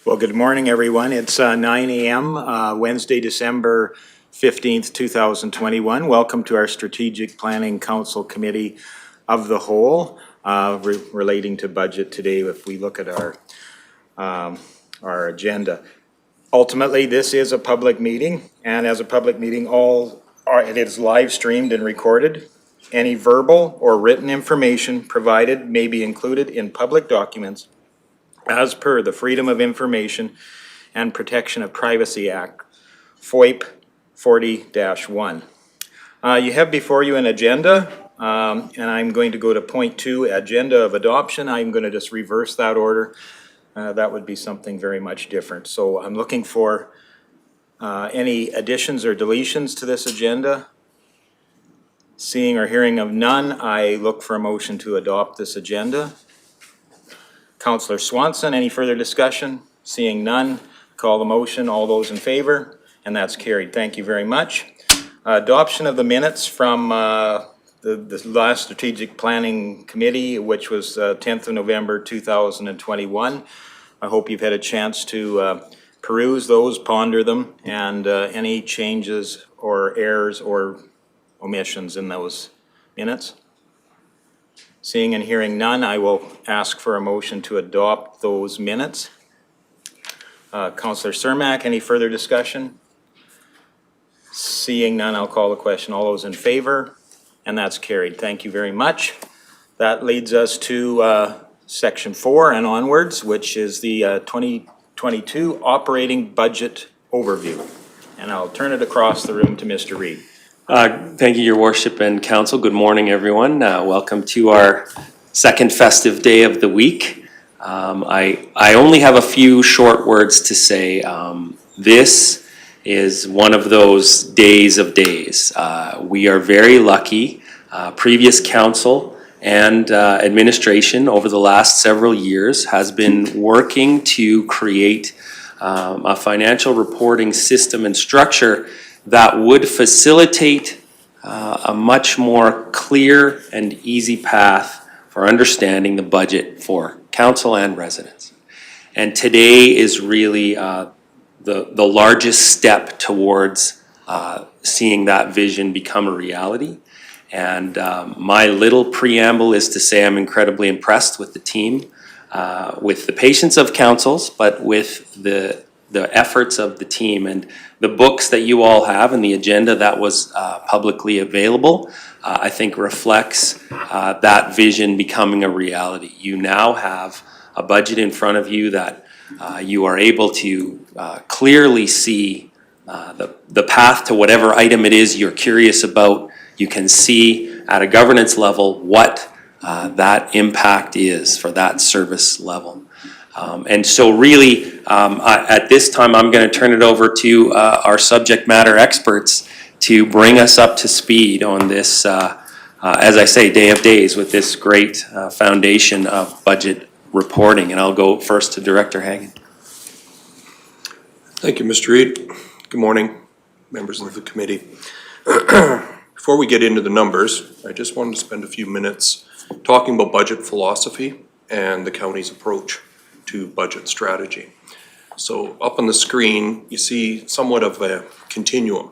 Well, good morning, everyone. It's 9 a.m., Wednesday, December 15th, 2021. Welcome to our Strategic Planning Council Committee of the Whole relating to budget today if we look at our agenda. Ultimately, this is a public meeting, and as a public meeting, it is live streamed and recorded. Any verbal or written information provided may be included in public documents as per the Freedom of Information and Protection of Privacy Act, FOIP 40-1. You have before you an agenda, and I'm going to go to point 2, agenda of adoption. I'm going to just reverse that order. That would be something very much different. So I'm looking for any additions or deletions to this agenda. Seeing or hearing of none, I look for a motion to adopt this agenda. Councillor Swanson, any further discussion? Seeing none, call the motion. All those in favor? And that's carried. Thank you very much. Adoption of the minutes from the last Strategic Planning Committee, which was 10th of November 2021. I hope you've had a chance to peruse those, ponder them, and any changes or errors or omissions in those minutes. Seeing and hearing none, I will ask for a motion to adopt those minutes. Councillor Cermak, any further discussion? Seeing none, I'll call the question. All those in favor? And that's carried. Thank you very much. That leads us to section 4 and onwards, which is the 2022 operating budget overview. And I'll turn it across the room to Mr. Reid. Thank you, Your Worship and Council. Good morning, everyone. Welcome to our second festive day of the week. I only have a few short words to say. This is one of those days of days. We are very lucky. Previous council and administration over the last several years has been working to create a financial reporting system and structure that would facilitate a much more clear and easy path for understanding the budget for council and residents. And today is really the largest step towards seeing that vision become a reality. And my little preamble is to say I'm incredibly impressed with the team, with the patience of councils, but with the efforts of the team. And the books that you all have and the agenda that was publicly available, I think reflects that vision becoming a reality. You now have a budget in front of you that you are able to clearly see the path to whatever item it is you're curious about. You can see at a governance level what that impact is for that service level. And so really, at this time, I'm going to turn it over to our subject matter experts to bring us up to speed on this, as I say, day of days with this great foundation of budget reporting. And I'll go first to Director Hagan. Thank you, Mr. Reid. Good morning, members of the committee. Before we get into the numbers, I just wanted to spend a few minutes talking about budget philosophy and the county's approach to budget strategy. So up on the screen, you see somewhat of a continuum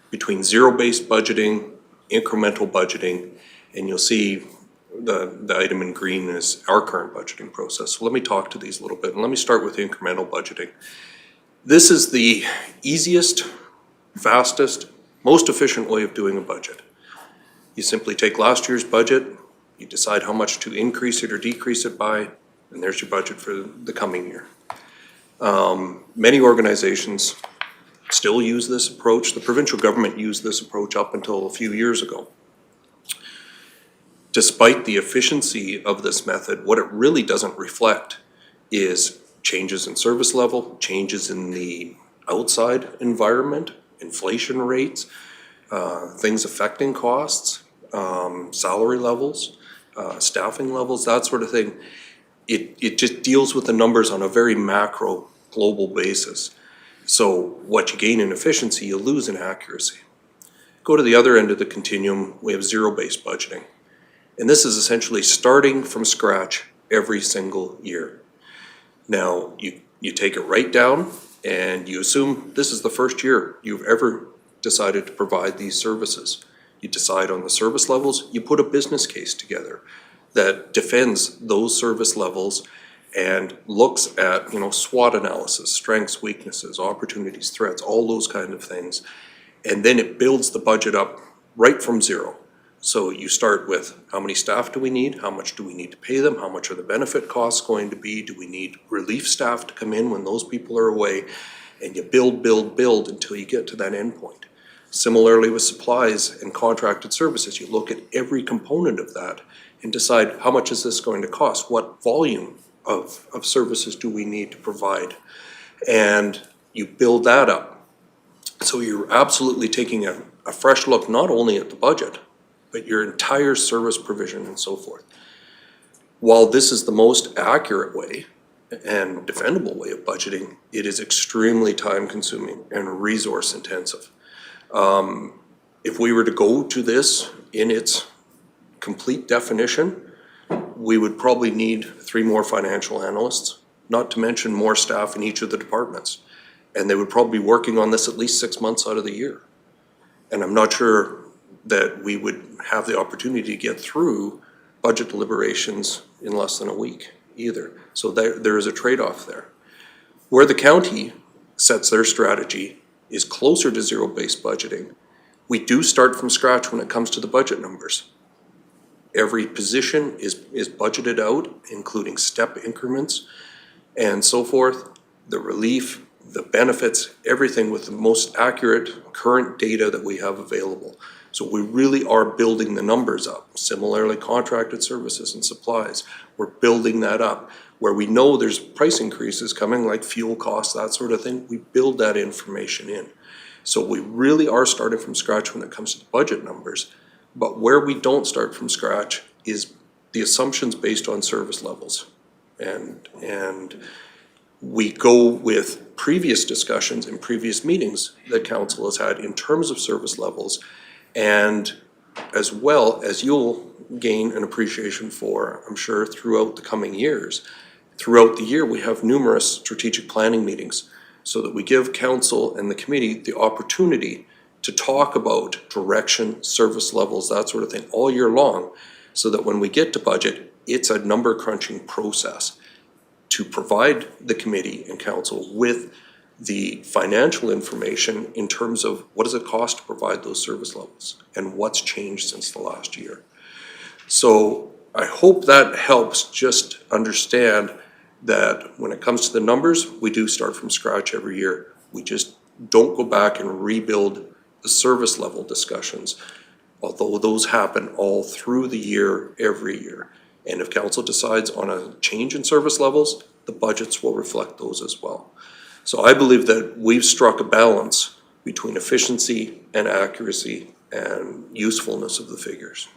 between zero-based budgeting, incremental budgeting, and you'll see the item in green is our current budgeting process. So let me talk to these a little bit, and let me start with incremental budgeting. This is the easiest, fastest, most efficient way of doing a budget. You simply take last year's budget, you decide how much to increase it or decrease it by, and there's your budget for the coming year. Many organizations still use this approach. The provincial government used this approach up until a few years ago. Despite the efficiency of this method, what it really doesn't reflect is changes in service level, changes in the outside environment, inflation rates, things affecting costs, salary levels, staffing levels, that sort of thing. It just deals with the numbers on a very macro global basis. So what you gain in efficiency, you lose in accuracy. Go to the other end of the continuum, we have zero-based budgeting. And this is essentially starting from scratch every single year. Now, you You take it right down and you assume this is the first year you've ever decided to provide these services. You decide on the service levels, you put a business case together that defends those service levels and looks at, SWOT analysis, strengths, weaknesses, opportunities, threats, all those kind of things. And then it builds the budget up right from zero. So you start with how many staff do we need? How much do we need to pay them? How much are the benefit costs going to be? Do we need relief staff to come in when those people are away? And you build until you get to that end point. Similarly with supplies and contracted services, you look at every component of that and decide how much is this going to cost? What volume of services do we need to provide? And you build that up. So you're absolutely taking a fresh look, not only at the budget, but your entire service provision and so forth. While this is the most accurate way and defendable way of budgeting, it is extremely time consuming and resource intensive. If we were to go to this in its complete definition, we would probably need 3 more financial analysts, not to mention more staff in each of the departments. And they would probably be working on this at least 6 months out of the year. And I'm not sure that we would have the opportunity to get through budget deliberations in less than a week either. So there is a trade-off there. Where the county sets their strategy is closer to zero-based budgeting. We do start from scratch when it comes to the budget numbers. Every position is budgeted out, including step increments and so forth, the relief, the benefits, everything with the most accurate current data that we have available. So we really are building the numbers up. Similarly, contracted services and supplies, we're building that up. Where we know there's price increases coming, like fuel costs, that sort of thing, we build that information in. So we really are starting from scratch when it comes to the budget numbers. But where we don't start from scratch is the assumptions based on service levels. And we go with previous discussions and previous meetings that council has had in terms of service levels, and as well as you'll gain an appreciation for, I'm sure, throughout the coming years. Throughout the year, we have numerous strategic planning meetings so that we give council and the committee the opportunity to talk about direction, service levels, that sort of thing all year long, so that when we get to budget, it's a number crunching process to provide the committee and council with the financial information in terms of what does it cost to provide those service levels and what's changed since the last year. So I hope that helps just understand that when it comes to the numbers, we do start from scratch every year. We just don't go back and rebuild the service level discussions, although those happen all through the year, every year. And if council decides on a change in service levels, the budgets will reflect those as well. So I believe that we've struck a balance between efficiency and accuracy and usefulness of the figures.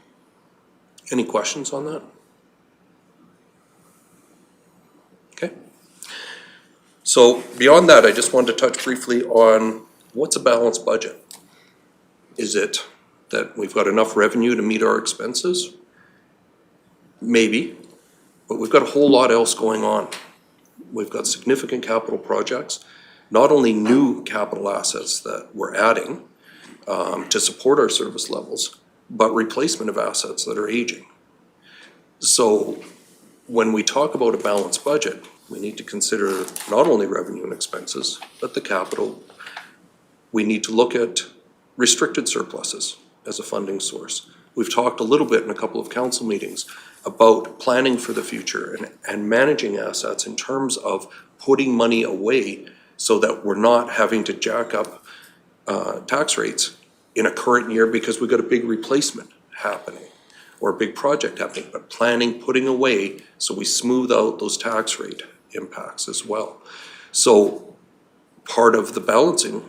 Any questions on that? Okay. So beyond that, I just wanted to touch briefly on what's a balanced budget. Is it that we've got enough revenue to meet our expenses? Maybe, but we've got a whole lot else going on. We've got significant capital projects, not only new capital assets that we're adding to support our service levels, but replacement of assets that are aging. So when we talk about a balanced budget, we need to consider not only revenue and expenses, but the capital. We need to look at restricted surpluses as a funding source. We've talked a little bit in a couple of council meetings about planning for the future and managing assets in terms of putting money away so that we're not having to jack up tax rates in a current year because we've got a big replacement happening or a big project happening, but planning, putting away so we smooth out those tax rate impacts as well. So part of the balancing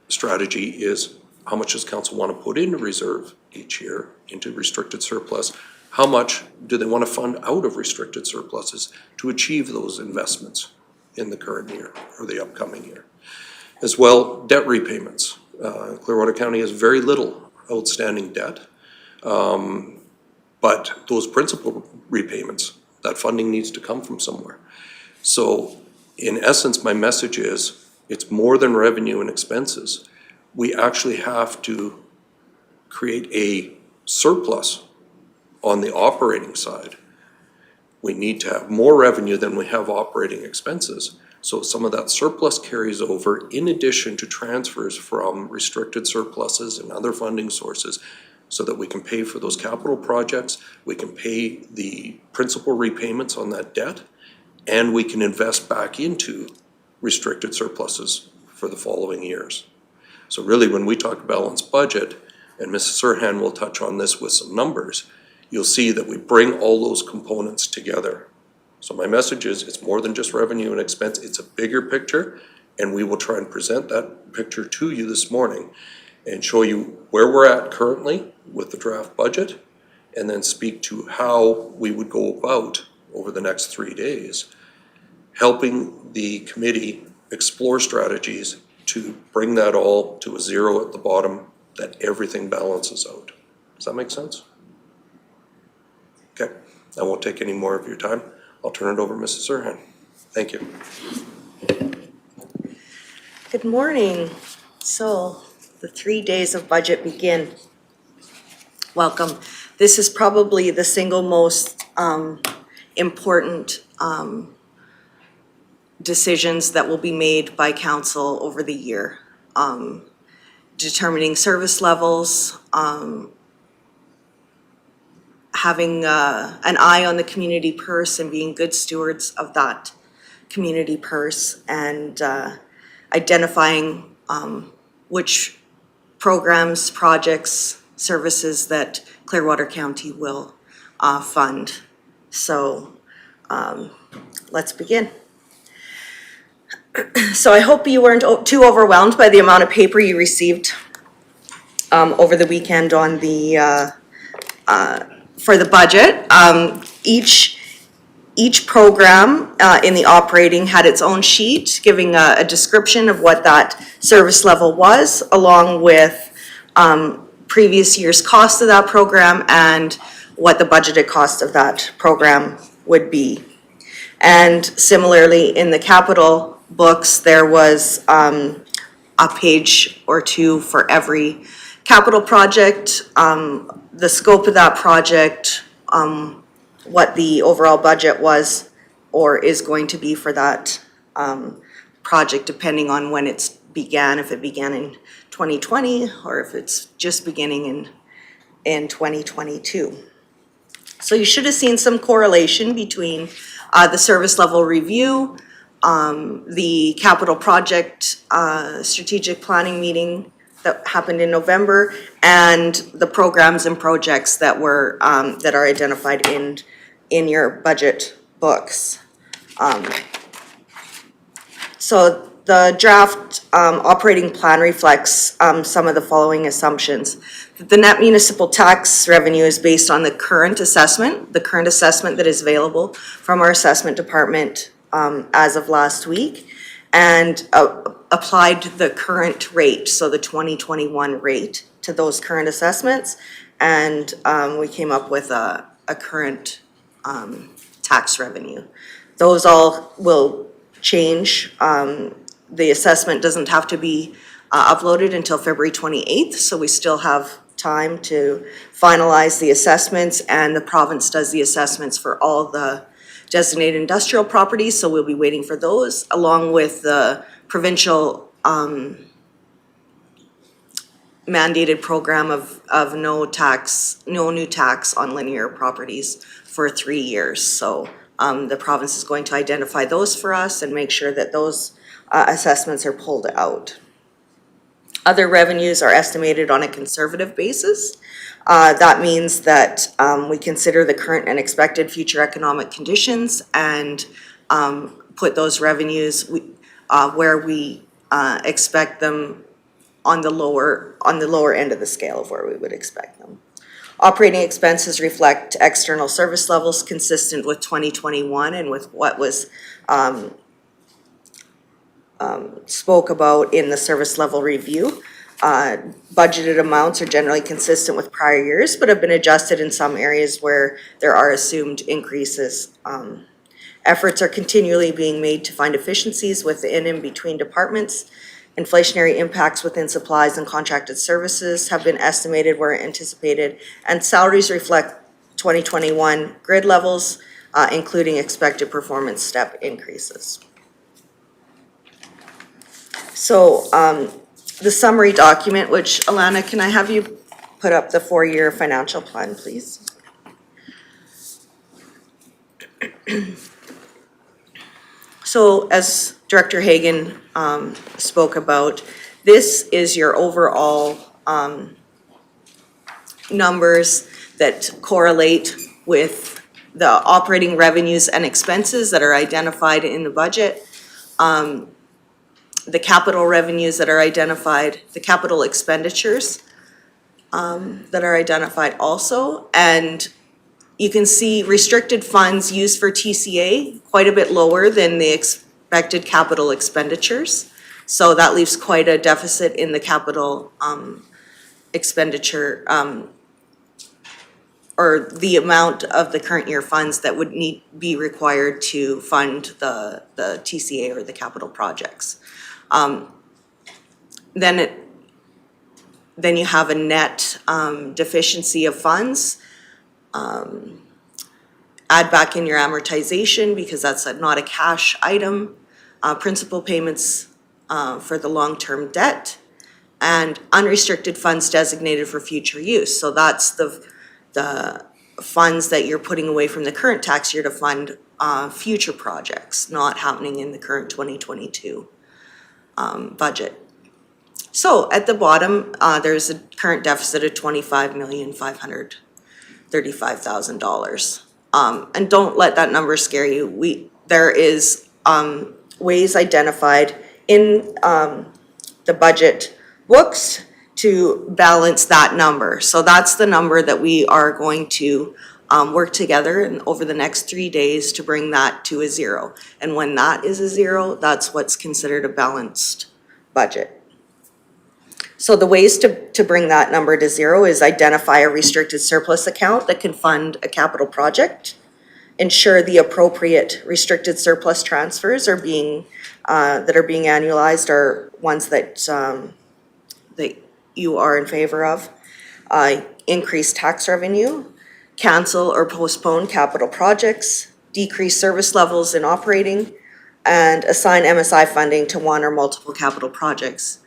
strategy is how much does council want to put into reserve each year, into restricted surplus? How much do they want to fund out of restricted surpluses to achieve those investments in the current year or the upcoming year? As well, debt repayments. Clearwater County has very little outstanding debt, but those principal repayments, that funding needs to come from somewhere. So in essence, my message is, it's more than revenue and expenses. We actually have to create a surplus on the operating side. We need to have more revenue than we have operating expenses. So some of that surplus carries over in addition to transfers from restricted surpluses and other funding sources so that we can pay for those capital projects, we can pay the principal repayments on that debt, and we can invest back into restricted surpluses for the following years. So really, when we talk balanced budget, and Mrs. Serhan will touch on this with some numbers, you'll see that we bring all those components together. So my message is, it's more than just revenue and expense, it's a bigger picture, and we will try and present that picture to you this morning and show you where we're at currently with the draft budget, and then speak to how we would go about over the next 3 days, helping the committee explore strategies to bring that all to a zero at the bottom, that everything balances out. Does that make sense? Okay, I won't take any more of your time. I'll turn it over to Mrs. Serhan. Thank you. Good morning. So the 3 days of budget begin. Welcome. This is probably the single most important decisions that will be made by council over the year. Determining service levels, having an eye on the community purse and being good stewards of that community purse, and identifying which programs, projects, services that Clearwater County will fund. So let's begin. So I hope you weren't too overwhelmed by the amount of paper you received over the weekend on the for the budget. Each program in the operating had its own sheet giving a description of what that service level was, along with previous year's cost of that program and what the budgeted cost of that program would be. And similarly, in the capital books, there was a page or two for every capital project, the scope of that project, what the overall budget was or is going to be for that project, depending on when it began, if it began in 2020 or if it's just beginning in 2022. So you should have seen some correlation between the service level review, the capital project strategic planning meeting that happened in November, and the programs and projects that were that are identified in your budget books. So the draft operating plan reflects some of the following assumptions. The net municipal tax revenue is based on the current assessment that is available from our assessment department as of last week, and applied the current rate, so the 2021 rate, to those current assessments, and we came up with a current tax revenue. Those all will change. The assessment doesn't have to be uploaded until February 28th, so we still have time to finalize the assessments, and the province does the assessments for all the designated industrial properties, so we'll be waiting for those, along with the provincial mandated program of no new tax on linear properties for 3 years. So the province is going to identify those for us and make sure that those assessments are pulled out. Other revenues are estimated on a conservative basis. That means that we consider the current and expected future economic conditions and put those revenues where we expect them on the lower end of the scale of where we would expect them. Operating expenses reflect external service levels consistent with 2021 and with what was spoke about in the service level review. Budgeted amounts are generally consistent with prior years, but have been adjusted in some areas where there are assumed increases. Efforts are continually being made to find efficiencies within and between departments. Inflationary impacts within supplies and contracted services have been estimated where anticipated, and salaries reflect 2021 grid levels, including expected performance step increases. So the summary document, which, Alana, can I have you put up the 4-year financial plan, please? So as Director Hagan spoke about, this is your overall numbers that correlate with the operating revenues and expenses that are identified in the budget, the capital revenues that are identified, the capital expenditures that are identified also, and you can see restricted funds used for TCA quite a bit lower than the expected capital expenditures. So that leaves quite a deficit in the capital expenditure, or the amount of the current year funds that would be required to fund the TCA or the capital projects. Then you have a net deficiency of funds. Add back in your amortization because that's not a cash item, principal payments for the long-term debt, and unrestricted funds designated for future use. So that's the funds that you're putting away from the current tax year to fund future projects not happening in the current 2022 budget. So at the bottom, there's a current deficit of $25,535,000. And don't let that number scare you. There is ways identified in the budget books to balance that number. So that's the number that we are going to work together and over the next 3 days to bring that to a zero. And when that is a zero, that's what's considered a balanced budget. So the ways to bring that number to zero is identify a restricted surplus account that can fund a capital project, ensure the appropriate restricted surplus transfers are being annualized are ones that that you are in favor of, increase tax revenue, cancel or postpone capital projects, decrease service levels in operating, and assign MSI funding to one or multiple capital projects.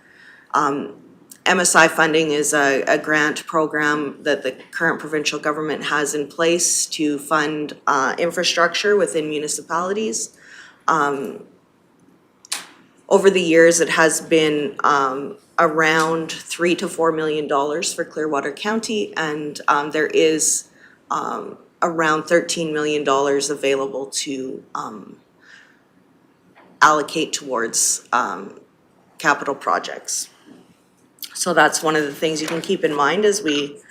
MSI funding is a grant program that the current provincial government has in place to fund infrastructure within municipalities. Over the years, it has been around $3 to $4 million for Clearwater County, and there is around $13 million available to allocate towards capital projects. So that's one of the things you can keep in mind as we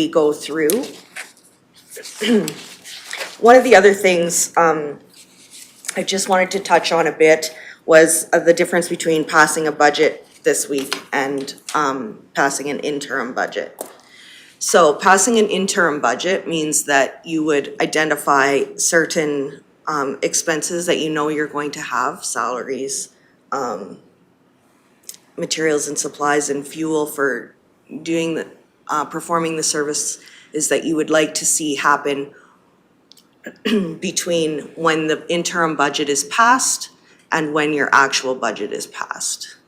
go through. One of the other things I just wanted to touch on a bit was the difference between passing a budget this week and passing an interim budget. So passing an interim budget means that you would identify certain expenses that you know you're going to have, salaries, materials and supplies and fuel for doing the performing the service is that you would like to see happen between when the interim budget is passed and when your actual budget is passed.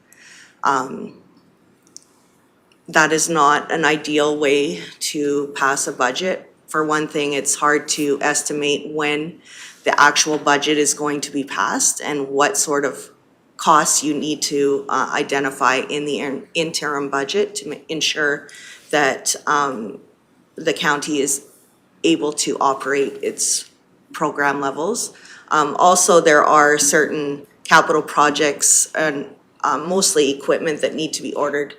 That is not an ideal way to pass a budget. For one thing, it's hard to estimate when the actual budget is going to be passed and what sort of costs you need to identify in the interim budget to ensure that the county is able to operate its program levels. Also, there are certain capital projects and mostly equipment that need to be ordered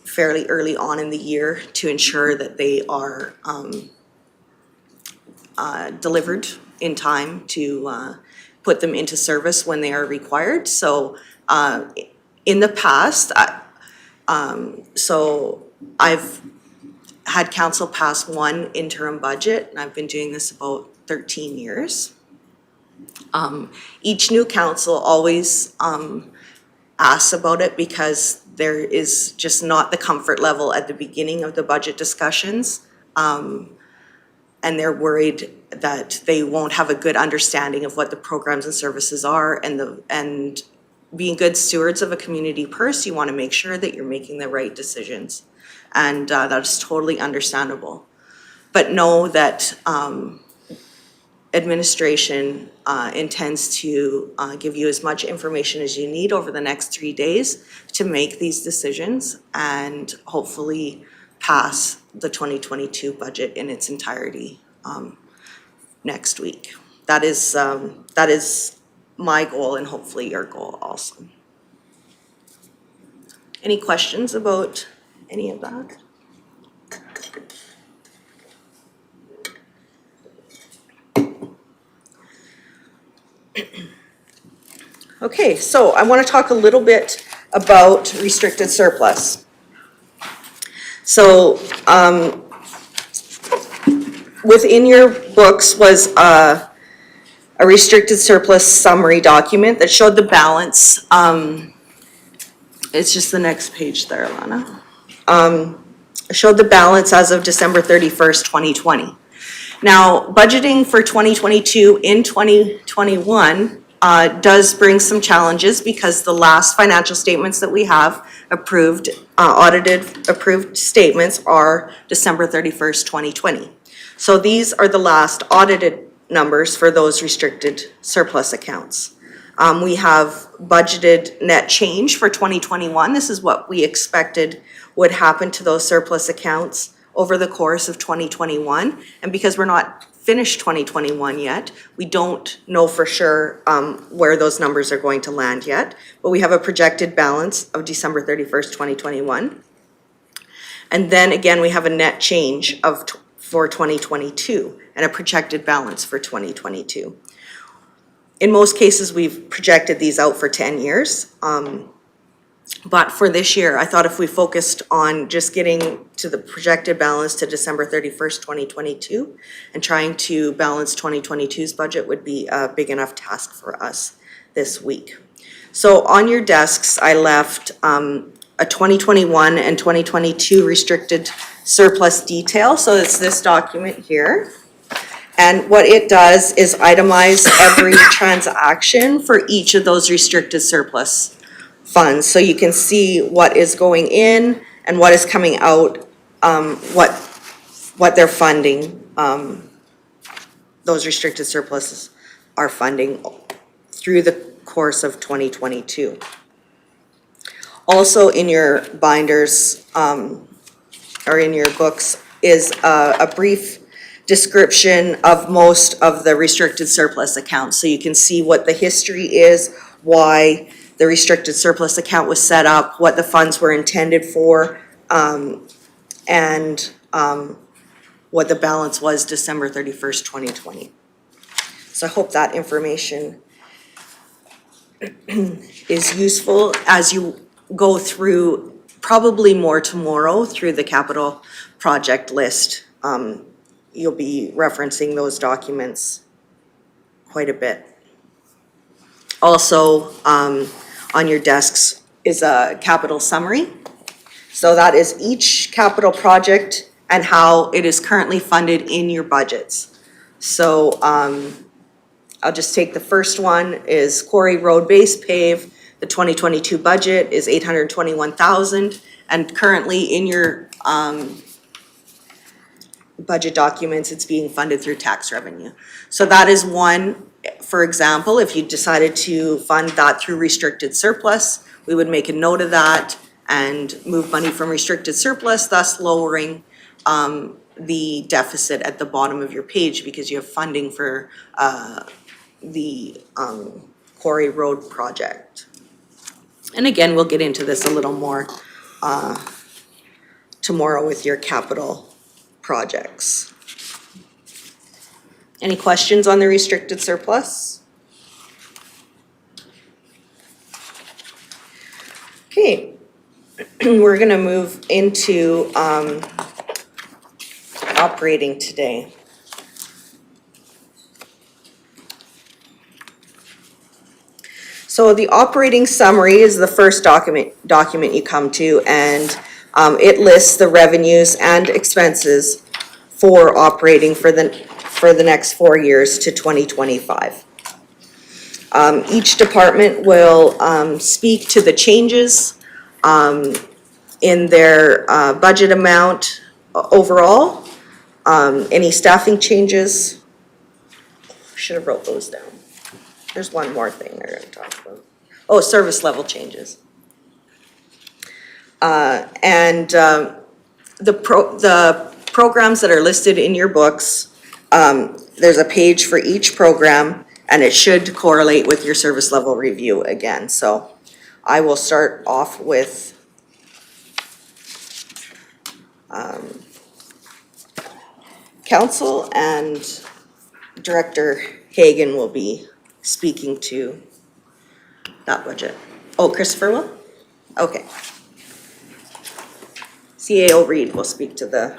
fairly early on in the year to ensure that they are delivered in time to put them into service when they are required. So in the past, so I've had council pass one interim budget, and I've been doing this about 13 years. Each new council always asks about it because there is just not the comfort level at the beginning of the budget discussions. And they're worried that they won't have a good understanding of what the programs and services are, and being good stewards of a community purse, you want to make sure that you're making the right decisions. And that's totally understandable. But know that administration intends to give you as much information as you need over the next 3 days to make these decisions and hopefully pass the 2022 budget in its entirety next week. That is my goal and hopefully your goal also. Any questions about any of that? Okay, so I want to talk a little bit about restricted surplus. So within your books was a restricted surplus summary document that showed the balance. It's just the next page there, Lana. Showed the balance as of December 31st, 2020. Now, budgeting for 2022 in 2021 does bring some challenges because the last financial statements that we have approved, audited approved statements are December 31st, 2020. So these are the last audited numbers for those restricted surplus accounts. We have budgeted net change for 2021. This is what we expected would happen to those surplus accounts over the course of 2021. And because we're not finished 2021 yet, we don't know for sure where those numbers are going to land yet. But we have a projected balance of December 31st, 2021. And then again, we have a net change for 2022 and a projected balance for 2022. In most cases, we've projected these out for 10 years. But for this year, I thought if we focused on just getting to the projected balance to December 31st, 2022, and trying to balance 2022's budget would be a big enough task for us this week. So on your desks, I left a 2021 and 2022 restricted surplus detail. So it's this document here. And what it does is itemize every transaction for each of those restricted surplus funds. So you can see what is going in and what is coming out, what they're funding. Those restricted surpluses are funding through the course of 2022. Also in your binders, or in your books, is a brief description of most of the restricted surplus accounts. So you can see what the history is, why the restricted surplus account was set up, what the funds were intended for, and what the balance was December 31st, 2020. So I hope that information is useful as you go through, probably more tomorrow, through the capital project list. You'll be referencing those documents quite a bit. Also, on your desks is a capital summary. So that is each capital project and how it is currently funded in your budgets. So I'll just take the first one is Quarry Road Base Pave. The 2022 budget is $821,000, and currently in your budget documents, it's being funded through tax revenue. So that is one. For example, if you decided to fund that through restricted surplus, we would make a note of that and move money from restricted surplus, thus lowering the deficit at the bottom of your page because you have funding for the Quarry Road project. And again, we'll get into this a little more tomorrow with your capital projects. Any questions on the restricted surplus? Okay, we're gonna move into operating today. So the operating summary is the first document you come to, and it lists the revenues and expenses for operating for the next 4 years to 2025. Each department will speak to the changes in their budget amount overall, any staffing changes. Should have wrote those down. There's one more thing they're gonna talk about. Oh, service level changes. The programs that are listed in your books, there's a page for each program, and it should correlate with your service level review again. So I will start off with council, and Director Hagan will be speaking to that budget. Oh, Christopher will? Okay. CAO Reed will speak to the,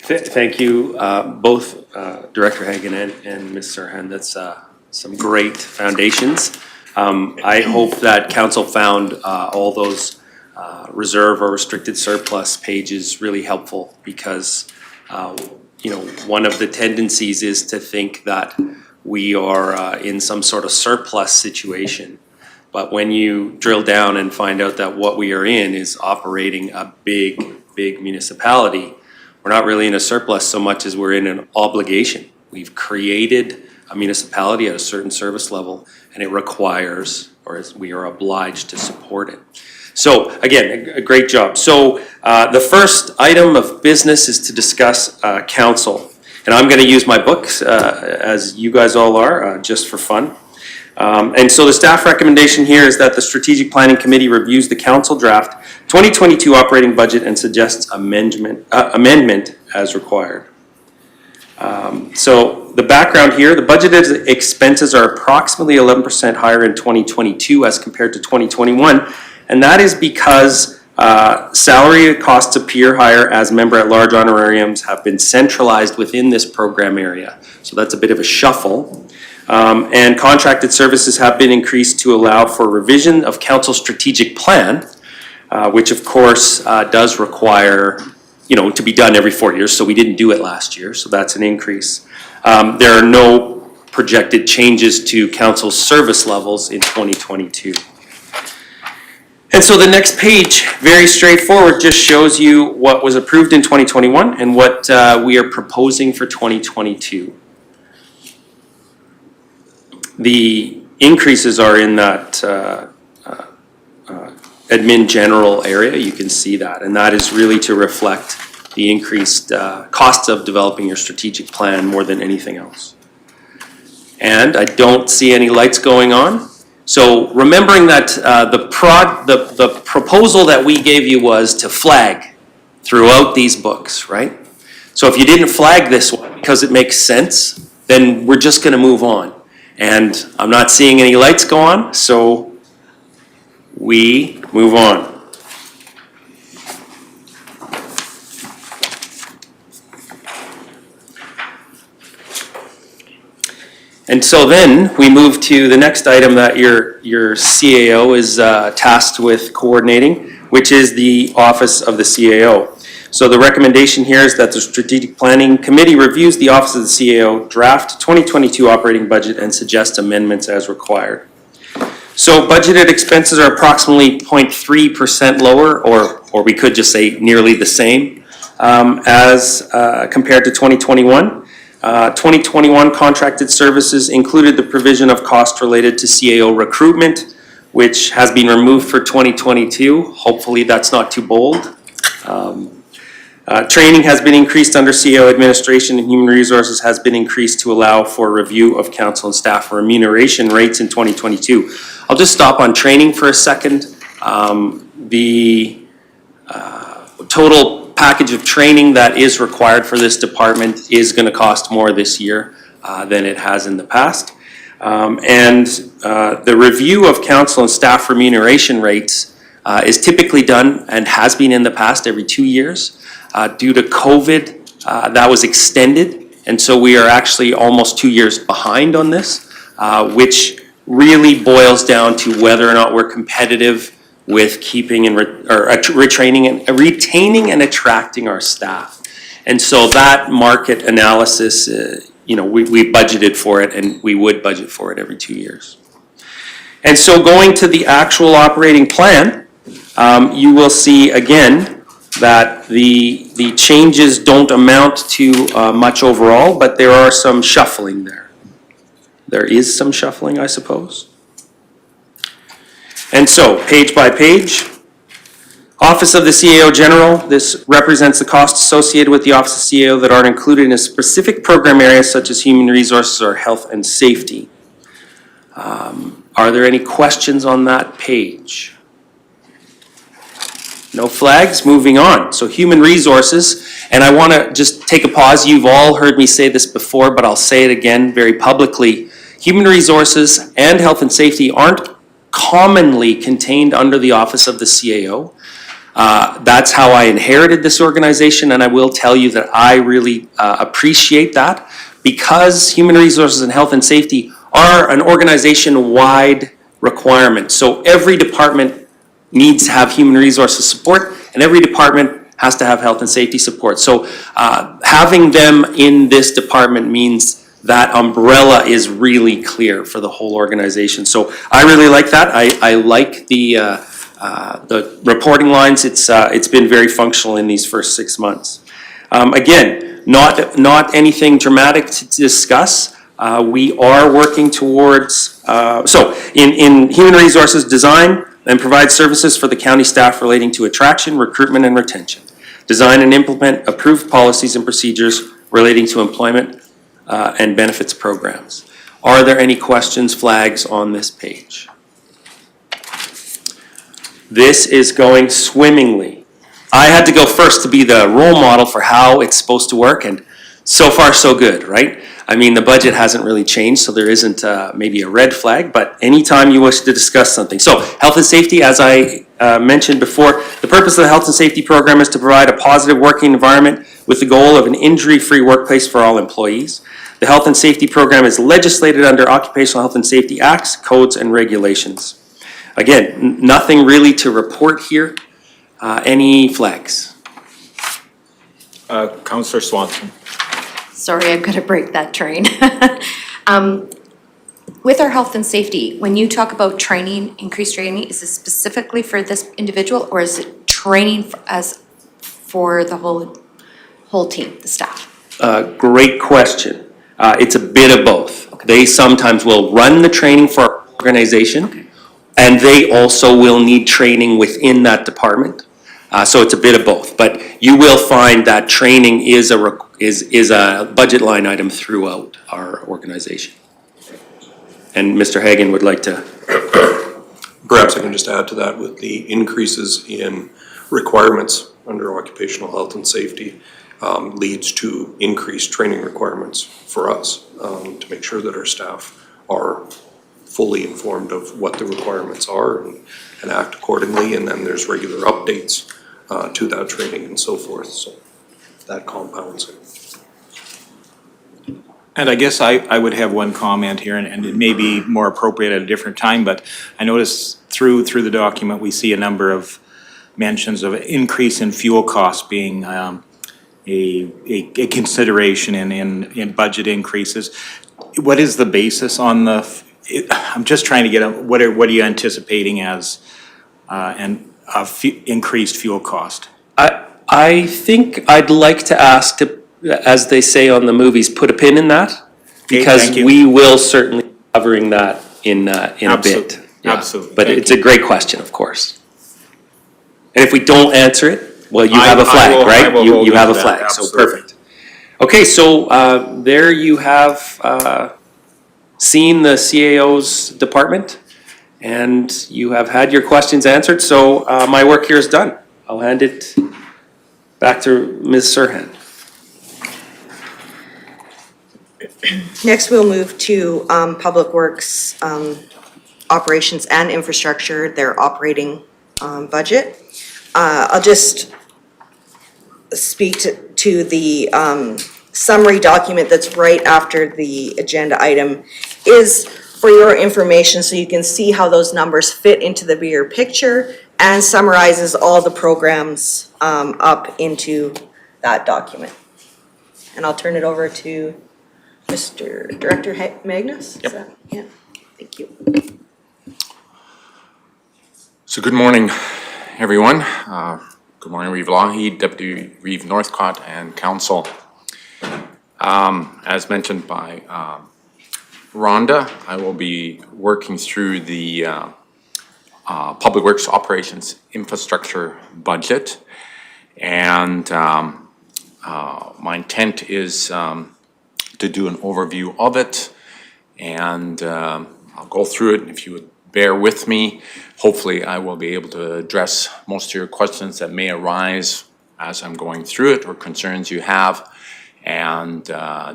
Thank you, both Director Hagan and Ms. Serhan. That's some great foundations. I hope that council found all those reserve or restricted surplus pages really helpful, because one of the tendencies is to think that we are in some sort of surplus situation. But when you drill down and find out that what we are in is operating a big municipality, we're not really in a surplus so much as we're in an obligation. We've created a municipality at a certain service level, and it requires, or we are obliged to support it. So again, a great job. So the first item of business is to discuss council. And I'm going to use my books, as you guys all are, just for fun. And so the staff recommendation here is that the Strategic Planning Committee reviews the council draft 2022 operating budget and suggests amendment as required. So the background here, the budgeted expenses are approximately 11% higher in 2022 as compared to 2021. And that is because salary costs appear higher as member-at-large honorariums have been centralized within this program area. So that's a bit of a shuffle. And contracted services have been increased to allow for revision of council's strategic plan, which of course does require, to be done every 4 years. So we didn't do it last year, so that's an increase. There are no projected changes to council's service levels in 2022. And so the next page, very straightforward, just shows you what was approved in 2021 and what we are proposing for 2022. The increases are in that admin general area. You can see that, and that is really to reflect the increased costs of developing your strategic plan more than anything else. And I don't see any lights going on. So remembering that the proposal that we gave you was to flag throughout these books, right? So if you didn't flag this one because it makes sense, then we're just going to move on. And I'm not seeing any lights go on, so we move on. And so then we move to the next item that your CAO is tasked with coordinating, which is the Office of the CAO. So the recommendation here is that the Strategic Planning Committee reviews the Office of the CAO draft 2022 operating budget and suggests amendments as required. So budgeted expenses are approximately 0.3% lower, or we could just say nearly the same as compared to 2021. 2021 contracted services included the provision of cost related to CAO recruitment, which has been removed for 2022. Hopefully that's not too bold. Training has been increased under CAO administration, and human resources has been increased to allow for review of council and staff remuneration rates in 2022. I'll just stop on training for a second. The total package of training that is required for this department is going to cost more this year than it has in the past. The review of council and staff remuneration rates is typically done and has been in the past every 2 years. Due to COVID, that was extended, and so we are actually almost 2 years behind on this, which really boils down to whether or not we're competitive with keeping and retaining and attracting our staff. And so that market analysis, we budgeted for it, and we would budget for it every 2 years. And so going to the actual operating plan, you will see again that the changes don't amount to much overall, but there are some shuffling there. There is some shuffling, I suppose. And so, page by page, Office of the CAO General, this represents the costs associated with the Office of CAO that aren't included in a specific program area such as human resources or health and safety. Are there any questions on that page? No flags, moving on. So human resources, and I want to just take a pause. You've all heard me say this before, but I'll say it again very publicly. Human resources and health and safety aren't commonly contained under the Office of the CAO. That's how I inherited this organization, and I will tell you that I really appreciate that, because human resources and health and safety are an organization-wide requirement. So every department needs to have human resources support, and every department has to have health and safety support. So having them in this department means that umbrella is really clear for the whole organization. So I really like that. I like the reporting lines. It's been very functional in these first 6 months. Again, not anything dramatic to discuss. We are working towards, so in human resources, design and provide services for the county staff relating to attraction, recruitment, and retention. Design and implement approved policies and procedures relating to employment and benefits programs. Are there any questions, flags on this page? This is going swimmingly. I had to go first to be the role model for how it's supposed to work, and so far so good, right? I mean, the budget hasn't really changed, so there isn't maybe a red flag, but anytime you wish to discuss something. So, health and safety, as I mentioned before, the purpose of the health and safety program is to provide a positive working environment with the goal of an injury-free workplace for all employees. The health and safety program is legislated under Occupational Health and Safety Acts, codes, and regulations. Again, nothing really to report here. Any flags? Councillor Swanson. Sorry, I'm going to break that train. With our health and safety, when you talk about training, increased training, is this specifically for this individual, or is it training for the whole team, the staff? Great question. It's a bit of both. Okay. They sometimes will run the training for our organization, okay, and they also will need training within that department. So it's a bit of both, but you will find that training is a budget line item throughout our organization. And Mr. Hagan would like to. Perhaps I can just add to that with the increases in requirements under occupational health and safety leads to increased training requirements for us to make sure that our staff are fully informed of what the requirements are and act accordingly, and then there's regular updates to that training and so forth, so that compounds it. And I guess I would have one comment here, and it may be more appropriate at a different time, but I noticed through the document, we see a number of mentions of increase in fuel costs being a consideration in budget increases. What is the basis on the, I'm just trying to get, what are you anticipating as increased fuel cost? I think I'd like to ask to, as they say on the movies, put a pin in that, because we will certainly be covering that in a bit. Yeah. Absolutely. But it's a great question, of course. And if we don't answer it, well, you have a flag, right? You have a flag, so perfect. Okay, so there you have seen the CAO's department, and you have had your questions answered, so my work here is done. I'll hand it back to Ms. Serhan. Next, we'll move to Public Works Operations and Infrastructure, their operating budget. I'll just speak to the summary document that's right after the agenda item. Is for your information so you can see how those numbers fit into the bigger picture and summarizes all the programs up into that document. And I'll turn it over to Mr. Director Magnus. Is that- Yeah, thank you. So good morning, everyone. Good morning, Reeve Lougheed, Deputy Reeve Northcott, and Council. As mentioned by Rhonda, I will be working through the Public Works Operations Infrastructure Budget. And my intent is to do an overview of it. And I'll go through it. If you would bear with me, hopefully I will be able to address most of your questions that may arise as I'm going through it or concerns you have. And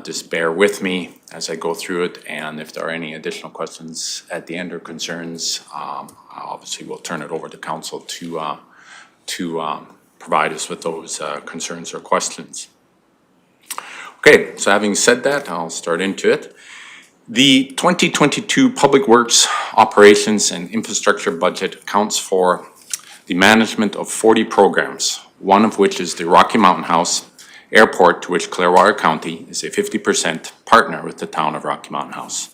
just bear with me as I go through it. And if there are any additional questions at the end or concerns, obviously we'll turn it over to Council to provide us with those concerns or questions. Okay, so having said that, I'll start into it. The 2022 Public Works Operations and Infrastructure Budget accounts for the management of 40 programs, one of which is the Rocky Mountain House Airport, to which Clearwater County is a 50% partner with the town of Rocky Mountain House.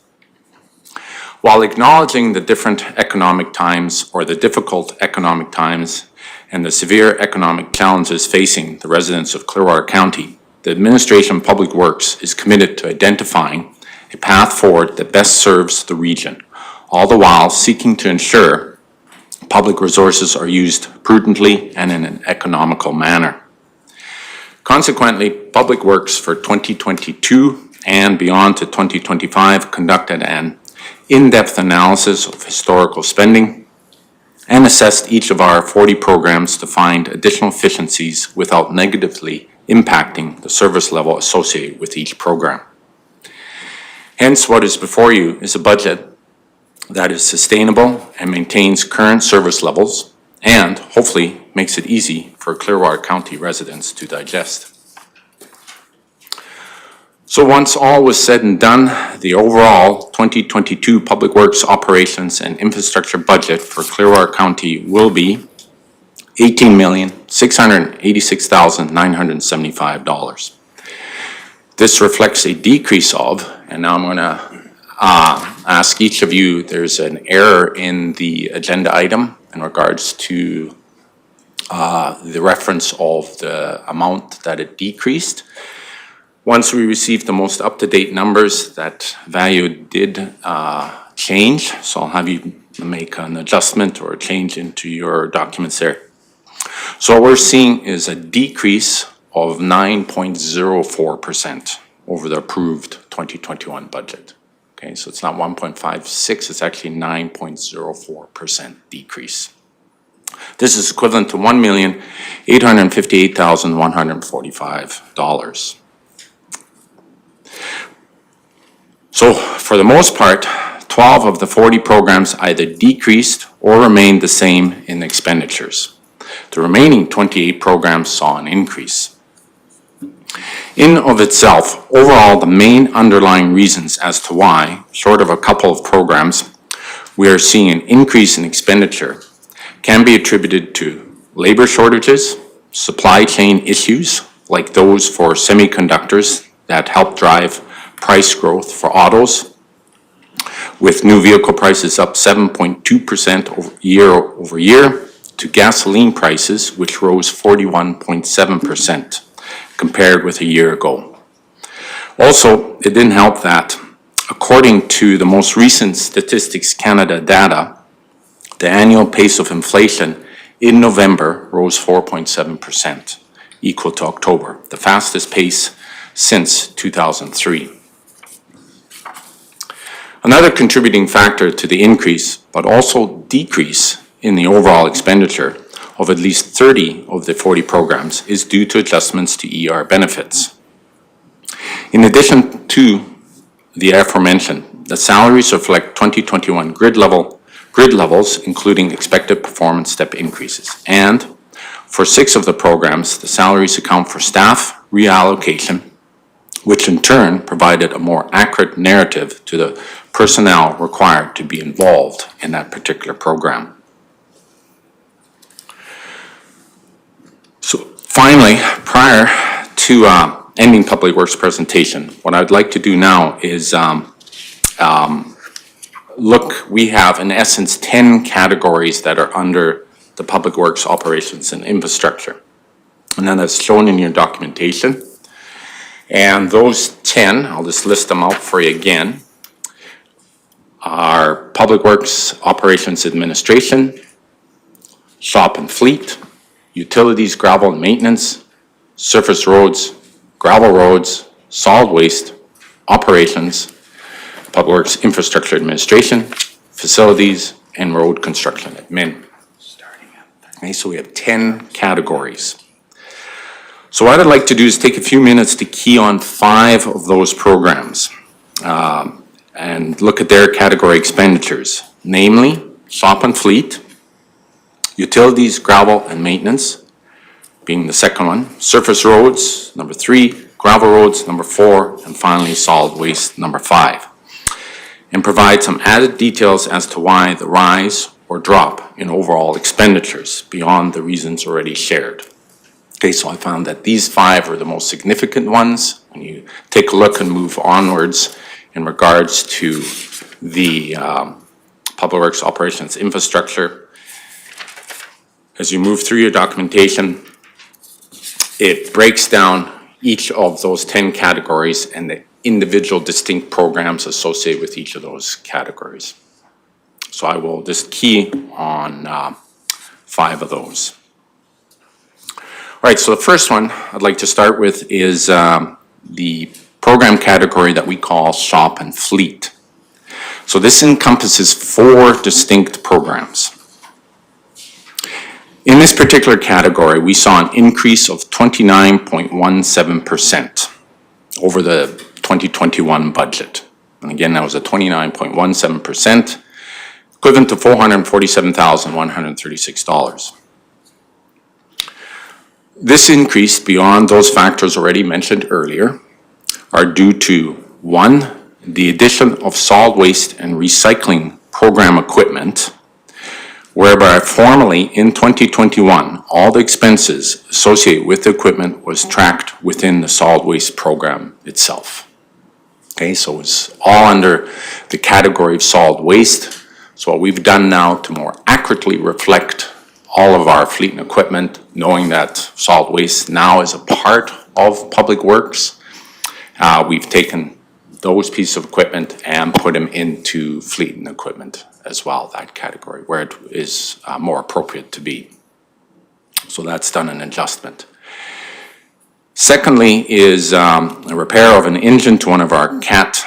While acknowledging the different economic times or the difficult economic times and the severe economic challenges facing the residents of Clearwater County, the Administration of Public Works is committed to identifying a path forward that best serves the region, all the while seeking to ensure public resources are used prudently and in an economical manner. Consequently, Public Works for 2022 and beyond to 2025 conducted an in-depth analysis of historical spending and assessed each of our 40 programs to find additional efficiencies without negatively impacting the service level associated with each program. Hence, what is before you is a budget that is sustainable and maintains current service levels and hopefully makes it easy for Clearwater County residents to digest. So once all was said and done, the overall 2022 Public Works Operations and Infrastructure budget for Clearwater County will be $18,686,975. This reflects a decrease of, and now I'm going to ask each of you, there's an error in the agenda item in regards to the reference of the amount that it decreased. Once we received the most up-to-date numbers, that value did change, so I'll have you make an adjustment or a change into your documents there. So what we're seeing is a decrease of 9.04% over the approved 2021 budget. Okay, so it's not 1.56, it's actually 9.04% decrease. This is equivalent to $1,858,145. So for the most part, 12 of the 40 programs either decreased or remained the same in expenditures. The remaining 28 programs saw an increase. In of itself, overall, the main underlying reasons as to why, short of a couple of programs, we are seeing an increase in expenditure can be attributed to labor shortages, supply chain issues like those for semiconductors that help drive price growth for autos, with new vehicle prices up 7.2% year over year, to gasoline prices, which rose 41.7% compared with a year ago. Also, it didn't help that, according to the most recent Statistics Canada data, the annual pace of inflation in November rose 4.7%, equal to October, the fastest pace since 2003. Another contributing factor to the increase, but also decrease in the overall expenditure of at least 30 of the 40 programs is due to adjustments to ER benefits. In addition to the aforementioned, the salaries reflect 2021 grid levels, including expected performance step increases. And for 6 of the programs, the salaries account for staff reallocation, which in turn provided a more accurate narrative to the personnel required to be involved in that particular program. So finally, prior to ending Public Works presentation, what I'd like to do now is look, we have in essence 10 categories that are under the Public Works Operations and Infrastructure. And then that's shown in your documentation. And those 10, I'll just list them out for you again, are Public Works Operations Administration, Shop and Fleet, Utilities, Gravel and Maintenance, Surface Roads, Gravel Roads, Solid Waste, Operations, Public Works Infrastructure Administration, Facilities, and Road Construction Admin. Okay, so we have 10 categories. So what I'd like to do is take a few minutes to key on 5 of those programs and look at their category expenditures, namely Shop and Fleet, Utilities, Gravel and Maintenance, being the second one, Surface Roads, number 3, Gravel Roads, number 4, and finally Solid Waste, number 5. And provide some added details as to why the rise or drop in overall expenditures beyond the reasons already shared. Okay, so I found that these 5 are the most significant ones. When you take a look and move onwards in regards to the Public Works Operations Infrastructure, as you move through your documentation, it breaks down each of those 10 categories and the individual distinct programs associated with each of those categories. So I will just key on 5 of those. All right, so the first one I'd like to start with is the program category that we call Shop and Fleet. So this encompasses 4 distinct programs. In this particular category, we saw an increase of 29.17% over the 2021 budget. And again, that was a 29.17%, equivalent to $447,136. This increase, beyond those factors already mentioned earlier, are due to 1, the addition of solid waste and recycling program equipment, whereby formerly in 2021, all the expenses associated with the equipment was tracked within the solid waste program itself. Okay, so it's all under the category of solid waste. So what we've done now to more accurately reflect all of our fleet and equipment, knowing that solid waste now is a part of Public Works, we've taken those pieces of equipment and put them into fleet and equipment as well, that category, where it is more appropriate to be. So that's done an adjustment. Secondly is a repair of an engine to one of our CAT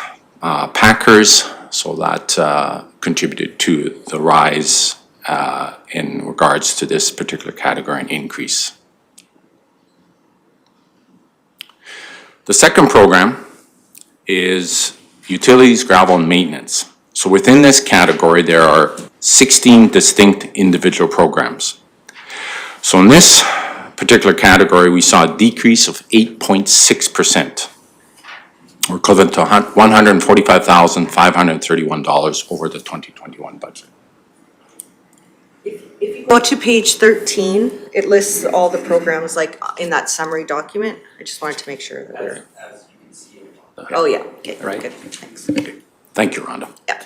packers, so that contributed to the rise in regards to this particular category and increase. The second program is Utilities, Gravel, and Maintenance. So within this category, there are 16 distinct individual programs. So in this particular category, we saw a decrease of 8.6%, or equivalent to $145,531 over the 2021 budget. If you go to page 13, it lists all the programs like in that summary document. I just wanted to make sure that we're. Oh, yeah, okay, Right. good, thanks. Thank you, Rhonda. Yeah.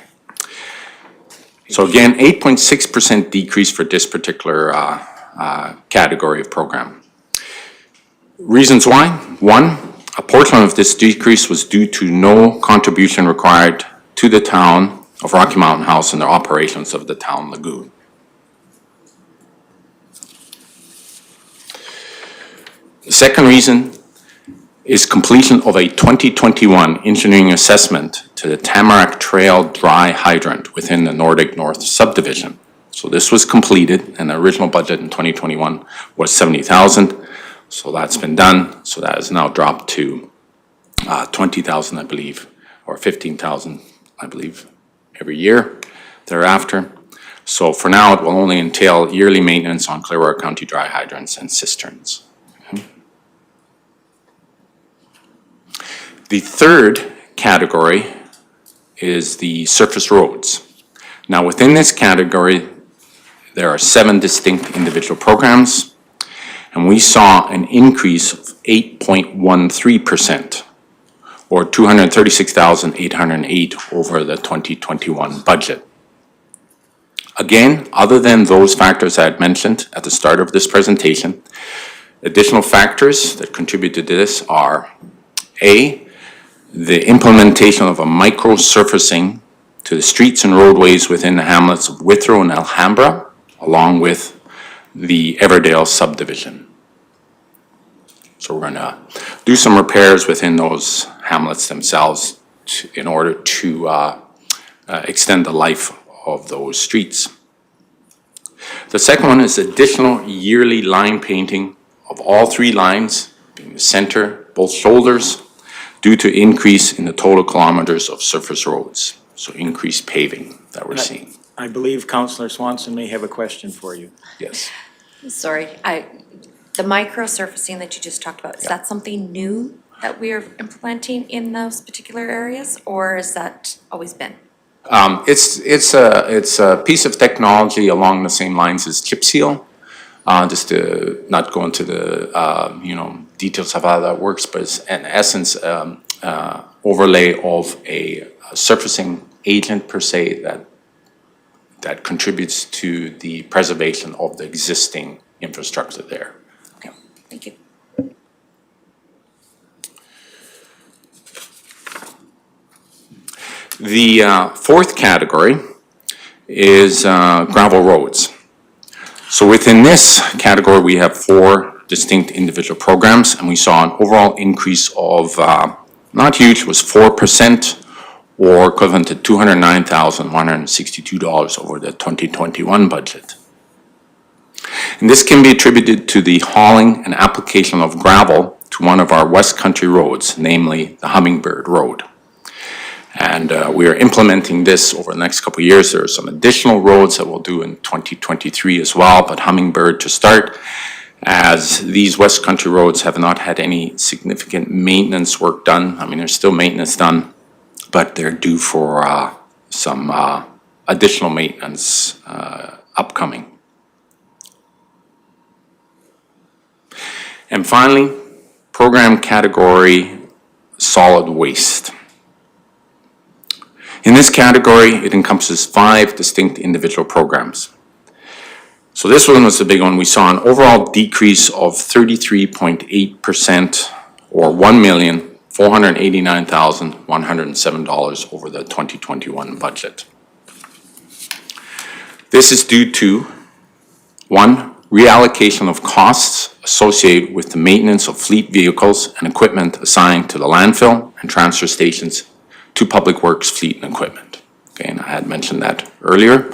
So again, 8.6% decrease for this particular category of program. Reasons why? 1, a portion of this decrease was due to no contribution required to the town of Rocky Mountain House and the operations of the town lagoon. The second reason is completion of a 2021 engineering assessment to the Tamarack Trail dry hydrant within the Nordic North subdivision. So this was completed, and the original budget in 2021 was $70,000. So that's been done. So that has now dropped to $20,000, I believe, or $15,000, I believe, every year thereafter. So for now, it will only entail yearly maintenance on Clearwater County dry hydrants and cisterns. The third category is the surface roads. Now, within this category, there are 7 distinct individual programs, and we saw an increase of 8.13%, or $236,808 over the 2021 budget. Again, other than those factors I had mentioned at the start of this presentation, additional factors that contribute to this are A, the implementation of a micro-surfacing to the streets and roadways within the hamlets of Withrow and Alhambra, along with the Everdale subdivision. So we're gonna do some repairs within those hamlets themselves in order to extend the life of those streets. The second one is additional yearly line painting of all 3 lines, being the center, both shoulders, due to increase in the total kilometers of surface roads. So increased paving that we're seeing. I believe Councillor Swanson may have a question for you. Yes. Sorry, the micro-surfacing that you just talked about, is that something new that we are implementing in those particular areas, or has that always been? It's a piece of technology along the same lines as chip seal. Just to not go into the details of how that works, but it's in essence overlay of a surfacing agent per se that contributes to the preservation of the existing infrastructure there. Okay, thank you. The fourth category is gravel roads. So within this category, we have 4 distinct individual programs, and we saw an overall increase of, not huge, it was 4%, or equivalent to $209,162 over the 2021 budget. And this can be attributed to the hauling and application of gravel to one of our West Country roads, namely the Hummingbird Road. And we are implementing this over the next couple of years. There are some additional roads that we'll do in 2023 as well, but Hummingbird to start, as these West Country roads have not had any significant maintenance work done. I mean, there's still maintenance done, but they're due for some additional maintenance upcoming. And finally, program category solid waste. In this category, it encompasses 5 distinct individual programs. So this one was the big one. We saw an overall decrease of 33.8%, or $1,489,107 over the 2021 budget. This is due to 1, reallocation of costs associated with the maintenance of fleet vehicles and equipment assigned to the landfill and transfer stations to Public Works fleet and equipment. Okay, and I had mentioned that earlier.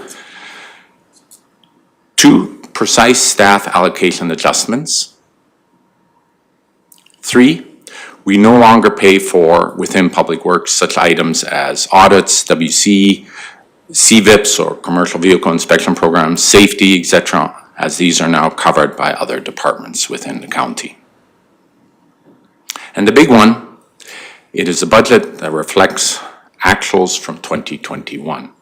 2, precise staff allocation adjustments. 3, we no longer pay for, within Public Works, such items as audits, WC, CVIPs or commercial vehicle inspection programs, safety, etc., as these are now covered by other departments within the county. And the big one, it is a budget that reflects actuals from 2021.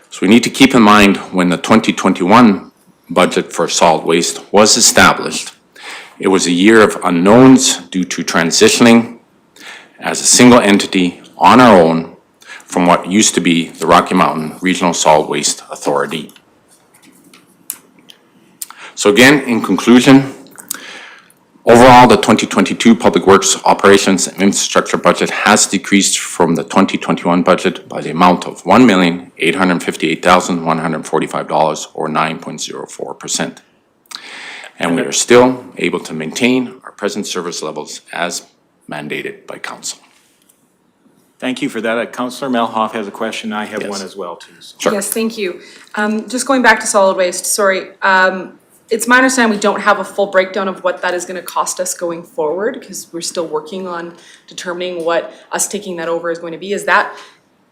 So we need to keep in mind when the 2021 budget for solid waste was established, it was a year of unknowns due to transitioning as a single entity on our own from what used to be the Rocky Mountain Regional Solid Waste Authority. So again, in conclusion, overall, the 2022 Public Works Operations and Infrastructure budget has decreased from the 2021 budget by the amount of $1,858,145, or 9.04%. And we are still able to maintain our present service levels as mandated by council. Thank you for that. Councillor Melhoff has a question. I have Yes. one as well, too. So. Sure. Yes, thank you. Just going back to solid waste, sorry. It's my understanding we don't have a full breakdown of what that is gonna cost us going forward, because we're still working on determining what us taking that over is going to be. Is that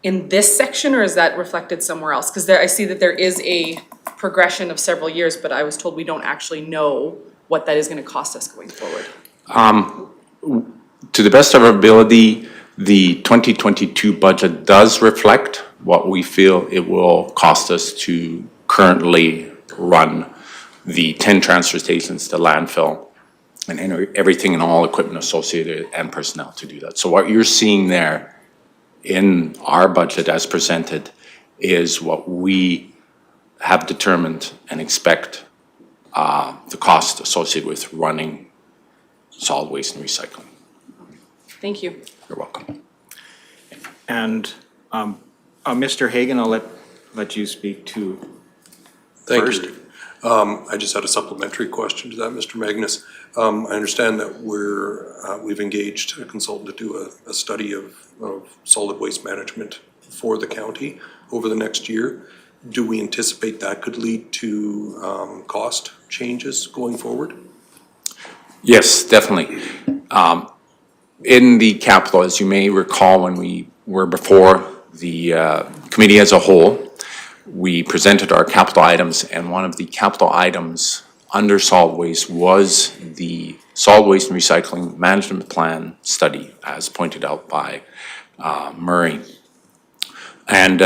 in this section, or is that reflected somewhere else? Because I see that there is a progression of several years, but I was told we don't actually know what that is gonna cost us going forward. To the best of our ability, the 2022 budget does reflect what we feel it will cost us to currently run the 10 transfer stations, the landfill, and everything and all equipment associated and personnel to do that. So what you're seeing there in our budget as presented is what we have determined and expect the cost associated with running solid waste and recycling. Thank you. You're welcome. And Mr. Hagan, I'll let you speak to Thank first. you. I just had a supplementary question to that, Mr. Magnus. I understand that we've engaged a consultant to do a study of solid waste management for the county over the next year. Do we anticipate that could lead to cost changes going forward? Yes, definitely. In the capital, as you may recall, when we were before the committee as a whole, we presented our capital items, and one of the capital items under solid waste was the solid waste and recycling management plan study, as pointed out by Murray. And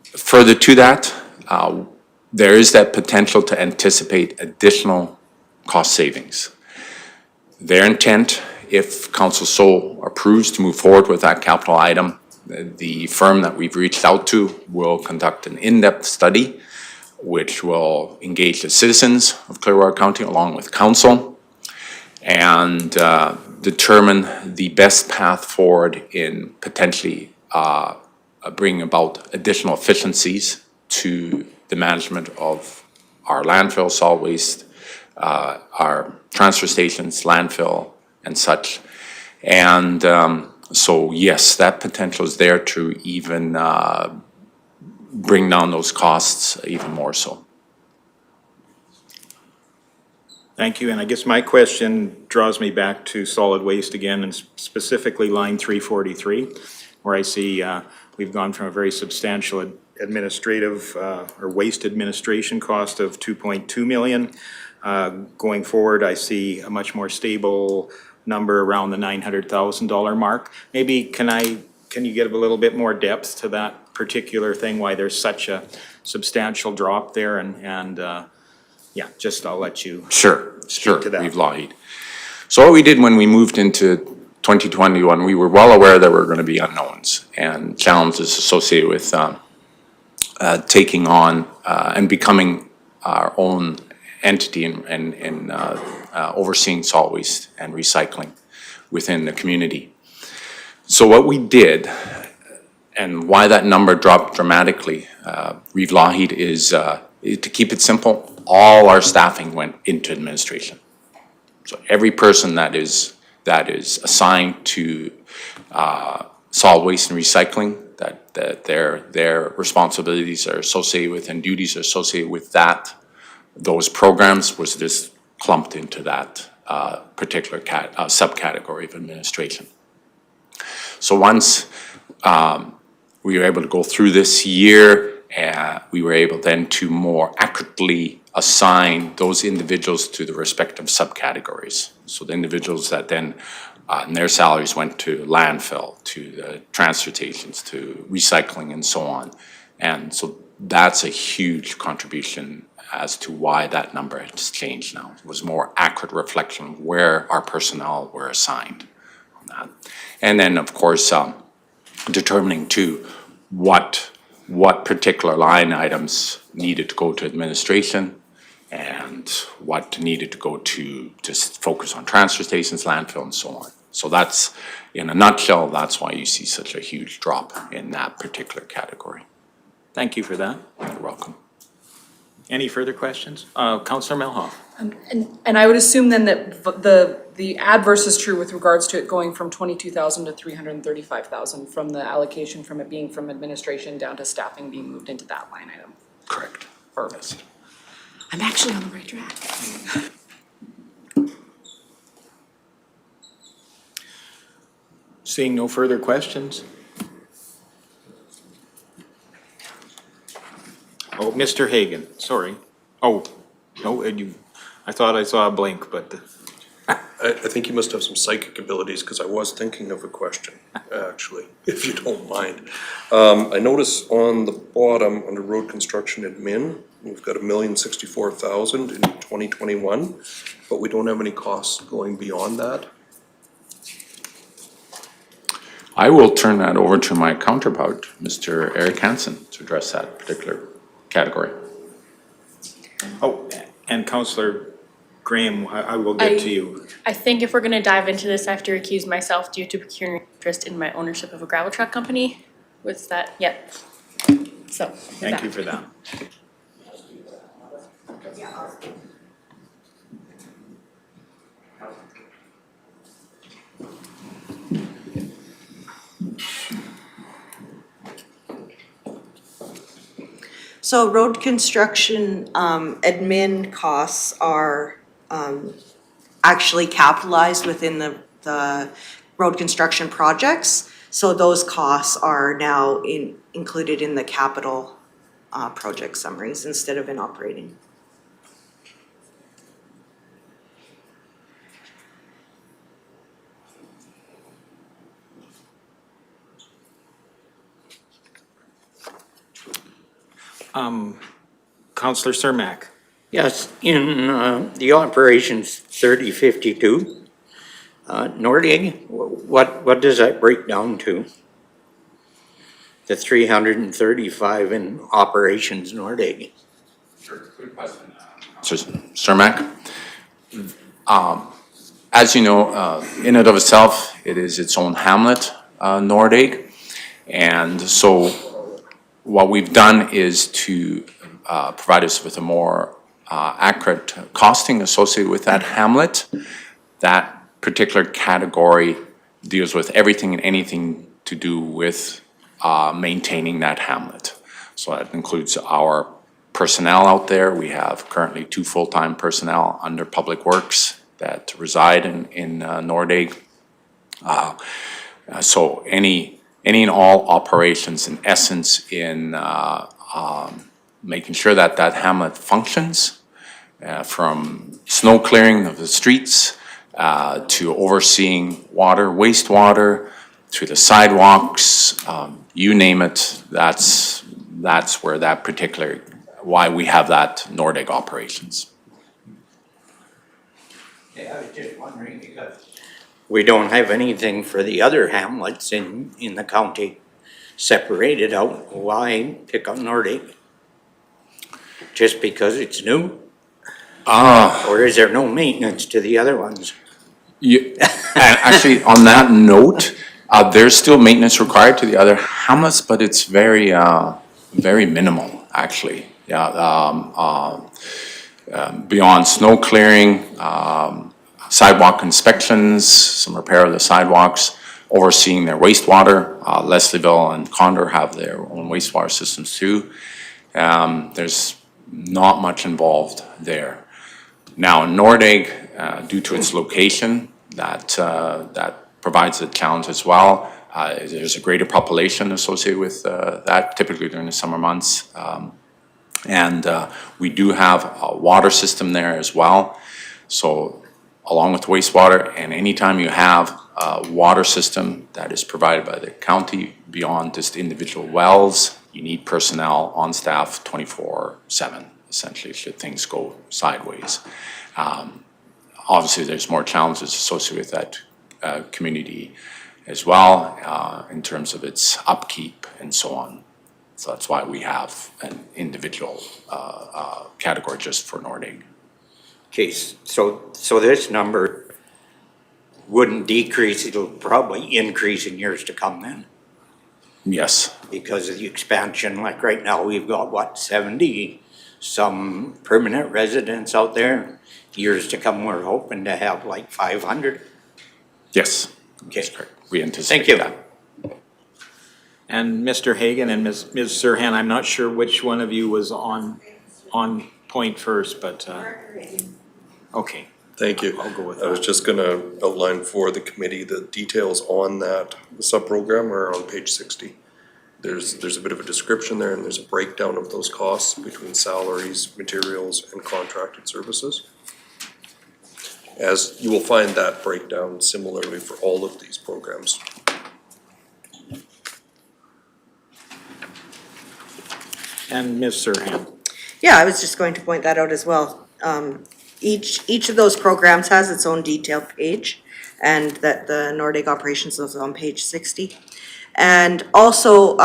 further to that, there is that potential to anticipate additional cost savings. Their intent, if council so approves to move forward with that capital item, the firm that we've reached out to will conduct an in-depth study which will engage the citizens of Clearwater County along with council and determine the best path forward in potentially bringing about additional efficiencies to the management of our landfill, solid waste, our transfer stations, landfill, and such. And so, yes, that potential is there to even bring down those costs even more so. Thank you, and I guess my question draws me back to solid waste again, and specifically line 343, where I see we've gone from a very substantial administrative or waste administration cost of 2.2 million. Going forward, I see a much more stable number around the $900,000 mark. Maybe can you give a little bit more depth to that particular thing, why there's such a substantial drop there, and yeah, just I'll let you Sure, speak to that. Reeve Lougheed. So what we did when we moved into 2021, we were well aware there were going to be unknowns and challenges associated with taking on and becoming our own entity and overseeing solid waste and recycling within the community. So what we did, and why that number dropped dramatically, Reeve Lougheed, is to keep it simple, all our staffing went into administration. So every person that is assigned to solid waste and recycling, that their responsibilities are associated with and duties are associated with those programs was just clumped into that particular subcategory of administration. So once we were able to go through this year, we were able then to more accurately assign those individuals to the respective subcategories. So the individuals that then, and their salaries went to landfill, to the transfer stations, to recycling and so on. And so that's a huge contribution as to why that number has changed now. It was more accurate reflection of where our personnel were assigned on that. And then, of course, determining too what particular line items needed to go to administration and what needed to go to just focus on transfer stations, landfill, and so on. So that's, in a nutshell, that's why you see such a huge drop in that particular category. Thank you for that. You're welcome. Any further questions? Councillor Melhoff. And I would assume then that the adverse is true with regards to it going from 22,000 to 335,000 from the allocation from it being from administration down to staffing being moved into that line item. Correct. Perfect. I'm actually on the right track. Seeing no further questions. Oh, Mr. Hagan, sorry. Oh, no, I thought I saw a blink, but I think you must have some psychic abilities, because I was thinking of a question, actually, if you don't mind. I notice on the bottom, under road construction admin, we've got $1,064,000 in 2021, but we don't have any costs going beyond that. I will turn that over to my counterpart, Mr. Eric Hansen, to address that particular category. Oh, and Councillor Graham, I will get to you. I think if we're gonna dive into this, I have to recuse myself due to procuring interest in my ownership of a gravel truck company. Was that, yep. So. Thank you for that. So road construction, admin costs are, actually capitalized within the road construction projects. So those costs are now included in the capital, project summaries instead of in operating. Councillor Cermak. Yes, in the operations 3052, Nordig, what does that break down to? The 335 in operations Nordig. So, Cermak, as you know, in and of itself, it is its own hamlet, Nordig. And so what we've done is to provide us with a more accurate costing associated with that hamlet. That particular category deals with everything and anything to do with maintaining that hamlet. So that includes our personnel out there. We have currently 2 full-time personnel under Public Works that reside in Nordig. So any and all operations, in essence, in making sure that that hamlet functions, from snow clearing of the streets, to overseeing water, wastewater, to the sidewalks, you name it, that's where that particular, why we have that Nordig operations. Yeah, I was just wondering because we don't have anything for the other hamlets in the county separated out. Why pick on Nordig? Just because it's new? Or is there no maintenance to the other ones? Actually, on that note, there's still maintenance required to the other hamlets, but it's very, very minimal, actually. Yeah, beyond snow clearing, sidewalk inspections, some repair of the sidewalks, overseeing their wastewater. Leslieville and Condor have their own wastewater systems too. There's not much involved there. Now, Nordig, due to its location, that provides a challenge as well. There's a greater population associated with that, typically during the summer months. And we do have a water system there as well. So along with wastewater, and anytime you have a water system that is provided by the county beyond just individual wells, you need personnel on staff 24/7, essentially, should things go sideways. Obviously, there's more challenges associated with that community as well, in terms of its upkeep and so on. So that's why we have an individual category just for Nordig. Okay, so this number wouldn't decrease, it'll probably increase in years to come then? Yes. Because of the expansion, like right now, we've got what, 70 some permanent residents out there? Years to come, we're hoping to have like 500. Yes. Okay. That's correct. We anticipate Thank you. that. And Mr. Hagan and Ms. Serhan, I'm not sure which one of you was on point first, but, okay. Thank you. I'll go with I was that. just gonna outline for the committee, the details on that sub-program are on page 60. There's a bit of a description there, and there's a breakdown of those costs between salaries, materials, and contracted services. as you will find that breakdown similarly for all of these programs. And Ms. Serhan. Yeah, I was just going to point that out as well. Each of those programs has its own detailed page, and that the Nordic operations is on page 60. And also,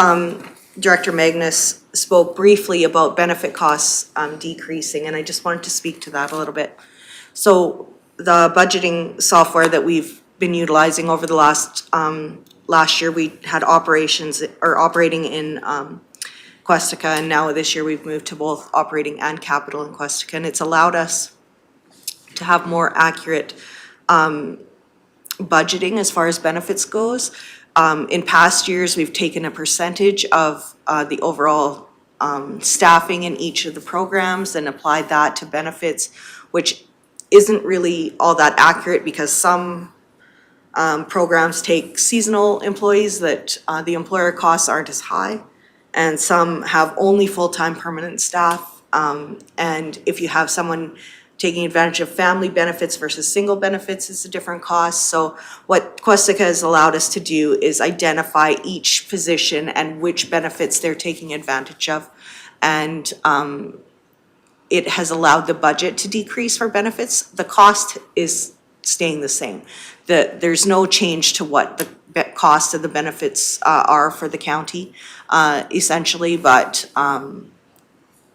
Director Magnus spoke briefly about benefit costs decreasing, and I just wanted to speak to that a little bit. So the budgeting software that we've been utilizing over the last year, we had operating in Questica, and now this year we've moved to both operating and capital in Questica, and it's allowed us to have more accurate budgeting as far as benefits goes. In past years, we've taken a percentage of the overall staffing in each of the programs and applied that to benefits, which isn't really all that accurate because some programs take seasonal employees that the employer costs aren't as high, and some have only full-time permanent staff. And if you have someone taking advantage of family benefits versus single benefits, it's a different cost. So what Questica has allowed us to do is identify each position and which benefits they're taking advantage of. And it has allowed the budget to decrease for benefits. The cost is staying the same. There's no change to what the cost of the benefits are for the county, essentially, but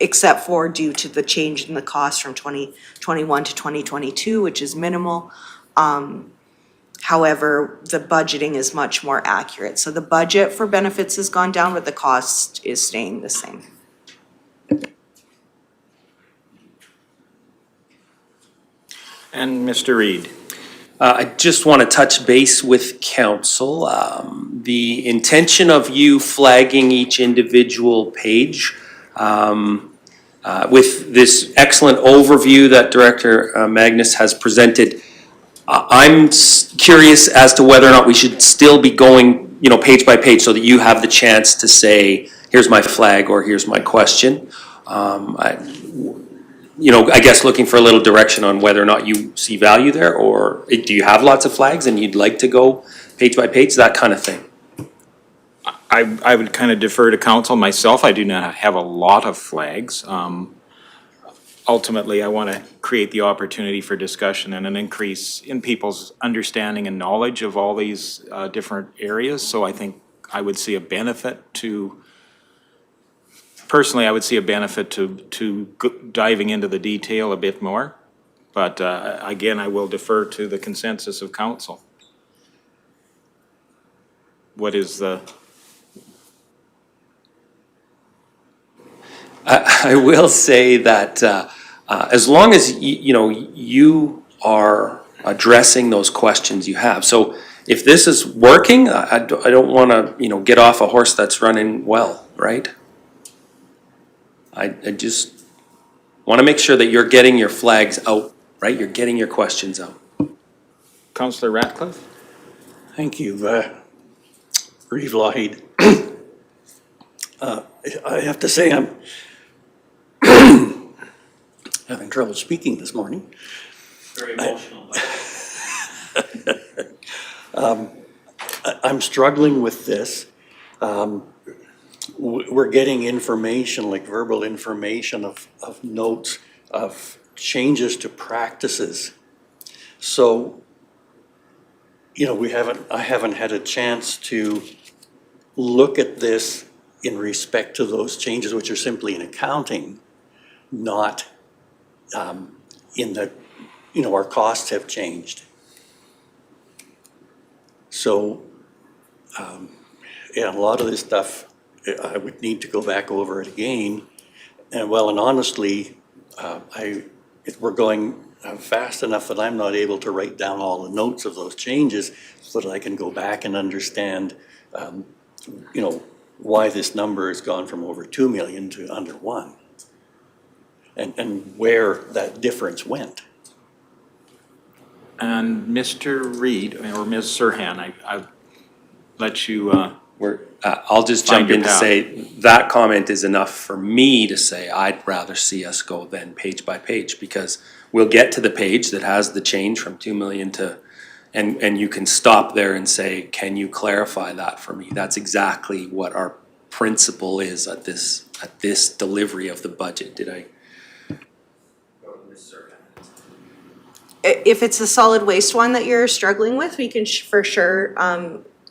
except for due to the change in the cost from 2021 to 2022, which is minimal. However, the budgeting is much more accurate. So the budget for benefits has gone down, but the cost is staying the same. And Mr. Reid. I just want to touch base with council. The intention of you flagging each individual page with this excellent overview that Director Magnus has presented, I'm curious as to whether or not we should still be going, page by page so that you have the chance to say, here's my flag or here's my question. I guess looking for a little direction on whether or not you see value there, or do you have lots of flags and you'd like to go page by page, that kind of thing? I would kind of defer to council myself. I do not have a lot of flags. Ultimately, I want to create the opportunity for discussion and an increase in people's understanding and knowledge of all these different areas. So I think I would see a benefit to, personally, I would see a benefit to diving into the detail a bit more. But again, I will defer to the consensus of council. What is the... I will say that as long as you are addressing those questions you have. So if this is working, I don't want to get off a horse that's running well, right? I just want to make sure that you're getting your flags out, right? You're getting your questions out. Councillor Ratcliffe? Thank you, Reeve Lougheed. I have to say I'm having trouble speaking this morning. Very emotional. I'm struggling with this. We're getting information, like verbal information of notes, of changes to practices. So, I haven't had a chance to look at this in respect to those changes, which are simply in accounting, not in the, our costs have changed. So, a lot of this stuff, I would need to go back over it again. And honestly, we're going fast enough that I'm not able to write down all the notes of those changes so that I can go back and understand, why this number has gone from over 2 million to under 1, and where that difference went. And Mr. Reid, or Ms. Serhan, I let you... I'll just jump in to say that comment is enough for me to say I'd rather see us go then page by page, because we'll get to the page that has the change from 2 million to, and you can stop there and say, can you clarify that for me? That's exactly what our principle is at this delivery of the budget. Did I? If it's the solid waste one that you're struggling with, we can for sure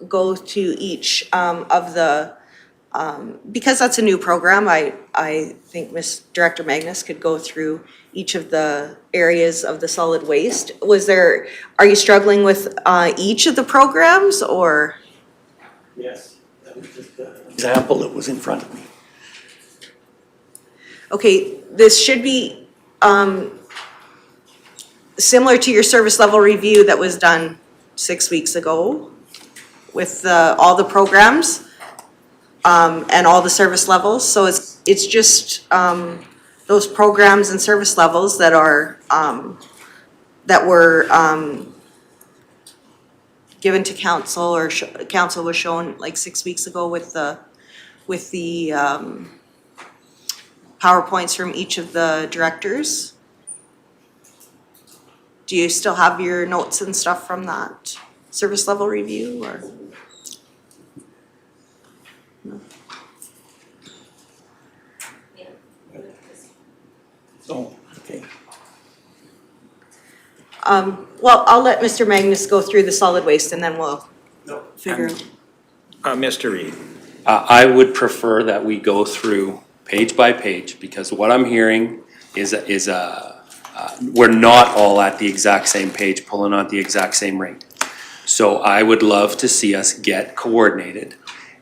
go to each of the, because that's a new program, I think Director Magnus could go through each of the areas of the solid waste. Are you struggling with each of the programs, or? Yes. That was just the example that was in front of me. Okay, this should be similar to your service level review that was done 6 weeks ago with all the programs and all the service levels. So it's just those programs and service levels that are that were given to council, or council was shown like 6 weeks ago with the PowerPoints from each of the directors. Do you still have your notes and stuff from that service level review, or? No? Oh, okay. Well, I'll let Mr. Magnus go through the solid waste and then we'll figure out. Mr. Reed. I would prefer that we go through page by page, because what I'm hearing is we're not all at the exact same page, pulling on the exact same rate. So I would love to see us get coordinated.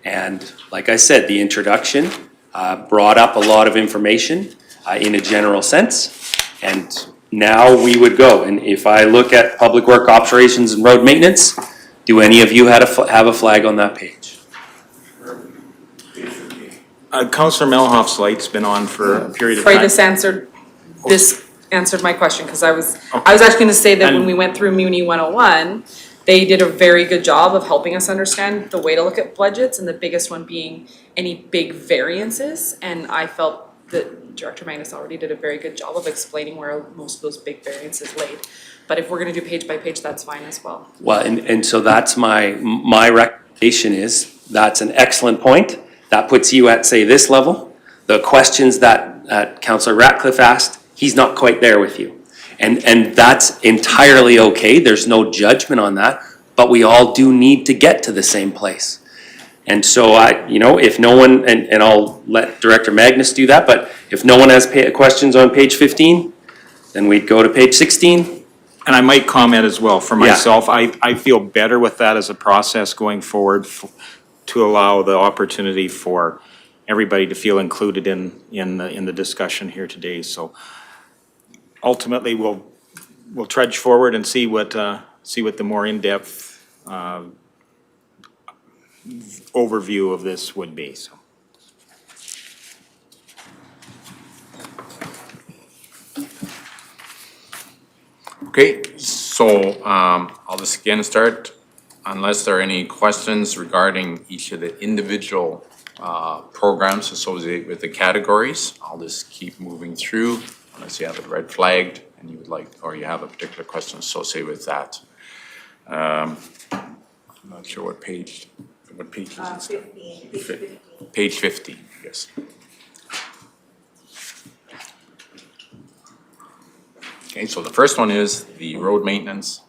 And like I said, the introduction brought up a lot of information in a general sense. And now we would go. And if I look at public work operations and road maintenance, do any of you have a flag on that page? Councillor Melhoff's light's been on for a period of Sorry, time. this answered my question, because I was actually gonna say that when we went through Muni 101, they did a very good job of helping us understand the way to look at budgets, and the biggest one being any big variances. And I felt that Director Magnus already did a very good job of explaining where most of those big variances laid. But if we're gonna do page by page, that's fine as well. Well, and so that's my recommendation is, that's an excellent point. That puts you at, say, this level. The questions that Councillor Ratcliffe asked, he's not quite there with you. And that's entirely okay. There's no judgment on that, but we all do need to get to the same place. And so if no one, and I'll let Director Magnus do that, but if no one has questions on page 15, then we'd go to page 16. And I might comment as well for myself. I feel better with that as a process going forward to allow the opportunity for everybody to feel included in the discussion here today. So ultimately, we'll trudge forward and see what the more in-depth overview of this would be. So. Okay, so I'll just again start, unless there are any questions regarding each of the individual programs associated with the categories. I'll just keep moving through unless you have it red flagged and you would like, or you have a particular question associated with that. I'm not sure what page is it? Page 15, yes. Okay, so the first one is the road maintenance.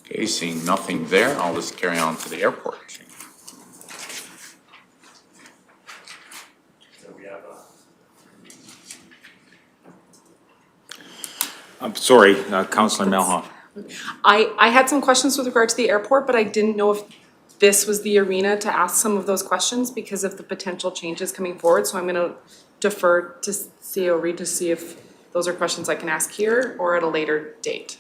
Okay, seeing nothing there, I'll just carry on to the airport. I'm sorry, Councillor Melhoff. I had some questions with regard to the airport, but I didn't know if this was the arena to ask some of those questions because of the potential changes coming forward. So I'm gonna defer to CEO Reid to see if those are questions I can ask here or at a later date.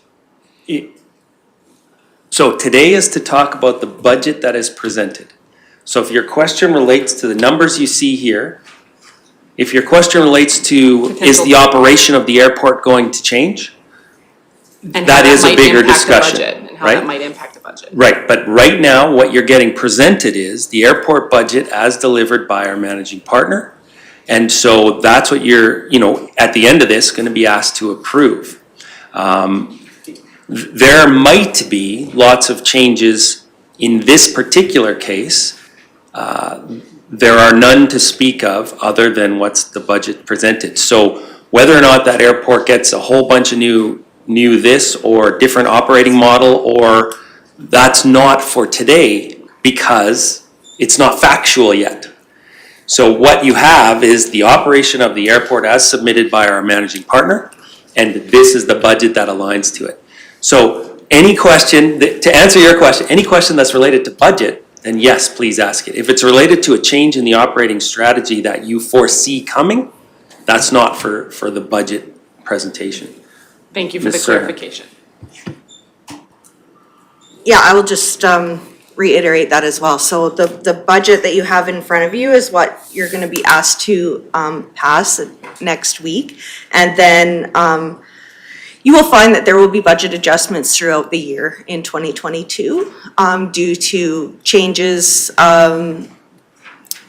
So today is to talk about the budget that is presented. So if your question relates to the numbers you see here, if your question relates to, is the operation of the airport going to change? And how That is a might bigger impact the discussion. budget, and and how that Right. might impact the budget. Right, but right now, what you're getting presented is the airport budget as delivered by our managing partner. And so that's what you're, at the end of this, gonna be asked to approve. There might be lots of changes in this particular case. There are none to speak of other than what's the budget presented. So whether or not that airport gets a whole bunch of new this or different operating model, or that's not for today because it's not factual yet. So what you have is the operation of the airport as submitted by our managing partner, and this is the budget that aligns to it. So any question, to answer your question, any question that's related to budget, then yes, please ask it. If it's related to a change in the operating strategy that you foresee coming, that's not for the budget presentation. Thank you for the Ms. Serra. clarification. Yeah, I will just reiterate that as well. So the budget that you have in front of you is what you're going to be asked to pass next week. And then you will find that there will be budget adjustments throughout the year in 2022 due to changes,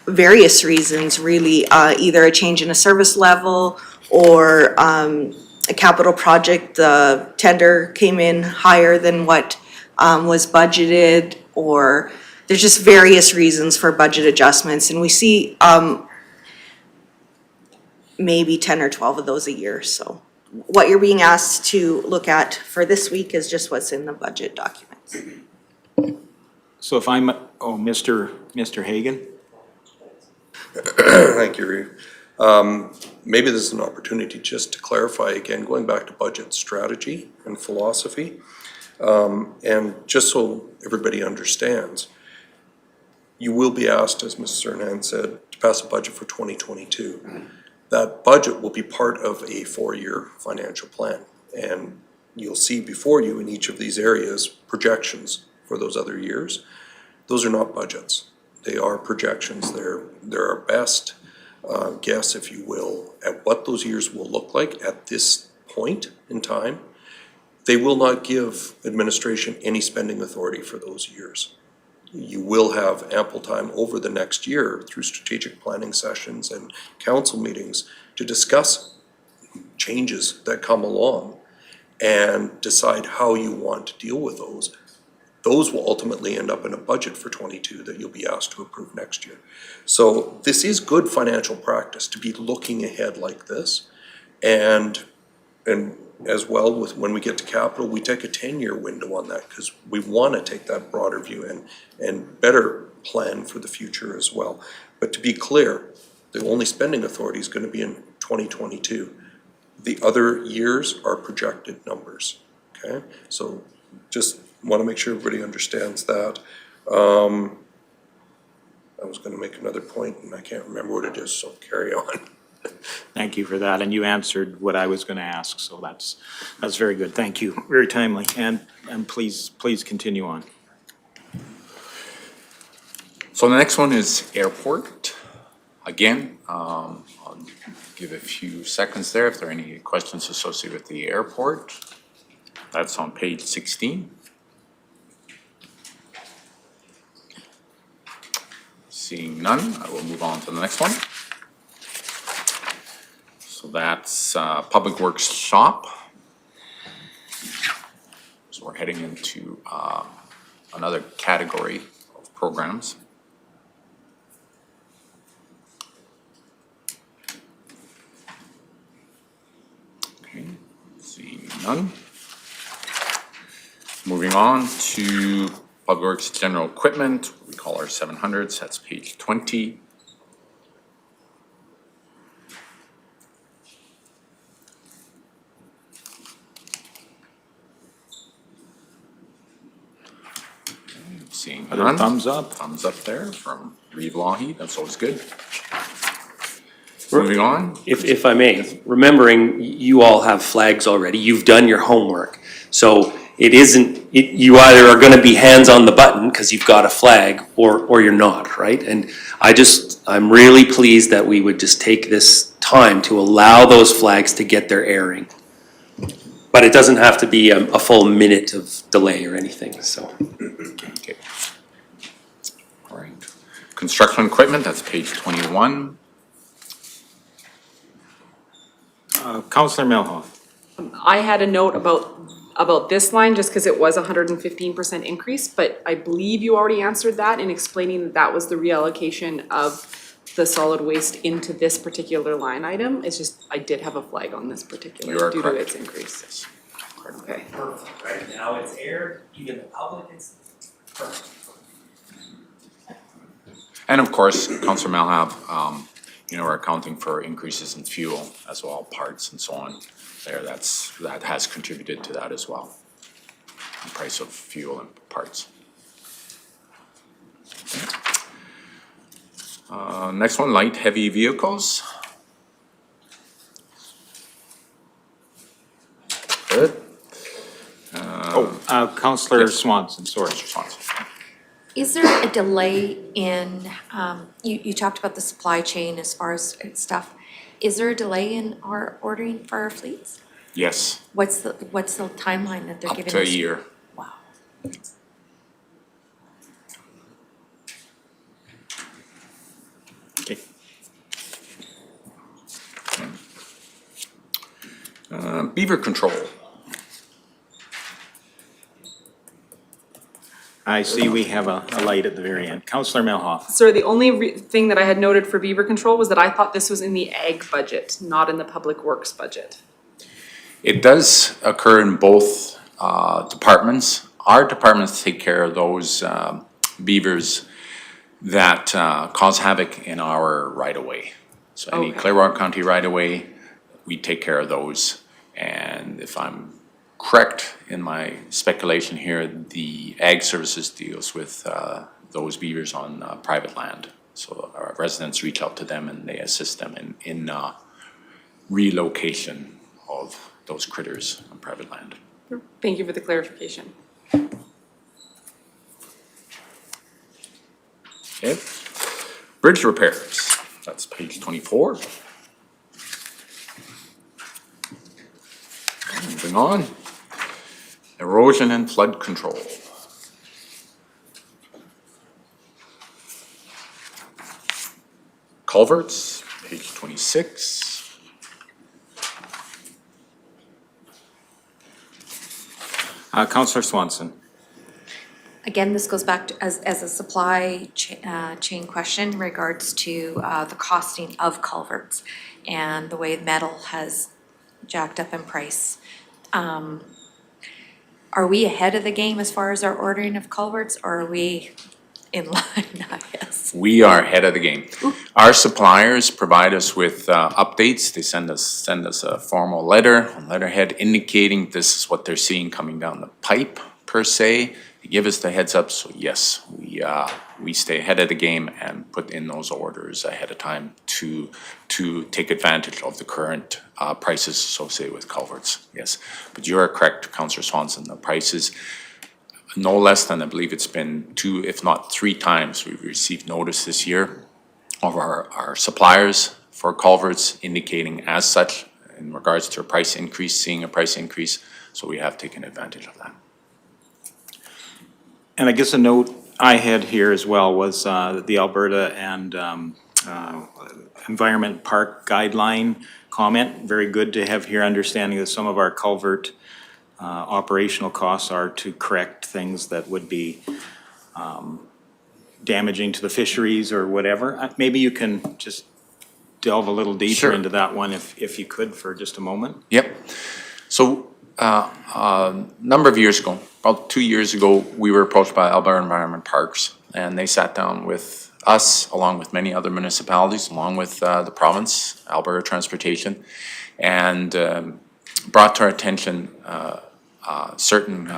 various reasons, really, either a change in a service level or a capital project, the tender came in higher than what was budgeted, or there's just various reasons for budget adjustments. And we see maybe 10 or 12 of those a year, so. What you're being asked to look at for this week is just what's in the budget documents. So if I'm, Mr. Hagan? Thank you, Reeve. Maybe this is an opportunity just to clarify again, going back to budget strategy and philosophy. And just so everybody understands, you will be asked, as Mrs. Sernan said, to pass a budget for 2022. That budget will be part of a 4-year financial plan. And you'll see before you in each of these areas projections for those other years. Those are not budgets. They are projections. They're our best guess, if you will, at what those years will look like at this point in time. They will not give administration any spending authority for those years. You will have ample time over the next year through strategic planning sessions and council meetings to discuss changes that come along and decide how you want to deal with those. Those will ultimately end up in a budget for 22 that you'll be asked to approve next year. So this is good financial practice to be looking ahead like this. And as well with when we get to capital, we take a 10-year window on that because we want to take that broader view and better plan for the future as well. But to be clear, the only spending authority is going to be in 2022. The other years are projected numbers, okay? So just want to make sure everybody understands that. I was going to make another point and I can't remember what it is, so carry on. Thank you for that, and you answered what I was going to ask, so that's very good. Thank you, very timely, and please continue on. So the next one is airport. Again, I'll give a few seconds there if there are any questions associated with the airport. That's on page 16. Seeing none, I will move on to the next one. So that's Public Works Shop. So we're heading into another category of programs. Okay, seeing none. Moving on to Public Works General Equipment, what we call our 700s, that's page 20. Seeing Other none. thumbs up? Thumbs up there from Reeve Lougheed, that's always good. Moving on. If I may, remembering you all have flags already, you've done your homework. So it isn't, you either are gonna be hands on the button because you've got a flag or you're not, right? And I'm really pleased that we would just take this time to allow those flags to get their airing. But it doesn't have to be a full minute of delay or anything, so. Okay. All right. Construction equipment, that's page 21. Counselor Melhoff. I had a note about this line, just because it was a 115% increase, but I believe you already answered that in explaining that that was the reallocation of the solid waste into this particular line item. It's just, I did have a flag on this You particular are due to correct. its increase. Okay. Perfect, right? Now it's aired, even the public, it's perfect. And of course, Councillor Malhab, we're accounting for increases in fuel as well, parts and so on. That has contributed to that as well. The price of fuel and parts. Next one, light heavy vehicles. Good. Counselor Yes. Swanson, sorry. Mr. Swanson. Is there a delay in, you talked about the supply chain as far as stuff. Is there a delay in our ordering for our fleets? Yes, What's the timeline that they're up giving us? to a year. Wow. Okay. Beaver control. I see we have a light at the very end. Counselor Melhoff. Sir, the only thing that I had noted for beaver control was that I thought this was in the ag budget, not in the public works budget. It does occur in both departments. Our departments take care of those beavers that cause havoc in our right-of-way. So any Okay. Clearwater County right-of-way, we take care of those. And if I'm correct in my speculation here, the Ag Services deals with those beavers on private land. So our residents reach out to them and they assist them in relocation of those critters on private land. Thank you for the clarification. Okay. Bridge repairs, that's page 24. Moving on. Erosion and flood control. Culverts, page 26. Counselor Swanson. Again, this goes back to, as a supply chain question in regards to the costing of culverts and the way metal has jacked up in price. Are we ahead of the game as far as our ordering of culverts, or are we in line, I guess? We are ahead of the game. Our suppliers provide us with updates. They send us a formal letter, a letterhead indicating this is what they're seeing coming down the pipe per se. They give us the heads up, so yes, we stay ahead of the game and put in those orders ahead of time to take advantage of the current prices associated with culverts, yes. But you are correct, Councillor Swanson, the prices, no less than, I believe it's been 2, if not 3 times, we've received notice this year of our suppliers for culverts indicating as such in regards to a price increase, seeing a price increase, so we have taken advantage of that. And I guess a note I had here as well was the Alberta and Environment Park Guideline comment. Very good to have here, understanding that some of our culvert operational costs are to correct things that would be damaging to the fisheries or whatever. Maybe you can just delve a little deeper Sure. into that one if you could for just a moment. Yep. So, a number of years ago, about 2 years ago, we were approached by Alberta Environment Parks, and they sat down with us, along with many other municipalities, along with the province, Alberta Transportation, and brought to our attention certain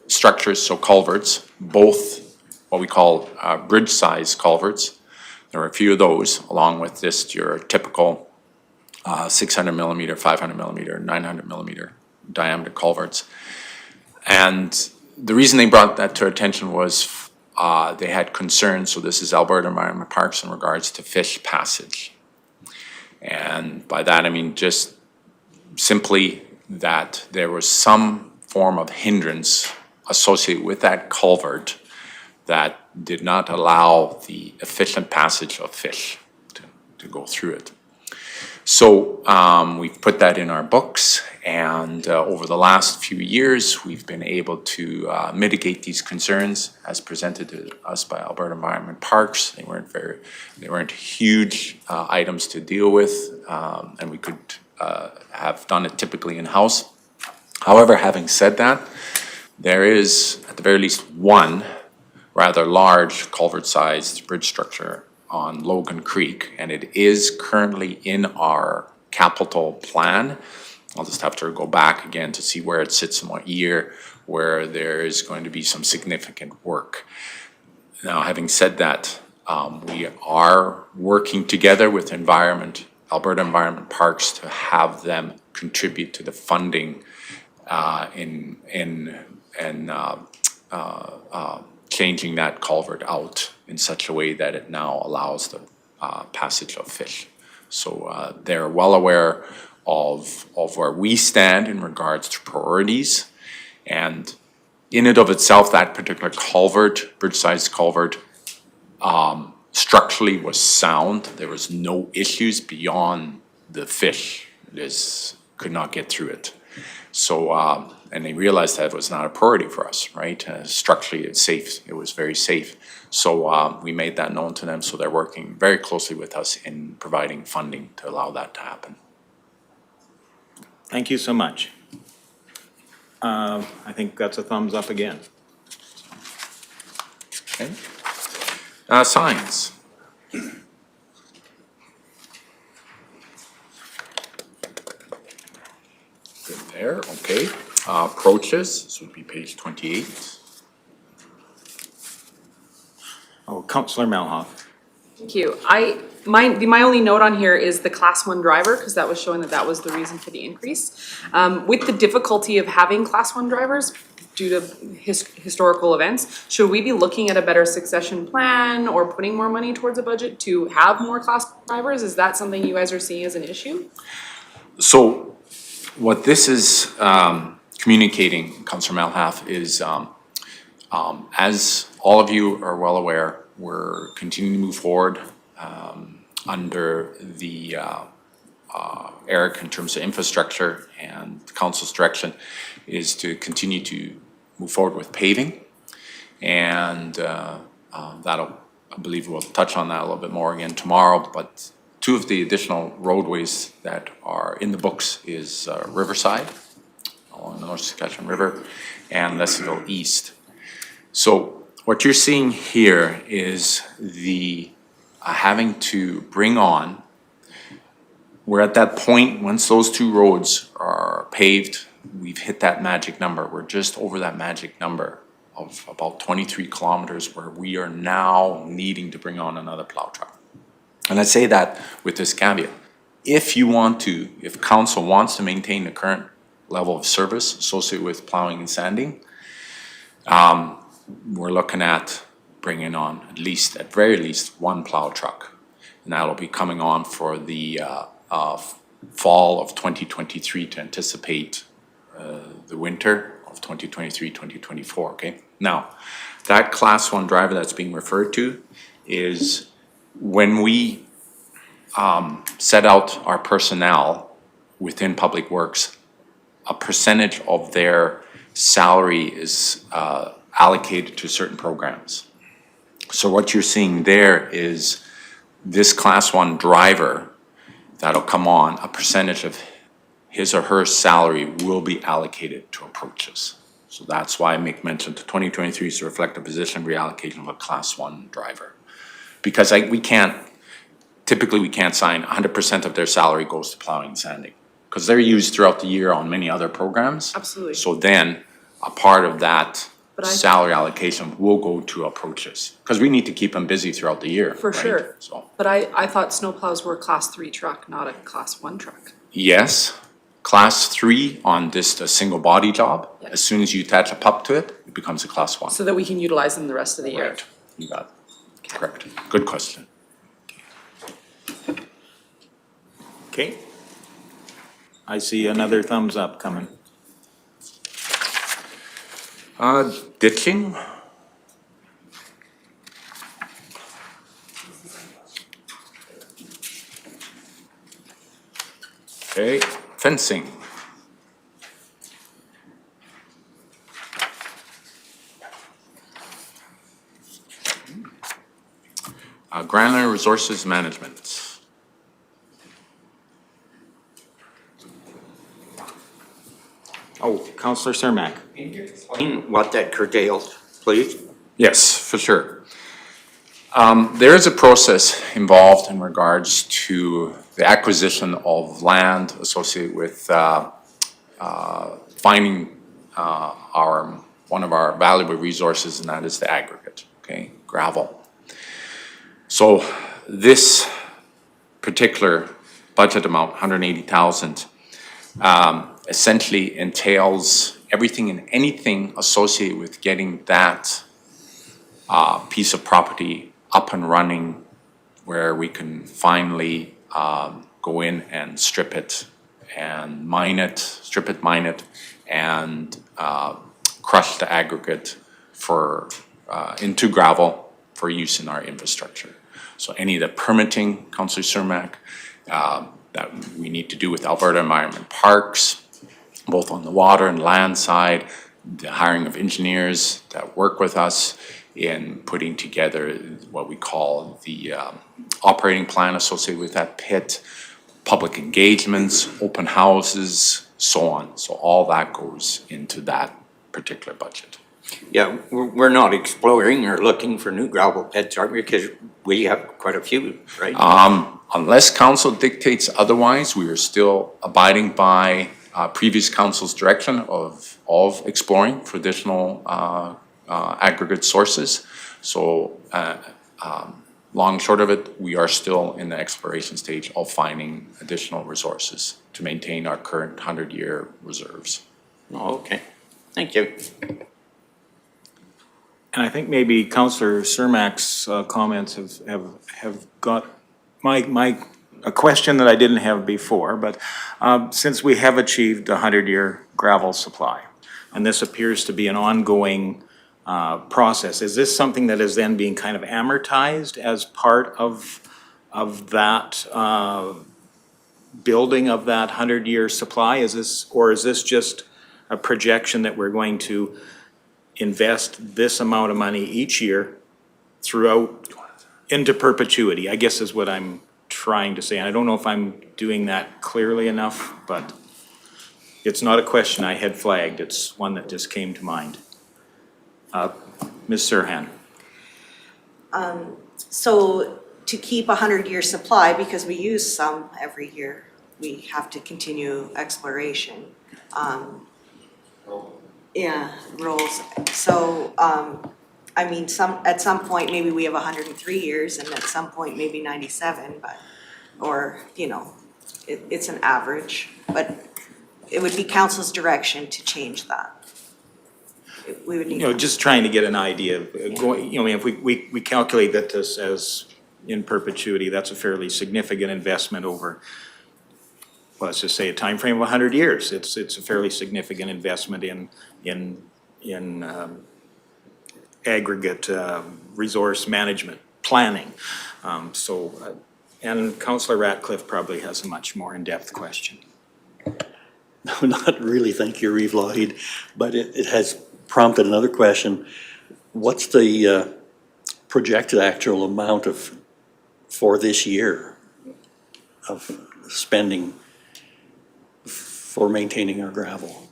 structures, so culverts, both what we call bridge-size culverts. There were a few of those, along with just your typical 600 millimeter, 500 millimeter, 900 millimeter diameter culverts. And the reason they brought that to our attention was they had concerns, so this is Alberta Environment Parks, in regards to fish passage. And by that I mean just simply that there was some form of hindrance associated with that culvert that did not allow the efficient passage of fish to go through it. So we've put that in our books, and over the last few years, we've been able to mitigate these concerns as presented to us by Alberta Environment Parks. They weren't huge items to deal with, and we could have done it typically in-house. However, having said that, there is at the very least one rather large culvert-sized bridge structure on Logan Creek, and it is currently in our capital plan. I'll just have to go back again to see where it sits in what year, where there is going to be some significant work. Now, having said that, we are working together with Alberta Environment Parks to have them contribute to the funding in changing that culvert out in such a way that it now allows the passage of fish. So they're well aware of where we stand in regards to priorities. And in and of itself, that particular culvert, bridge-sized culvert, structurally was sound. There was no issues beyond the fish. Could not get through it. So, and they realized that it was not a priority for us, right? Structurally, it's safe. It was very safe. So we made that known to them. So they're working very closely with us in providing funding to allow that to happen. Thank you so much. I think that's a thumbs up again. Okay. Signs. Good there, okay. Approaches, this would be page 28. Oh, Councillor Malhoff. Thank you. My only note on here is the class 1 driver, because that was showing that was the reason for the increase. With the difficulty of having class 1 drivers due to historical events, should we be looking at a better succession plan or putting more money towards a budget to have more class 1 drivers? Is that something you guys are seeing as an issue? So what this is communicating, Councillor Malhoff, is as all of you are well aware, we're continuing to move forward under the ERIC in terms of infrastructure, and the council's direction is to continue to move forward with paving. And that'll, I believe we'll touch on that a little bit more again tomorrow, but two of the additional roadways that are in the books is Riverside along the North Saskatchewan River and Leslieville East. So what you're seeing here is the having to bring on, we're at that point, once those two roads are paved, we've hit that magic number. We're just over that magic number of about 23 kilometers where we are now needing to bring on another plow truck. And I say that with this caveat. If council wants to maintain the current level of service associated with plowing and sanding, we're looking at bringing on at very least one plow truck. And that'll be coming on for the fall of 2023 to anticipate the winter of 2023, 2024, okay? Now, that class 1 driver that's being referred to is when we set out our personnel within Public Works, a percentage of their salary is allocated to certain programs. So what you're seeing there is this class 1 driver that'll come on, a percentage of his or her salary will be allocated to approaches. So that's why I make mention to 2023 is to reflect a position reallocation of a class 1 driver. Because typically we can't sign 100% of their salary goes to plowing and sanding, because they're used throughout the year on many other programs. Absolutely. So then a part of that salary allocation will go to approaches, because we need to keep them busy throughout the year. For right? sure. So, But I thought snowplows were a class 3 truck, not a class 1 truck. yes, class 3 on just a single body job. Yeah. As soon as you attach a pup to it, it becomes a class 1. So that we can utilize them the rest of the year. Right, you got it. Correct. Good question. Okay. I see another thumbs up coming. Ditching? Okay, fencing. Granular resources management. Oh, Counselor Cermak. What that curtailed, please? Yes, for sure. There is a process involved in regards to the acquisition of land associated with finding one of our valuable resources, and that is the aggregate, okay, gravel. So this particular budget amount, 180,000, essentially entails everything and anything associated with getting that piece of property up and running, where we can finally go in and strip it and mine it, and crush the aggregate into gravel for use in our infrastructure. So any of the permitting, Councillor Cermak, that we need to do with Alberta Environment Parks, both on the water and land side, the hiring of engineers that work with us in putting together what we call the operating plan associated with that pit, public engagements, open houses, so on. So all that goes into that particular budget. Yeah, we're not exploring or looking for new gravel pits, are we? Because we have quite a few, right? Unless council dictates otherwise, we are still abiding by previous council's direction of exploring for additional aggregate sources. So long and short of it, we are still in the exploration stage of finding additional resources to maintain our current 100-year reserves. Oh, okay, thank you. And I think maybe Counselor Cermak's comments have got a question that I didn't have before, but since we have achieved a 100-year gravel supply, and this appears to be an ongoing process, is this something that is then being kind of amortized as part of that building of that 100-year supply? Is this just a projection that we're going to invest this amount of money each year throughout into perpetuity, I guess is what I'm trying to say. And I don't know if I'm doing that clearly enough, but it's not a question I had flagged. It's one that just came to mind. Ms. Serhan. So to keep a 100-year supply, because we use some every year, we have to continue exploration. Yeah, rolls. So, I mean, at some point, maybe we have 103 years, and at some point, maybe 97, but, or, you know, it's an average, but it would be council's direction to change that. We would need. Just trying to get an idea of going, if we calculate that this as in perpetuity, that's a fairly significant investment over, well, let's just say a time frame of 100 years. It's a fairly significant investment in aggregate resource management planning. And Councillor Ratcliffe probably has a much more in-depth question. No, not really, thank you, Reeve Lougheed, but it has prompted another question. What's the projected actual amount for this year of spending for maintaining our gravel?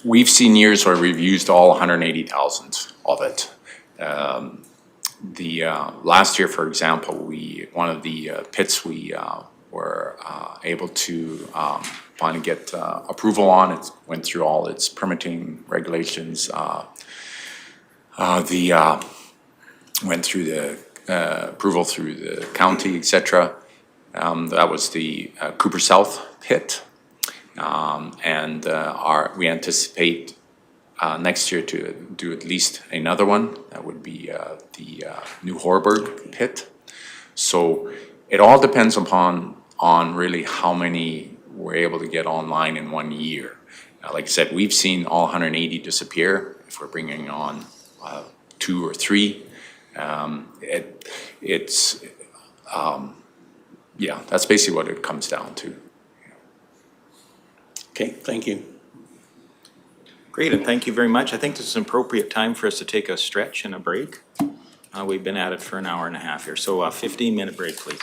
We've seen years where we've used all 180,000 of it. Last year, for example, one of the pits we were able to finally get approval on. It went through all its permitting regulations. Went through the approval through the county, etc. That was the Cooper South pit. We anticipate next year to do at least another one. That would be the New Horburg pit. So it all depends upon on really how many we're able to get online in 1 year. Like I said, we've seen all 180 disappear if we're bringing on 2 or 3. Yeah, that's basically what it comes down to. Okay, thank you. Great, and thank you very much. I think this is an appropriate time for us to take a stretch and a break. We've been at it for an hour and a half here, so a 15-minute break, please.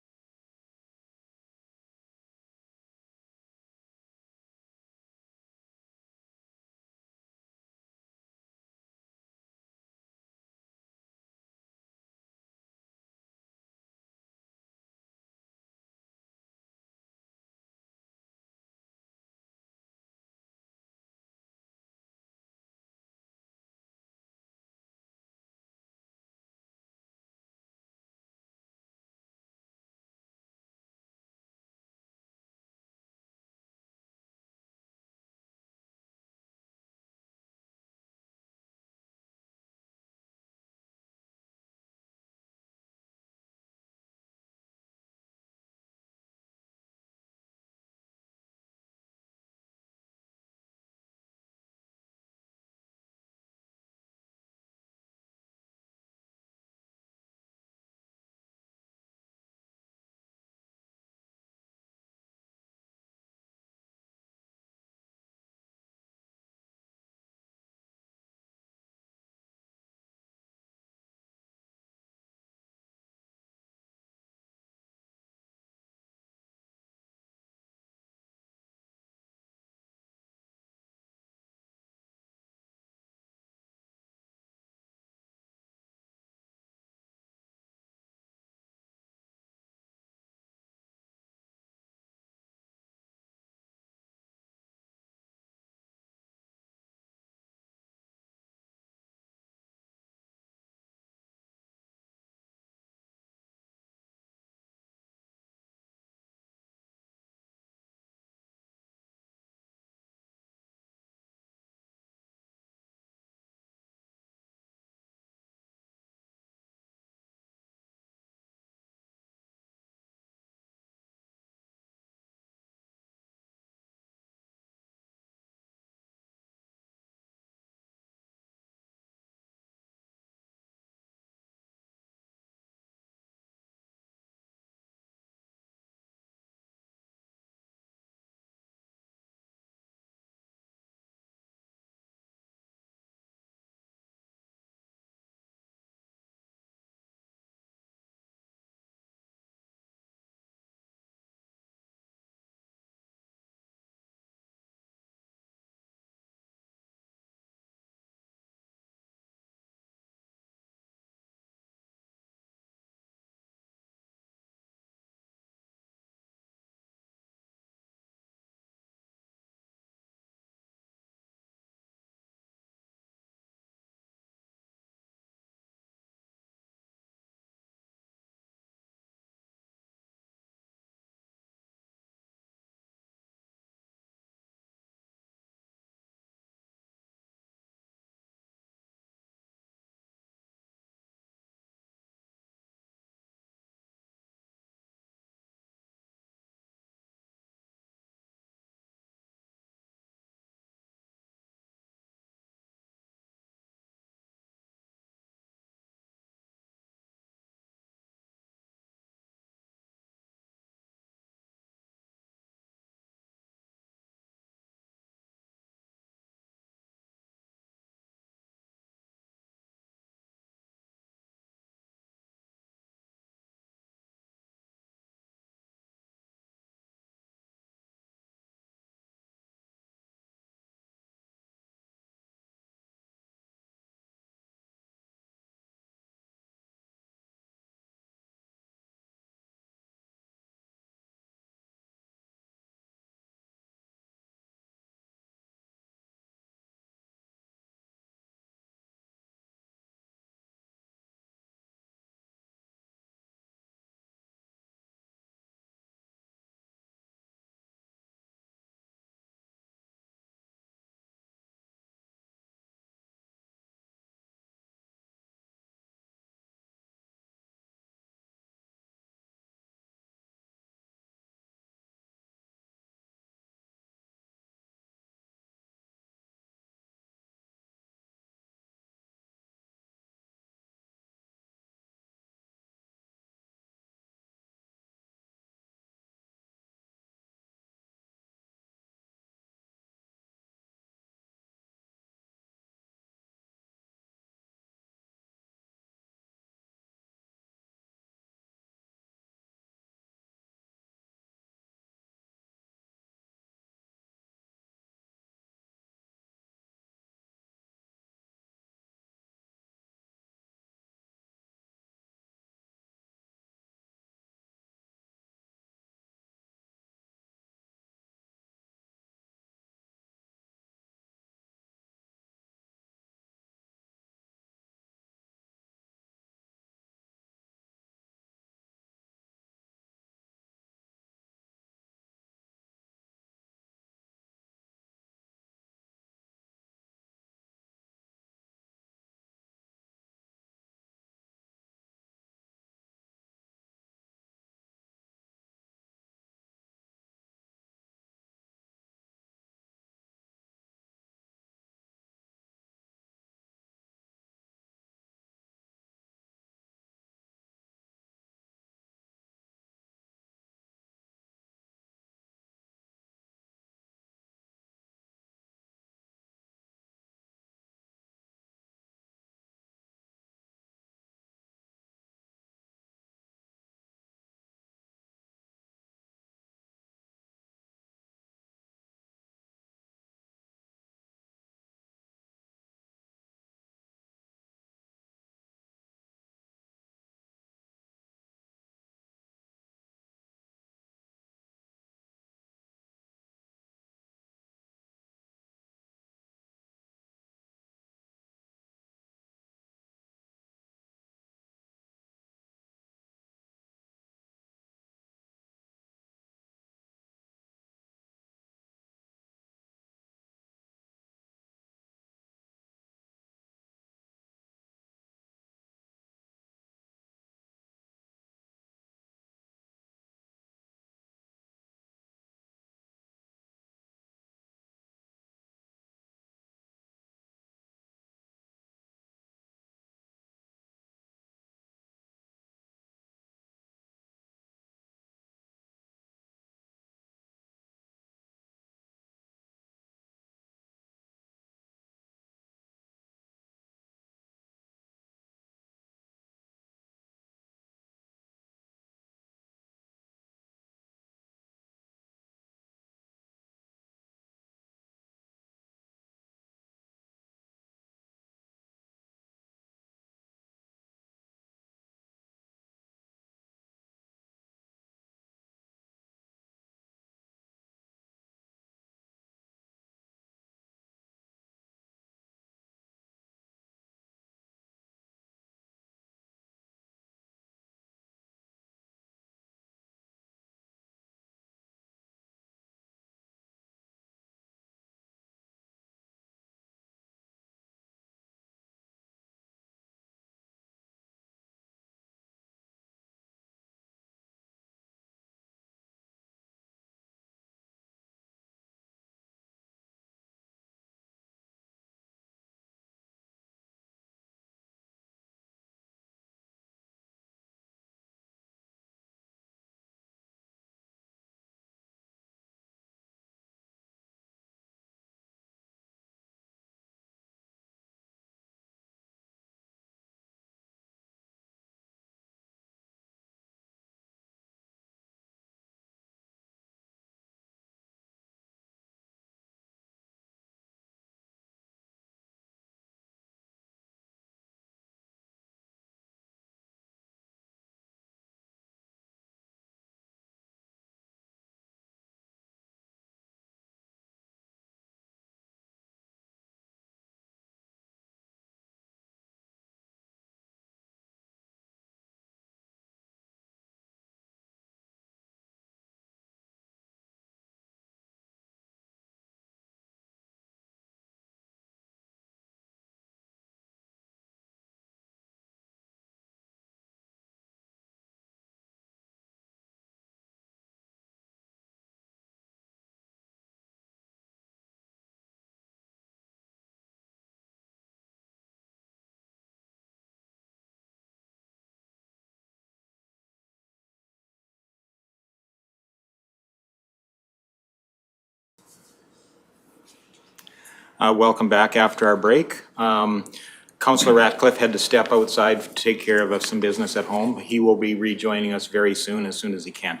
Welcome back after our break. Councillor Ratcliffe had to step outside to take care of some business at home. He will be rejoining us very soon, as he can.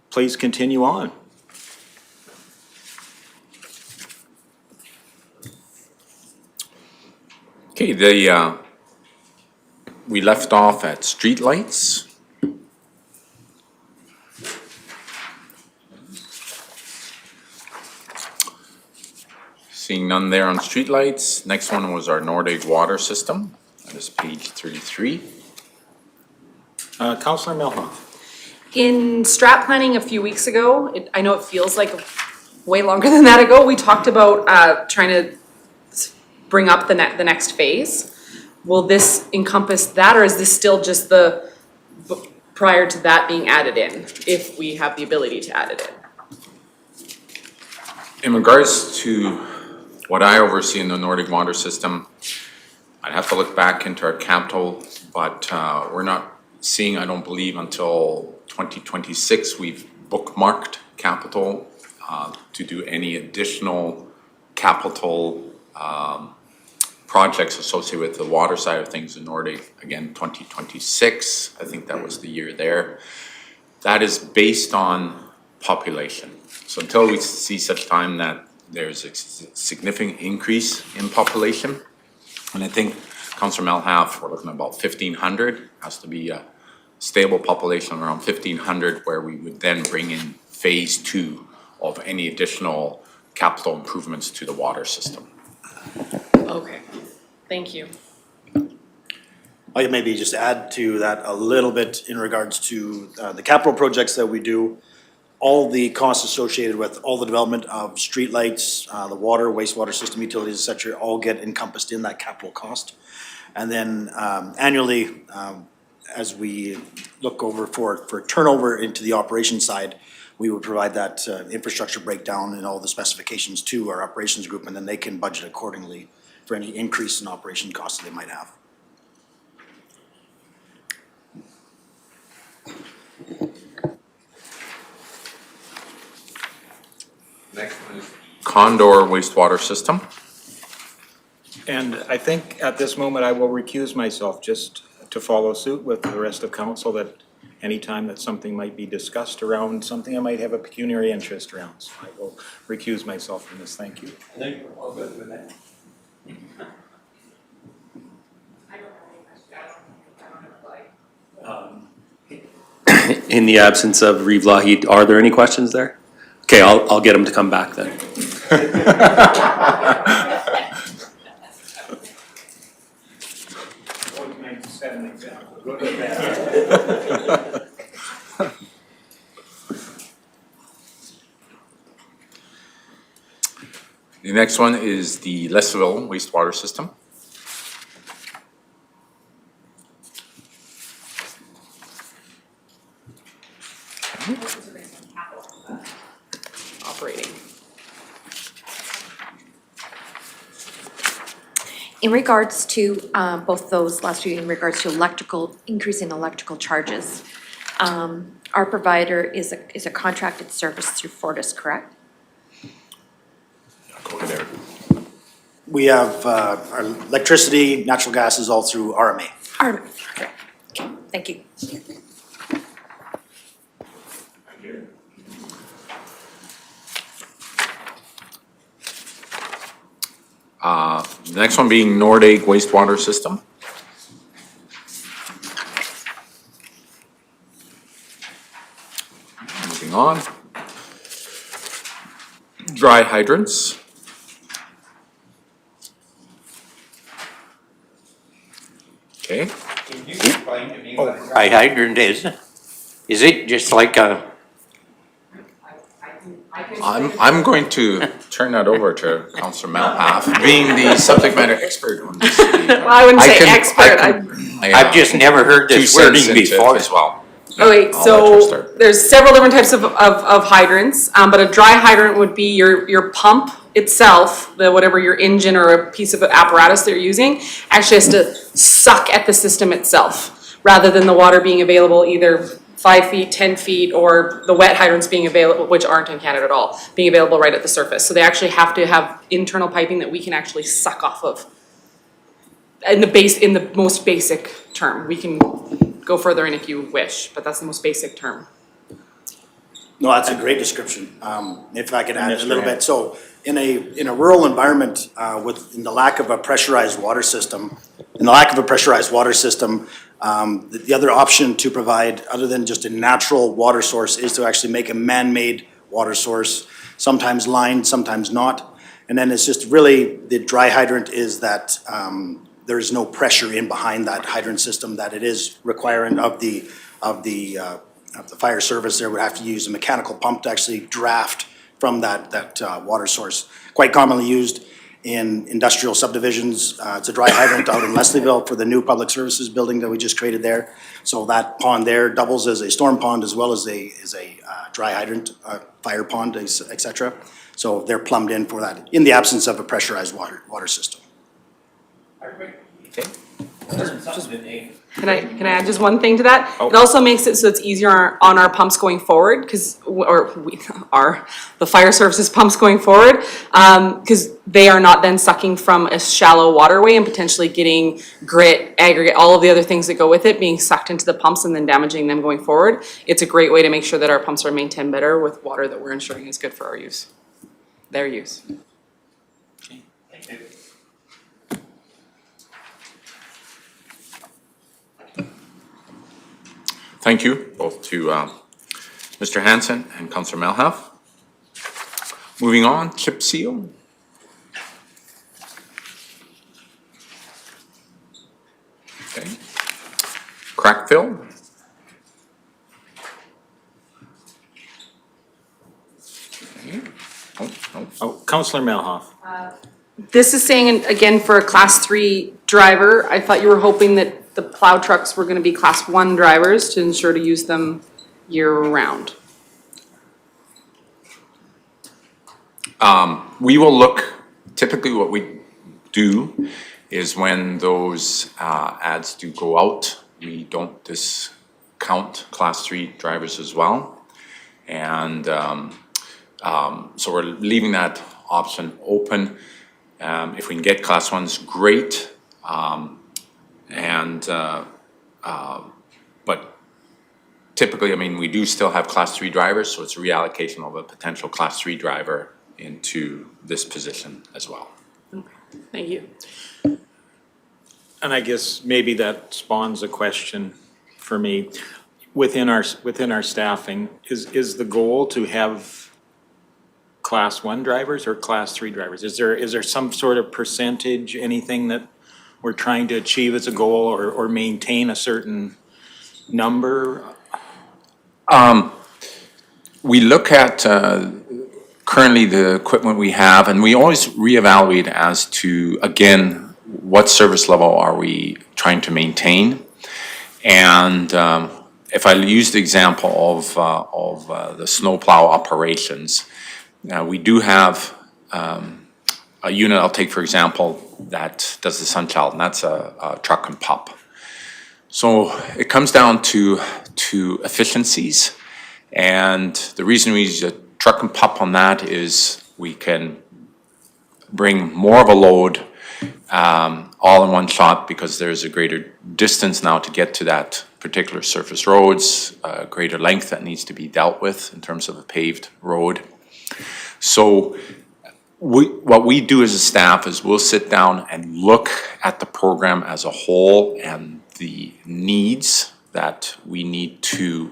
Please continue on. Okay, we left off at streetlights. Seeing none there on streetlights. Next one was our Nordic water system. That is page 33. Councillor Milhoff. In strat planning a few weeks ago, I know it feels like way longer than that ago, we talked about trying to bring up the next phase. Will this encompass that, or is this still just prior to that being added in, if we have the ability to add it in? In regards to what I oversee in the Nordic water system, I'd have to look back into our capital, but we're not seeing, I don't believe, until 2026, we've bookmarked capital to do any additional capital projects associated with the water side of things in Nordic. Again, 2026, I think that was the year there. That is based on population. So until we see such time that there's a significant increase in population, and I think Councillor Melhalf, we're looking at about 1,500, has to be a stable population around 1,500, where we would then bring in phase 2 of any additional capital improvements to the water system. Okay, thank you. I could maybe just add to that a little bit in regards to the capital projects that we do. All the costs associated with all the development of streetlights, the water, wastewater system, utilities, et cetera, all get encompassed in that capital cost. And then annually, as we look over for turnover into the operation side, we would provide that infrastructure breakdown and all the specifications to our operations group, and then they can budget accordingly for any increase in operation costs that they might have. Next one is Condor wastewater system. And I think at this moment I will recuse myself just to follow suit with the rest of council, that anytime that something might be discussed around something I might have a pecuniary interest around. So I will recuse myself from this. Thank you. I think we're all good with that. In the absence of Reeve Lahid, are there any questions there? Okay, I'll get him to come back then. The next one is the Leseville wastewater system. Operating. In regards to both those last two, in regards to electrical, increase in electrical charges, our provider is a contracted service through Fortis, correct? Go there. We have our electricity, natural gas is all through RMA. Correct. Okay, thank you. The next one being Nordic wastewater system. Moving on. Dry hydrants. Okay. Can you explain to me what a dry hydrant is? Is it just like a, I'm going to turn that over to Councillor Melhalf, being the subject matter expert on this. Well, I wouldn't say expert, I've just never heard this wording before. As well. Oh wait, I'll let you so start. there's several different types of hydrants, but a dry hydrant would be your pump itself, whatever your engine or a piece of apparatus that you're using, actually has to suck at the system itself, rather than the water being available either 5 feet, 10 feet, or the wet hydrants being available, which aren't in Canada at all, being available right at the surface. So they actually have to have internal piping that we can actually suck off of. In the most basic term, we can go further in if you wish, but that's the most basic term. No, that's a great description. If I could add a Mr. little Ham. bit. So in a rural environment, in the lack of a pressurized water system, the other option to provide, other than just a natural water source, is to actually make a man-made water source, sometimes lined, sometimes not. And then it's just really, the dry hydrant is that there is no pressure in behind that hydrant system, that it is requiring of the fire service there would have to use a mechanical pump to actually draft from that water source. Quite commonly used in industrial subdivisions. It's a dry hydrant out in Leslieville for the new public services building that we just created there. So that pond there doubles as a storm pond as well as a dry hydrant, fire pond, et cetera. So they're plumbed in for that, in the absence of a pressurized water system. Can I add just one thing to that? It also makes it so it's easier on our pumps going forward, the fire services pumps going forward, because they are not then sucking from a shallow waterway and potentially getting grit, aggregate, all of the other things that go with it, being sucked into the pumps and then damaging them going forward. It's a great way to make sure that our pumps are maintained better with water that we're ensuring is good for our use, their use. Thank you both to Mr. Hansen and Councillor Malhoff. Moving on, chip seal. Okay. Crack fill. Okay. Oh, Councillor Malhoff. This is saying, again, for a class 3 driver, I thought you were hoping that the plow trucks were gonna be class 1 drivers to ensure to use them year-round. We will look, typically what we do is when those ads do go out, we don't discount class 3 drivers as well. And so we're leaving that option open. If we can get class 1s, great. But typically, I mean, we do still have class 3 drivers, so it's a reallocation of a potential class 3 driver into this position as well. Thank you. And I guess maybe that spawns a question for me. Within our staffing, is the goal to have class 1 drivers or class 3 drivers? Is there some sort of percentage, anything that we're trying to achieve as a goal, or maintain a certain number? We look at currently the equipment we have, and we always reevaluate as to, again, what service level are we trying to maintain. And if I use the example of the snowplow operations, we do have a unit, I'll take for example, that does the Sunchild, and that's a truck and pup. So it comes down to efficiencies, and the reason we use a truck and pup on that is we can bring more of a load all in one shot, because there's a greater distance now to get to that particular surface roads, a greater length that needs to be dealt with in terms of a paved road. So what we do as a staff is we'll sit down and look at the program as a whole and the needs that we need to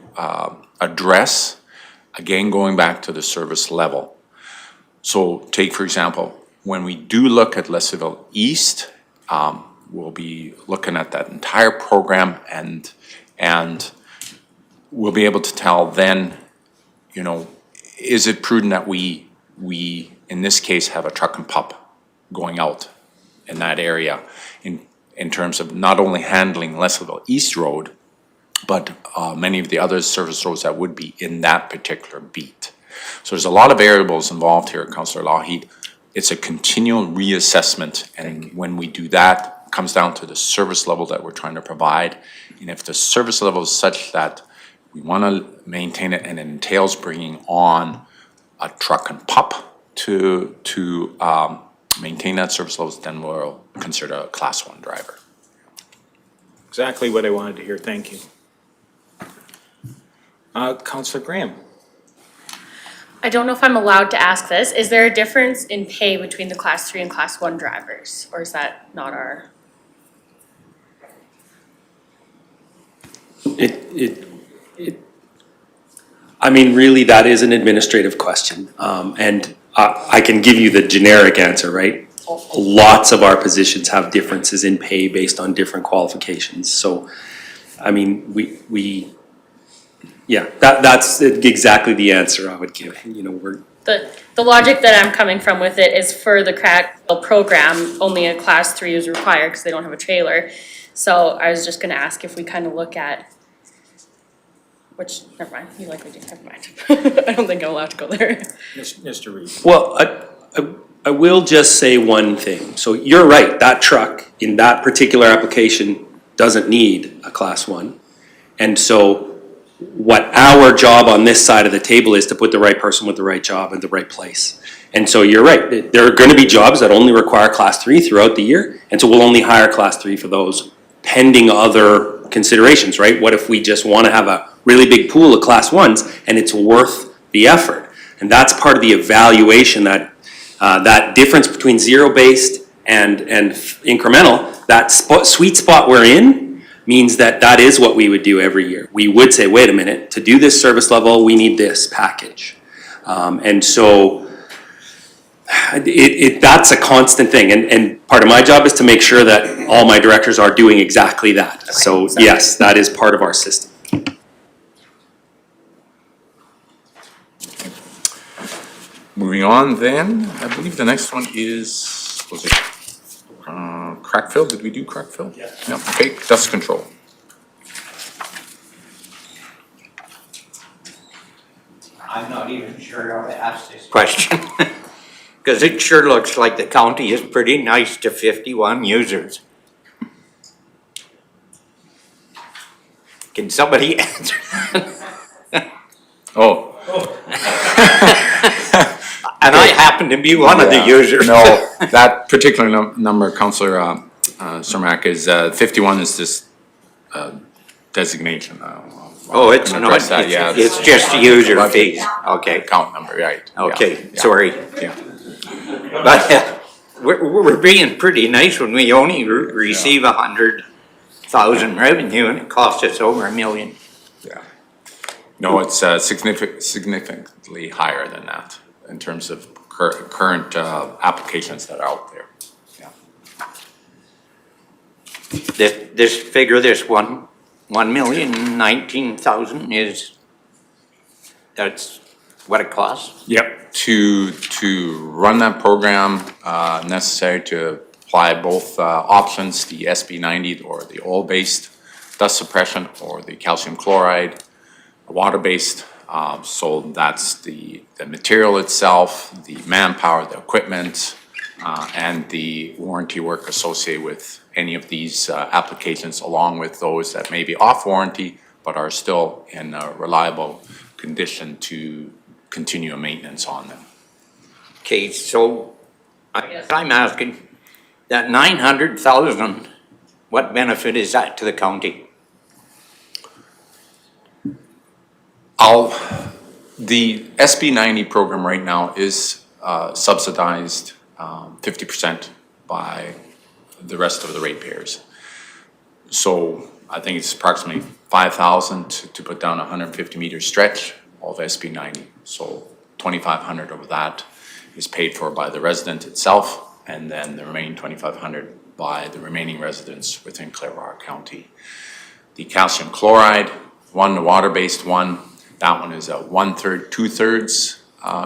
address, again, going back to the service level. So take, for example, when we do look at Leslieville East, we'll be looking at that entire program, and we'll be able to tell then, you know, is it prudent that we in this case have a truck and pup going out in that area in terms of not only handling Leslieville East Road, but many of the other service roads that would be in that particular beat. So there's a lot of variables involved here, Councillor Lougheed. It's a continual reassessment, and when we do that, it comes down to the service level that we're trying to provide. And if the service level is such that we want to maintain it, and it entails bringing on a truck and pup to maintain that service levels, then we'll consider a Class 1 driver. Exactly what I wanted to hear, thank you. Councillor Graham? I don't know if I'm allowed to ask this. Is there a difference in pay between the Class 3 and Class 1 drivers? Or is that not our? I mean, really, that is an administrative question. And I can give you the generic answer, right? Lots of our positions have differences in pay based on different qualifications. So, I mean, yeah, that's exactly the answer I would give. You know, The logic that I'm coming from with it is for the crack program, only a Class 3 is required because they don't have a trailer. So I was just gonna ask if we kind of look at, which, never mind, you likely do, never mind. I don't think I'm allowed to go there. Mr. Reed? Well, I will just say one thing. So you're right, that truck in that particular application doesn't need a Class 1. And so what our job on this side of the table is to put the right person with the right job in the right place. And so you're right, there are gonna be jobs that only require Class 3 throughout the year, and so we'll only hire Class 3 for those pending other considerations, right? What if we just wanna have a really big pool of Class 1s and it's worth the effort? And that's part of the evaluation, that that difference between zero-based and incremental, that sweet spot we're in, means that that is what we would do every year. We would say, wait a minute, to do this service level, we need this package. And so that's a constant thing. And part of my job is to make sure that all my directors are doing exactly that. So yes, that is part of our system. Moving on then, I believe the next one is, was it Crackville? Did we do Crackville? Yeah. Yep, okay, dust control. I'm not even sure how to ask this question. Because it sure looks like the county is pretty nice to 51 users. Can somebody answer that? Oh. And I happen to be one of the users. No, that particular number, Councillor Cermak, is 51 is this designation. Oh, it's not, address that, yeah, it's just user fees, okay. Account number, right. yeah, Okay, yeah, sorry. Yeah. But we're being pretty nice when we only receive 100,000 revenue and it costs us over $1 million. Yeah. No, it's significantly higher than that in terms of current applications that are out there. Yeah. This figure, this 1,019,000 is, that's what it costs? Yep. To run that program, necessary to apply both options, the SB90 or the oil-based dust suppression or the calcium chloride, water-based. So that's the material itself, the manpower, the equipment, and the warranty work associated with any of these applications, along with those that may be off warranty but are still in a reliable condition to continue maintenance on them. Okay, so I guess I'm asking, that 900,000, what benefit is that to the county? The SB90 program right now is subsidized 50% by the rest of the ratepayers. So I think it's approximately 5,000 to put down a 150-meter stretch of SB90. So 2,500 of that is paid for by the resident itself, and then the remaining 2,500 by the remaining residents within Clearwater County. The calcium chloride one, the water-based one, that one is a 1/3, 2/3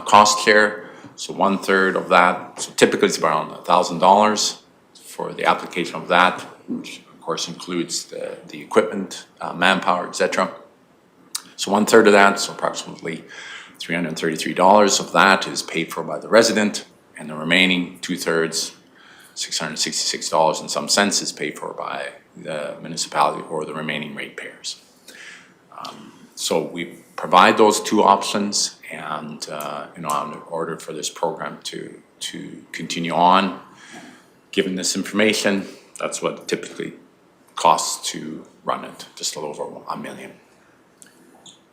cost share. So 1/3 of that, so typically it's around $1,000 for the application of that, which of course includes the equipment, manpower, etc. So 1/3 of that, so approximately $333 of that is paid for by the resident, and the remaining 2/3, $666 in some cents, is paid for by the municipality or the remaining ratepayers. So we provide those two options and, in order for this program to continue on, given this information, that's what it typically costs to run it, just a little over $1 million.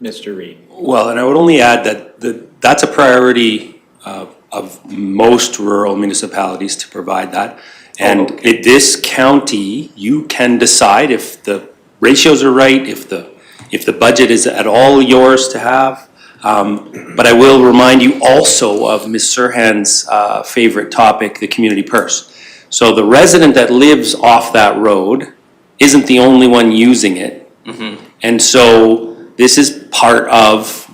Mr. Reed. Well, and I would only add that that's a priority of most rural municipalities to provide that. And in this county, you can decide if the ratios are right, if the budget is at all yours to have. But I will remind you also of Ms. Serhan's favorite topic, the community purse. So the resident that lives off that road isn't the only one using it. And so this is part of,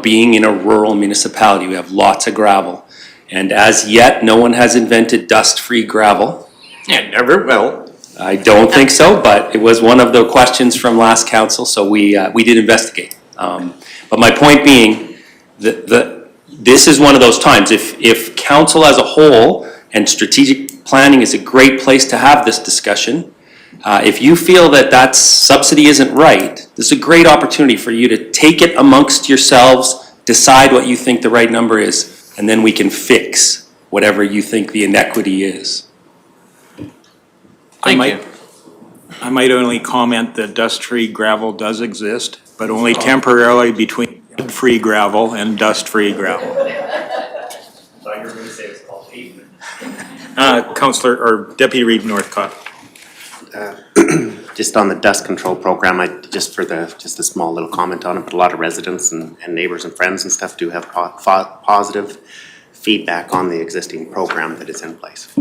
being in a rural municipality. We have lots of gravel. And as yet, no one has invented dust-free gravel. Yeah, never will. I don't think so, but it was one of the questions from last council, so we did investigate. But my point being, this is one of those times, if council as a whole, and strategic planning is a great place to have this discussion, if you feel that subsidy isn't right, this is a great opportunity for you to take it amongst yourselves, decide what you think the right number is, and then we can fix whatever you think the inequity is. Thank you. I might only comment that dust-free gravel does exist, but only temporarily between free gravel and dust-free gravel. thought you were going to say it's called pavement. Councillor, or Deputy Reed Northcott. Just on the dust control program, just a small little comment on it, but a lot of residents and neighbors and friends and stuff do have positive feedback on the existing program that is in place.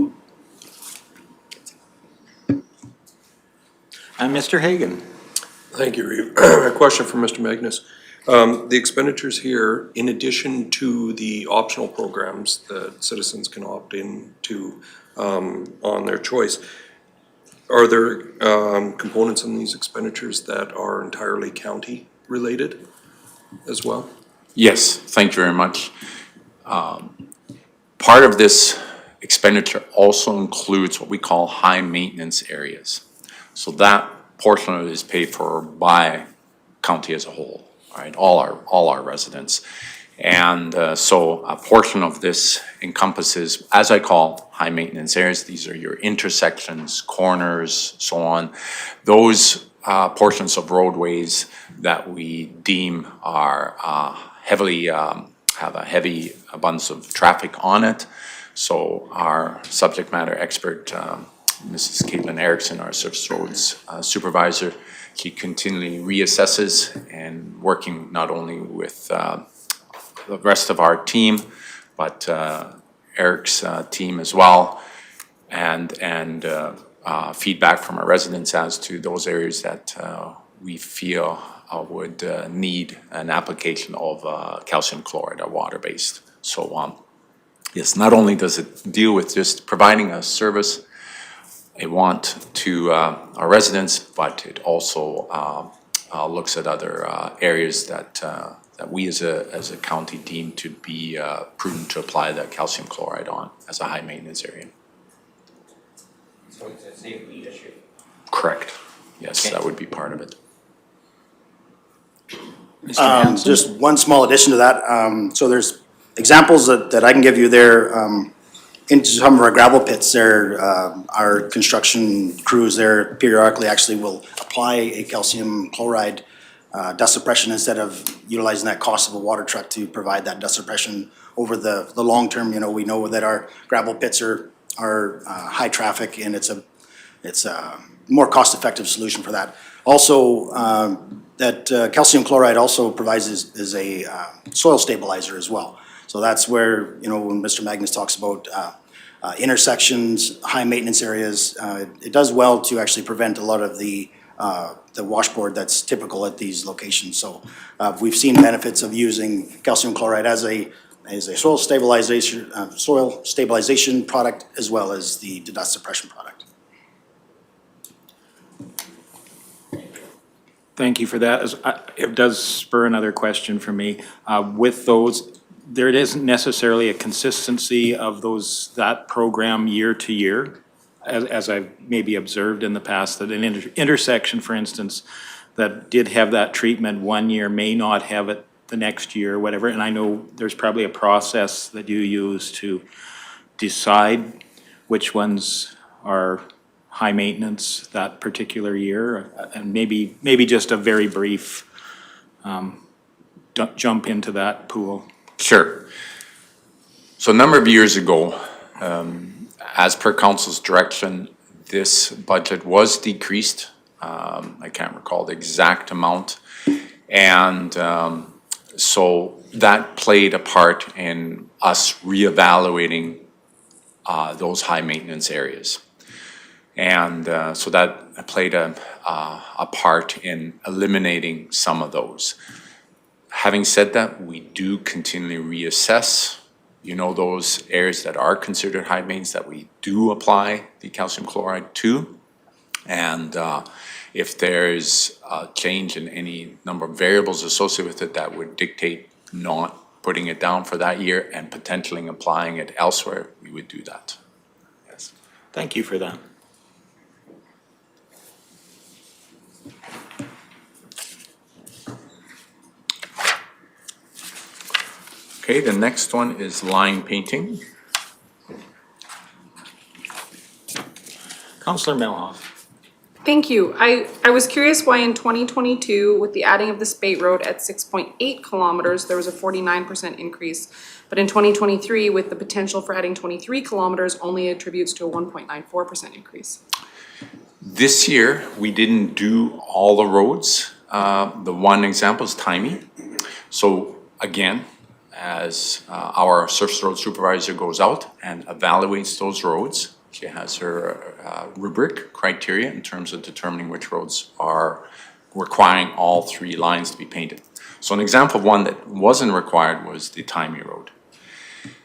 And Mr. Hagan. Thank you, Reeve. A question for Mr. Magnus. The expenditures here, in addition to the optional programs that citizens can opt in to on their choice, are there components in these expenditures that are entirely county related as well? Yes, thank you very much. Part of this expenditure also includes what we call high maintenance areas. So that portion of it is paid for by county as a whole, right? All our residents. And so a portion of this encompasses, as I call, high maintenance areas. These are your intersections, corners, so on. Those portions of roadways that we deem are heavily, have a heavy abundance of traffic on it. So our subject matter expert, Mrs. Caitlin Erickson, our surface roads supervisor, she continually reassesses and working not only with the rest of our team, but Eric's team as well, and feedback from our residents as to those areas that we feel would need an application of calcium chloride, or water-based. So yes, not only does it deal with just providing a service, a want to our residents, but it also looks at other areas that we as a county deem to be prudent to apply the calcium chloride on as a high maintenance area. So it's a safety issue. Correct. Yes, that would be part of it. Just one small addition to that. So there's examples that I can give you there. Into some of our gravel pits there, our construction crews there periodically actually will apply a calcium chloride dust suppression instead of utilizing that cost of a water truck to provide that dust suppression over the long term. We know that our gravel pits are high traffic, and it's a more cost-effective solution for that. Also, that calcium chloride also provides is a soil stabilizer as well. So that's where, when Mr. Magnus talks about intersections, high maintenance areas, it does well to actually prevent a lot of the washboard that's typical at these locations. So we've seen benefits of using calcium chloride as a soil stabilization product, as well as the dust suppression product. Thank you for that. It does spur another question for me. With those, there isn't necessarily a consistency of that program year to year, as I've maybe observed in the past, that an intersection, for instance, that did have that treatment one year may not have it the next year, whatever. And I know there's probably a process that you use to decide which ones are high maintenance that particular year. And maybe just a very brief jump into that pool. Sure. So a number of years ago, as per council's direction, this budget was decreased. I can't recall the exact amount. And so that played a part in us reevaluating those high maintenance areas. And so that played a part in eliminating some of those. Having said that, we do continually reassess, those areas that are considered high maintenance that we do apply the calcium chloride to. And if there's a change in any number of variables associated with it that would dictate not putting it down for that year and potentially applying it elsewhere, we would do that. Yes. Thank you for that. Okay, the next one is line painting. Councillor Melhoff. Thank you. I was curious why in 2022, with the adding of the Spate Road at 6.8 kilometers, there was a 49% increase. But in 2023, with the potential for adding 23 kilometers, only attributes to a 1.94% increase. This year, we didn't do all the roads. The one example is Timey. So again, as our surface road supervisor goes out and evaluates those roads, she has her rubric criteria in terms of determining which roads are requiring all 3 lines to be painted. So an example of one that wasn't required was the Timey Road.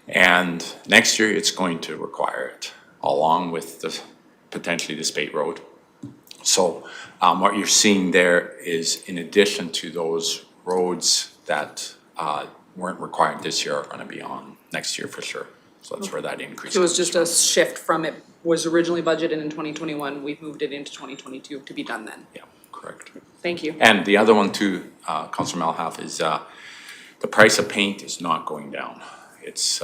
And next year it's going to require it, along with potentially the Spate Road. So what you're seeing there is, in addition to those roads that weren't required this year, are going to be on next year for sure. So that's where that increase So it was comes just a shift from it was originally budgeted in 2021, we've moved it into 2022 to be done then. Yeah, correct. Thank you. And the other one too, Councillor Malhalf, is the price of paint is not going down. It's,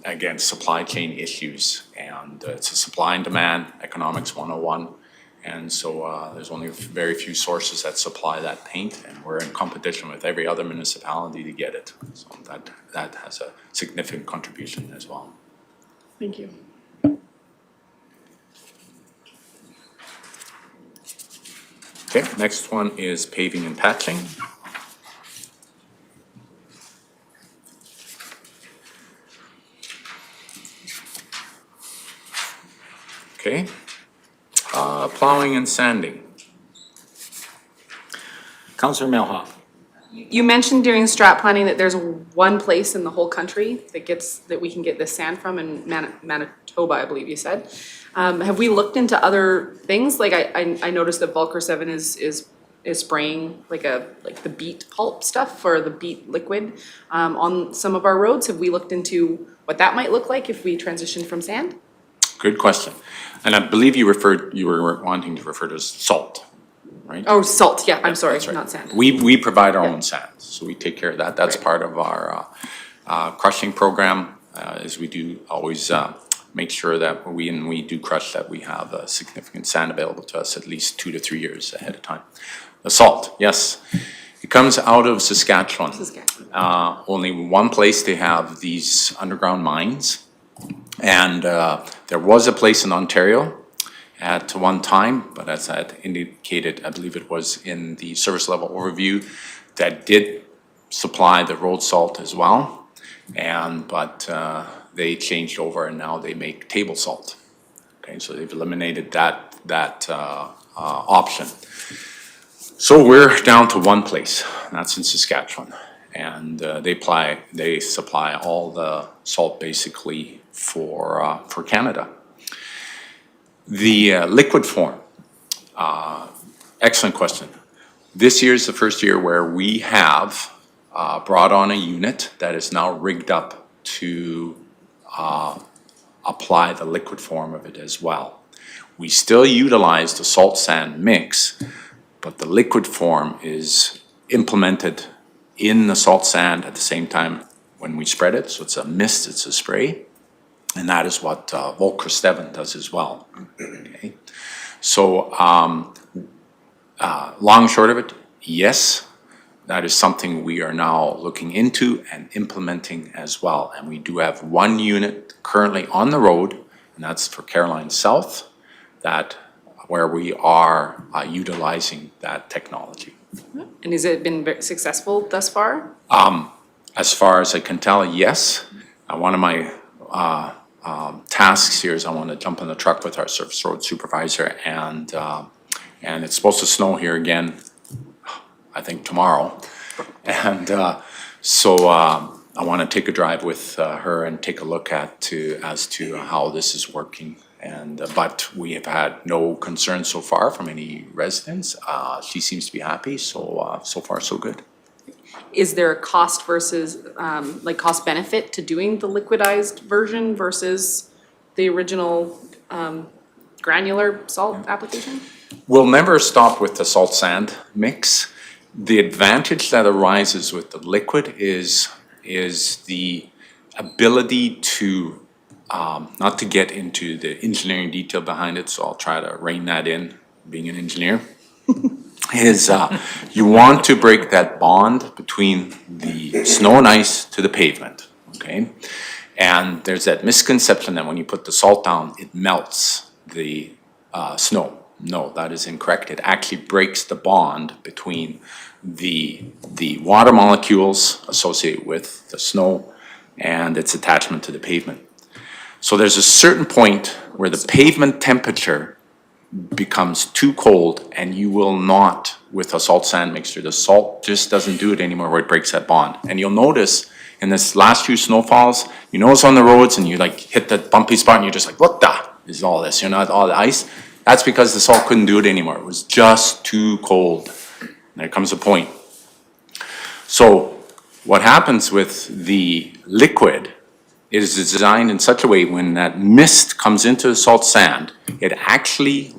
again, supply chain issues, and it's a supply and demand, economics 101. And so there's only very few sources that supply that paint, and we're in competition with every other municipality to get it. So that has a significant contribution as well. Thank you. Okay, next one is paving and patching. Okay, plowing and sanding. Councillor Melhoff. You mentioned during strat planning that there's one place in the whole country that we can get this sand from, in Manitoba, I believe you said. Have we looked into other things? Like I noticed that Vulcar 7 is spraying like the beet pulp stuff or the beet liquid on some of our roads. Have we looked into what that might look like if we transition from sand? Good question. And I believe you were wanting to refer to salt, right? Oh, salt, yeah, I'm sorry, That's right. not sand. We provide our own sand, so we take care of that. That's part of our crushing program, is we do always make sure that when we do crush, that we have significant sand available to us at least 2 to 3 years ahead of time. The salt, yes. It comes out of Saskatchewan. Only one place they have these underground mines. And there was a place in Ontario at one time, but as I had indicated, I believe it was in the service level overview, that did supply the road salt as well. But they changed over and now they make table salt. Okay, so they've eliminated that option. So we're down to one place, and that's in Saskatchewan. And they supply all the salt basically for Canada. The liquid form, excellent question. This year is the first year where we have brought on a unit that is now rigged up to apply the liquid form of it as well. We still utilize the salt sand mix, but the liquid form is implemented in the salt sand at the same time when we spread it. So it's a mist, it's a spray. And that is what Volker Steven does as well. Okay. So long short of it, yes, that is something we are now looking into and implementing as well. And we do have one unit currently on the road, and that's for Caroline South, where we are utilizing that technology. And has it been successful thus far? As far as I can tell, yes. One of my tasks here is I want to jump in the truck with our surface road supervisor, and it's supposed to snow here again, I think tomorrow. And so I want to take a drive with her and take a look as to how this is working. And but we have had no concerns so far from any residents. She seems to be happy, so so far so good. Is there a cost versus, like cost benefit to doing the liquidized version versus the original granular salt application? We'll never stop with the salt sand mix. The advantage that arises with the liquid is the ability to, not to get into the engineering detail behind it, so I'll try to rein that in, being an engineer, is you want to break that bond between the snow and ice to the pavement, okay? And there's that misconception that when you put the salt down, it melts the snow. No, that is incorrect. It actually breaks the bond between the water molecules associated with the snow and its attachment to the pavement. So there's a certain point where the pavement temperature becomes too cold, and you will not, with a salt sand mixture, the salt just doesn't do it anymore where it breaks that bond. And you'll notice in this last few snowfalls, you notice on the roads and you like hit that bumpy spot and you're just like, what the is all this? You're not all the ice. That's because the salt couldn't do it anymore. It was just too cold. And there comes a point. So what happens with the liquid is designed in such a way when that mist comes into the salt sand, it actually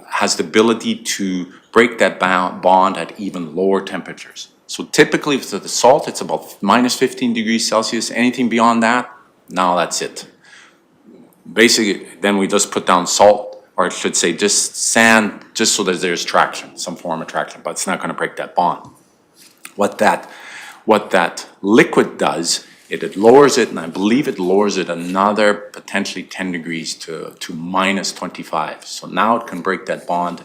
has the ability to break that bond at even lower temperatures. So typically for the salt, it's about minus 15 degrees Celsius. Anything beyond that, now that's it. Basically, then we just put down salt, or I should say just sand, just so that there's traction, some form of traction, but it's not going to break that bond. What that liquid does, it lowers it, and I believe it lowers it another potentially 10 degrees to minus 25. So now it can break that bond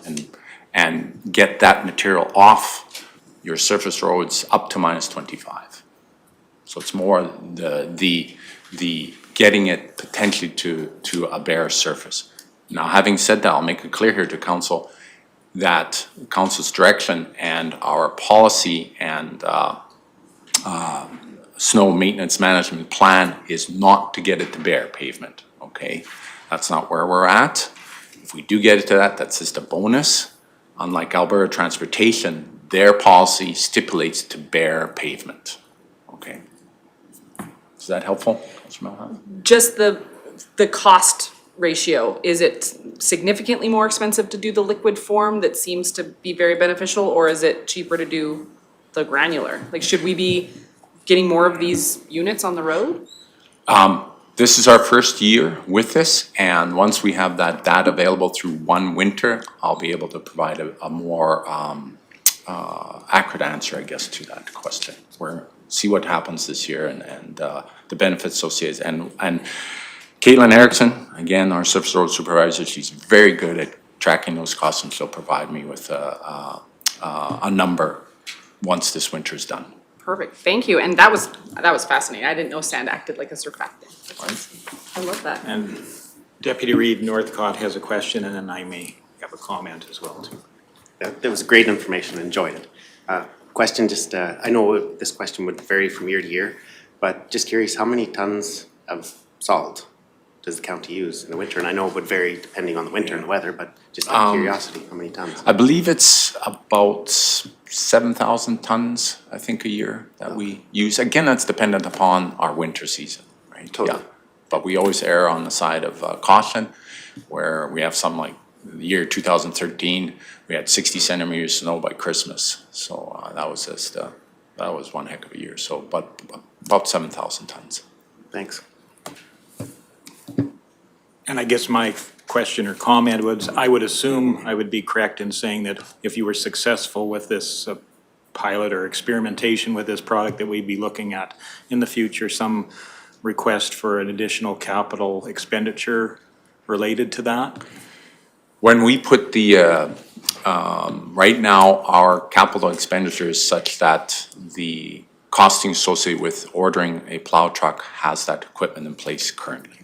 and get that material off your surface roads up to minus 25. So it's more the getting it potentially to a bare surface. Now, having said that, I'll make it clear here to council that council's direction and our policy and snow maintenance management plan is not to get it to bare pavement, okay? That's not where we're at. If we do get it to that, that's just a bonus. Unlike Alberta Transportation, their policy stipulates to bare pavement, okay? Is that helpful, Councilor Milhouse? Just the cost ratio, is it significantly more expensive to do the liquid form that seems to be very beneficial, or is it cheaper to do the granular? Like, should we be getting more of these units on the road? This is our first year with this, and once we have that data available through one winter, I'll be able to provide a more accurate answer, I guess, to that question. See what happens this year and the benefits associated. And Caitlin Erickson, again, our surface road supervisor, she's very good at tracking those costs, and she'll provide me with a number once this winter is done. Perfect, thank you, and that was fascinating. I didn't know sand acted like a surfactant. I love that. And Deputy Reed Northcott has a question, and then I may have a comment as well too. That was great information, enjoyed it. Question just, I know this question would vary from year to year, but just curious, how many tons of salt does the county use in the winter? And I know it would vary depending on the winter and the weather, but just out of curiosity, how many tons? I believe it's about 7,000 tons, I think, a year that we use. Again, that's dependent upon our winter season, right? Totally. Yeah. But we always err on the side of caution, where we have some like the year 2013, we had 60 centimeters of snow by Christmas. So that was just, that was one heck of a year. So, but about 7,000 tons. Thanks. And I guess my question or comment was, I would assume I would be correct in saying that if you were successful with this pilot or experimentation with this product, that we'd be looking at in the future some request for an additional capital expenditure related to that? When we put the, right now, our capital expenditure is such that the costing associated with ordering a plow truck has that equipment in place currently.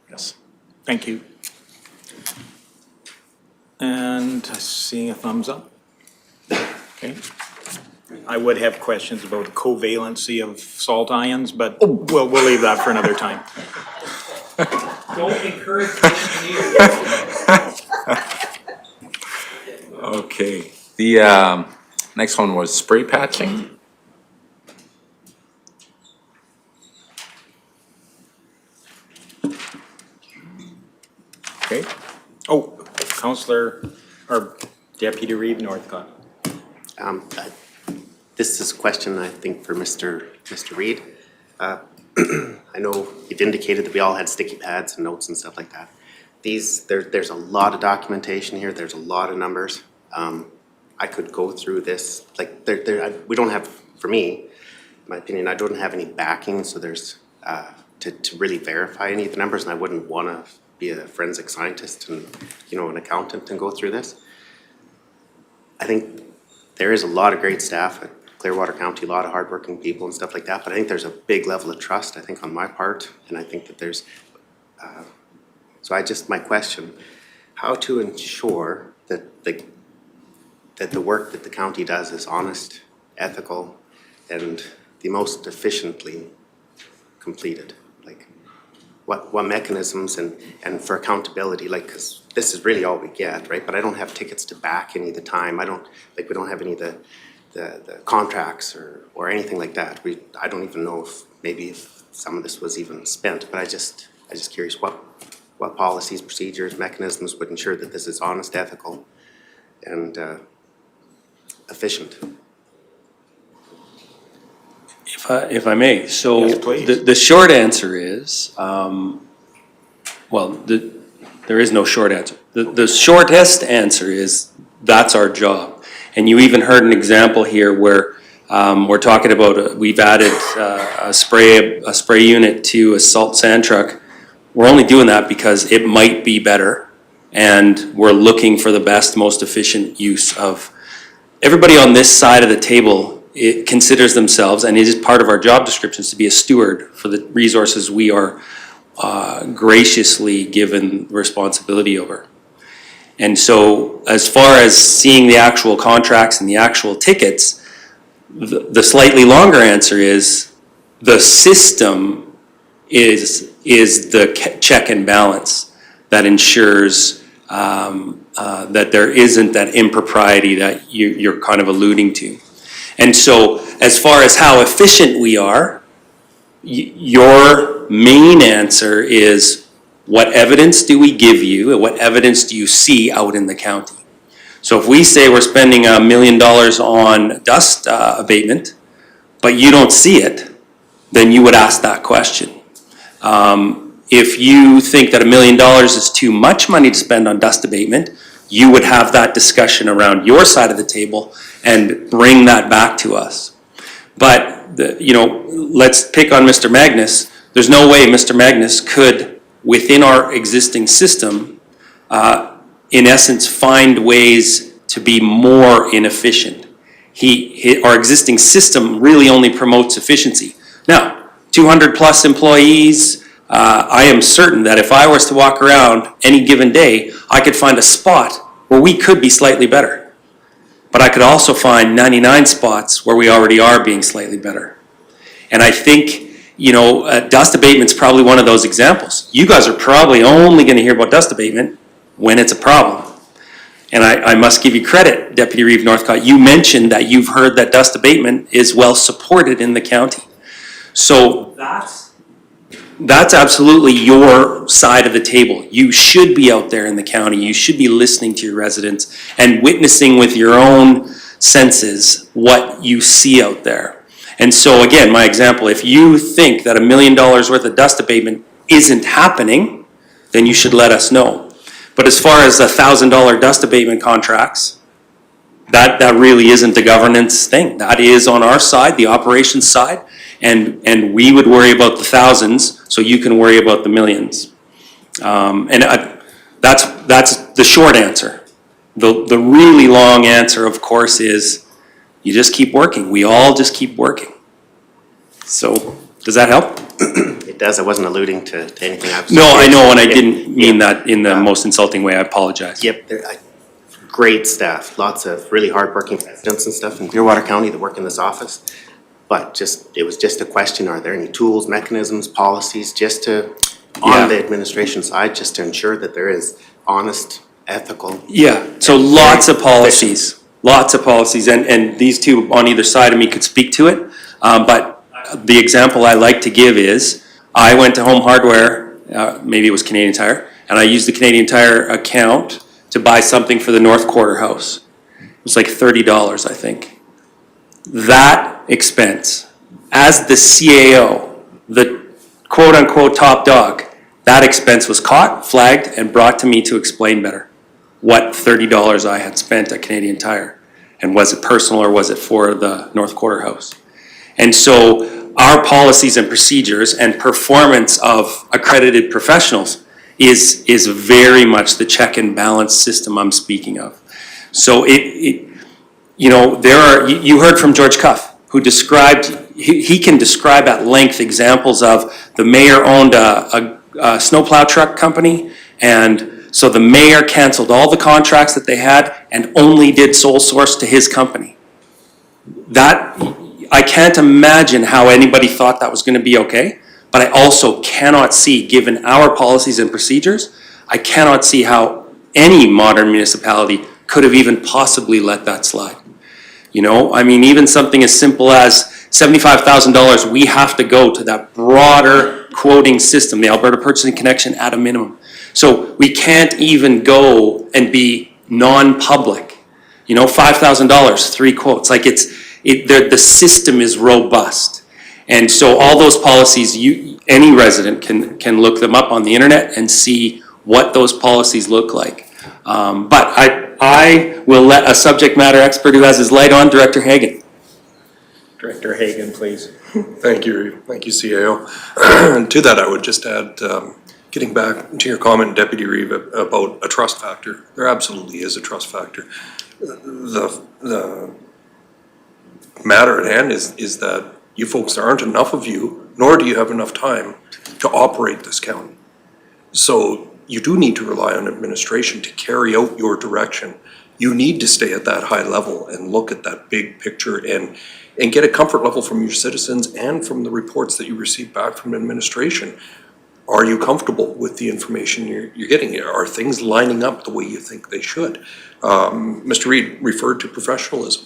Yes. Thank you. And seeing a thumbs up. Okay. I would have questions about the covalency of salt ions, but we'll leave that for another time. Don't encourage the engineers. Okay, the next one was spray patching. Okay. Oh, Counselor, or Deputy Reeve Northcott. This is a question, I think, for Mr. Reed. I know you've indicated that we all had sticky pads and notes and stuff like that. There's a lot of documentation here, there's a lot of numbers. I could go through this, like, we don't have, for me, in my opinion, I don't have any backing, so there's, to really verify any of the numbers, and I wouldn't wanna be a forensic scientist and, you know, an accountant and go through this. I think there is a lot of great staff at Clearwater County, a lot of hardworking people and stuff like that, but I think there's a big level of trust, I think, on my part, and I think that there's, my question, how to ensure that the work that the county does is honest, ethical, and the most efficiently completed? Like, what mechanisms and for accountability, like, because this is really all we get, right? But I don't have tickets to back any of the time. We don't have any of the contracts or anything like that. I don't even know if some of this was even spent, but I just curious what policies, procedures, mechanisms would ensure that this is honest, ethical, and efficient. If I may, so Yes, please. the short answer is, there is no short answer. The shortest answer is, that's our job. And you even heard an example here where we're talking about, we've added a spray unit to a salt sand truck. We're only doing that because it might be better, and we're looking for the best, most efficient use of. Everybody on this side of the table, it considers themselves, and it is part of our job descriptions, to be a steward for the resources we are graciously given responsibility over. And so, as far as seeing the actual contracts and the actual tickets, the slightly longer answer is, the system is the check and balance that ensures that there isn't that impropriety that you're kind of alluding to. And so, as far as how efficient we are, your main answer is, what evidence do we give you, and what evidence do you see out in the county? So if we say we're spending $1 million on dust abatement, but you don't see it, then you would ask that question. If you think that $1 million is too much money to spend on dust abatement, you would have that discussion around your side of the table and bring that back to us. But, let's pick on Mr. Magnus. There's no way Mr. Magnus could, within our existing system, in essence, find ways to be more inefficient. Our existing system really only promotes efficiency. Now, 200 plus employees, I am certain that if I was to walk around any given day, I could find a spot where we could be slightly better. But I could also find 99 spots where we already are being slightly better. And I think, dust abatement's probably one of those examples. You guys are probably only going to hear about dust abatement when it's a problem. And I must give you credit, Deputy Reeve Northcott. You mentioned that you've heard that dust abatement is well supported in the county. So that's absolutely your side of the table. You should be out there in the county. You should be listening to your residents and witnessing with your own senses what you see out there. And so again, my example, if you think that $1 million worth of dust abatement isn't happening, then you should let us know. But as far as $1,000 dust abatement contracts, that really isn't the governance thing. That is on our side, the operations side, and we would worry about the thousands, so you can worry about the millions. That's the short answer. The really long answer, of course, is you just keep working. We all just keep working. So, does that help? It does, I wasn't alluding to anything. I was No, I know, and I Yeah. didn't mean that in the most insulting way. I apologize. Yep, great staff, lots of really hardworking residents and stuff in Clearwater County that work in this office. But it was just a question, are there any tools, mechanisms, policies, on the administration side, just to ensure that there is honest, ethical. Yeah, so lots of policies, and these two on either side of me could speak to it. But the example I like to give is, I went to Home Hardware, maybe it was Canadian Tire, and I used the Canadian Tire account to buy something for the North Quarter house. It was like $30, I think. That expense, as the CAO, the quote-unquote top dog, that expense was caught, flagged, and brought to me to explain better what $30 I had spent at Canadian Tire. And was it personal or was it for the North Quarter house? And so our policies and procedures and performance of accredited professionals is very much the check and balance system I'm speaking of. So you heard from George Cuff, who described, he can describe at length examples of the mayor owned a snowplow truck company, and so the mayor canceled all the contracts that they had and only did sole source to his company. I can't imagine how anybody thought that was going to be okay, but I also cannot see, given our policies and procedures, I cannot see how any modern municipality could have even possibly let that slide. You know, I mean, even something as simple as $75,000, we have to go to that broader quoting system, the Alberta Purchasing Connection, at a minimum. So we can't even go and be non-public. You know, $5,000, 3 quotes. Like the system is robust. And so all those policies, any resident can look them up on the internet and see what those policies look like. But I will let a subject matter expert who has his light on, Director Hagan. Director Hagan, please. Thank you, CAO. And to that, I would just add, getting back to your comment, Deputy Reeve, about a trust factor. There absolutely is a trust factor. The matter at hand is that you folks, there aren't enough of you, nor do you have enough time to operate this county. So you do need to rely on administration to carry out your direction. You need to stay at that high level and look at that big picture and get a comfort level from your citizens and from the reports that you receive back from administration. Are you comfortable with the information you're getting? Are things lining up the way you think they should? Mr. Reid referred to professionalism,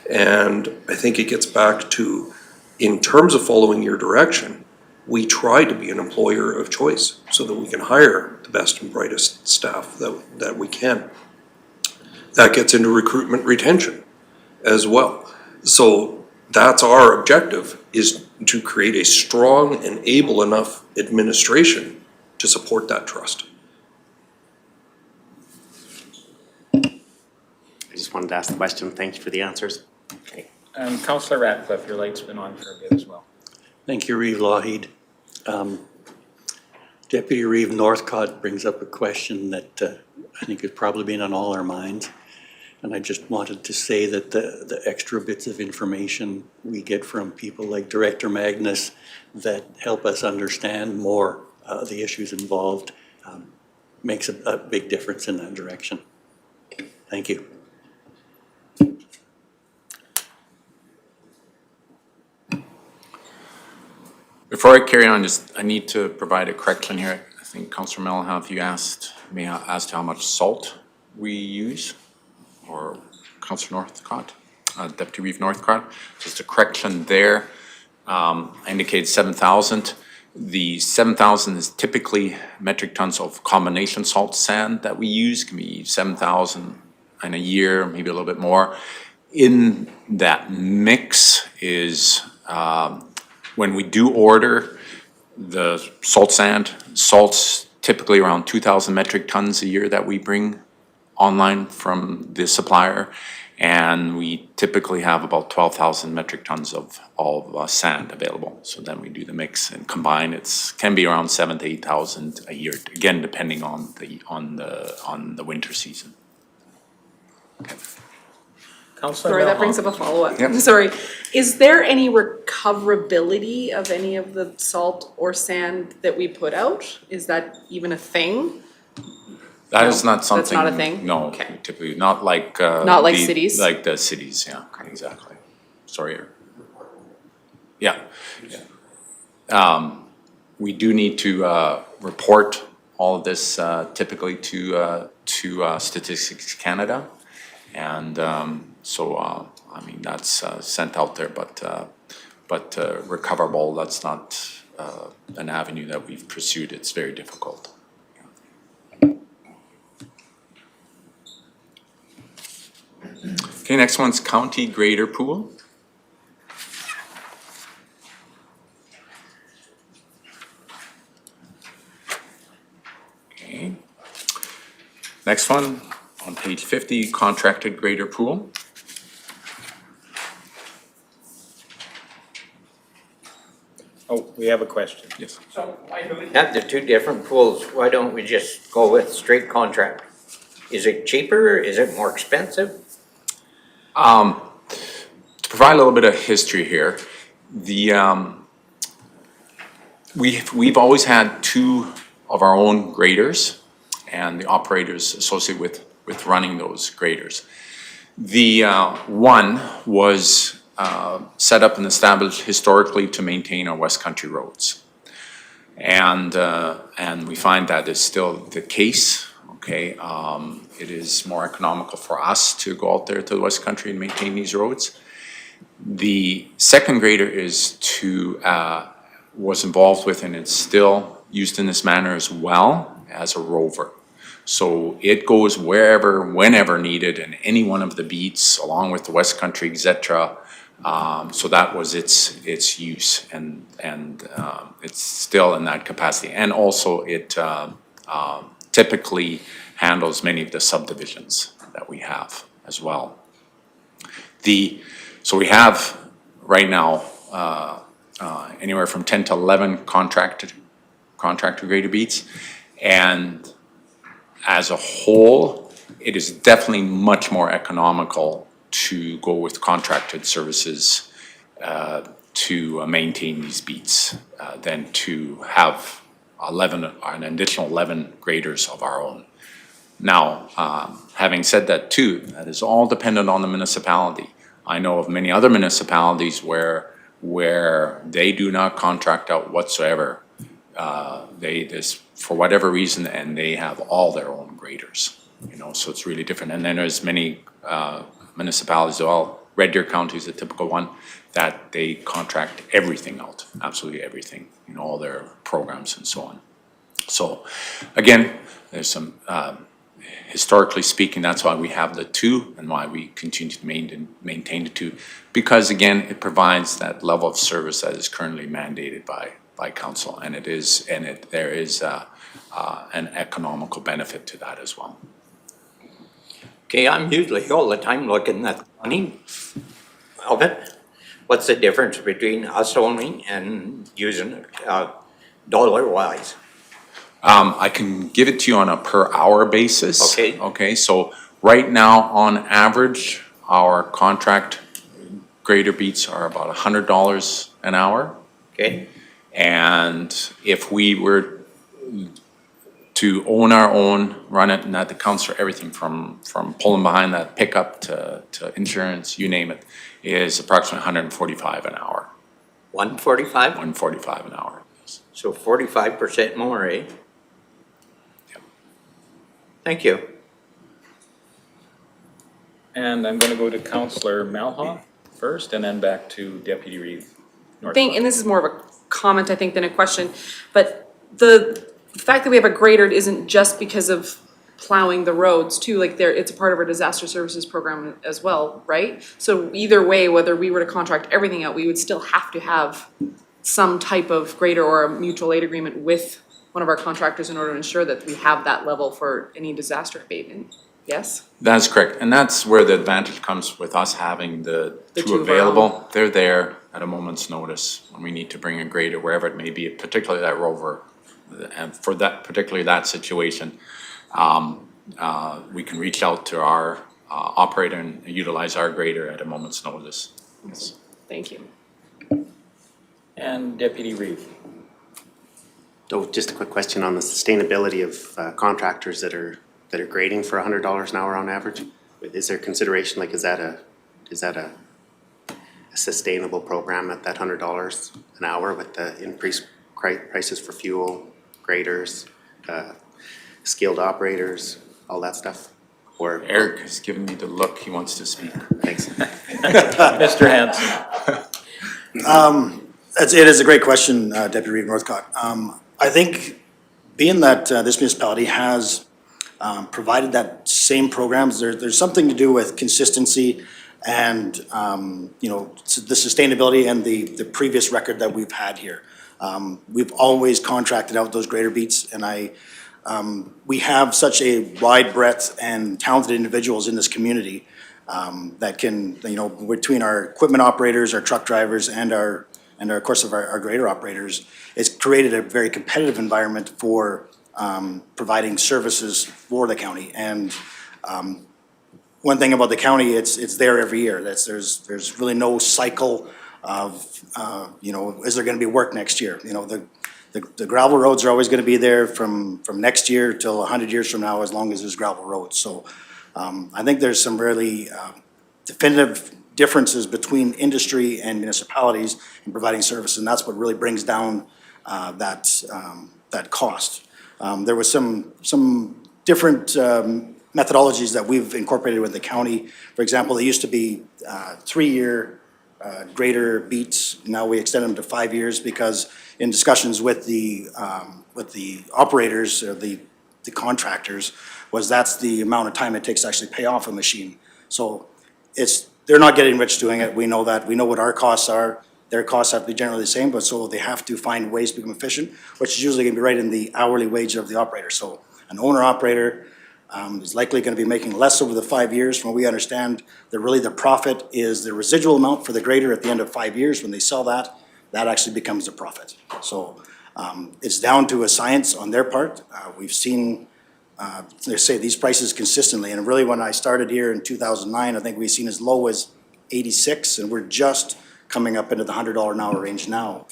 and I think it gets back to, in terms of following your direction, we try to be an employer of choice so that we can hire the best and brightest staff that we can. That gets into recruitment retention as well. So that's our objective, is to create a strong and able enough administration to support that trust. I just wanted to ask the question. Thank you for the answers. Okay. Councillor Ratcliffe, your light's been on for a bit as well. Thank you, Reeve Lougheed. Deputy Reeve Northcott brings up a question that I think has probably been on all our minds. And I just wanted to say that the extra bits of information we get from people like Director Magnus that help us understand more the issues involved makes a big difference in that direction. Thank you. Before I carry on, I need to provide a correction here. I think Councillor Mellenhoff, you asked me as to how much salt we use, or Councillor Northcott, Deputy Reeve Northcott. Just a correction there. I indicated 7,000. The 7,000 is typically metric tons of combination salt sand that we use, can be 7,000 in a year, maybe a little bit more. In that mix is, when we do order the salt sand, salt's typically around 2,000 metric tons a year that we bring online from the supplier. And we typically have about 12,000 metric tons of sand available. So then we do the mix and combine. Can be around 7,000 to 8,000 a year, again, depending on the winter season. Councillor Sorry, that Melham. brings up a follow-up. Yep. Sorry, is there any recoverability of any of the salt or sand that we put out? Is that even a thing? That is not something. That's not a thing? No, Okay. typically, not like. Not like cities? Like the cities, yeah, exactly. Sorry. Yeah. We do need to report all of this typically to Statistics Canada. And I mean, that's sent out there, but recoverable, that's not an avenue that we've pursued. It's very difficult. Okay, next one's county grader pool. Okay. Next one, on page 50, contracted grader pool. Oh, we have a question. Yes. Have the two different pools, why don't we just go with straight contract? Is it cheaper, is it more expensive? To provide a little bit of history here, we've always had two of our own graders and the operators associated with running those graders. The one was set up and established historically to maintain our West Country roads. And we find that is still the case. Okay, it is more economical for us to go out there to the West Country and maintain these roads. The second grader was involved with, and it's still used in this manner as well, as a rover. So it goes wherever, whenever needed, in any one of the beats, along with the West Country, etc. So that was its use, and it's still in that capacity. And also it typically handles many of the subdivisions that we have as well. So we have right now anywhere from 10 to 11 contractor grader beats, and as a whole, it is definitely much more economical to go with contracted services to maintain these beats than to have an additional 11 graders of our own. Now, having said that too, that is all dependent on the municipality. I know of many other municipalities where they do not contract out whatsoever. They just, for whatever reason, and they have all their own graders, so it's really different. And then there's many municipalities as well. Red Deer County is a typical one that they contract everything out, absolutely everything, all their programs and so on. So again, there's some, historically speaking, that's why we have the two and why we continue to maintain the two, because again, it provides that level of service that is currently mandated by council, and there is an economical benefit to that as well. Okay, I'm usually all the time looking at the money of it. What's the difference between us owning and using it dollar-wise? I can give it to you on a per hour basis. Okay. Okay, so right now, on average, our contract grader beats are about $100 an hour. Okay, And if we were to own our own, run it, and that accounts for everything from pulling behind that pickup to insurance, you name it, is approximately $145 an hour. 145? $145 an hour. So 45% more, eh? Yep. Thank you. And I'm going to go to Councillor Malhoff first, and then back to Deputy Reeve. And this is more of a comment, I think, than a question. But the fact that we have a grader isn't just because of plowing the roads too, like it's a part of our disaster services program as well, right? So either way, whether we were to contract everything out, we would still have to have some type of grader or a mutual aid agreement with one of our contractors in order to ensure that we have that level for any disaster abatement. Yes? That's correct, and that's where the advantage comes with us having the The two two of our available. They're there at a moment's notice when we need to bring a grader, wherever it may be, particularly that rover. And for that, particularly that situation, we can reach out to our operator and utilize our grader at a moment's notice. Yes. Thank you. And Deputy Reeve. So just a quick question on the sustainability of contractors that are grading for $100 an hour on average. Is there consideration, like, is that a sustainable program at that $100 an hour with the increased prices for fuel, graders, skilled operators, all that stuff? Or Eric has given me the look, he wants to speak. thanks. Mr. Hanson. It is a great question, Deputy Reeve Northcott. I think being that this municipality has provided that same programs, there's something to do with consistency and, the sustainability and the previous record that we've had here. We've always contracted out those grader beats, and we have such a wide breadth and talented individuals in this community that can, between our equipment operators, our truck drivers, and of course, our grader operators, it's created a very competitive environment for providing services for the county. And one thing about the county, it's there every year. There's really no cycle of, is there gonna be work next year? The gravel roads are always gonna be there from next year till 100 years from now, as long as there's gravel roads. So I think there's some really definitive differences between industry and municipalities in providing service, and that's what really brings down that cost. There was some different methodologies that we've incorporated with the county. For example, they used to be 3-year grader beats. Now we extend them to 5 years because in discussions with the operators or the contractors, that's the amount of time it takes to actually pay off a machine. So they're not getting rich doing it. We know that. We know what our costs are. Their costs have to be generally the same, but so they have to find ways to become efficient, which is usually gonna be right in the hourly wage of the operator. So an owner-operator is likely gonna be making less over the 5 years. From what we understand, the profit is the residual amount for the grader at the end of 5 years. When they sell that actually becomes the profit. So it's down to a science on their part. We've seen, they say these prices consistently, and really when I started here in 2009, I think we've seen as low as 86, and we're just coming up into the $100 an hour range now.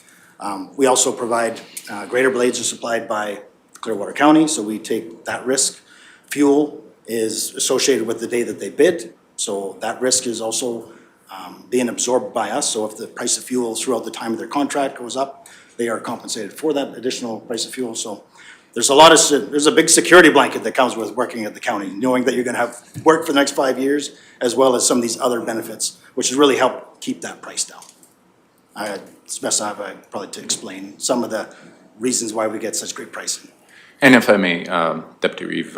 We also provide, grader blades are supplied by Clearwater County, so we take that risk. Fuel is associated with the day that they bid, so that risk is also being absorbed by us. So if the price of fuel throughout the time of their contract goes up, they are compensated for that additional price of fuel. So there's a big security blanket that comes with working at the county, knowing that you're gonna have work for the next 5 years, as well as some of these other benefits, which has really helped keep that price down. It's best I have probably to explain some of the reasons why we get such great pricing. And if I may, Deputy Reeve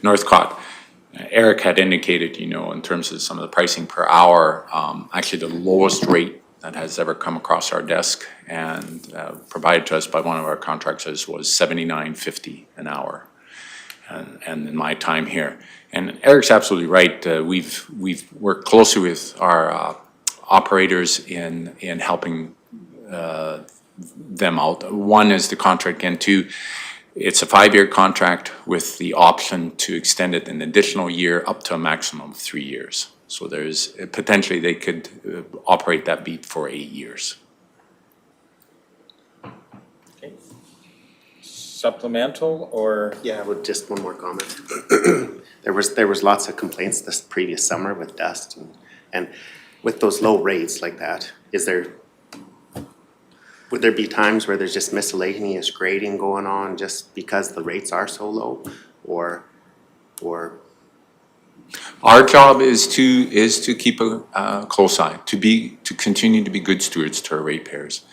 Northcott, Eric had indicated, in terms of some of the pricing per hour, actually the lowest rate that has ever come across our desk and provided to us by one of our contractors was $79.50 an hour. And in my time here, and Eric's absolutely right. We've worked closely with our operators in helping them out. One is the contract, and two, it's a 5-year contract with the option to extend it an additional year up to a maximum of 3 years. So there's potentially they could operate that beat for 8 years. Okay. Supplemental or? Yeah, with just one more comment. There was lots of complaints this previous summer with dust and with those low rates like that, would there be times where there's just miscellaneous grading going on just because the rates are so low, or? Our job is to keep a close eye, to continue to be good stewards to our ratepayers.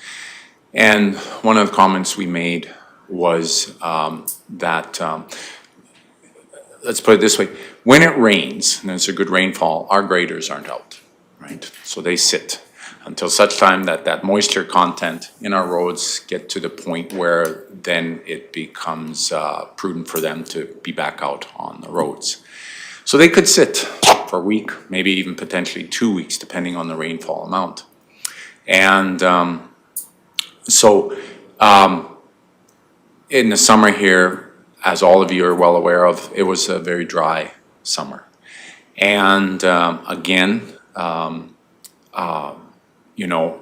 And one of the comments we made was that, let's put it this way, when it rains, and it's a good rainfall, our graders aren't out, right? So they sit until such time that that moisture content in our roads get to the point where then it becomes prudent for them to be back out on the roads. So they could sit for a week, maybe even potentially 2 weeks, depending on the rainfall amount. And in the summer here, as all of you are well aware of, it was a very dry summer. And again, you know,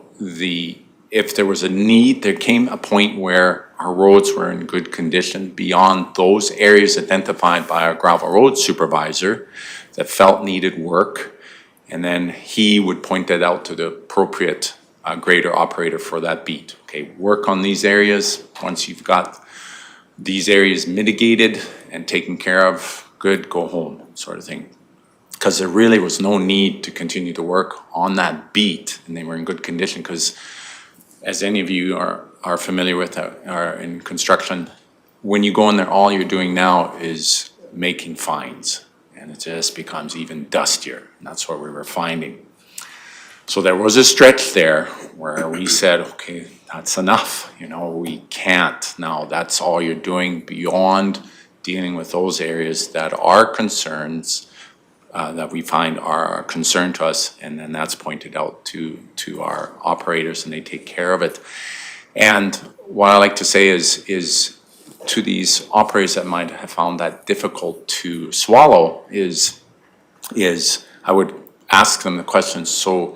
if there was a need, there came a point where our roads were in good condition beyond those areas identified by our gravel road supervisor that felt needed work. And then he would point that out to the appropriate grader operator for that beat. Okay, work on these areas. Once you've got these areas mitigated and taken care of, good, go home, sort of thing. Because there really was no need to continue to work on that beat, and they were in good condition. Because as any of you are familiar with, are in construction, when you go in there, all you're doing now is making fines, and it just becomes even dustier. And that's what we were finding. So there was a stretch there where we said, okay, that's enough. You know, we can't now. That's all you're doing beyond dealing with those areas that are concerns. That we find are a concern to us, and then that's pointed out to our operators, and they take care of it. And what I like to say is to these operators that might have found that difficult to swallow is I would ask them the question, so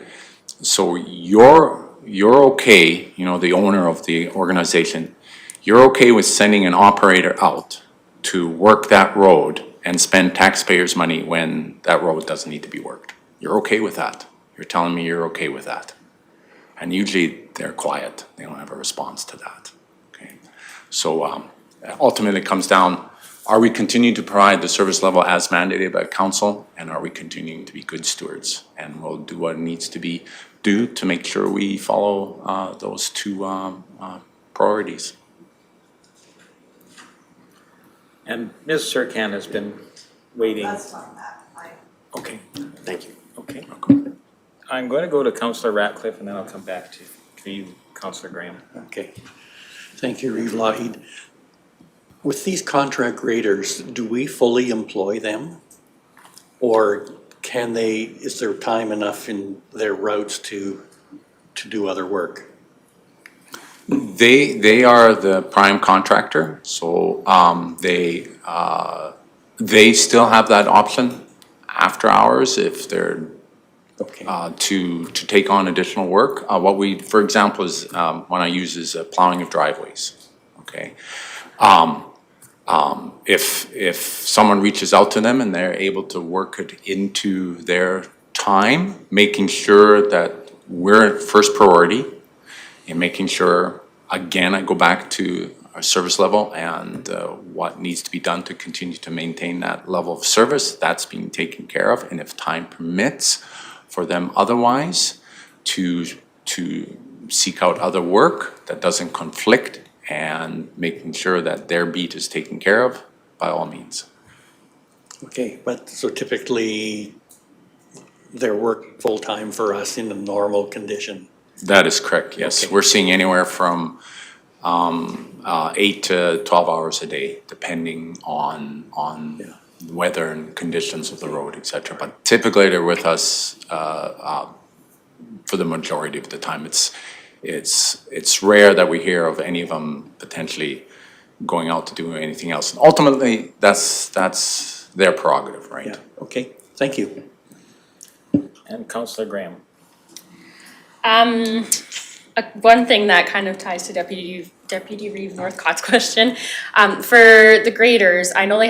you're okay, you know, the owner of the organization, you're okay with sending an operator out to work that road and spend taxpayers' money when that road doesn't need to be worked. You're okay with that. You're telling me you're okay with that. And usually they're quiet. They don't have a response to that. Okay. So ultimately it comes down, are we continuing to provide the service level as mandated by council? And are we continuing to be good stewards? And we'll do what needs to be due to make sure we follow those two priorities. And Ms. Serkan has been waiting. Okay, Thank you. okay. I'm going to go to Councillor Ratcliffe, and then I'll come back to you, Councillor Graham. Okay. Thank you, Reeve Lougheed. With these contract graders, do we fully employ them? Or is there time enough in their routes to do other work? They are the prime contractor, so they still have that option after hours if they're Okay. to take on additional work. What we, for example, is one I use is plowing of driveways. Okay, if someone reaches out to them and they're able to work it into their time, making sure that we're first priority. And making sure, again, I go back to our service level and what needs to be done to continue to maintain that level of service, that's being taken care of. And if time permits for them otherwise to seek out other work that doesn't conflict and making sure that their beat is taken care of, by all means. Okay, but so typically they're working full-time for us in a normal condition? That is correct, yes. Okay. We're seeing anywhere from 8 to 12 hours a day, depending on weather and conditions of the road, et cetera. But typically they're with us for the majority of the time. It's rare that we hear of any of them potentially going out to do anything else. And ultimately, that's their prerogative, right? Yeah, okay, thank you. And Councillor Graham. One thing that kind of ties to Deputy Reeve Northcott's question, for the graders, I know they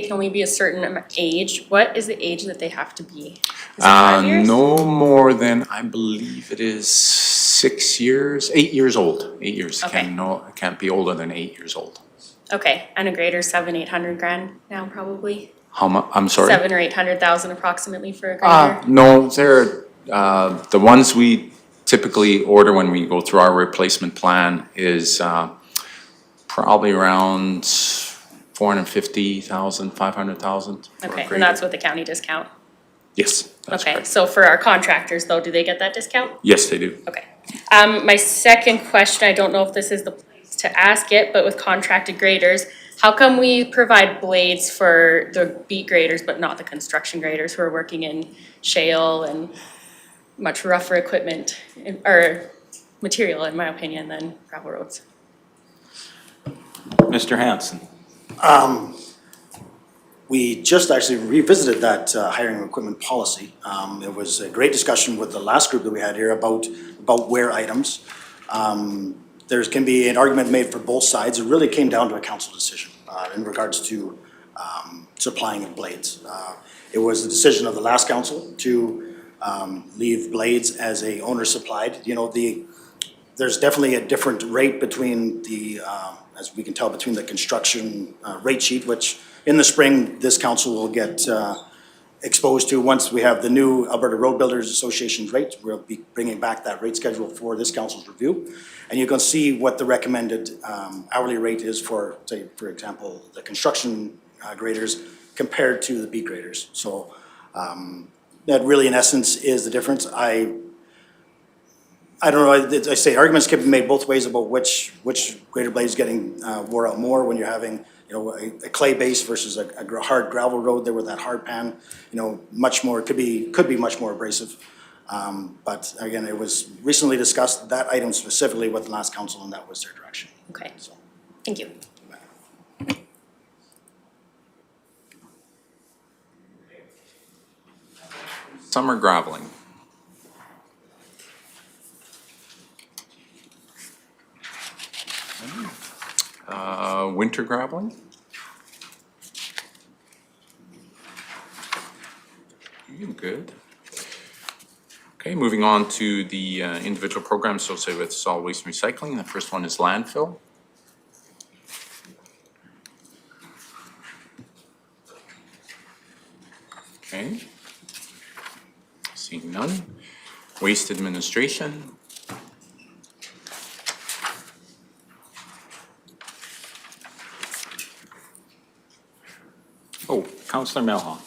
can only be a certain age. What is the age that they have to be? Is it 5 years? No more than, I believe it is 8 years old. 8 years, Okay. can't be older than 8 years old. Okay, and a grader, 700-800 grand now probably? How much, I'm sorry? 700,000 or 800,000 approximately for a grader? No, they're, the ones we typically order when we go through our replacement plan is probably around 450,000, 500,000. for a Okay, grader. and that's with the county discount? Yes, that's Okay, correct. so for our contractors though, do they get that discount? Yes, they do. Okay. My second question, I don't know if this is the place to ask it, but with contracted graders, how come we provide blades for the beat graders but not the construction graders who are working in shale and much rougher equipment or material, in my opinion, than gravel roads? Mr. Hanson. We just actually revisited that hiring equipment policy. It was a great discussion with the last group that we had here about wear items. There can be an argument made for both sides. It really came down to a council decision in regards to supplying of blades. It was the decision of the last council to leave blades as a owner supplied. You know, there's definitely a different rate between the, as we can tell, between the construction rate sheet, which in the spring, this council will get exposed to once we have the new Alberta Road Builders Association rates. We'll be bringing back that rate schedule for this council's review. And you can see what the recommended hourly rate is for, say, for example, the construction graders compared to the beat graders. So that really, in essence, is the difference. I don't know, I say arguments can be made both ways about which grader blade is getting wore out more when you're having, you know, a clay base versus a hard gravel road there with that hard pan, you know, much more, could be much more abrasive. But again, it was recently discussed, that item specifically with the last council, and that was their direction. Okay, So. thank you. Summer graveling. Winter graveling? Good. Okay, moving on to the individual programs associated with solid waste and recycling. The first one is landfill. Okay. Seeing none. Waste administration. Oh, Councillor Melham.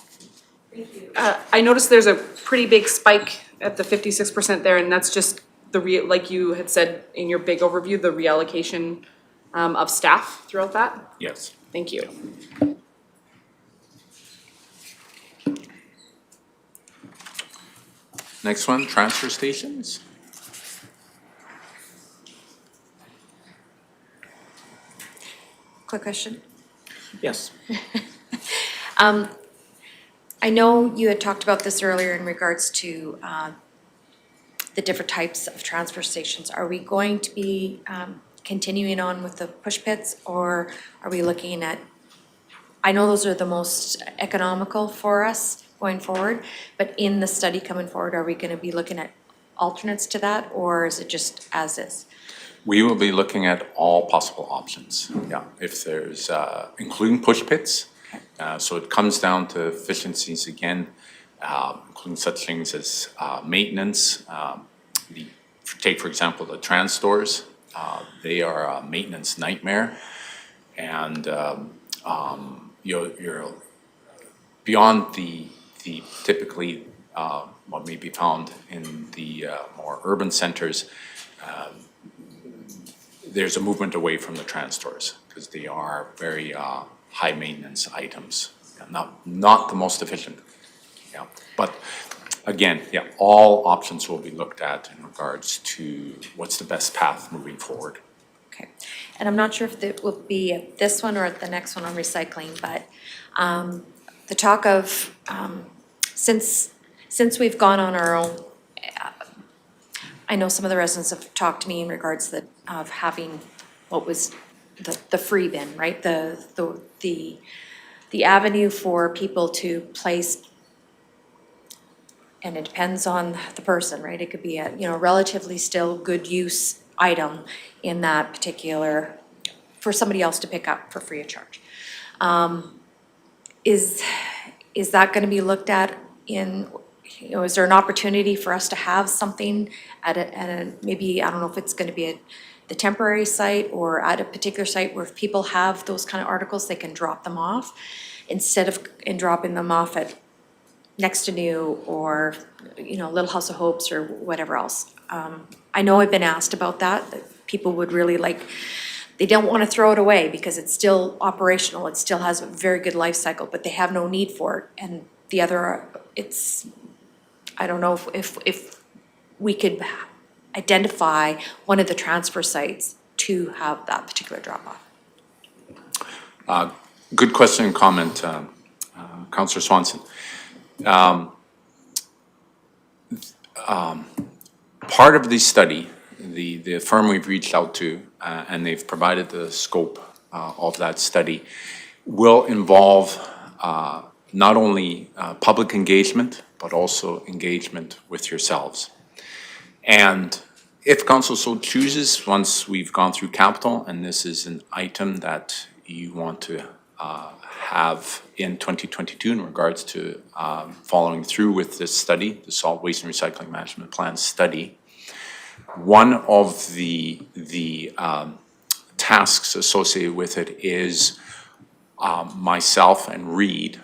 I noticed there's a pretty big spike at the 56% there, and that's just like you had said in your big overview, the reallocation of staff throughout that? Yes. Thank you. Next one, transfer stations. Quick question. Yes. I know you had talked about this earlier in regards to the different types of transfer stations. Are we going to be continuing on with the push pits, or are we looking at, I know those are the most economical for us going forward, but in the study coming forward, are we gonna be looking at alternates to that, or is it just as is? We will be looking at all possible options. Yeah, if there's, including push pits. So it comes down to efficiencies again, including such things as maintenance. Take, for example, the trans stores. They are a maintenance nightmare. And you're beyond the typically what may be found in the more urban centers. There's a movement away from the trans stores because they are very high maintenance items, not the most efficient. Yeah, but again, yeah, all options will be looked at in regards to what's the best path moving forward. Okay, and I'm not sure if it will be at this one or at the next one on recycling, but the talk of, since we've gone on our own, I know some of the residents have talked to me in regards of having what was the free bin, right? The avenue for people to place, and it depends on the person, right? It could be a, you know, relatively still good use item in that particular, for somebody else to pick up for free of charge. Is that gonna be looked at in is there an opportunity for us to have something at a, maybe, I don't know if it's gonna be at the temporary site or at a particular site where if people have those kind of articles, they can drop them off instead of, dropping them off at Next to New or, Little House of Hopes or whatever else. I know I've been asked about that people would really like, they don't want to throw it away because it's still operational, it still has a very good life cycle, but they have no need for it. And the other, I don't know if we could identify one of the transfer sites to have that particular drop-off. Good question and comment, Councillor Swanson. Part of the study, the firm we've reached out to, and they've provided the scope of that study, will involve not only public engagement, but also engagement with yourselves. And if council so chooses, once we've gone through capital, and this is an item that you want to have in 2022 in regards to following through with this study, the Solid Waste and Recycling Management Plan study, one of the tasks associated with it is myself and Reed,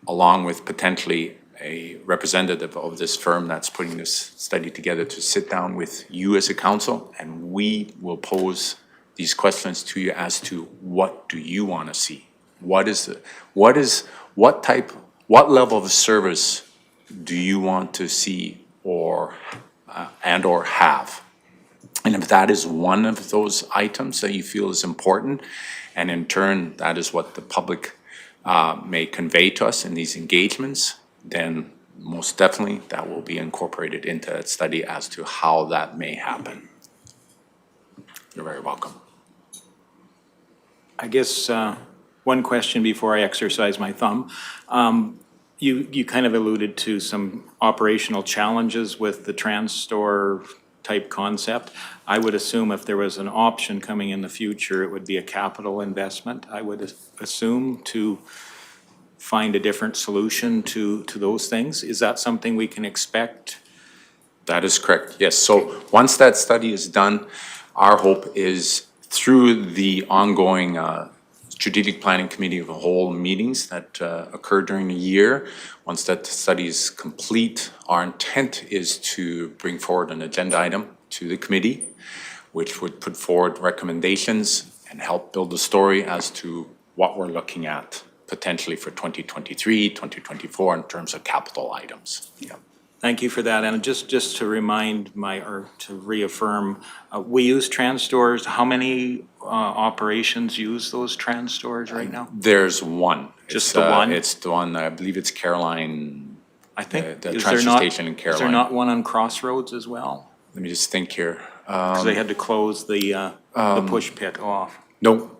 along with potentially a representative of this firm that's putting this study together, to sit down with you as a council, and we will pose these questions to you as to what do you want to see? What level of service do you want to see or have? And if that is one of those items that you feel is important, and in turn that is what the public may convey to us in these engagements, then most definitely that will be incorporated into that study as to how that may happen. You're very welcome. I guess one question before I exercise my thumb. You kind of alluded to some operational challenges with the TransStore type concept. I would assume if there was an option coming in the future, it would be a capital investment, I would assume, to find a different solution to those things. Is that something we can expect? That is correct, yes. So once that study is done, our hope is through the ongoing Strategic Planning Committee of the Whole meetings that occur during the year, once that study is complete, our intent is to bring forward an agenda item to the committee, which would put forward recommendations and help build the story as to what we're looking at potentially for 2023, 2024 in terms of capital items. Yeah. Thank you for that. And just to remind to reaffirm, we use TransStores. How many operations use those TransStores right now? There's one. Just the one? It's the one, I believe it's Caroline, I think. the transfer station in Caroline. Is there not one on Crossroads as well? Let me just think here. Because they had to close the push pit off. No.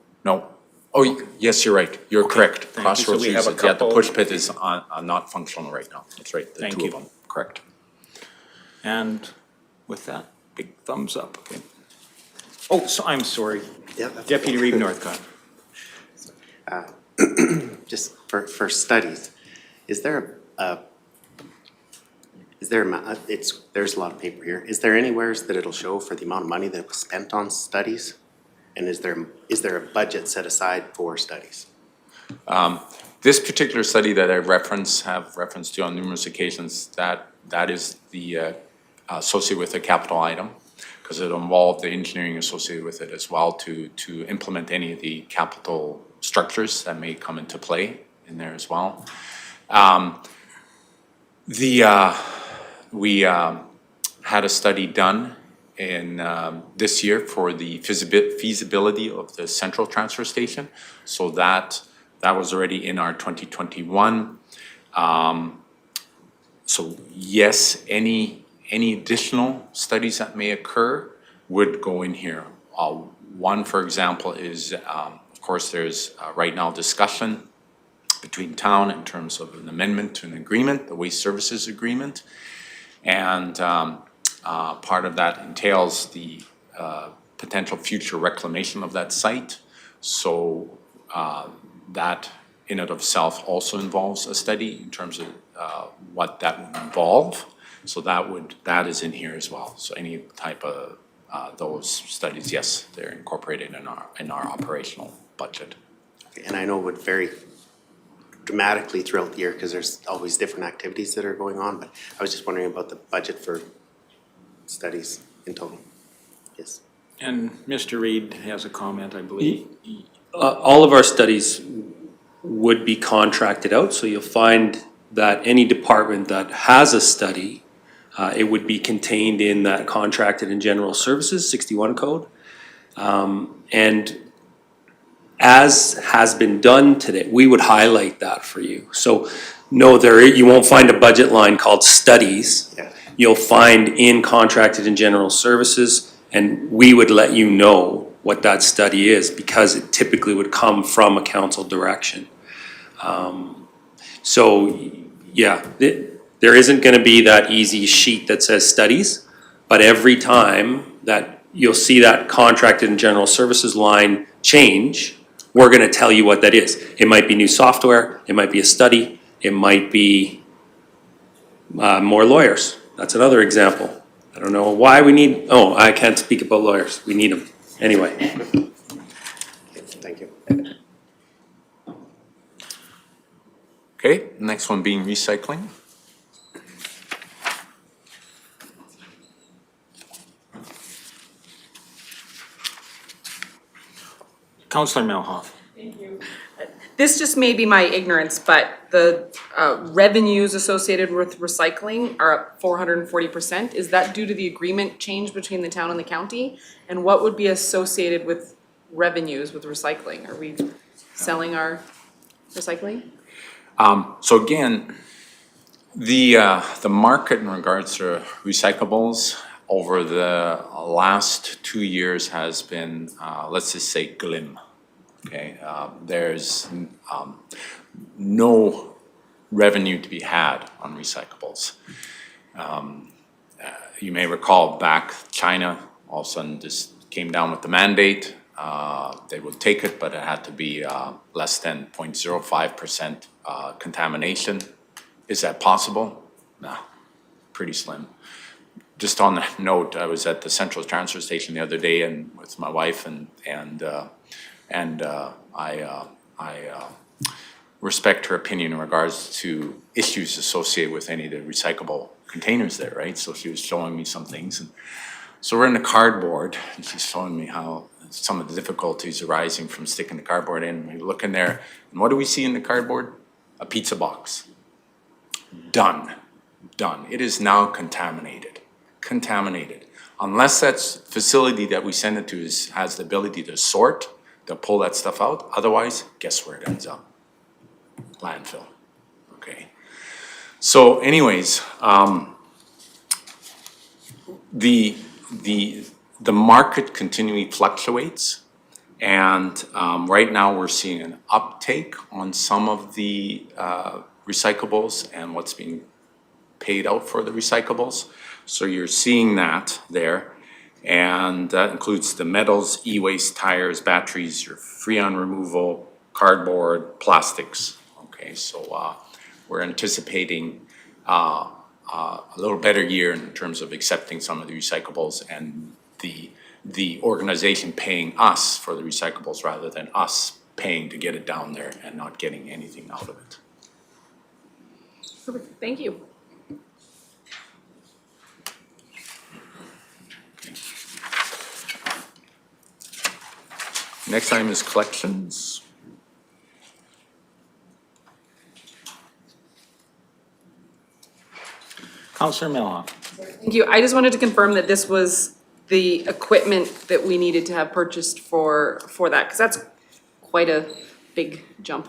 Oh, yes, you're right. You're correct. Thank you. Crossroads So we have a uses, yeah, the couple- push pit is not functional right now. That's right, the Thank two you. of them, correct. And with that, big thumbs up. Okay. Oh, so I'm sorry. Deputy Reeve Northcott. Just for studies, is there there's a lot of paper here. Is there anywhere that it'll show for the amount of money that was spent on studies? And is there a budget set aside for studies? This particular study that I have referenced to on numerous occasions, that is the associated with a capital item, because it involved the engineering associated with it as well to implement any of the capital structures that may come into play in there as well. We had a study done in this year for the feasibility of the central transfer station. So that was already in our 2021. So yes, any additional studies that may occur would go in here. One, for example, is of course there's right now discussion between town in terms of an amendment to an agreement, the waste services agreement. And part of that entails the potential future reclamation of that site. So that in and of itself also involves a study in terms of what that would involve. So that is in here as well. So any type of, those studies, yes, they're incorporated in our operational budget. And I know it would vary dramatically throughout the year because there's always different activities that are going on, but I was just wondering about the budget for studies in total. Yes. And Mr. Reed has a comment, I believe. All of our studies would be contracted out, so you'll find that any department that has a study, it would be contained in that contracted and general services 61 code. And as has been done today, we would highlight that for you. So no, you won't find a budget line called studies. Yeah. You'll find in contracted and general services, and we would let you know what that study is because it typically would come from a council direction. So, yeah, there isn't gonna be that easy sheet that says studies, but every time that you'll see that contracted and general services line change, we're gonna tell you what that is. It might be new software, it might be a study, it might be more lawyers. That's another example. I don't know why we need, oh, I can't speak about lawyers, we need them. Anyway, Thank you. Okay, next one being recycling. Councillor Melhoff. This just may be my ignorance, but the revenues associated with recycling are up 440%. Is that due to the agreement change between the town and the county? And what would be associated with revenues with recycling? Are we selling our recycling? So again, the market in regards to recyclables over the last 2 years has been, let's just say, glim. Okay, there's no revenue to be had on recyclables. You may recall back China all of a sudden just came down with the mandate. They would take it, but it had to be less than 0.05% contamination. Is that possible? No, pretty slim. Just on that note, I was at the Central Transfer Station the other day and with my wife and I respect her opinion in regards to issues associated with any of the recyclable containers there, right? So she was showing me some things. And so we're in the cardboard and she's showing me how some of the difficulties arising from sticking the cardboard in. We look in there and what do we see in the cardboard? A pizza box. Done. It is now contaminated. Unless that facility that we send it to has the ability to sort, they'll pull that stuff out. Otherwise, guess where it ends up? Landfill. Okay. So anyways, the market continually fluctuates, and right now we're seeing an uptake on some of the recyclables and what's being paid out for the recyclables. So you're seeing that there. And that includes the metals, e-waste, tires, batteries, your freon removal, cardboard, plastics. Okay, so we're anticipating a little better year in terms of accepting some of the recyclables and the organization paying us for the recyclables rather than us paying to get it down there and not getting anything out of it. Perfect, thank you. Next item is collections. Councillor Melhoff. Thank you. I just wanted to confirm that this was the equipment that we needed to have purchased for that, because that's quite a big jump.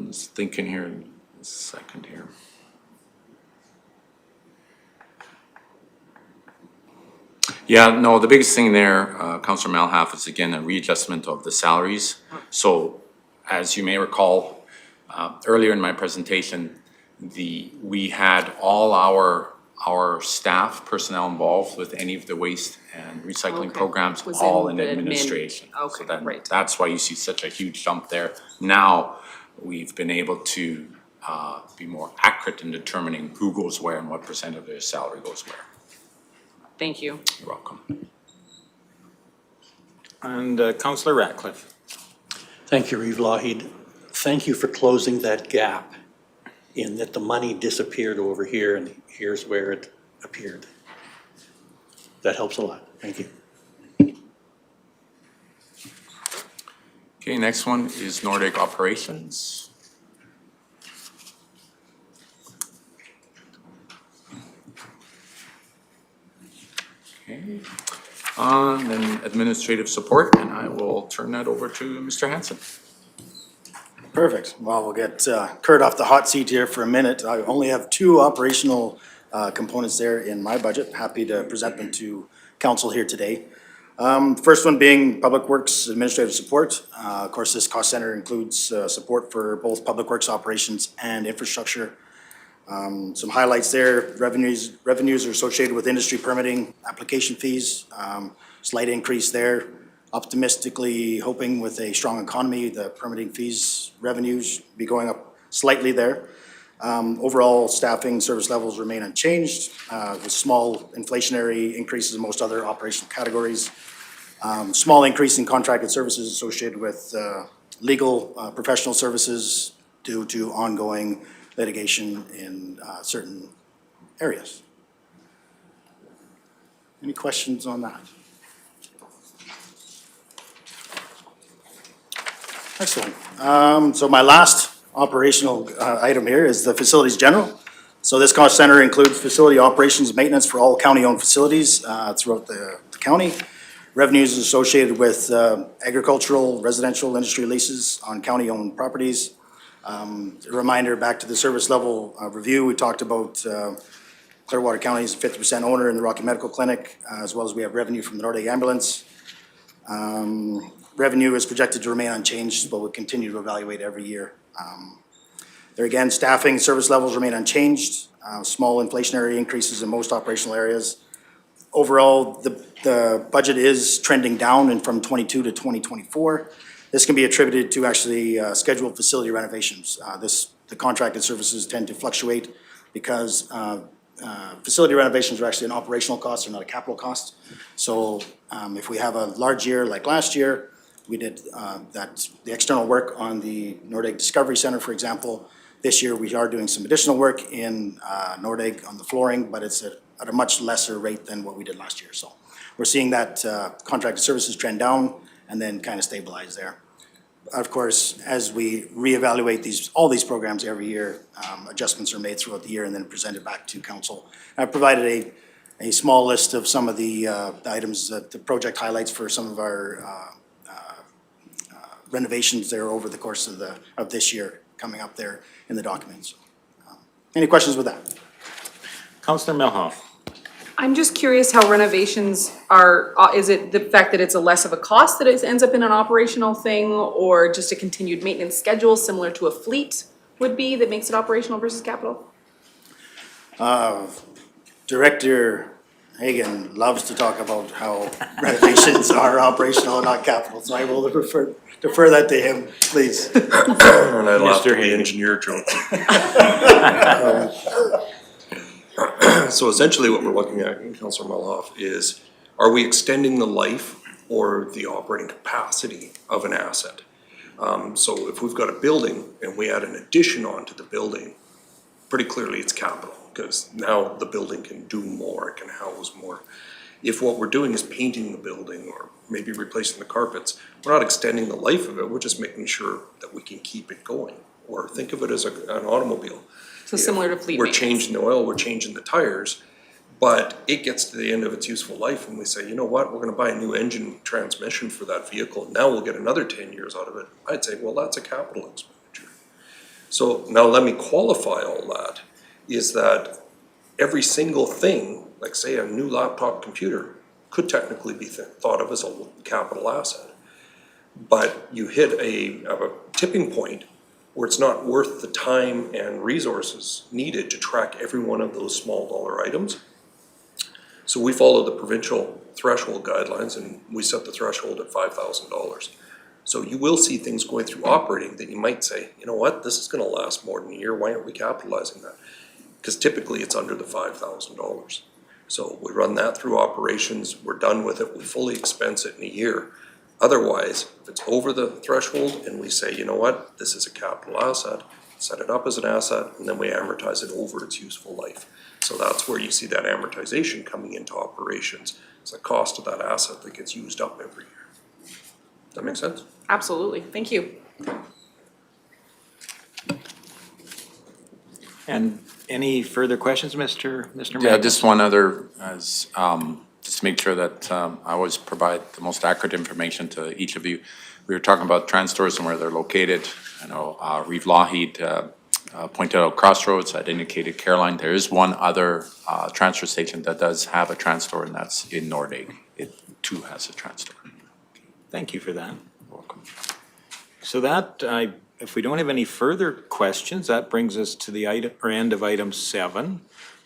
Just thinking here, a second here. Yeah, no, the biggest thing there, Councillor Malhalf, is again a readjustment of the salaries. So as you may recall, earlier in my presentation, we had all our staff personnel involved with any of the waste and recycling Okay. programs, Was all in in the admin. administration. Okay, So then right. that's why you see such a huge jump there. Now, we've been able to be more accurate in determining who goes where and what percent of their salary goes where. Thank you. You're welcome. And Councillor Ratcliffe. Thank you, Reeve Lougheed. Thank you for closing that gap in that the money disappeared over here and here's where it appeared. That helps a lot. Thank you. Okay, next one is Nordic Operations. Okay, then Administrative Support, and I will turn that over to Mr. Hanson. Perfect. Well, we'll get Kurt off the hot seat here for a minute. I only have two operational components there in my budget. Happy to present them to council here today. First one being Public Works Administrative Support. Of course, this cost center includes support for both Public Works operations and infrastructure. Some highlights there, revenues are associated with industry permitting, application fees, slight increase there. Optimistically hoping with a strong economy, the permitting fees, revenues be going up slightly there. Overall staffing service levels remain unchanged, with small inflationary increases in most other operational categories. Small increase in contracted services associated with legal professional services due to ongoing litigation in certain areas. Any questions on that? Excellent. So my last operational item here is the Facilities General. So this cost center includes facility operations and maintenance for all county-owned facilities throughout the county. Revenues associated with agricultural, residential, industry leases on county-owned properties. A reminder back to the service level review, we talked about Clearwater County is a 50% owner in the Rocky Medical Clinic, as well as we have revenue from the Nordic Ambulance. Revenue is projected to remain unchanged, but we'll continue to evaluate every year. There again, staffing service levels remain unchanged. Small inflationary increases in most operational areas. Overall, the budget is trending down and from 22 to 2024. This can be attributed to actually scheduled facility renovations. The contracted services tend to fluctuate because facility renovations are actually an operational cost, they're not a capital cost. So if we have a large year like last year, we did the external work on the Nordic Discovery Center, for example. This year, we are doing some additional work in Nordic on the flooring, but it's at a much lesser rate than what we did last year. So we're seeing that contracted services trend down and then kind of stabilize there. Of course, as we reevaluate all these programs every year, adjustments are made throughout the year and then presented back to council. I've provided a small list of some of the items, the project highlights for some of our renovations there over the course of this year coming up there in the documents. Any questions with that? Councillor Milhoff. I'm just curious how renovations are, is it the fact that it's a less of a cost that it ends up in an operational thing, or just a continued maintenance schedule similar to a fleet would be that makes it operational versus capital? Director Hagan loves to talk about how renovations are operational and not capital, so I will defer that to him, please. And I laughed at the Hagan. engineer joke. So essentially what we're looking at, Councillor Milhoff, is are we extending the life or the operating capacity of an asset? So if we've got a building and we add an addition onto the building, pretty clearly it's capital, because now the building can do more, it can house more. If what we're doing is painting the building or maybe replacing the carpets, we're not extending the life of it, we're just making sure that we can keep it going. Or think of it as an automobile. So similar to fleet We're maintenance. changing the oil, we're changing the tires, but it gets to the end of its useful life and we say, you know what, we're gonna buy a new engine transmission for that vehicle, now we'll get another 10 years out of it. I'd say, well, that's a capital expenditure. So now let me qualify all that, is that every single thing, like say a new laptop computer, could technically be thought of as a capital asset. But you hit a tipping point where it's not worth the time and resources needed to track every one of those small dollar items. So we follow the provincial threshold guidelines and we set the threshold at $5,000. So you will see things going through operating that you might say, you know what, this is gonna last more than a year, why aren't we capitalizing that? Because typically it's under the $5,000. So we run that through operations, we're done with it, we fully expense it in a year. Otherwise, if it's over the threshold and we say, you know what, this is a capital asset, set it up as an asset, and then we amortize it over its useful life. So that's where you see that amortization coming into operations. It's the cost of that asset that gets used up every year. Does that make sense? Absolutely, thank you. And any further questions, Mr. Yeah, Magna? just one other, as, just to make sure that I always provide the most accurate information to each of you. We were talking about trans stores and where they're located. I know Reeve Lougheed pointed out Crossroads. I'd indicated Caroline. There is one other transfer station that does have a trans store, and that's in Nordig. It too has a trans store. Thank you for that. Welcome. So that, if we don't have any further questions, that brings us to the item, or end of item 7.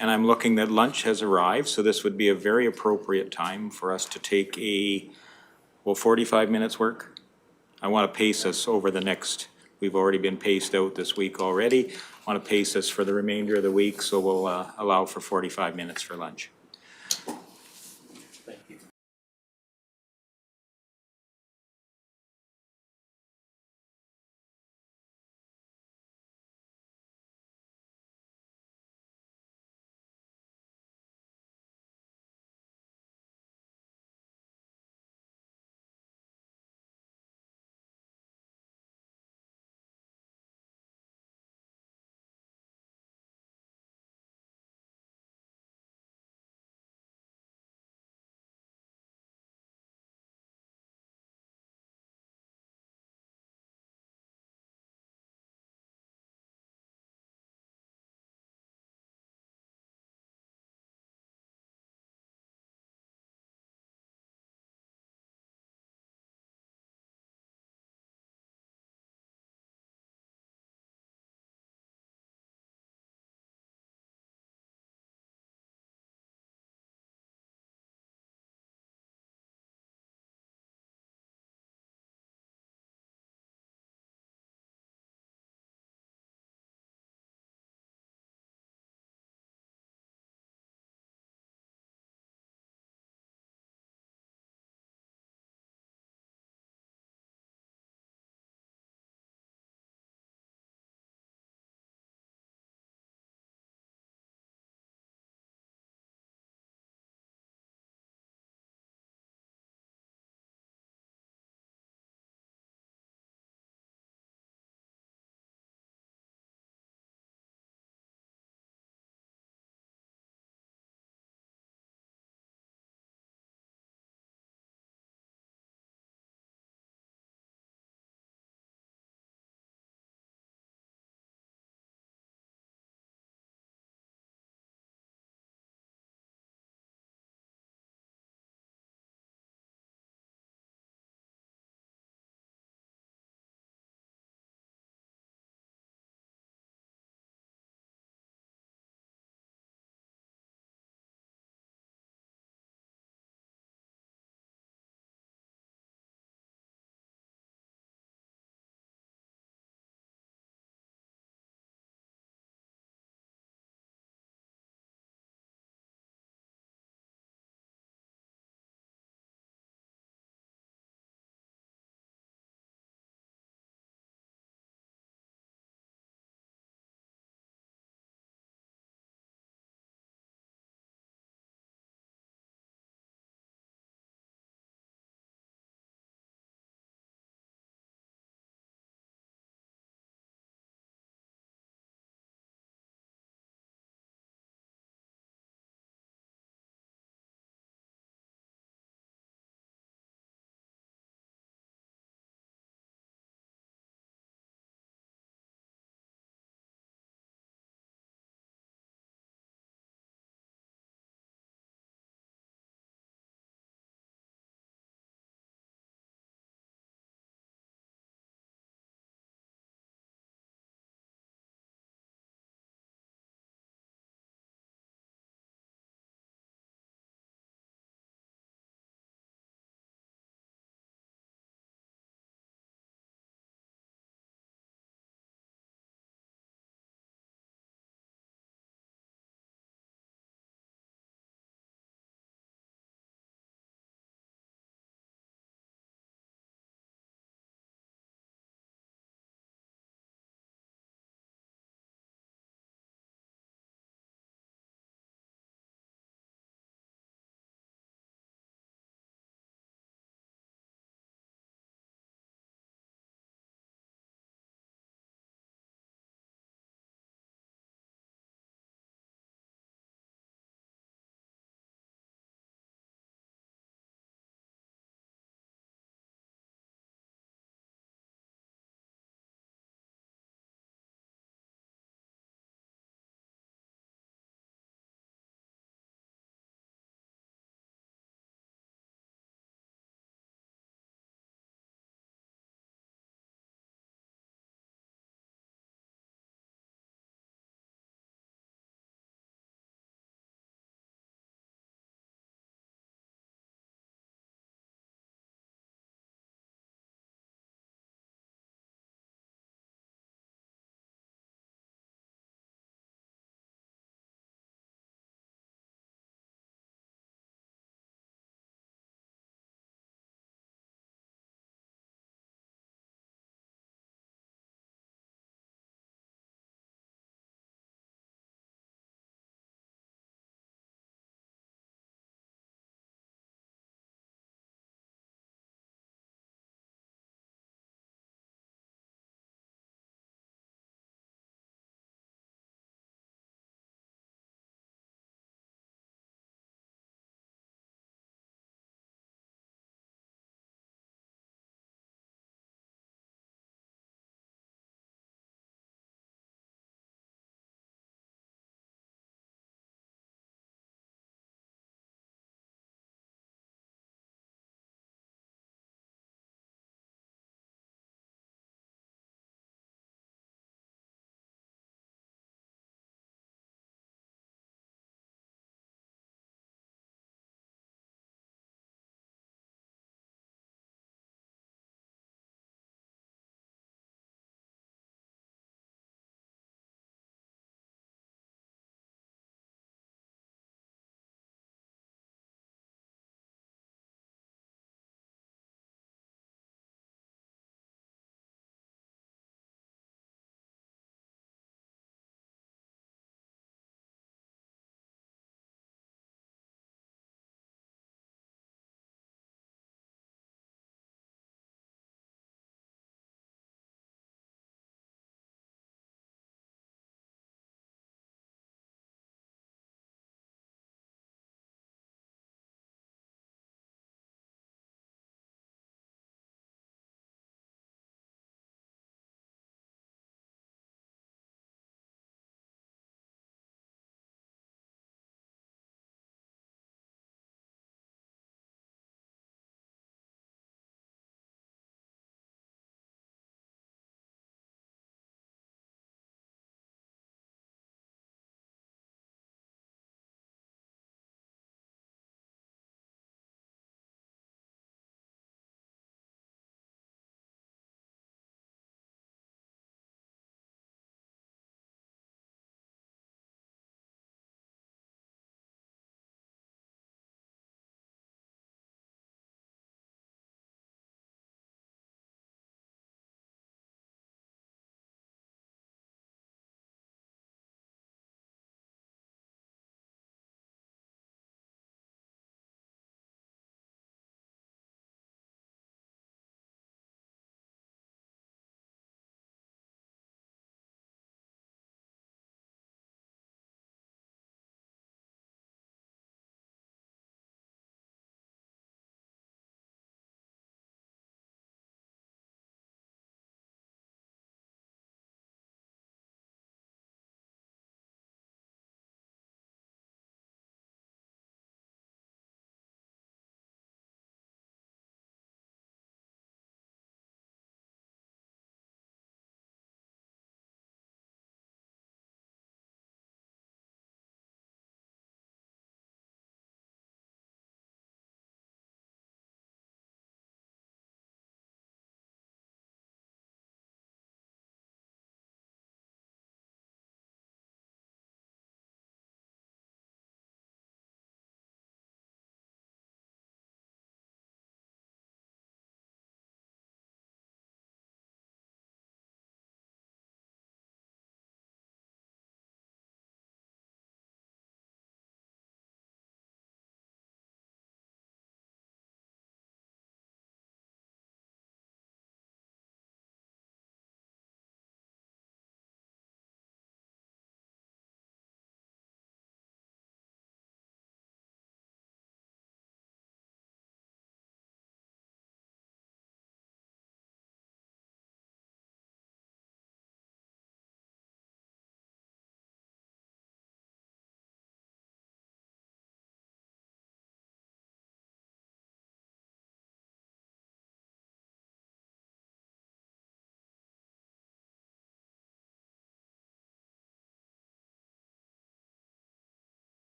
And I'm looking that lunch has arrived, so this would be a very appropriate time for us to take will 45 minutes work? I want to pace us over the next, we've already been paced out this week already. I want to pace us for the remainder of the week, so we'll allow for 45 minutes for lunch.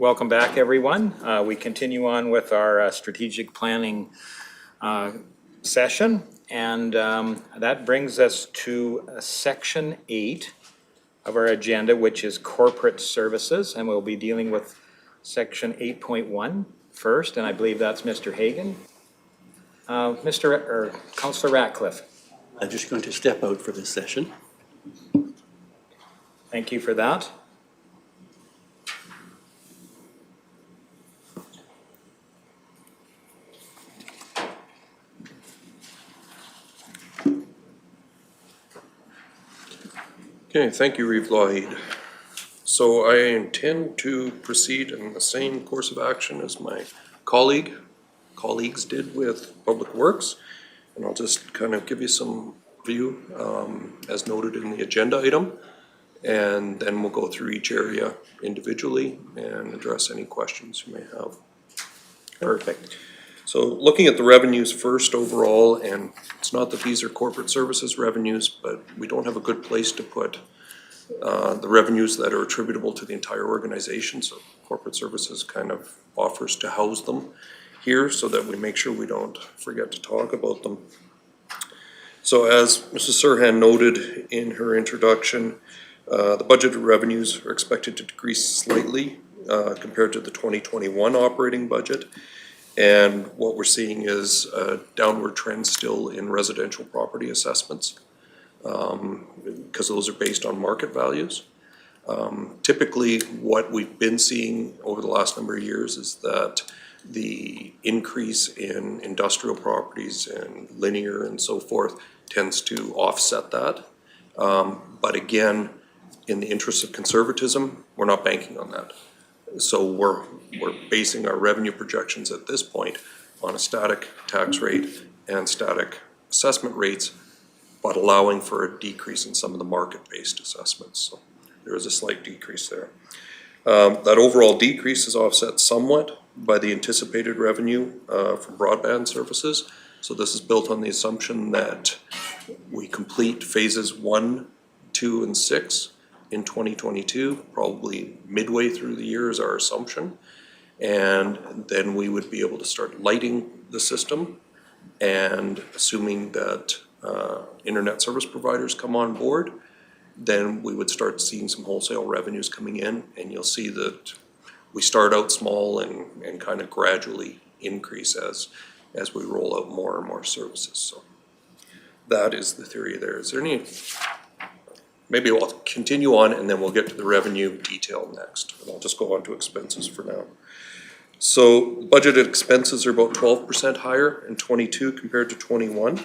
welcome back, everyone. We continue on with our strategic planning session, and that brings us to Section 8 of our agenda, which is corporate services, and we'll be dealing with Section 8.1 first, and I believe that's Mr. Hagan. Councillor Ratcliffe, I'm just going to step out for this session. thank you for that. Okay, thank you, Reeve Lougheed. So I intend to proceed in the same course of action as my colleagues did with Public Works. And I'll just kind of give you some view as noted in the agenda item. And then we'll go through each area individually and address any questions you may have. Perfect. So looking at the revenues first overall, and it's not that these are corporate services revenues, but we don't have a good place to put the revenues that are attributable to the entire organization. So corporate services kind of offers to house them here so that we make sure we don't forget to talk about them. So as Mrs. Serhan noted in her introduction, the budgeted revenues are expected to decrease slightly compared to the 2021 operating budget. And what we're seeing is a downward trend still in residential property assessments, because those are based on market values. Typically, what we've been seeing over the last number of years is that the increase in industrial properties and linear and so forth tends to offset that. But again, in the interest of conservatism, we're not banking on that. So we're basing our revenue projections at this point on a static tax rate and static assessment rates, but allowing for a decrease in some of the market-based assessments. So there is a slight decrease there. That overall decrease is offset somewhat by the anticipated revenue from broadband services. So this is built on the assumption that we complete phases 1, 2, and 6 in 2022, probably midway through the year is our assumption. And then we would be able to start lighting the system, and assuming that internet service providers come on board, then we would start seeing some wholesale revenues coming in, and you'll see that we start out small and kind of gradually increase as we roll out more and more services. So that is the theory there. Is there any? Maybe we'll continue on and then we'll get to the revenue detail next. And I'll just go on to expenses for now. So budgeted expenses are about 12% higher in 22 compared to 21.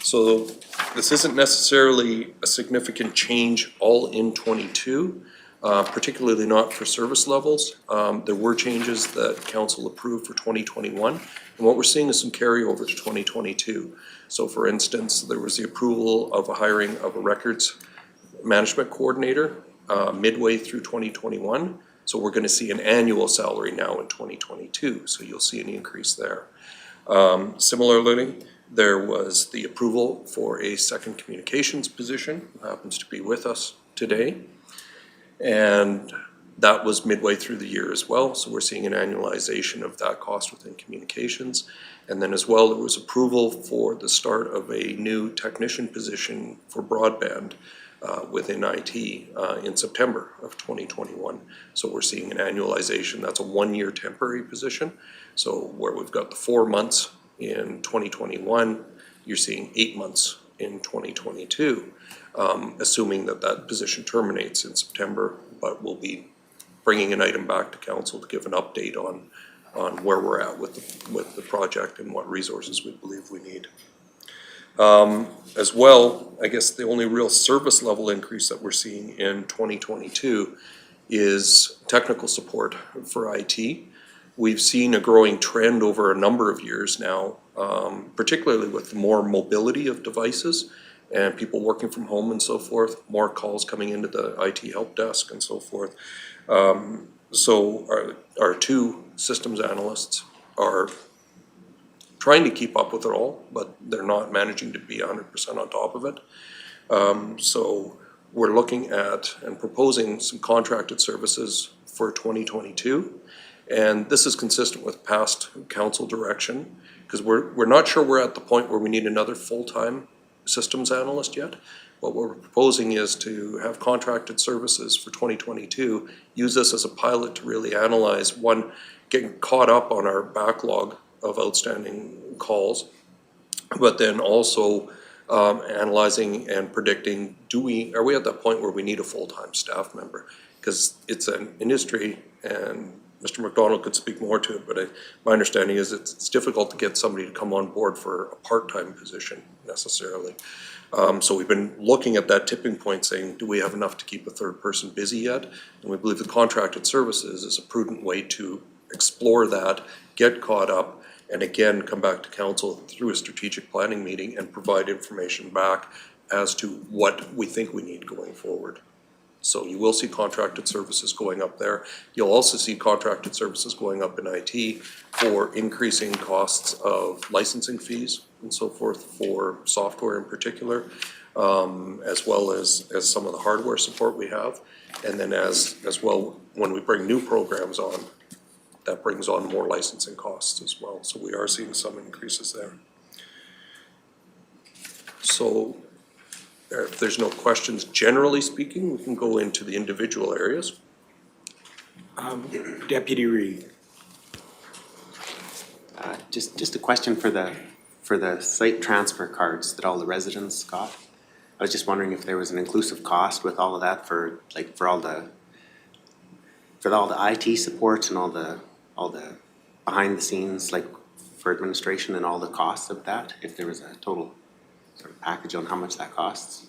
So this isn't necessarily a significant change all in 22, particularly not for service levels. There were changes that council approved for 2021. And what we're seeing is some carryover to 2022. So for instance, there was the approval of a hiring of a records management coordinator midway through 2021. So we're going to see an annual salary now in 2022. So you'll see an increase there. Similarly, there was the approval for a second communications position, who happens to be with us today. And that was midway through the year as well. So we're seeing an annualization of that cost within communications. And then as well, there was approval for the start of a new technician position for broadband within IT in September of 2021. So we're seeing an annualization. That's a 1-year temporary position. So where we've got the 4 months in 2021, you're seeing 8 months in 2022, assuming that that position terminates in September, but we'll be bringing an item back to council to give an update on where we're at with the project and what resources we believe we need. As well, I guess the only real service level increase that we're seeing in 2022 is technical support for IT. We've seen a growing trend over a number of years now, particularly with more mobility of devices and people working from home and so forth, more calls coming into the IT help desk and so forth. So our 2 systems analysts are trying to keep up with it all, but they're not managing to be 100% on top of it. So we're looking at and proposing some contracted services for 2022. And this is consistent with past council direction, because we're not sure we're at the point where we need another full-time systems analyst yet. What we're proposing is to have contracted services for 2022, use this as a pilot to really analyze, one, getting caught up on our backlog of outstanding calls, but then also analyzing and predicting, are we at that point where we need a full-time staff member? Because it's an industry, and Mr. McDonald could speak more to it, but my understanding is it's difficult to get somebody to come on board for a part-time position necessarily. So we've been looking at that tipping point saying, do we have enough to keep a third person busy yet? And we believe the contracted services is a prudent way to explore that, get caught up, and again, come back to council through a strategic planning meeting and provide information back as to what we think we need going forward. So you will see contracted services going up there. You'll also see contracted services going up in IT for increasing costs of licensing fees and so forth for software in particular, as well as some of the hardware support we have. And then as well, when we bring new programs on, that brings on more licensing costs as well. So we are seeing some increases there. So if there's no questions, generally speaking, we can go into the individual areas. Deputy Reed. Just a question for the site transfer cards that all the residents got. I was just wondering if there was an inclusive cost with all of that for all the IT support and all the behind the scenes, like for administration and all the costs of that, if there was a total sort of package on how much that costs.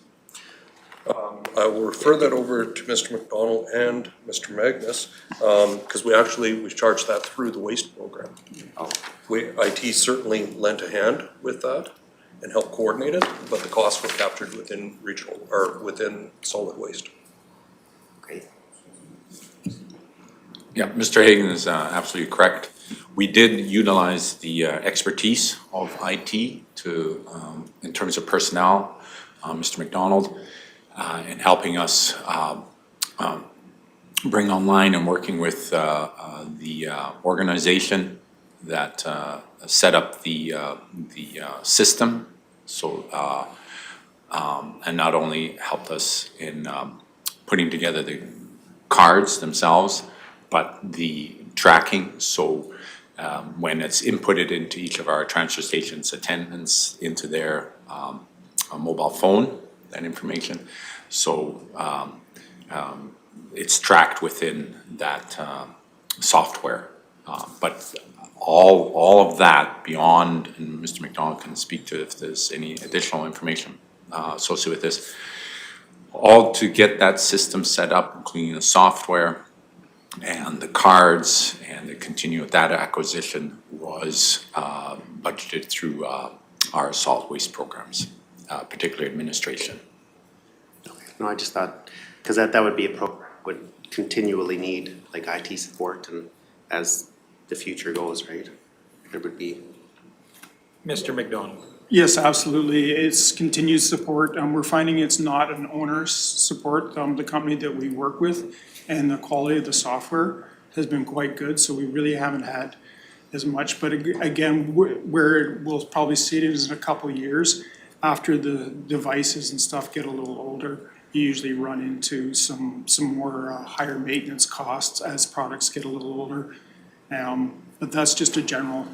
I will refer that over to Mr. McDonald and Mr. Magnus, because we charge that through the waste program. Oh, IT certainly lent a hand with that and helped coordinate it, but the costs were captured within regional, or within solid waste. great. Yeah, Mr. Hagan is absolutely correct. We did utilize the expertise of IT to, in terms of personnel, Mr. McDonald, in helping us bring online and working with the organization that set up the system. So, and not only helped us in putting together the cards themselves, but the tracking. So when it's inputted into each of our transfer stations attendants into their mobile phone, that information. So it's tracked within that software. But all of that beyond, and Mr. McDonald can speak to if there's any additional information associated with this, all to get that system set up, including the software and the cards and the continual data acquisition was budgeted through our solid waste programs, particularly administration. No, I just thought, because that would be a program would continually need like IT support, and as the future goes, right, there would be. Mr. McDonald. Yes, absolutely. It's continued support. We're finding it's not an owner's support. The company that we work with and the quality of the software has been quite good, so we really haven't had as much. But again, where we'll probably see it is in a couple of years after the devices and stuff get a little older. You usually run into some more higher maintenance costs as products get a little older. But that's just a general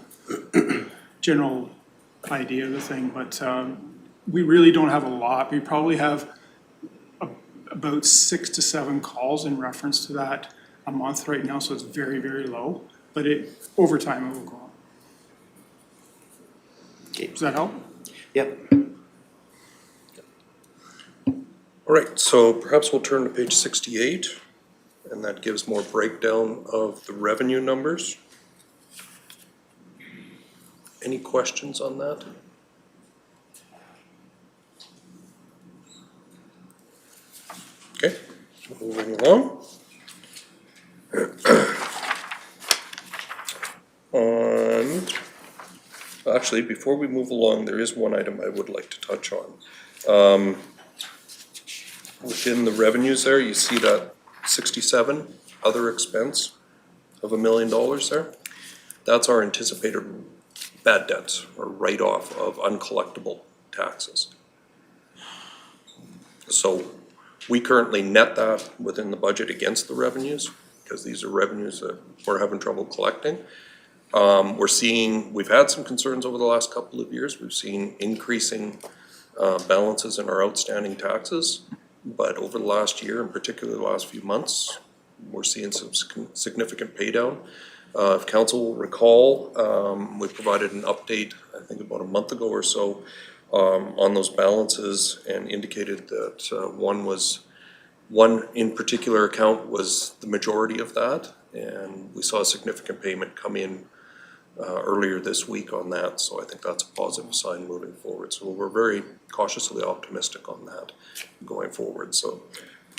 idea of the thing. But we really don't have a lot. We probably have about 6 to 7 calls in reference to that a month right now, so it's very, very low. But over time it will go up. Okay. Does that help? Yep. All right, so perhaps we'll turn to page 68, and that gives more breakdown of the revenue numbers. Any questions on that? Okay, moving along. Actually, before we move along, there is one item I would like to touch on. Within the revenues there, you see that 67 other expense of $1 million there. That's our anticipated bad debts or write-off of uncollectible taxes. So we currently net that within the budget against the revenues, because these are revenues that we're having trouble collecting. We've had some concerns over the last couple of years. We've seen increasing balances in our outstanding taxes. But over the last year, and particularly the last few months, we're seeing some significant pay down. If council will recall, we provided an update, I think about a month ago or so, on those balances and indicated that one in particular account was the majority of that. And we saw a significant payment come in earlier this week on that, so I think that's a positive sign moving forward. So we're very cautiously optimistic on that going forward. So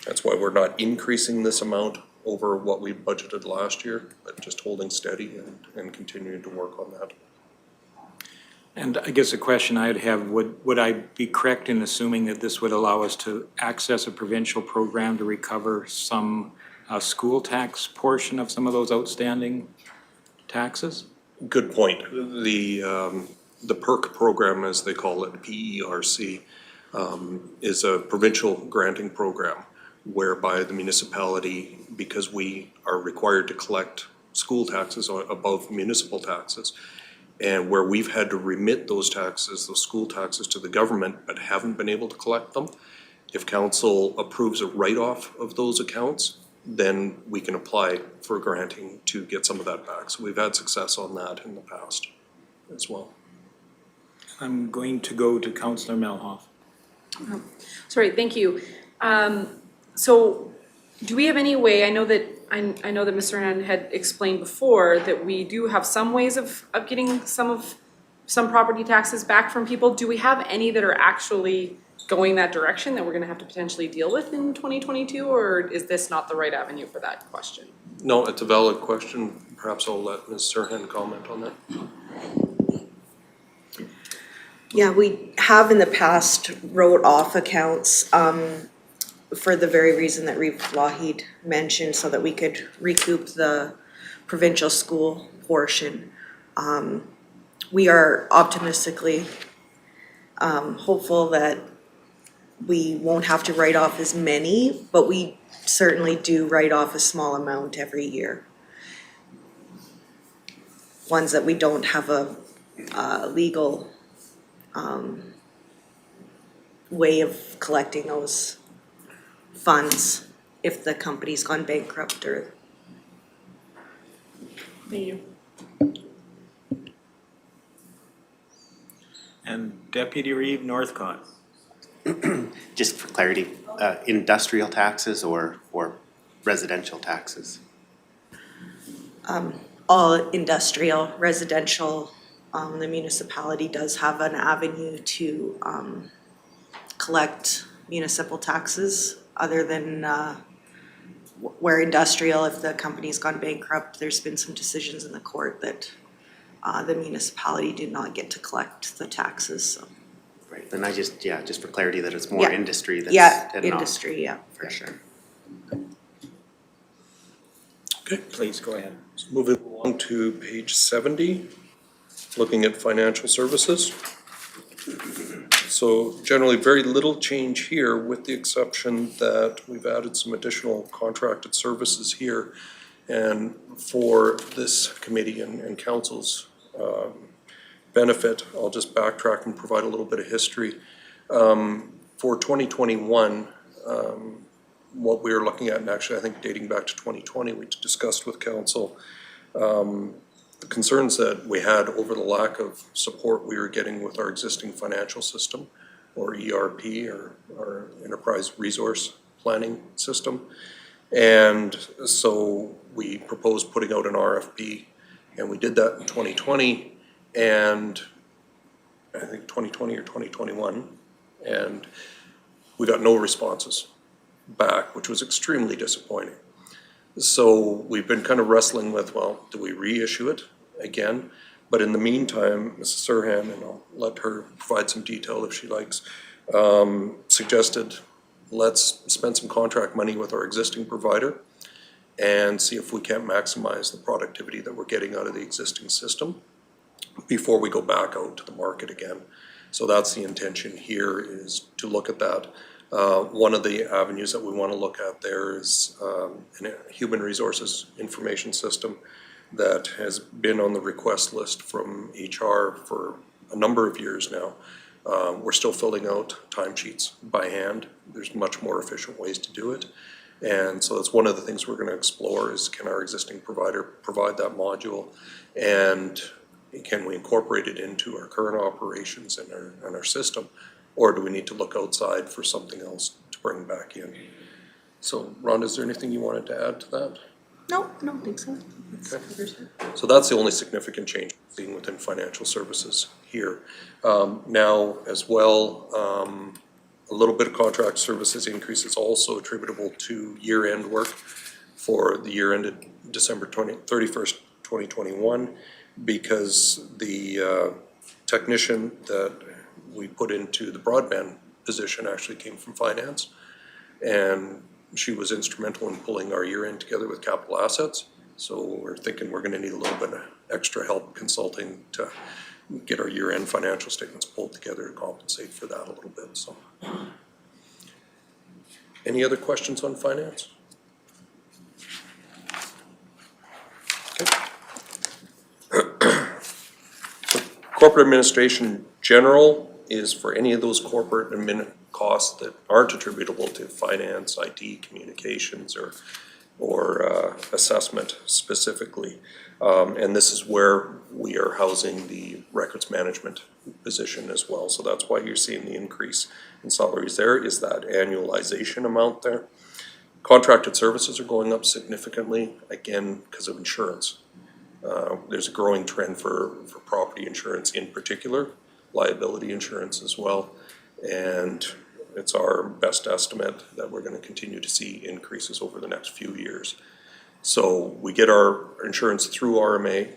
that's why we're not increasing this amount over what we budgeted last year, but just holding steady and continuing to work on that. And I guess the question I'd have, would I be correct in assuming that this would allow us to access a provincial program to recover some school tax portion of some of those outstanding taxes? Good point. The PERC program, as they call it, PERC, is a provincial granting program whereby the municipality, because we are required to collect school taxes above municipal taxes, and where we've had to remit those taxes, those school taxes to the government, but haven't been able to collect them, if council approves a write-off of those accounts, then we can apply for granting to get some of that back. So we've had success on that in the past as well. I'm going to go to Councillor Melhoff. Sorry, thank you. So do we have any way, I know that Mr. Hand had explained before that we do have some ways of getting some property taxes back from people. Do we have any that are actually going that direction that we're gonna have to potentially deal with in 2022, or is this not the right avenue for that question? No, it's a valid question. Perhaps I'll let Ms. Serhan comment on that. Yeah, we have in the past wrote off accounts for the very reason that Reeve Wahid mentioned, so that we could recoup the provincial school portion. We are optimistically hopeful that we won't have to write off as many, but we certainly do write off a small amount every year. Ones that we don't have a legal way of collecting those funds if the company's gone bankrupt or. Thank you. And Deputy Reeve Northcott. Just for clarity, industrial taxes or residential taxes? All industrial, residential, the municipality does have an avenue to collect municipal taxes other than where industrial, if the company's gone bankrupt, there's been some decisions in the court that the municipality did not get to collect the taxes, so. Right, then just for clarity that it's more industry than industry, yeah, for sure. Okay, Please, go ahead. so moving along to page 70, looking at financial services. So generally very little change here, with the exception that we've added some additional contracted services here. And for this committee and council's benefit, I'll just backtrack and provide a little bit of history. For 2021, what we were looking at, and actually I think dating back to 2020, we discussed with council the concerns that we had over the lack of support we were getting with our existing financial system, or ERP, or Enterprise Resource Planning System. And so we proposed putting out an RFP, and we did that in 2020, and I think 2020 or 2021, and we got no responses back, which was extremely disappointing. So we've been kind of wrestling with, well, do we reissue it again? But in the meantime, Mrs. Serhan, and I'll let her provide some detail if she likes, suggested let's spend some contract money with our existing provider and see if we can't maximize the productivity that we're getting out of the existing system before we go back out to the market again. So that's the intention here, is to look at that. One of the avenues that we want to look at there is a human resources information system that has been on the request list from HR for a number of years now. We're still filling out timesheets by hand. There's much more efficient ways to do it. And so that's one of the things we're going to explore, is can our existing provider provide that module, and can we incorporate it into our current operations and our system, or do we need to look outside for something else to bring back in? So Rhonda, is there anything you wanted to add to that? No, I don't think so. Okay. So that's the only significant change being within financial services here. Now as well, a little bit of contract services increase is also attributable to year-end work for the year ended December 31st, 2021, because the technician that we put into the broadband position actually came from finance, and she was instrumental in pulling our year end together with capital assets. So we're thinking we're gonna need a little bit of extra help consulting to get our year end financial statements pulled together to compensate for that a little bit, so. Any other questions on finance? So corporate administration general is for any of those corporate admin costs that aren't attributable to finance, IT, communications, or assessment specifically. And this is where we are housing the records management position as well. So that's why you're seeing the increase in salaries there, is that annualization amount there. Contracted services are going up significantly, again, because of insurance. There's a growing trend for property insurance in particular, liability insurance as well. And it's our best estimate that we're gonna continue to see increases over the next few years. So we get our insurance through RMA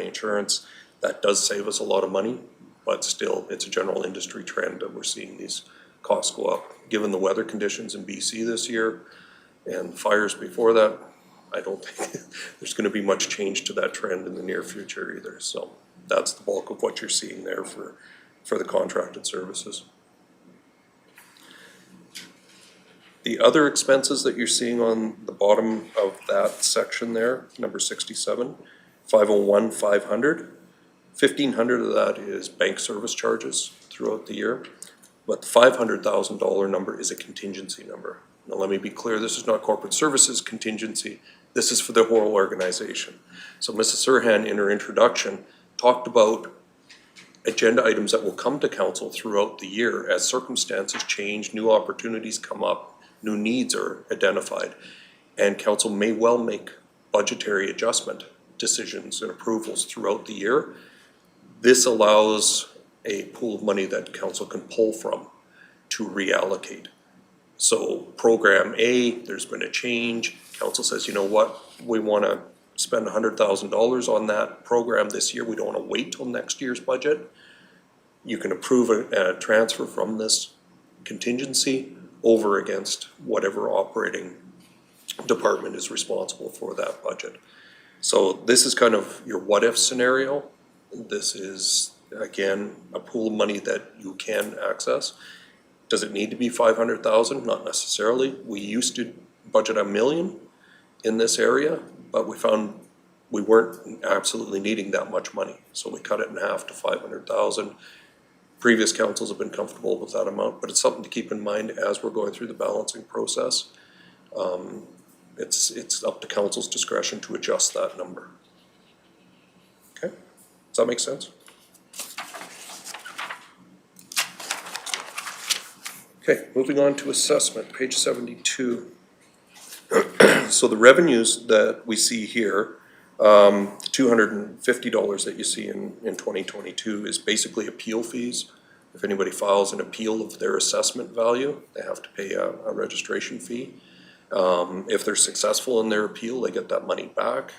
insurance. That does save us a lot of money, but still, it's a general industry trend that we're seeing these costs go up. Given the weather conditions in BC this year and fires before that, I don't think there's gonna be much change to that trend in the near future either. So that's the bulk of what you're seeing there for the contracted services. The other expenses that you're seeing on the bottom of that section there, number 67, 501, 500, 1,500 of that is bank service charges throughout the year. But the $500,000 number is a contingency number. Now let me be clear, this is not corporate services contingency, this is for the whole organization. So Mrs. Serhan in her introduction talked about agenda items that will come to council throughout the year as circumstances change, new opportunities come up, new needs are identified, and council may well make budgetary adjustment decisions and approvals throughout the year. This allows a pool of money that council can pull from to reallocate. So program A, there's been a change, council says, you know what, we wanna spend $100,000 on that program this year, we don't wanna wait till next year's budget. You can approve a transfer from this contingency over against whatever operating department is responsible for that budget. So this is kind of your what-if scenario. This is, again, a pool of money that you can access. Does it need to be 500,000? Not necessarily. We used to budget $1 million in this area, but we found we weren't absolutely needing that much money. So we cut it in half to 500,000. Previous councils have been comfortable with that amount, but it's something to keep in mind as we're going through the balancing process. It's up to council's discretion to adjust that number. Okay, does that make sense? Okay, moving on to assessment, page 72. So the revenues that we see here, the $250 that you see in 2022 is basically appeal fees. If anybody files an appeal of their assessment value, they have to pay a registration fee. If they're successful in their appeal, they get that money back.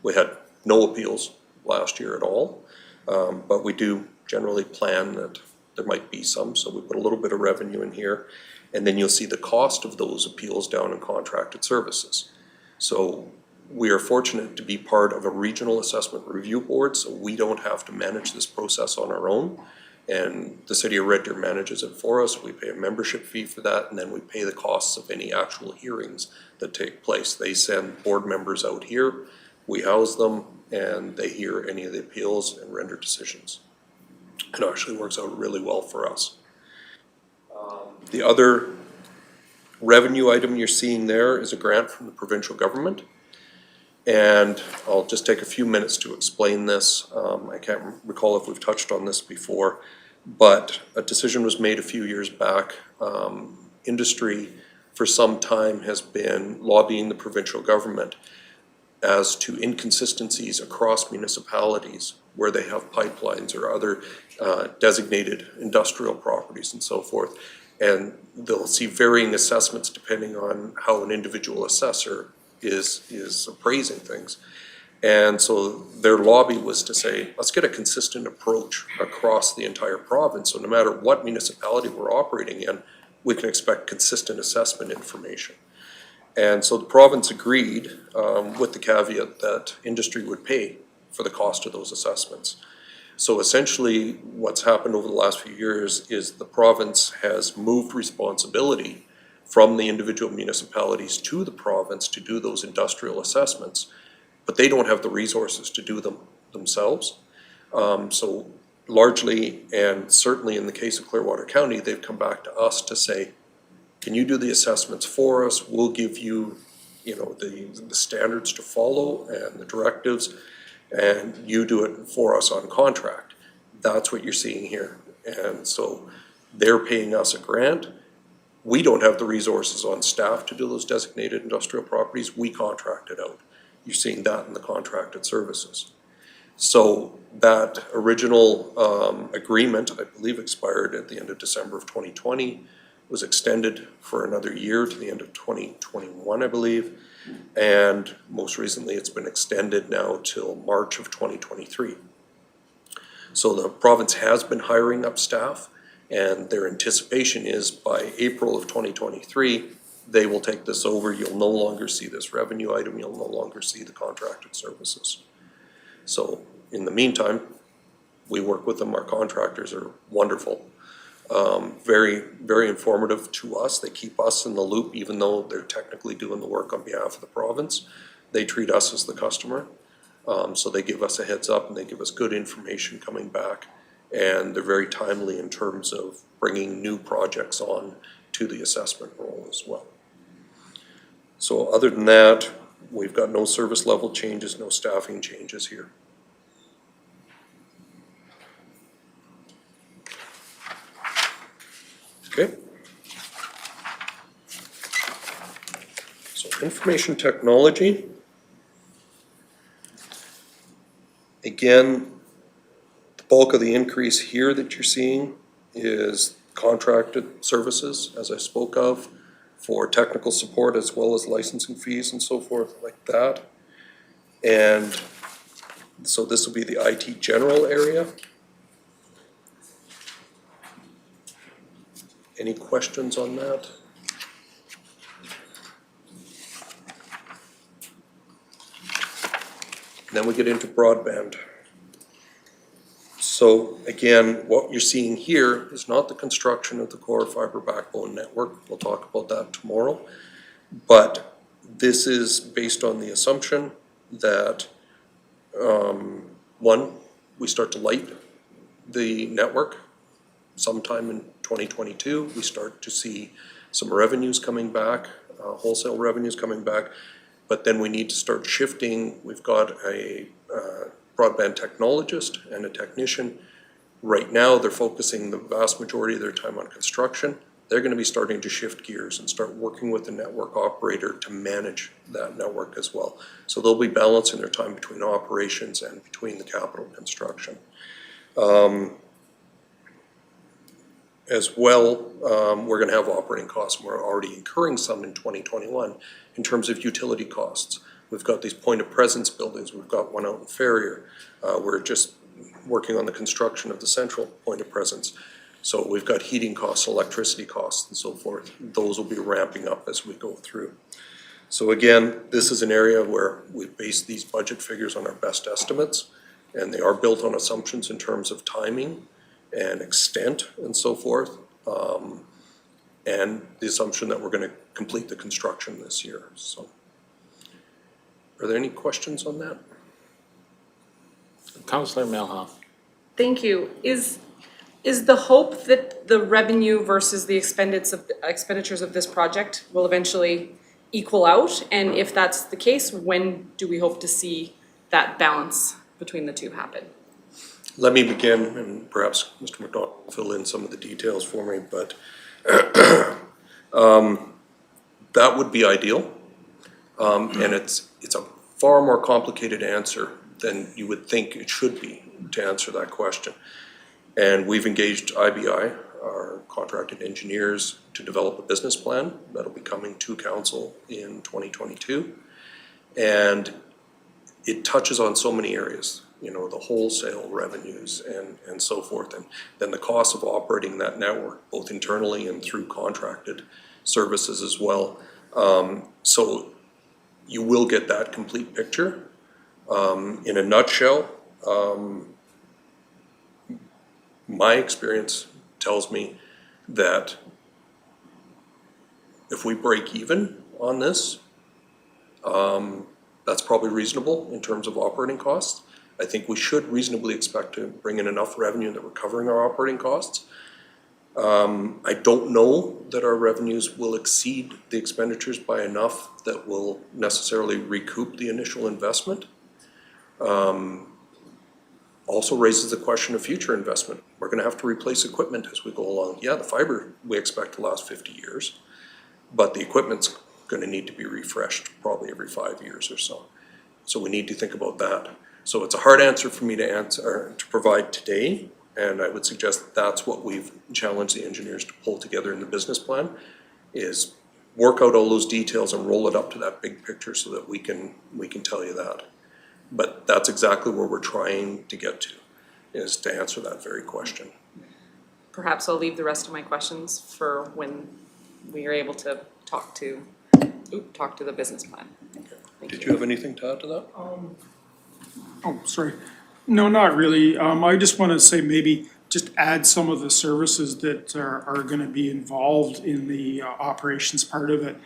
We had no appeals last year at all, but we do generally plan that there might be some, so we put a little bit of revenue in here. And then you'll see the cost of those appeals down in contracted services. So we are fortunate to be part of a regional assessment review board, so we don't have to manage this process on our own. And the city of Red Deer manages it for us. We pay a membership fee for that, and then we pay the costs of any actual hearings that take place. They send board members out here, we house them, and they hear any of the appeals and render decisions. It actually works out really well for us. The other revenue item you're seeing there is a grant from the provincial government. And I'll just take a few minutes to explain this. I can't recall if we've touched on this before, but a decision was made a few years back. Industry for some time has been lobbying the provincial government as to inconsistencies across municipalities where they have pipelines or other designated industrial properties and so forth. And they'll see varying assessments depending on how an individual assessor is appraising things. And so their lobby was to say, let's get a consistent approach across the entire province. So no matter what municipality we're operating in, we can expect consistent assessment information. And so the province agreed with the caveat that industry would pay for the cost of those assessments. So essentially what's happened over the last few years is the province has moved responsibility from the individual municipalities to the province to do those industrial assessments, but they don't have the resources to do them themselves. So largely, and certainly in the case of Clearwater County, they've come back to us to say, can you do the assessments for us? We'll give you, the standards to follow and the directives, and you do it for us on contract. That's what you're seeing here. And so they're paying us a grant. We don't have the resources on staff to do those designated industrial properties. We contract it out. You're seeing that in the contracted services. So that original agreement, I believe, expired at the end of December of 2020, was extended for another year to the end of 2021, I believe. And most recently, it's been extended now till March of 2023. So the province has been hiring up staff, and their anticipation is by April of 2023, they will take this over. You'll no longer see this revenue item. You'll no longer see the contracted services. So in the meantime, we work with them. Our contractors are wonderful. Very, very informative to us. They keep us in the loop, even though they're technically doing the work on behalf of the province. They treat us as the customer. So they give us a heads up and they give us good information coming back. And they're very timely in terms of bringing new projects on to the assessment role as well. So other than that, we've got no service level changes, no staffing changes here. Okay. So information technology. Again, the bulk of the increase here that you're seeing is contracted services, as I spoke of, for technical support as well as licensing fees and so forth like that. And so this will be the IT general area. Any questions on that? Then we get into broadband. So again, what you're seeing here is not the construction of the core fiber backbone network. We'll talk about that tomorrow. But this is based on the assumption that, one, we start to light the network sometime in 2022. We start to see some revenues coming back, wholesale revenues coming back. But then we need to start shifting. We've got a broadband technologist and a technician. Right now, they're focusing the vast majority of their time on construction. They're going to be starting to shift gears and start working with the network operator to manage that network as well. So they'll be balancing their time between operations and between the capital construction. As well, we're going to have operating costs. We're already incurring some in 2021 in terms of utility costs. We've got these point of presence buildings. We've got one out in Ferrier. We're just working on the construction of the central point of presence. So we've got heating costs, electricity costs and so forth. Those will be ramping up as we go through. So again, this is an area where we've based these budget figures on our best estimates, and they are built on assumptions in terms of timing and extent and so forth. And the assumption that we're gonna complete the construction this year, so. Are there any questions on that? Councillor Melhoff. Thank you. Is the hope that the revenue versus the expenditures of this project will eventually equal out? And if that's the case, when do we hope to see that balance between the two happen? Let me begin, and perhaps Mr. McDonald will fill in some of the details for me, but that would be ideal. And it's a far more complicated answer than you would think it should be to answer that question. And we've engaged IBI, our contracted engineers, to develop a business plan that'll be coming to council in 2022. And it touches on so many areas, you know, the wholesale revenues and so forth, and then the cost of operating that network, both internally and through contracted services as well. So you will get that complete picture. In a nutshell, my experience tells me that if we break even on this, that's probably reasonable in terms of operating costs. I think we should reasonably expect to bring in enough revenue that we're covering our operating costs. I don't know that our revenues will exceed the expenditures by enough that will necessarily recoup the initial investment. Also raises the question of future investment. We're gonna have to replace equipment as we go along. Yeah, the fiber we expect to last 50 years, but the equipment's gonna need to be refreshed probably every 5 years or so. So we need to think about that. So it's a hard answer for me to answer, or to provide today, and I would suggest that that's what we've challenged the engineers to pull together in the business plan, is work out all those details and roll it up to that big picture so that we can tell you that. But that's exactly where we're trying to get to, is to answer that very question. Perhaps I'll leave the rest of my questions for when we are able to talk to the business plan. Did you have anything to add to that? Oh, sorry. No, not really. I just want to say maybe just add some of the services that are going to be involved in the operations part of it.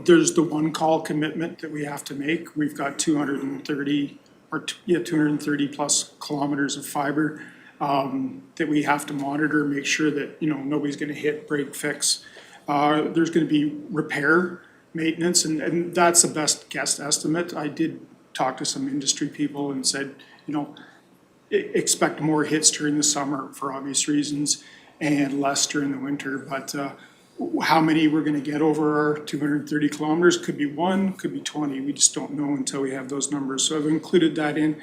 There's the one call commitment that we have to make. We've got 230 plus kilometers of fiber that we have to monitor, make sure that, you know, nobody's going to hit, break, fix. There's going to be repair, maintenance, and that's the best guess estimate. I did talk to some industry people and said, you know, expect more hits during the summer for obvious reasons and less during the winter. But how many we're going to get over our 230 kilometers, could be 1, could be 20. We just don't know until we have those numbers. So I've included that in.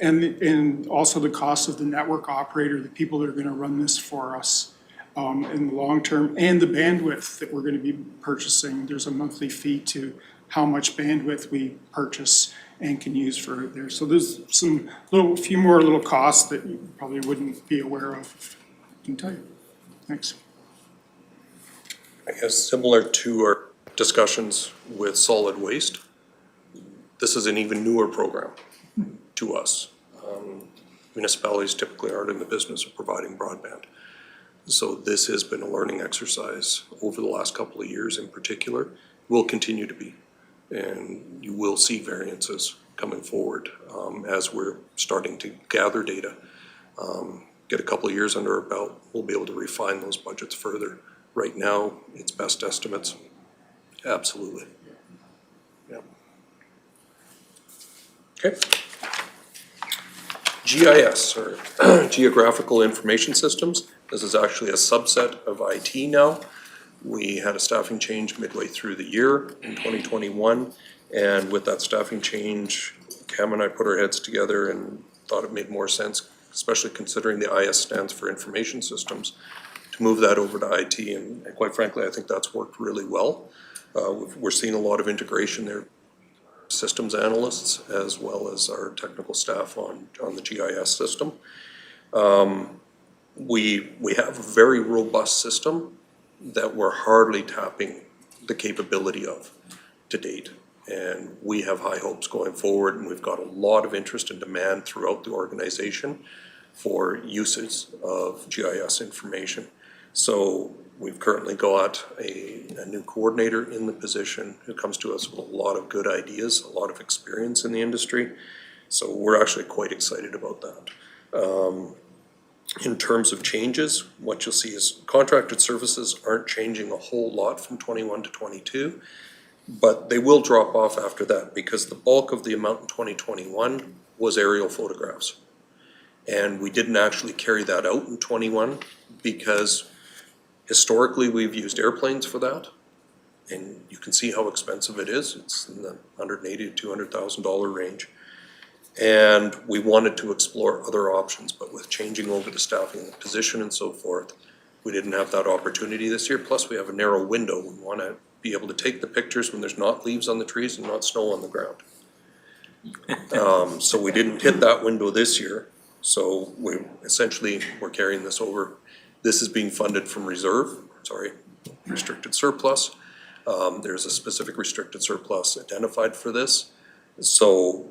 And also the cost of the network operator, the people that are going to run this for us in the long term, and the bandwidth that we're going to be purchasing. There's a monthly fee to how much bandwidth we purchase and can use for there. So there's a few more little costs that you probably wouldn't be aware of. I can tell you. Thanks. I guess similar to our discussions with solid waste, this is an even newer program to us. Municipalities typically aren't in the business of providing broadband. So this has been a learning exercise over the last couple of years in particular, will continue to be. And you will see variances coming forward as we're starting to gather data. Get a couple of years under our belt, we'll be able to refine those budgets further. Right now, it's best estimates. Absolutely. Yeah. Okay. GIS, or Geographical Information Systems. This is actually a subset of IT now. We had a staffing change midway through the year in 2021. And with that staffing change, Cam and I put our heads together and thought it made more sense, especially considering the IS stands for Information Systems, to move that over to IT. And quite frankly, I think that's worked really well. We're seeing a lot of integration there. Systems analysts as well as our technical staff on the GIS system. We have a very robust system that we're hardly tapping the capability of to date. And we have high hopes going forward, and we've got a lot of interest and demand throughout the organization for uses of GIS information. So we've currently got a new coordinator in the position who comes to us with a lot of good ideas, a lot of experience in the industry. So we're actually quite excited about that. In terms of changes, what you'll see is contracted services aren't changing a whole lot from 21 to 22, but they will drop off after that because the bulk of the amount in 2021 was aerial photographs. And we didn't actually carry that out in 21 because historically we've used airplanes for that. And you can see how expensive it is. It's in the $180,000 to $200,000 range. And we wanted to explore other options, but with changing over the staffing and the position and so forth, we didn't have that opportunity this year. Plus we have a narrow window. We want to be able to take the pictures when there's not leaves on the trees and not snow on the ground. So we didn't hit that window this year. So we're carrying this over. This is being funded from restricted surplus. There's a specific restricted surplus identified for this. So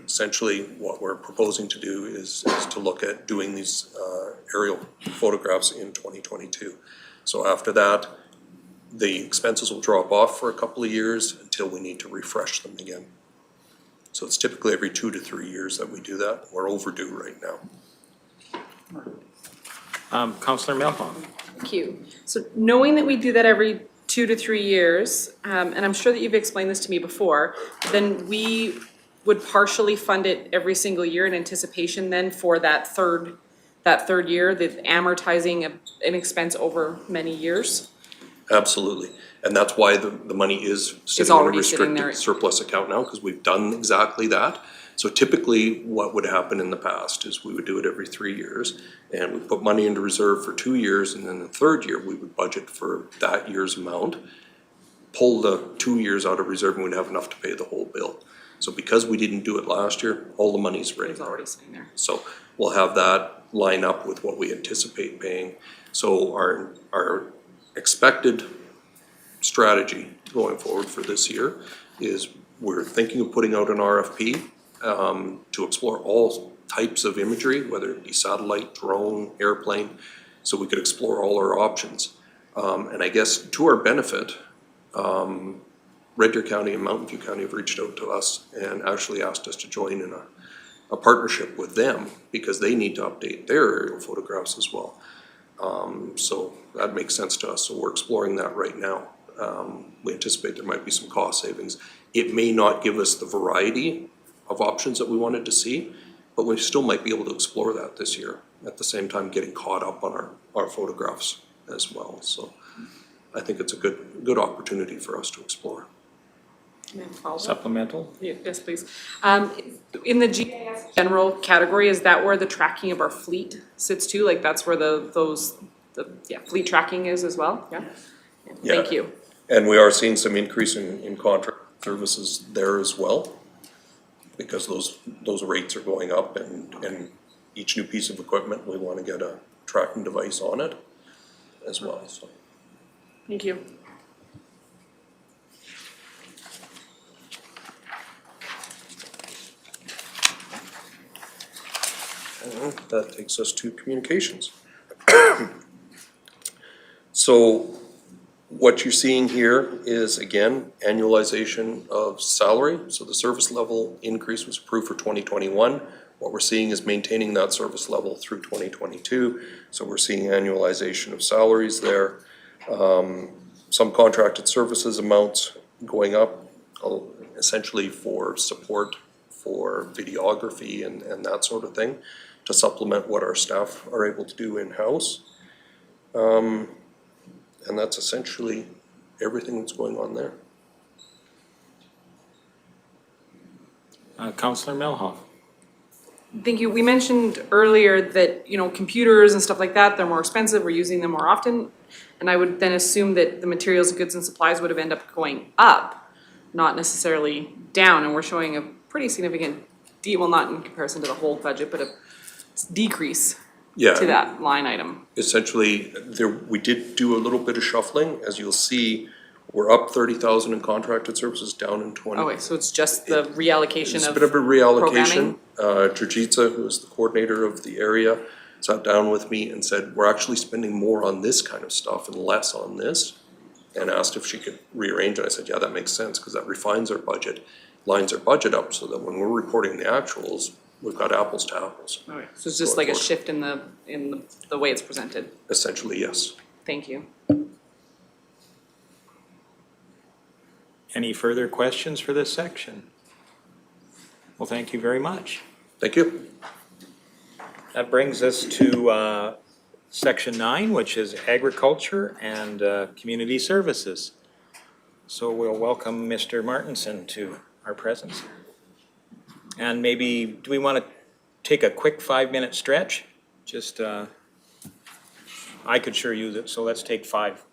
essentially what we're proposing to do is to look at doing these aerial photographs in 2022. So after that, the expenses will drop off for a couple of years until we need to refresh them again. So it's typically every 2 to 3 years that we do that. We're overdue right now. Councillor Melham. Thank you. So knowing that we do that every 2 to 3 years, and I'm sure that you've explained this to me before, then we would partially fund it every single year in anticipation then for that third year, the amortizing an expense over many years? Absolutely. And that's why the money is sitting on a already sitting there. restricted surplus account now, because we've done exactly that. So typically what would happen in the past is we would do it every 3 years and we put money into reserve for 2 years, and then the third year we would budget for that year's amount, pull the 2 years out of reserve, and we'd have enough to pay the whole bill. So because we didn't do it last year, all the money's ready. It's already sitting there. So we'll have that line up with what we anticipate paying. So our expected strategy going forward for this year is we're thinking of putting out an RFP to explore all types of imagery, whether it be satellite, drone, airplane, so we could explore all our options. And I guess to our benefit, Red Deer County and Mountain View County have reached out to us and actually asked us to join in a partnership with them because they need to update their aerial photographs as well. So that makes sense to us. So we're exploring that right now. We anticipate there might be some cost savings. It may not give us the variety of options that we wanted to see, but we still might be able to explore that this year. At the same time, getting caught up on our photographs as well. So I think it's a good opportunity for us to explore. Supplemental? Yes, please. In the GIS general category, is that where the tracking of our fleet sits too? Like that's where the fleet tracking is as well? Yeah? Thank you. And we are seeing some increase in contract services there as well, because those rates are going up, and each new piece of equipment, we want to get a tracking device on it as well, so. Thank you. That takes us to communications. So what you're seeing here is, again, annualization of salary. So the service level increase was approved for 2021. What we're seeing is maintaining that service level through 2022. So we're seeing annualization of salaries there. Some contracted services amounts going up, essentially for support for videography and that sort of thing, to supplement what our staff are able to do in-house. And that's essentially everything that's going on there. Councillor Melhoff. Thank you. We mentioned earlier that, computers and stuff like that, they're more expensive, we're using them more often. And I would then assume that the materials, goods and supplies would have ended up going up, not necessarily down. And we're showing a pretty significant, well, not in comparison to the whole budget, but a decrease Yeah. to that line item. Essentially, we did do a little bit of shuffling. As you'll see, we're up 30,000 in contracted services, down in 20. Okay, so it's just the reallocation It's a of bit of a reallocation. programming? Jujitsa, who is the coordinator of the area, sat down with me and said, we're actually spending more on this kind of stuff and less on this. And asked if she could rearrange it. I said, yeah, that makes sense, because that refines our budget, lines our budget up so that when we're reporting the actuals, we've got apples to apples. Okay, so it's just like a shift in the way it's presented. Essentially, yes. Thank you. Any further questions for this section? Well, thank you very much. Thank you. That brings us to Section 9, which is agriculture and community services. So we'll welcome Mr. Martinson to our presence. And maybe, do we want to take a quick 5-minute stretch? Just, I could sure use it, so let's take 5.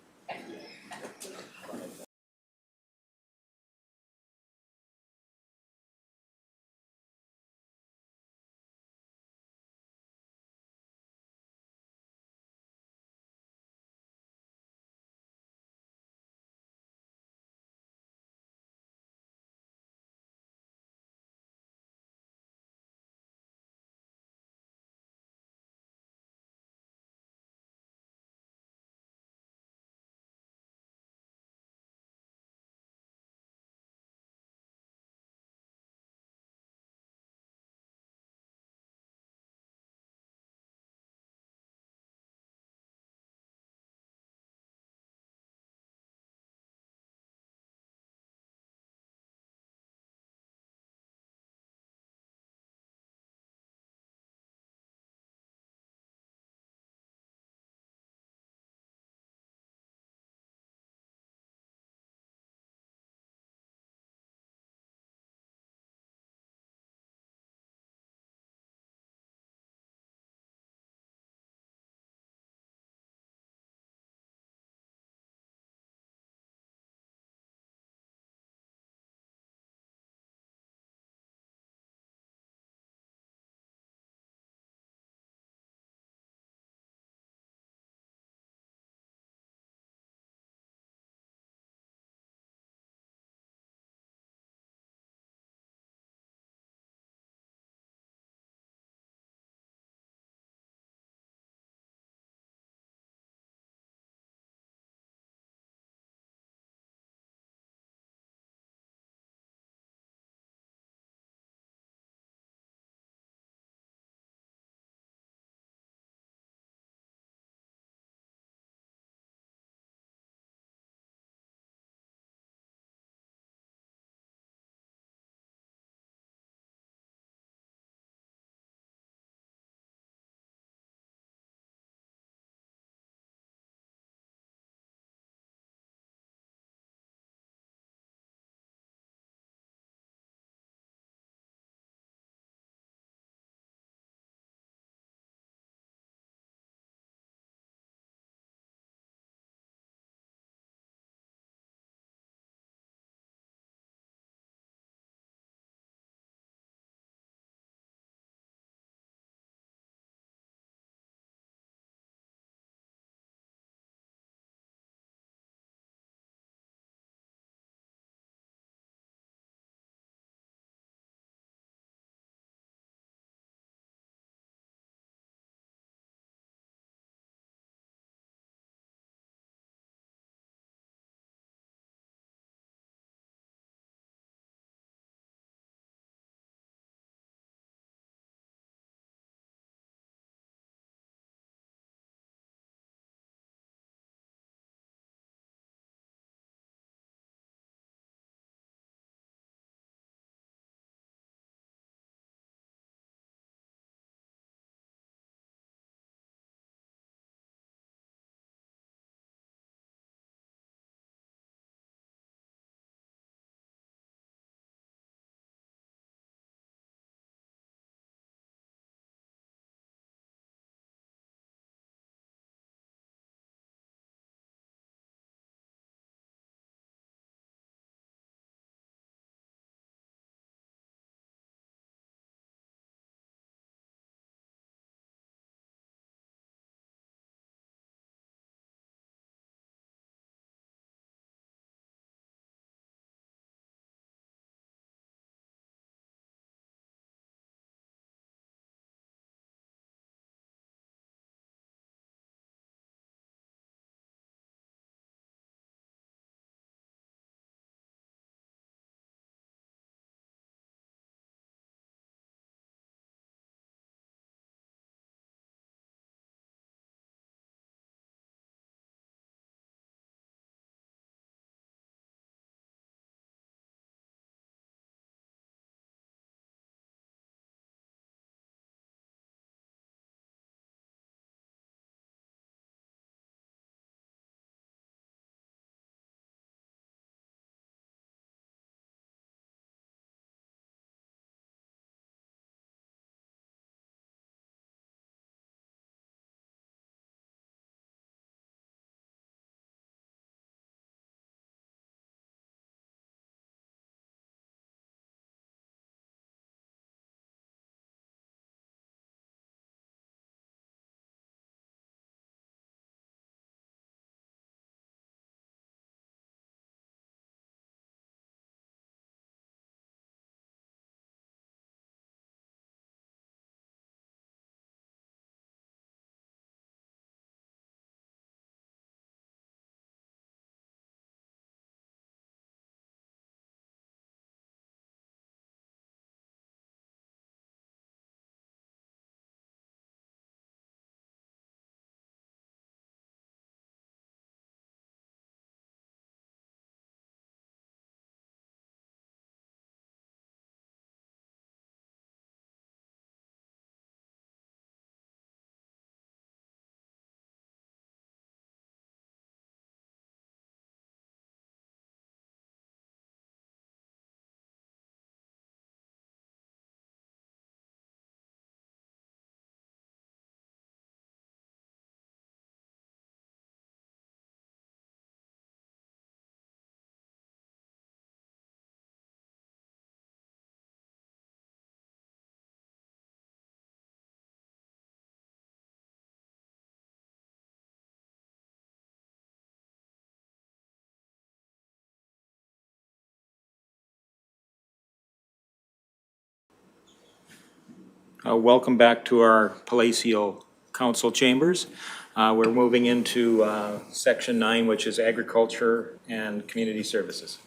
Welcome back to our Palacio Council chambers. We're moving into Section 9, which is Agriculture and Community Services.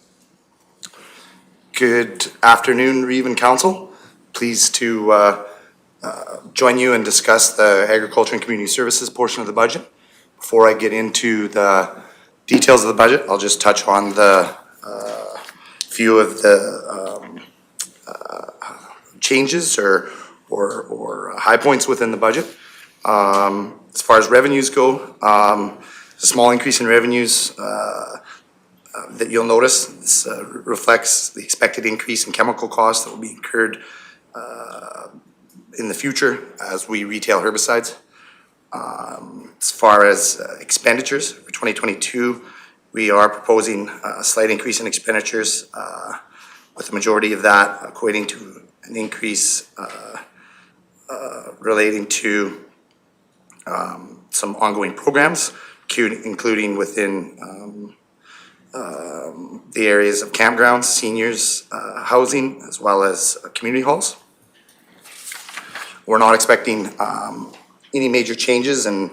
Good afternoon, Reeve and Council. Pleased to join you and discuss the Agriculture and Community Services portion of the budget. Before I get into the details of the budget, I'll just touch on the few of the changes or high points within the budget. As far as revenues go, a small increase in revenues that you'll notice. This reflects the expected increase in chemical costs that will be incurred in the future as we retail herbicides. As far as expenditures for 2022, we are proposing a slight increase in expenditures, with the majority of that equating to an increase relating to some ongoing programs, including within the areas of campgrounds, seniors, housing, as well as community halls. We're not expecting any major changes in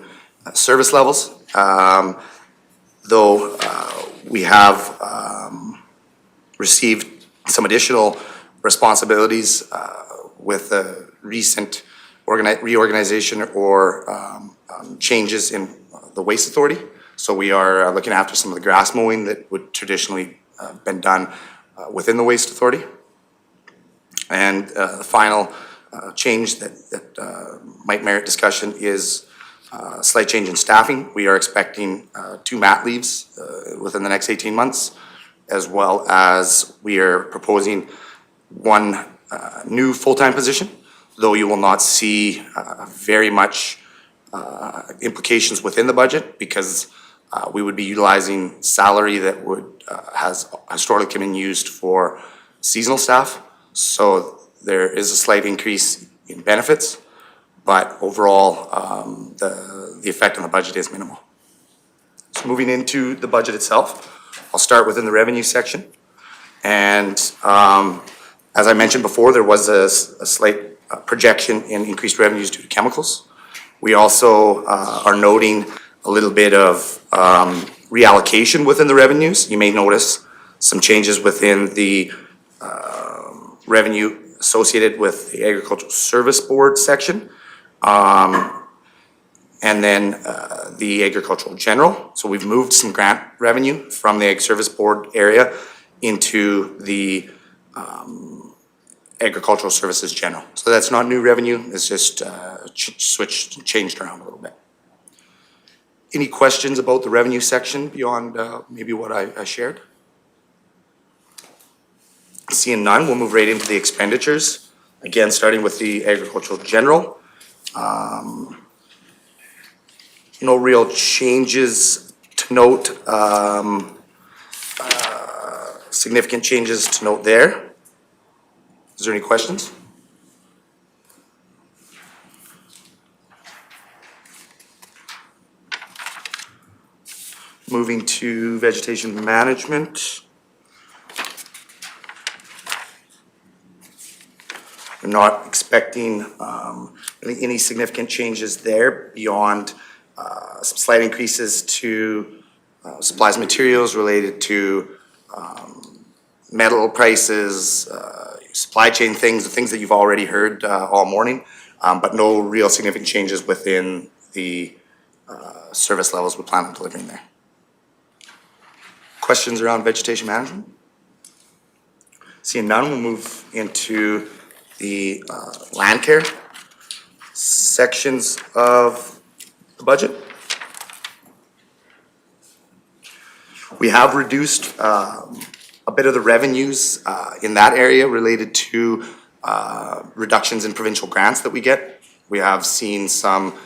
service levels, though we have received some additional responsibilities with the recent reorganization or changes in the Waste Authority. So we are looking after some of the grass mowing that would traditionally been done within the Waste Authority. And the final change that might merit discussion is a slight change in staffing. We are expecting 2 mat leaves within the next 18 months, as well as we are proposing 1 new full-time position, though you will not see very much implications within the budget, because we would be utilizing salary that would has historically been used for seasonal staff. So there is a slight increase in benefits, but overall the effect on the budget is minimal. So moving into the budget itself, I'll start within the revenue section. And as I mentioned before, there was a slight projection in increased revenues due to chemicals. We also are noting a little bit of reallocation within the revenues. You may notice some changes within the revenue associated with the Agricultural Service Board section, and then the Agricultural General. So we've moved some grant revenue from the Ag Service Board area into the Agricultural Services General. So that's not new revenue, it's just changed around a little bit. Any questions about the revenue section beyond maybe what I shared? Seeing none, we'll move right into the expenditures. Again, starting with the Agricultural General. No real changes to note, significant changes to note there. Is there any questions? Moving to vegetation management. We're not expecting any significant changes there beyond some slight increases to supplies and materials related to metal prices, supply chain things, the things that you've already heard all morning, but no real significant changes within the service levels we plan on delivering there. Questions around vegetation management? Seeing none, we'll move into the land care sections of the budget. We have reduced a bit of the revenues in that area related to reductions in provincial grants that we get. We have seen some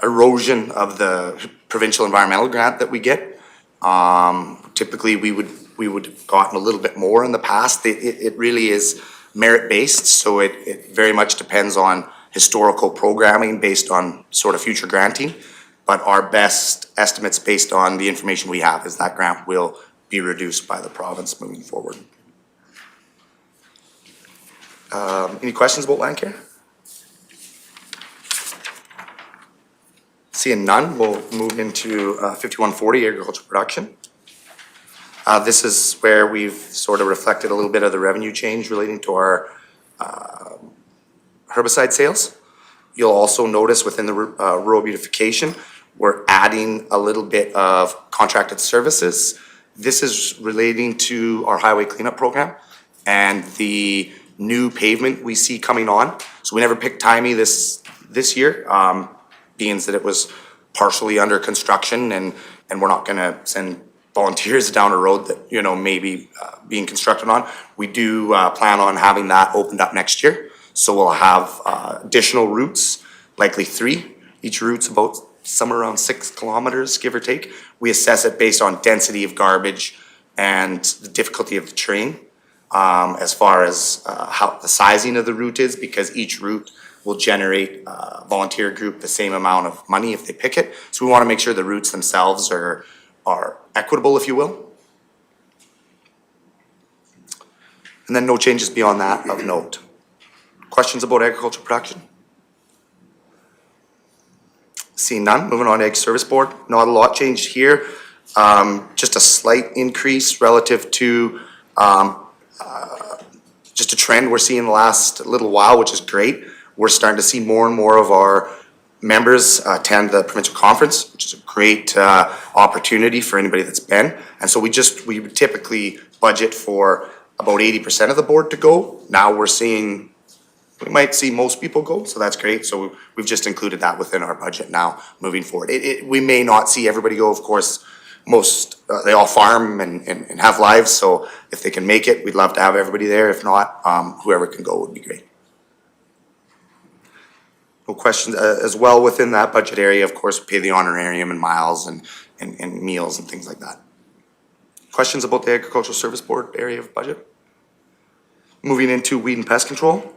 erosion of the provincial environmental grant that we get. Typically, we would have gotten a little bit more in the past. It really is merit-based, so it very much depends on historical programming based on sort of future granting. But our best estimates based on the information we have is that grant will be reduced by the province moving forward. Any questions about land care? Seeing none, we'll move into 5140, agricultural production. This is where we've sort of reflected a little bit of the revenue change relating to our herbicide sales. You'll also notice within the rural beautification, we're adding a little bit of contracted services. This is relating to our highway cleanup program and the new pavement we see coming on. So we never picked timing this year, being that it was partially under construction and we're not gonna send volunteers down a road that, you know, maybe being constructed on. We do plan on having that opened up next year. So we'll have additional routes, likely 3. Each route's about somewhere around 6 kilometers, give or take. We assess it based on density of garbage and the difficulty of the terrain, as far as how the sizing of the route is, because each route will generate volunteer group the same amount of money if they pick it. So we want to make sure the routes themselves are equitable, if you will. And then no changes beyond that of note. Questions about agricultural production? Seeing none, moving on to Ag Service Board. Not a lot changed here. Just a slight increase relative to just a trend we're seeing the last little while, which is great. We're starting to see more and more of our members attend the provincial conference, which is a great opportunity for anybody that's been. And so we typically budget for about 80% of the board to go. Now we might see most people go, so that's great. So we've just included that within our budget now moving forward. We may not see everybody go, of course. Most, they all farm and have lives, so if they can make it, we'd love to have everybody there. If not, whoever can go would be great. No questions, as well within that budget area, of course, we pay the honorarium and miles and meals and things like that. Questions about the Agricultural Service Board area of budget? Moving into weed and pest control.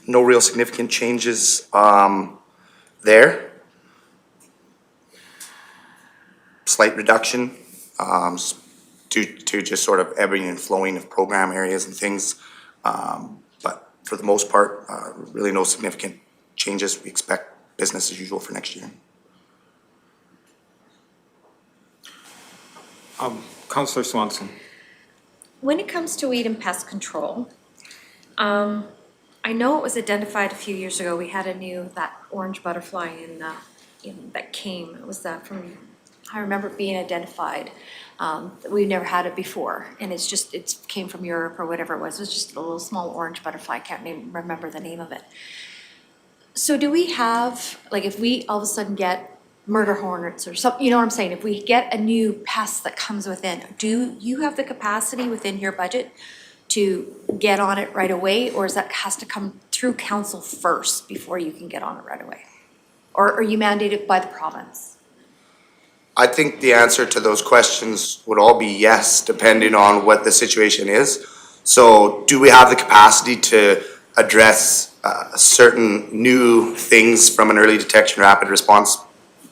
No real significant changes there. Slight reduction due to just sort of ebbing and flowing of program areas and things. But for the most part, really no significant changes. We expect business as usual for next year. Councillor Swanson. When it comes to weed and pest control, I know it was identified a few years ago. We had that orange butterfly that came. It was from, I remember it being identified. We've never had it before, and it came from Europe or whatever it was. It was just a little small orange butterfly. I can't remember the name of it. So do we have, like, if we all of a sudden get murder hornets or something, you know what I'm saying? If we get a new pest that comes within, do you have the capacity within your budget to get on it right away, or has to come through council first before you can get on it right away? Or are you mandated by the province? I think the answer to those questions would all be yes, depending on what the situation is. So do we have the capacity to address certain new things from an early detection rapid response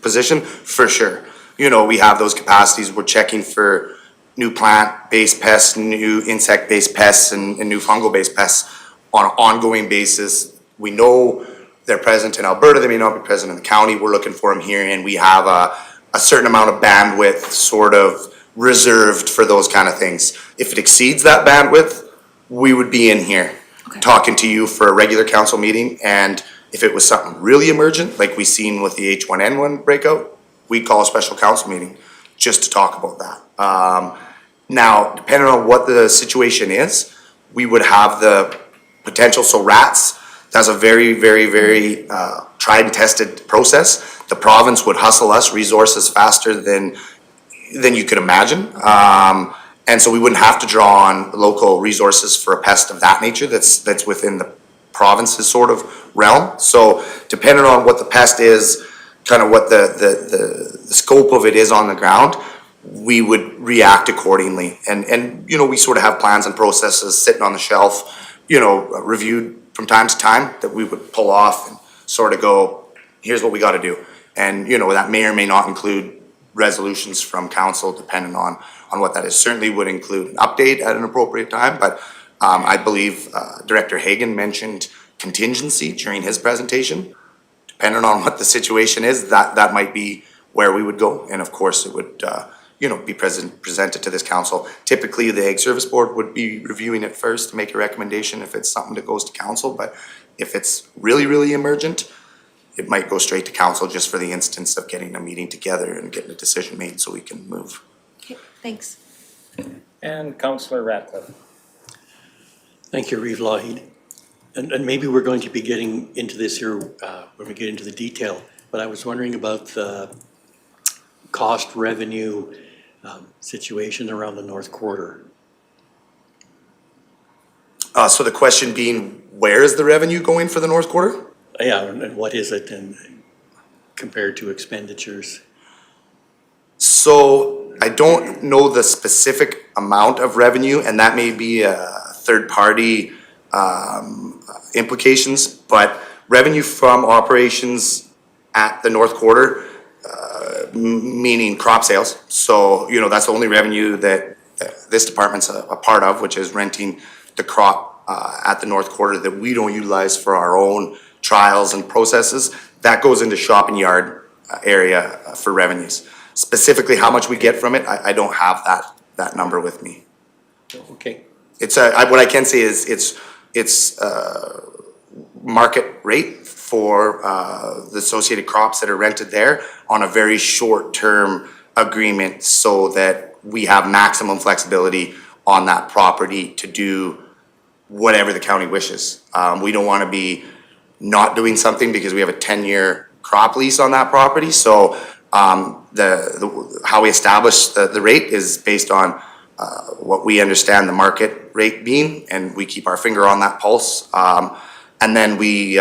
position? For sure. You know, we have those capacities. We're checking for new plant-based pests, new insect-based pests, and new fungal-based pests on an ongoing basis. We know they're present in Alberta. They may not be present in the county. We're looking for them here, and we have a certain amount of bandwidth sort of reserved for those kind of things. If it exceeds that bandwidth, we would be in here talking to you for a regular council meeting. And if it was something really emergent, like we seen with the H1N1 breakout, we'd call a special council meeting just to talk about that. Now, depending on what the situation is, we would have the potential. So rats, that's a very, very, very tried and tested process. The province would hustle us resources faster than you could imagine. And so we wouldn't have to draw on local resources for a pest of that nature that's within the province's sort of realm. So depending on what the pest is, kind of what the scope of it is on the ground, we would react accordingly. And you know, we sort of have plans and processes sitting on the shelf, you know, reviewed from time to time that we would pull off and sort of go, here's what we got to do. And you know, that may or may not include resolutions from council depending on what that is. Certainly would include an update at an appropriate time, but I believe Director Hagan mentioned contingency during his presentation. Depending on what the situation is, that might be where we would go, and of course, it would be presented to this council. Typically, the Ag Service Board would be reviewing it first to make a recommendation if it's something that goes to council, but if it's really, really emergent, it might go straight to council just for the instance of getting a meeting together and getting a decision made so we can move. Okay, thanks. And Councillor Ratcliffe. Thank you, Reeve Lougheed. And maybe we're going to be getting into this here when we get into the detail, but I was wondering about the cost revenue situation around the North Quarter. So the question being, where is the revenue going for the North Quarter? Yeah, and what is it and compared to expenditures? So I don't know the specific amount of revenue, and that may be a third-party implications, but revenue from operations at the North Quarter, meaning crop sales. So, that's the only revenue that this department's a part of, which is renting the crop at the North Quarter that we don't utilize for our own trials and processes. That goes into shop and yard area for revenues. Specifically, how much we get from it, I don't have that number with me. Okay. It's what I can say is it's market rate for the associated crops that are rented there on a very short-term agreement so that we have maximum flexibility on that property to do whatever the county wishes. We don't want to be not doing something because we have a 10-year crop lease on that property. So how we establish the rate is based on what we understand the market rate being, and we keep our finger on that pulse. And then we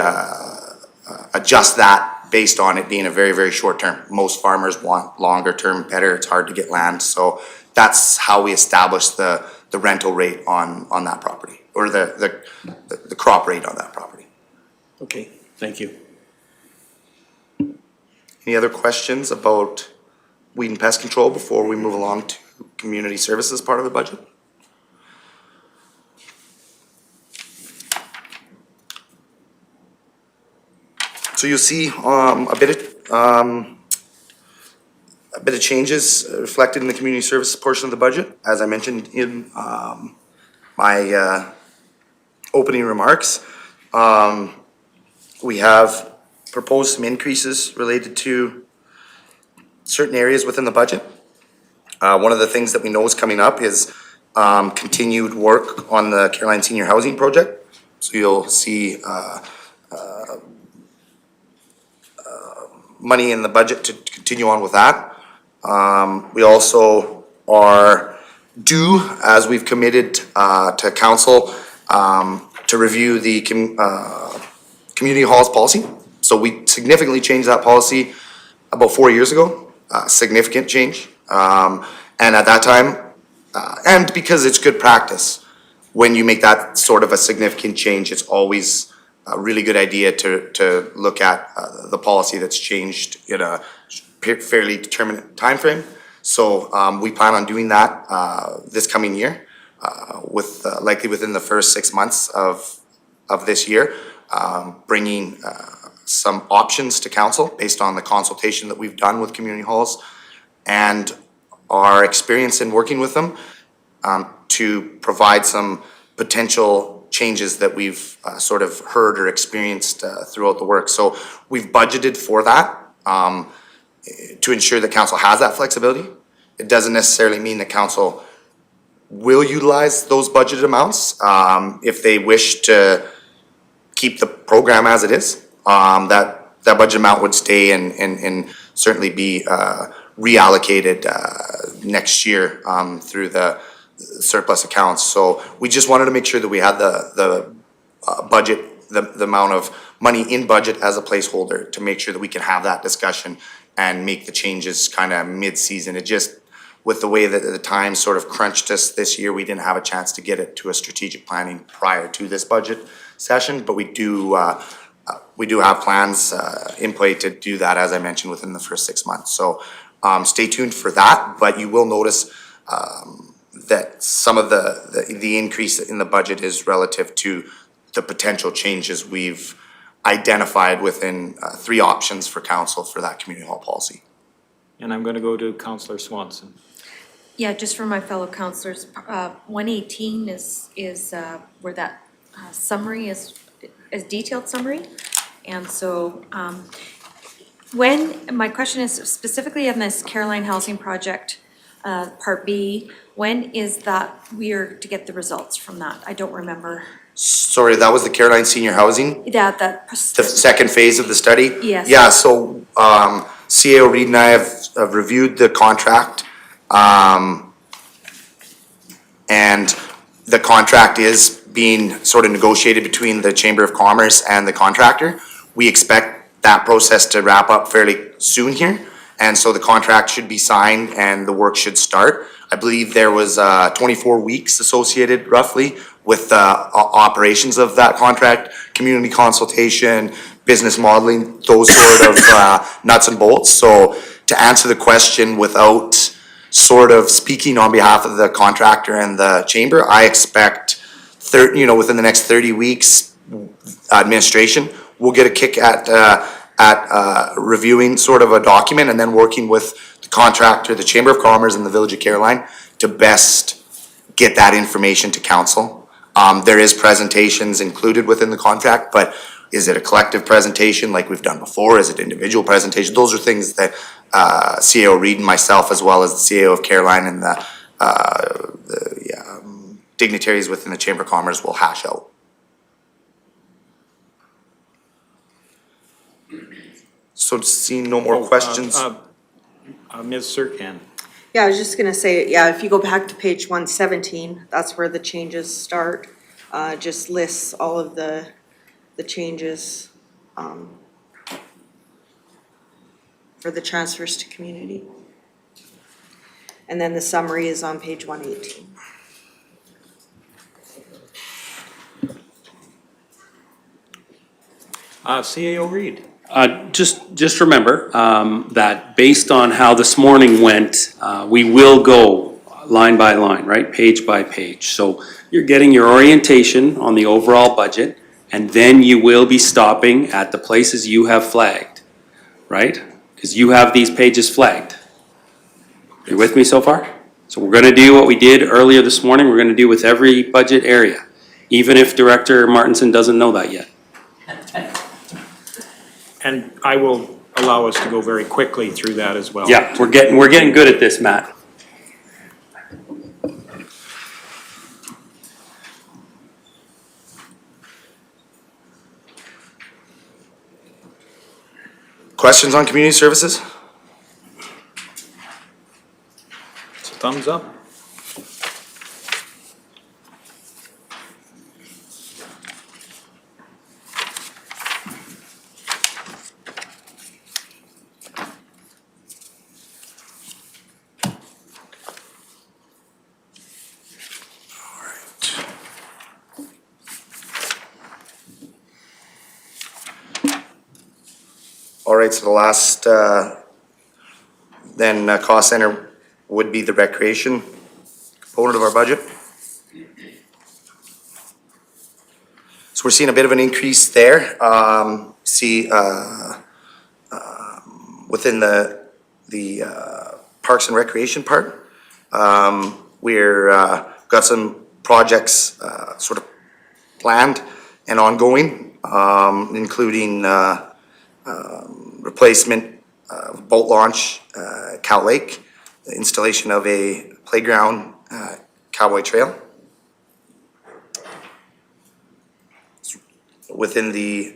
adjust that based on it being a very, very short term. Most farmers want longer term better. It's hard to get land. So that's how we establish the rental rate on that property, or the crop rate on that property. Okay, thank you. Any other questions about weed and pest control before we move along to community services part of the budget? So you'll see a bit of changes reflected in the community services portion of the budget, as I mentioned in my opening remarks. We have proposed some increases related to certain areas within the budget. One of the things that we know is coming up is continued work on the Caroline Senior Housing Project. So you'll see money in the budget to continue on with that. We also are due, as we've committed to council, to review the community halls policy. So we significantly changed that policy about 4 years ago, significant change. And at that time, and because it's good practice, when you make that sort of a significant change, it's always a really good idea to look at the policy that's changed in a fairly determinate timeframe. So we plan on doing that this coming year, with likely within the first 6 months of this year, bringing some options to council based on the consultation that we've done with community halls and our experience in working with them, to provide some potential changes that we've sort of heard or experienced throughout the work. So we've budgeted for that to ensure that council has that flexibility. It doesn't necessarily mean that council will utilize those budgeted amounts. If they wish to keep the program as it is, that budget amount would stay and certainly be reallocated next year through the surplus accounts. So we just wanted to make sure that we had the budget, the amount of money in budget as a placeholder to make sure that we can have that discussion and make the changes kind of mid-season. It just, with the way that the time sort of crunched us this year, we didn't have a chance to get it to a strategic planning prior to this budget session, but we do have plans in play to do that, as I mentioned, within the first 6 months. So stay tuned for that, but you will notice that some of the increase in the budget is relative to the potential changes we've identified within 3 options for council for that community hall policy. And I'm gonna go to Councillor Swanson. Yeah, just for my fellow councillors, 118 is where that summary is detailed summary. And so my question is specifically on this Caroline Housing Project, Part B, when is that we're to get the results from that? I don't remember. Sorry, that was the Caroline Senior Housing, That. the second phase of the study? Yes. Yeah, so CAO Reed and I have reviewed the contract. And the contract is being sort of negotiated between the Chamber of Commerce and the contractor. We expect that process to wrap up fairly soon here. And so the contract should be signed and the work should start. I believe there was 24 weeks associated roughly with the operations of that contract, community consultation, business modeling, those sort of nuts and bolts. So to answer the question without sort of speaking on behalf of the contractor and the chamber, I expect within the next 30 weeks, administration will get a kick at reviewing sort of a document and then working with the contractor, the Chamber of Commerce and the Village of Caroline to best get that information to council. There is presentations included within the contract, but is it a collective presentation like we've done before? Is it individual presentation? Those are things that CAO Reed and myself, as well as the CAO of Caroline and the dignitaries within the Chamber of Commerce will hash out. So seeing no more questions. Ms. Serkan. Yeah, I was just gonna say, yeah, if you go back to page 117, that's where the changes start. Just lists all of the changes for the transfers to community. And then the summary is on page 118. CAO Reed. Just remember that based on how this morning went, we will go line by line, right? Page by page. So you're getting your orientation on the overall budget, and then you will be stopping at the places you have flagged, right? Because you have these pages flagged. You with me so far? So we're gonna do what we did earlier this morning, we're gonna do with every budget area, even if Director Martinson doesn't know that yet. And I will allow us to go very quickly through that as well. Yeah, we're getting good at this, Matt. Questions on community services? It's a thumbs up. All right, so the last cost center would be the recreation component of our budget. So we're seeing a bit of an increase there. Within the Parks and Recreation part, we're got some projects sort of planned and ongoing, including replacement boat launch, Cow Lake, the installation of a playground, Cowboy Trail. Within the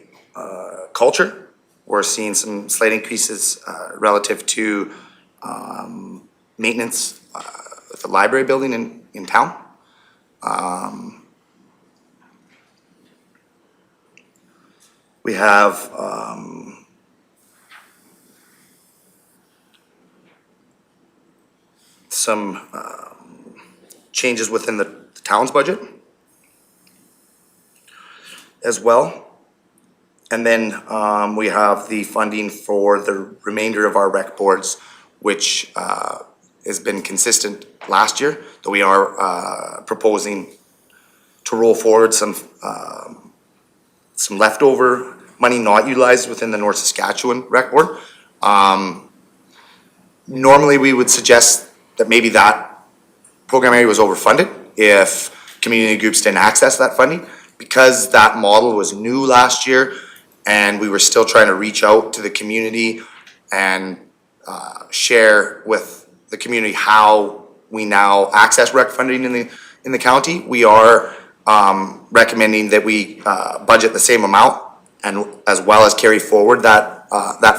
culture, we're seeing some slight increases relative to maintenance at the library building in town. We have some changes within the town's budget as well. And then we have the funding for the remainder of our rec boards, which has been consistent last year, though we are proposing to roll forward some leftover money not utilized within the North Saskatchewan Rec Board. Normally, we would suggest that maybe that program area was overfunded if community groups didn't access that funding. Because that model was new last year and we were still trying to reach out to the community and share with the community how we now access rec funding in the county, we are recommending that we budget the same amount and as well as carry forward that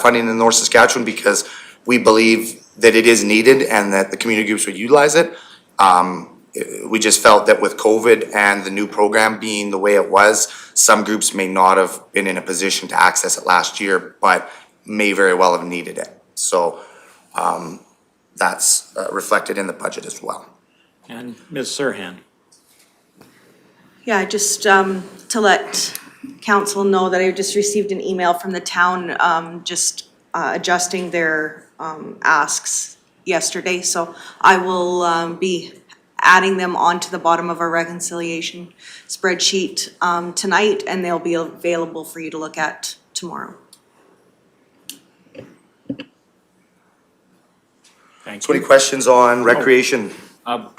funding in North Saskatchewan, because we believe that it is needed and that the community groups would utilize it. We just felt that with COVID and the new program being the way it was, some groups may not have been in a position to access it last year, but may very well have needed it. So that's reflected in the budget as well. And Ms. Serhan? Yeah, just to let council know that I just received an email from the town just adjusting their asks yesterday. So I will be adding them onto the bottom of our reconciliation spreadsheet tonight, and they'll be available for you to look at tomorrow. Thank So any you. questions on recreation?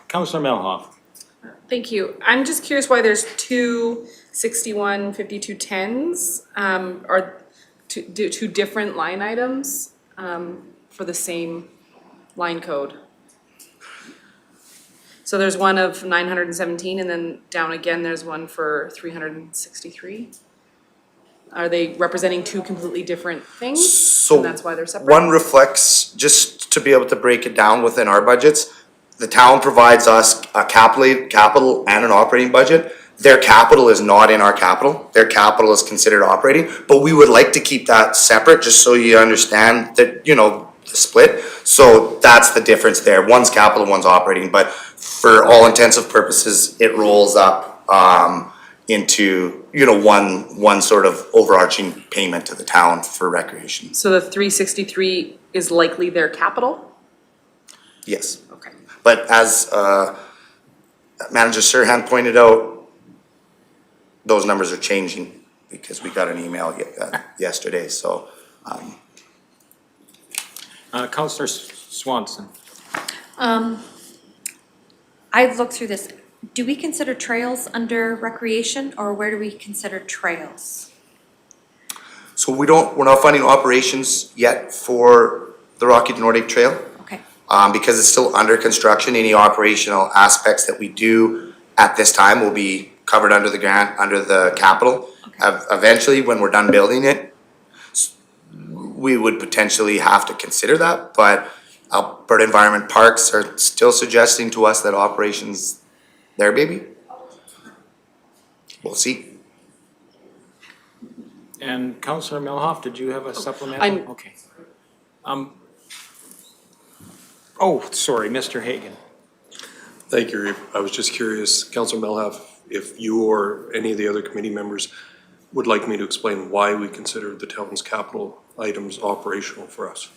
Councillor Melhoff? Thank you. I'm just curious why there's two 615210s, are two different line items for the same line code. So there's one of 917 and then down again, there's one for 363. Are they representing two completely different things? So And that's why they're separate? one reflects, just to be able to break it down within our budgets, the town provides us a capital and an operating budget. Their capital is not in our capital. Their capital is considered operating, but we would like to keep that separate, just so you understand that, you know, the split. So that's the difference there. One's capital, one's operating, but for all intensive purposes, it rolls up into, you know, one sort of overarching payment to the town for recreation. So the 363 is likely their capital? Yes. Okay. But as Manager Serhan pointed out, those numbers are changing because we got an email yesterday, so. Councillor Swanson? I've looked through this. Do we consider trails under recreation, or where do we consider trails? So we're not funding operations yet for the Rocky to Nordic Trail. Okay. Because it's still under construction. Any operational aspects that we do at this time will be covered under the grant, under the capital. Okay. Eventually, when we're done building it, we would potentially have to consider that, but Alberta Environment Parks are still suggesting to us that operations their baby. We'll see. And Councillor Melhoff, did you have a supplemental? Okay. Oh, sorry, Mr. Hagan. Thank you, Reeve. I was just curious, Councilor Melhoff, if you or any of the other committee members would like me to explain why we consider the town's capital items operational for us.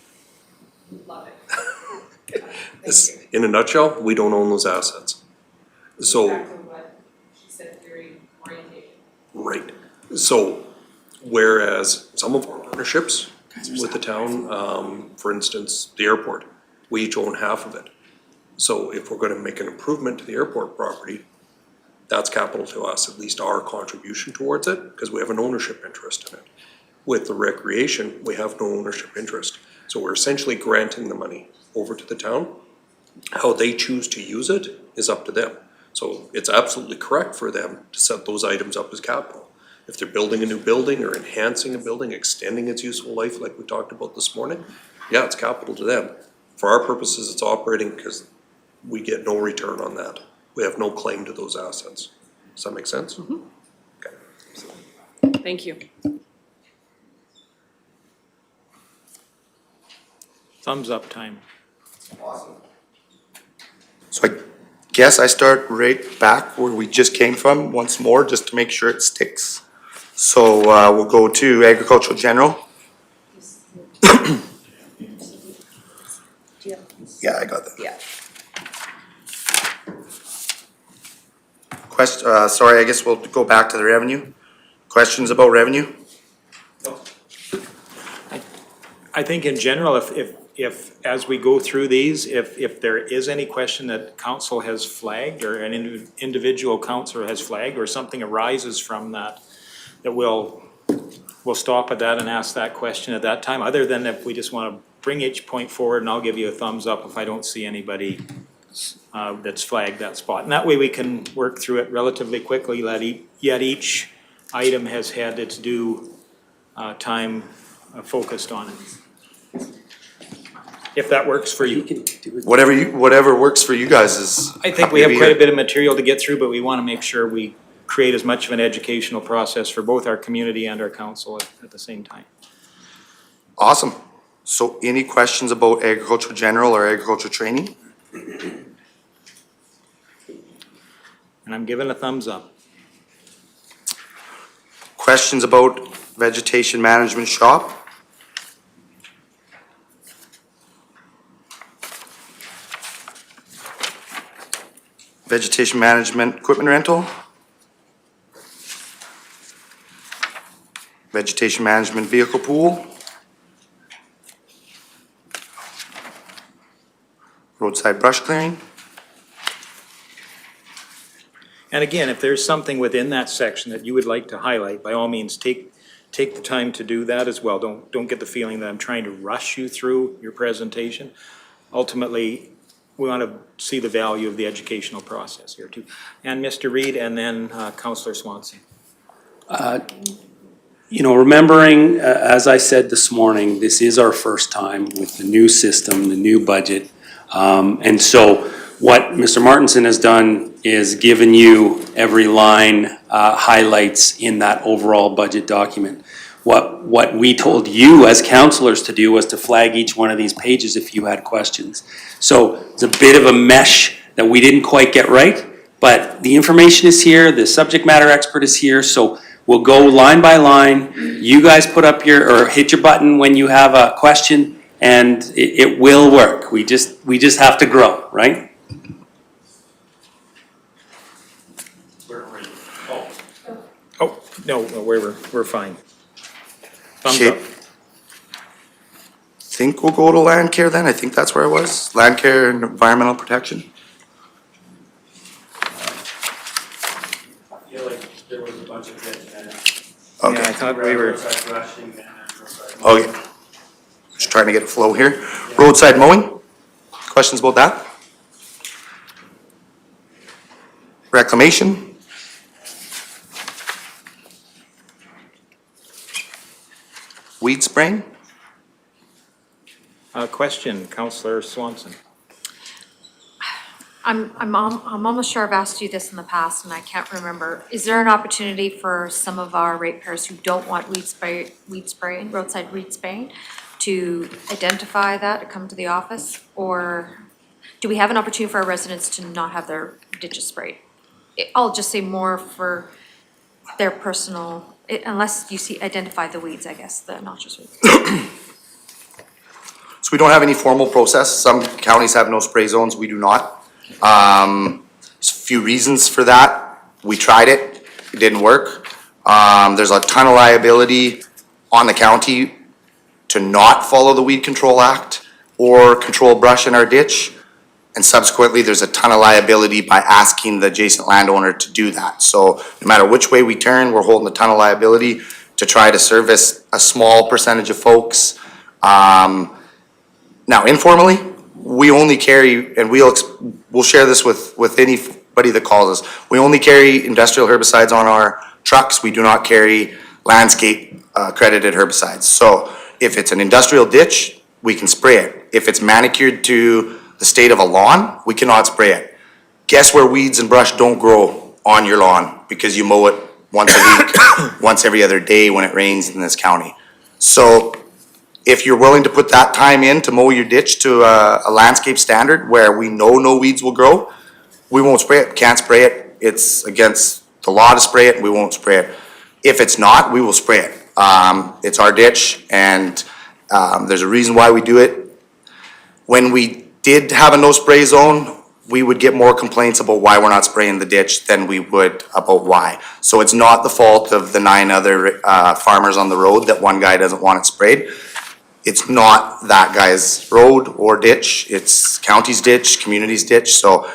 Love it. In a nutshell, we don't own those assets. So. What she said during orientation. Right. So whereas some of our partnerships with the town, for instance, the airport, we each own half of it. So if we're gonna make an improvement to the airport property, that's capital to us, at least our contribution towards it, because we have an ownership interest in it. With the recreation, we have no ownership interest. So we're essentially granting the money over to the town. How they choose to use it is up to them. So it's absolutely correct for them to set those items up as capital. If they're building a new building or enhancing a building, extending its useful life like we talked about this morning, yeah, it's capital to them. For our purposes, it's operating because we get no return on that. We have no claim to those assets. Does that make sense? Mm-hmm. Okay. Thank you. Thumbs up time. So I guess I start right back where we just came from once more, just to make sure it sticks. So we'll go to agricultural general. Yeah, I got that. Yeah. Sorry, I guess we'll go back to the revenue. Questions about revenue? I think in general, if, as we go through these, if there is any question that council has flagged or an individual councilor has flagged or something arises from that, that we'll stop at that and ask that question at that time, other than if we just want to bring each point forward, and I'll give you a thumbs up if I don't see anybody that's flagged that spot. And that way we can work through it relatively quickly, yet each item has had its due time focused on it. If that works for you. Whatever works for you guys is. I think we have quite a bit of material to get through, but we want to make sure we create as much of an educational process for both our community and our council at the same time. Awesome. So any questions about agriculture general or agriculture training? And I'm giving a thumbs up. Questions about vegetation management shop? Vegetation management equipment rental? Vegetation management vehicle pool? Roadside brush clearing? And again, if there's something within that section that you would like to highlight, by all means, take the time to do that as well. Don't get the feeling that I'm trying to rush you through your presentation. Ultimately, we want to see the value of the educational process here too. And Mr. Reed, and then Councillor Swanson. You know, remembering, as I said this morning, this is our first time with the new system, the new budget. And so what Mr. Martinson has done is given you every line highlights in that overall budget document. What we told you as councilors to do was to flag each one of these pages if you had questions. So it's a bit of a mesh that we didn't quite get right, but the information is here, the subject matter expert is here, so we'll go line by line. You guys put up or hit your button when you have a question, and it will work. We just have to grow, right? Oh, no, we're fine. Thumbs Okay. up. Think we'll go to land care then. I think that's where I was. Land care and environmental protection. I feel like there was a bunch of it. Okay. Yeah, I thought we were. Okay. Just trying to get a flow here. Roadside mowing? Questions about that? Reclamation? Weed spraying? Question, Councillor Swanson. I'm almost sure I've asked you this in the past and I can't remember. Is there an opportunity for some of our ratepayers who don't want roadside weed spraying, to identify that, to come to the office? Or do we have an opportunity for our residents to not have their ditches sprayed? I'll just say more for their personal, unless you identify the weeds, I guess, the noxious weeds. So we don't have any formal process. Some counties have no spray zones, we do not. There's a few reasons for that. We tried it, it didn't work. There's a ton of liability on the county to not follow the Weed Control Act or control brush in our ditch. And subsequently, there's a ton of liability by asking the adjacent landowner to do that. So no matter which way we turn, we're holding a ton of liability to try to service a small percentage of folks. Now, informally, we only carry, and we'll share this with anybody that calls us. We only carry industrial herbicides on our trucks. We do not carry landscape accredited herbicides. So if it's an industrial ditch, we can spray it. If it's manicured to the state of a lawn, we cannot spray it. Guess where weeds and brush don't grow on your lawn? Because you mow it once a week, once every other day when it rains in this county. So if you're willing to put that time in to mow your ditch to a landscape standard where we know no weeds will grow, we won't spray it, can't spray it. It's against the law to spray it, we won't spray it. If it's not, we will spray it. It's our ditch, and there's a reason why we do it. When we did have a no spray zone, we would get more complaints about why we're not spraying the ditch than we would about why. So it's not the fault of the 9 other farmers on the road that one guy doesn't want it sprayed. It's not that guy's road or ditch, it's county's ditch, community's ditch, so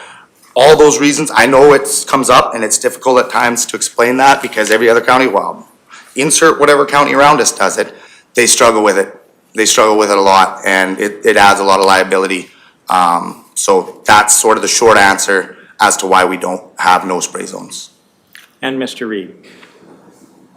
all those reasons, I know it comes up and it's difficult at times to explain that because every other county, well, insert whatever county around us does it, they struggle with it. They struggle with it a lot and it adds a lot of liability. So that's sort of the short answer as to why we don't have no spray zones. And Mr. Reed?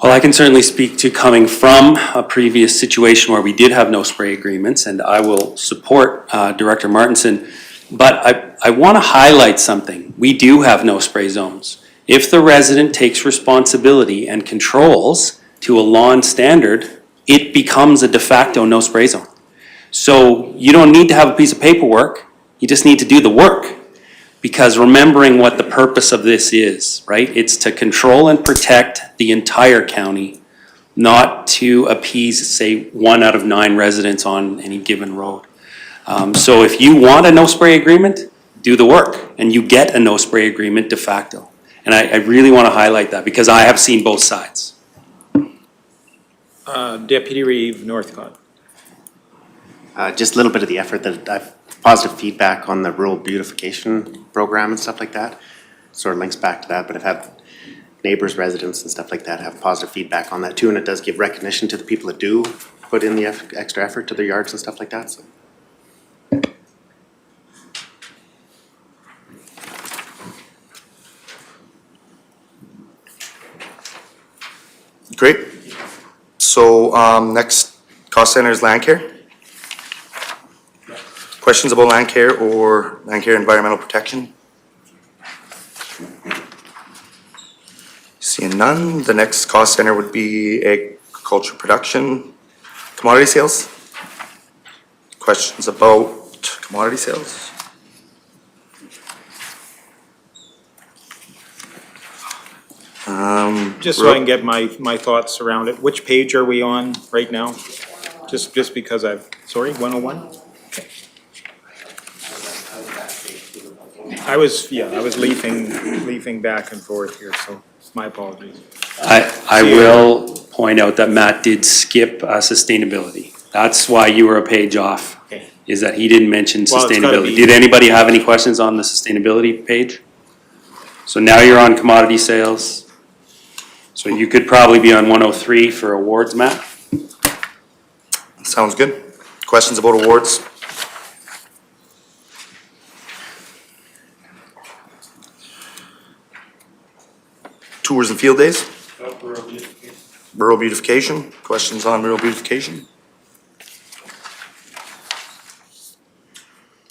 Well, I can certainly speak to coming from a previous situation where we did have no spray agreements, and I will support Director Martinson. But I want to highlight something. We do have no spray zones. If the resident takes responsibility and controls to a lawn standard, it becomes a de facto no spray zone. So you don't need to have a piece of paperwork, you just need to do the work. Because remembering what the purpose of this is, right? It's to control and protect the entire county, not to appease, say, 1 out of 9 residents on any given road. So if you want a no spray agreement, do the work, and you get a no spray agreement de facto. And I really want to highlight that because I have seen both sides. Deputy Reeve, Northcott. Just a little bit of the effort that I've positive feedback on the rural beautification program and stuff like that. Sort of links back to that, but I've had neighbors, residents and stuff like that have positive feedback on that too, and it does give recognition to the people that do put in the extra effort to their yards and stuff like that, so. Great. So next cost center is land care. Questions about land care or land care environmental protection? Seeing none, the next cost center would be agriculture production, commodity sales. Questions about commodity sales? Just so I can get my thoughts around it, which page are we on right now? Just because sorry, 101? I was leafing back and forth here, so my apologies. I will point out that Matt did skip sustainability. That's why you were a page off, Okay. is that he didn't mention Well, it's gotta sustainability. be- Did anybody have any questions on the sustainability page? So now you're on commodity sales. So you could probably be on 103 for awards, Matt. Sounds good. Questions about awards? Tours and field days? Rural beautification. Questions on rural beautification?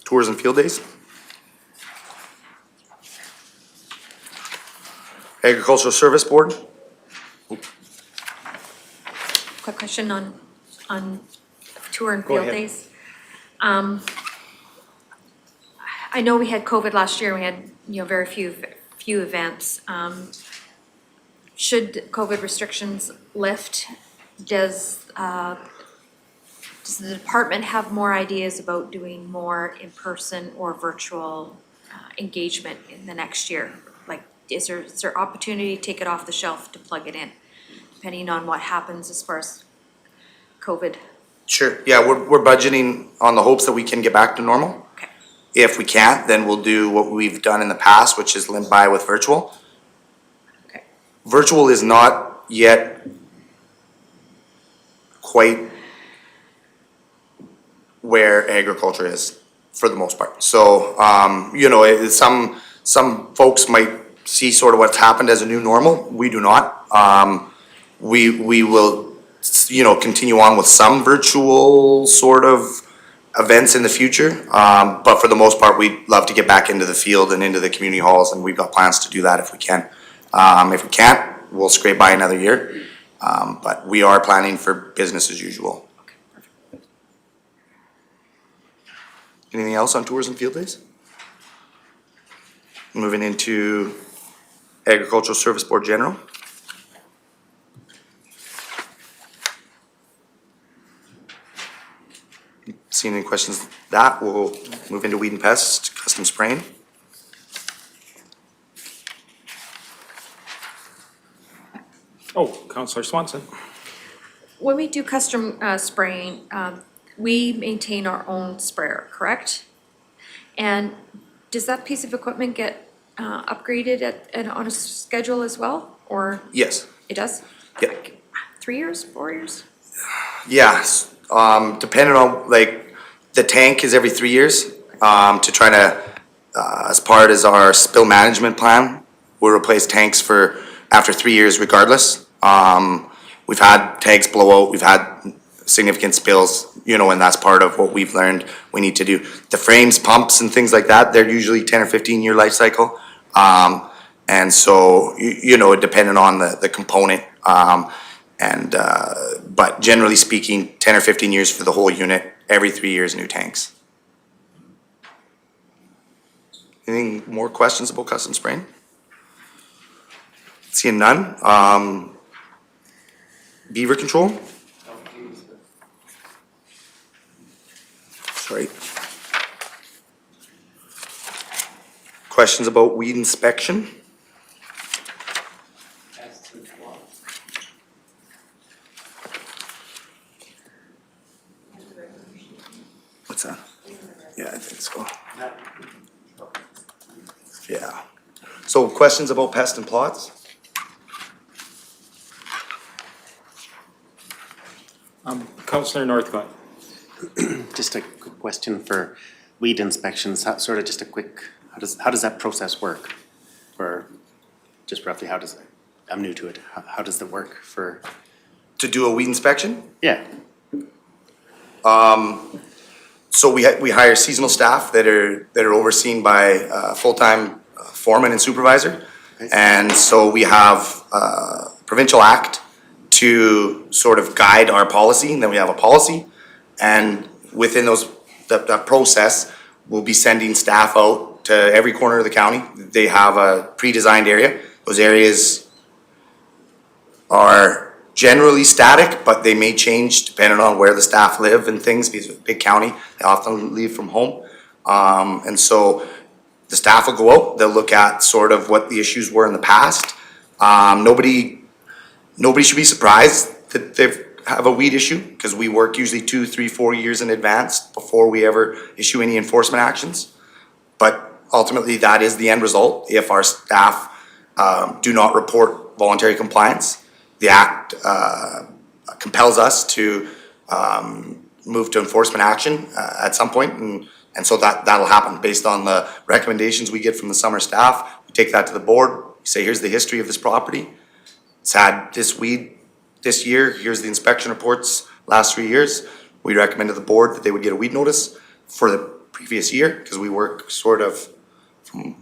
Tours and field days? Agricultural Service Board? Quick question on tour and Go field ahead. days. I know we had COVID last year, and we had, very few events. Should COVID restrictions lift, does the department have more ideas about doing more in-person or virtual engagement in the next year? Like, is there opportunity to take it off the shelf to plug it in, depending on what happens as far as COVID? Sure. Yeah, we're budgeting on the hopes that we can get back to normal. Okay. If we can't, then we'll do what we've done in the past, which is limp by with virtual. Okay. Virtual is not yet quite where agriculture is, for the most part. So, some folks might see sort of what's happened as a new normal. We do not. We will, continue on with some virtual sort of events in the future. But for the most part, we'd love to get back into the field and into the community halls, and we've got plans to do that if we can. If we can't, we'll scrape by another year. But we are planning for business as usual. Anything else on tours and field days? Moving into Agricultural Service Board General. Seen any questions that, we'll move into weed and pest, custom spraying. Oh, Counselor Swanson. When we do custom spraying, we maintain our own sprayer, correct? And does that piece of equipment get upgraded on a schedule as well, or Yes. it does? Yeah. 3 years, 4 years? Yes, depending on, like, the tank is every 3 years, to try to, as part as our spill management plan, we'll replace tanks after 3 years regardless. We've had tanks blow out, we've had significant spills, and that's part of what we've learned we need to do. The frames, pumps and things like that, they're usually 10 or 15 year life cycle. And so, depending on the component, but generally speaking, 10 or 15 years for the whole unit, every 3 years, new tanks. Anything more questions about custom spraying? Seeing none. Beaver control? Sorry. Questions about weed inspection? What's that? Yeah, I think so. Yeah. So questions about pest and plots? Counselor Northcott. Just a quick question for weed inspections, sort of just a quick, how does that process work? Or just roughly, I'm new to it, how does that work for? To do a weed inspection? Yeah. So we hire seasonal staff that are overseen by full-time foreman and supervisor. And so we have a provincial act to sort of guide our policy, and then we have a policy. And within that process, we'll be sending staff out to every corner of the county. They have a pre-designed area. Those areas are generally static, but they may change depending on where the staff live and things, because it's a big county, they often leave from home. And so the staff will go out, they'll look at sort of what the issues were in the past. Nobody should be surprised that they have a weed issue, because we work usually 2, 3, 4 years in advance before we ever issue any enforcement actions. But ultimately, that is the end result. If our staff do not report voluntary compliance, the act compels us to move to enforcement action at some point, and so that'll happen based on the recommendations we get from the summer staff. We take that to the board, say, here's the history of this property. It's had this weed this year, here's the inspection reports last 3 years. We recommend to the board that they would get a weed notice for the previous year, because we work sort of from,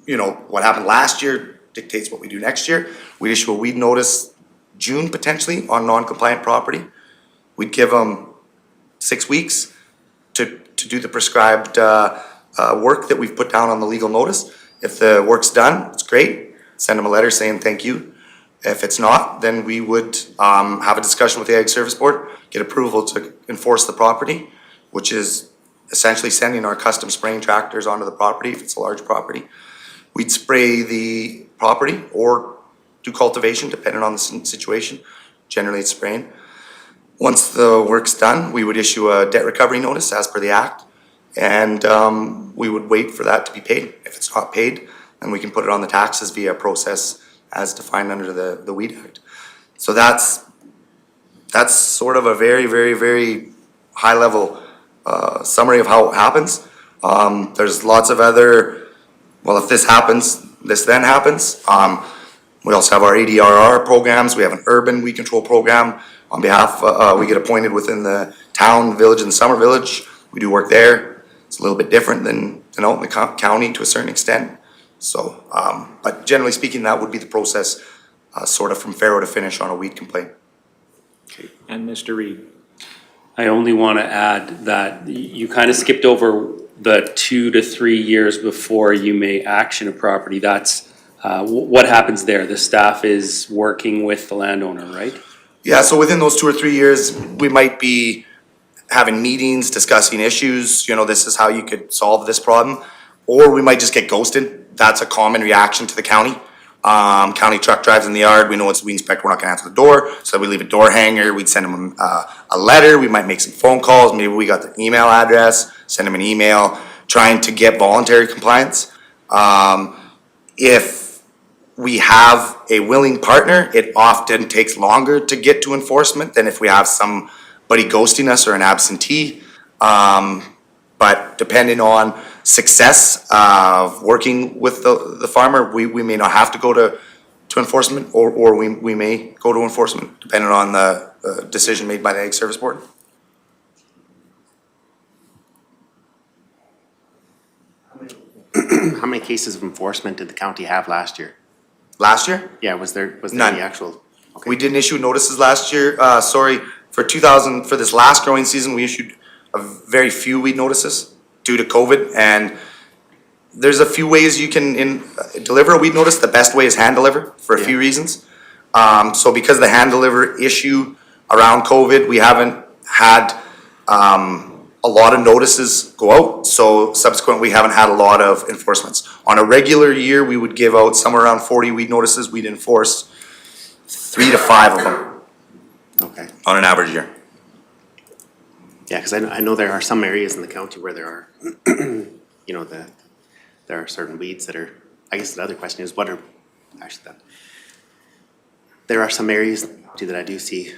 what happened last year dictates what we do next year. We'd issue a weed notice June potentially on non-compliant property. We'd give them 6 weeks to do the prescribed work that we've put down on the legal notice. If the work's done, it's great. Send them a letter saying thank you. If it's not, then we would have a discussion with the Ag Service Board, get approval to enforce the property, which is essentially sending our custom spraying tractors onto the property if it's a large property. We'd spray the property or do cultivation depending on the situation. Generally it's spraying. Once the work's done, we would issue a debt recovery notice as per the act, and we would wait for that to be paid. If it's not paid, then we can put it on the taxes via a process as defined under the Weed Act. So that's sort of a very, very, very high level summary of how it happens. There's lots of other, well, if this happens, this then happens. We also have our ADRR programs. We have an urban weed control program on behalf, we get appointed within the town, village, and summer village. We do work there. It's a little bit different than out in the county to a certain extent. So, but generally speaking, that would be the process, sort of from farrow to finish on a weed complaint. And Mr. Reed. I only want to add that you kind of skipped over the 2 to 3 years before you may action a property. That's what happens there. The staff is working with the landowner, right? Yeah, so within those 2 or 3 years, we might be having meetings, discussing issues, this is how you could solve this problem. Or we might just get ghosted. That's a common reaction to the county. County truck drives in the yard, we know it's a weed inspector, we're not gonna answer the door, so we leave a door hanger, we'd send them a letter, we might make some phone calls, maybe we got the email address, send them an email, trying to get voluntary compliance. If we have a willing partner, it often takes longer to get to enforcement than if we have somebody ghosting us or an absentee. But depending on success of working with the farmer, we may not have to go to enforcement, or we may go to enforcement, depending on the decision made by the Ag Service Board. How many cases of enforcement did the county have last year? Last year? Yeah, was there None. any actual? Okay. We didn't issue notices last year, for this last growing season, we issued a very few weed notices due to COVID, and there's a few ways you can deliver a weed notice. The best way is hand deliver for a few reasons. So because of the hand deliver issue around COVID, we haven't had a lot of notices go out, so subsequently we haven't had a lot of enforcements. On a regular year, we would give out somewhere around 40 weed notices. We'd enforce 3 to 5 of them. Okay. On an average year. Yeah, because I know there are some areas in the county where there are, there are certain weeds that are, I guess the other question is there are some areas that I do see,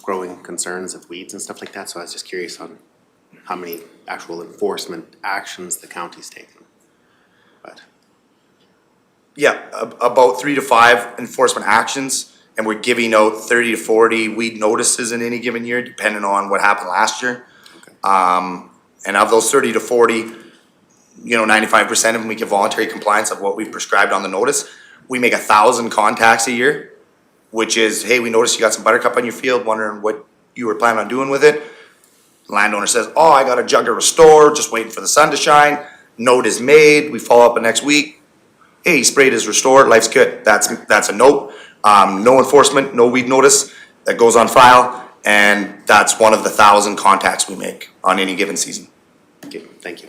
growing concerns of weeds and stuff like that, so I was just curious on how many actual enforcement actions the county's taken. But Yeah, about 3 to 5 enforcement actions, and we're giving out 30 to 40 weed notices in any given year, depending on what happened last year. And of those 30 to 40, 95% of them, we get voluntary compliance of what we've prescribed on the notice. We make 1,000 contacts a year, which is, hey, we noticed you got some buttercup on your field, wondering what you were planning on doing with it. Landowner says, oh, I got a jug of Restore, just waiting for the sun to shine. Note is made, we follow up the next week. Hey, he sprayed his Restore, life's good. That's a note. No enforcement, no weed notice, that goes on file, and that's one of the 1,000 contacts we make on any given season. okay, thank you.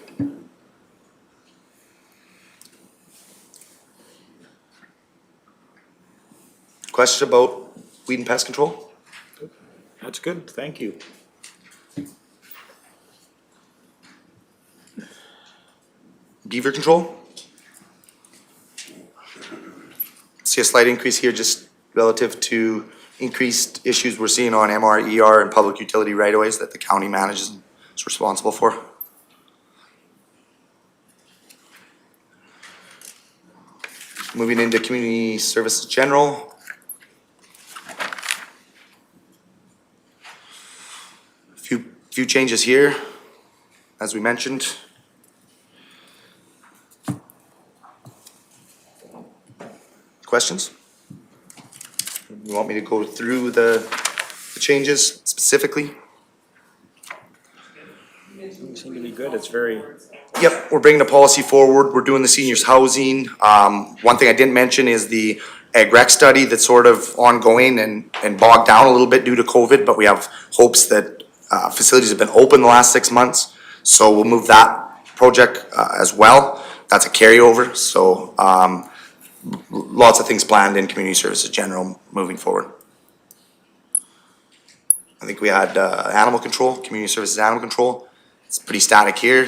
Question about weed and pest control? That's good, thank you. Beaver control? See a slight increase here just relative to increased issues we're seeing on MR, ER, and public utility right-of-ways that the county manages and is responsible for. Moving into community services general. Few changes here, as we mentioned. Questions? You want me to go through the changes specifically? Seem to be good, it's very. Yep, we're bringing the policy forward. We're doing the seniors housing. One thing I didn't mention is the ag rec study that's sort of ongoing and bogged down a little bit due to COVID, but we have hopes that facilities have been open the last 6 months. So we'll move that project as well. That's a carryover, so lots of things planned in community services general moving forward. I think we had animal control, community services animal control. It's pretty static here.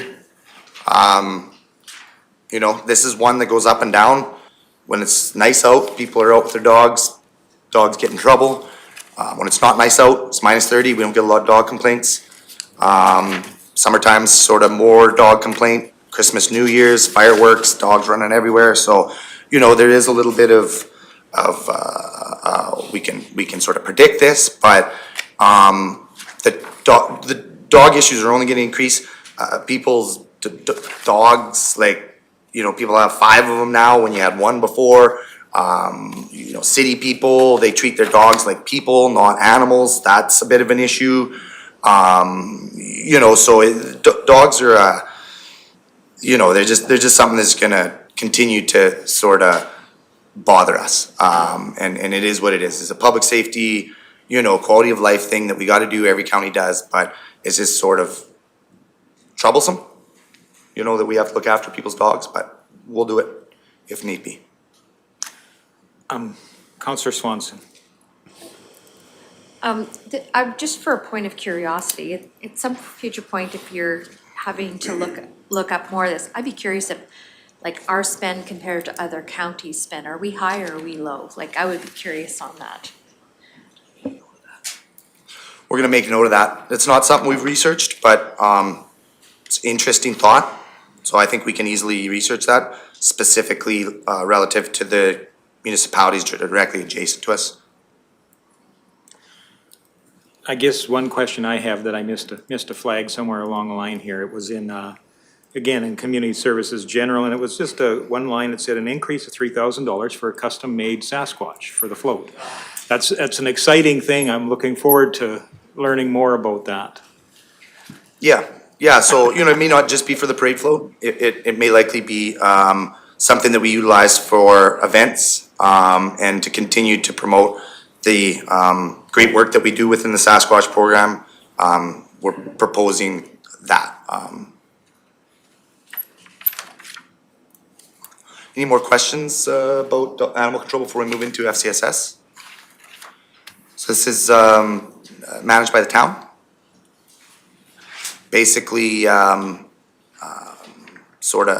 This is one that goes up and down. When it's nice out, people are out with their dogs get in trouble. When it's not nice out, it's -30, we don't get a lot of dog complaints. Summertime's sort of more dog complaint, Christmas, New Year's, fireworks, dogs running everywhere, so, there is a little bit of we can sort of predict this, but, the dog issues are only gonna increase. People's dogs, people have 5 of them now when you had 1 before. City people, they treat their dogs like people, not animals. That's a bit of an issue. Dogs are, they're just something that's gonna continue to sort of bother us. And it is what it is. It's a public safety, quality of life thing that we gotta do, every county does, but it's just sort of troublesome, that we have to look after people's dogs, but we'll do it if need be. Counselor Swanson. Just for a point of curiosity, at some future point, if you're having to look up more of this, I'd be curious if, like, our spend compared to other counties' spend, are we high or are we low? Like, I would be curious on that. We're gonna make note of that. It's not something we've researched, but it's an interesting thought. So I think we can easily research that, specifically relative to the municipalities directly adjacent to us. I guess one question I have that I missed a flag somewhere along the line here. It was in, again, in community services general, and it was just one line that said an increase of $3,000 for a custom-made Sasquatch for the float. That's an exciting thing. I'm looking forward to learning more about that. Yeah, so, it may not just be for the parade float. It may likely be something that we utilize for events and to continue to promote the great work that we do within the Sasquatch program. We're proposing that. Any more questions about animal control before we move into FCSS? So this is managed by the town. Basically, sort of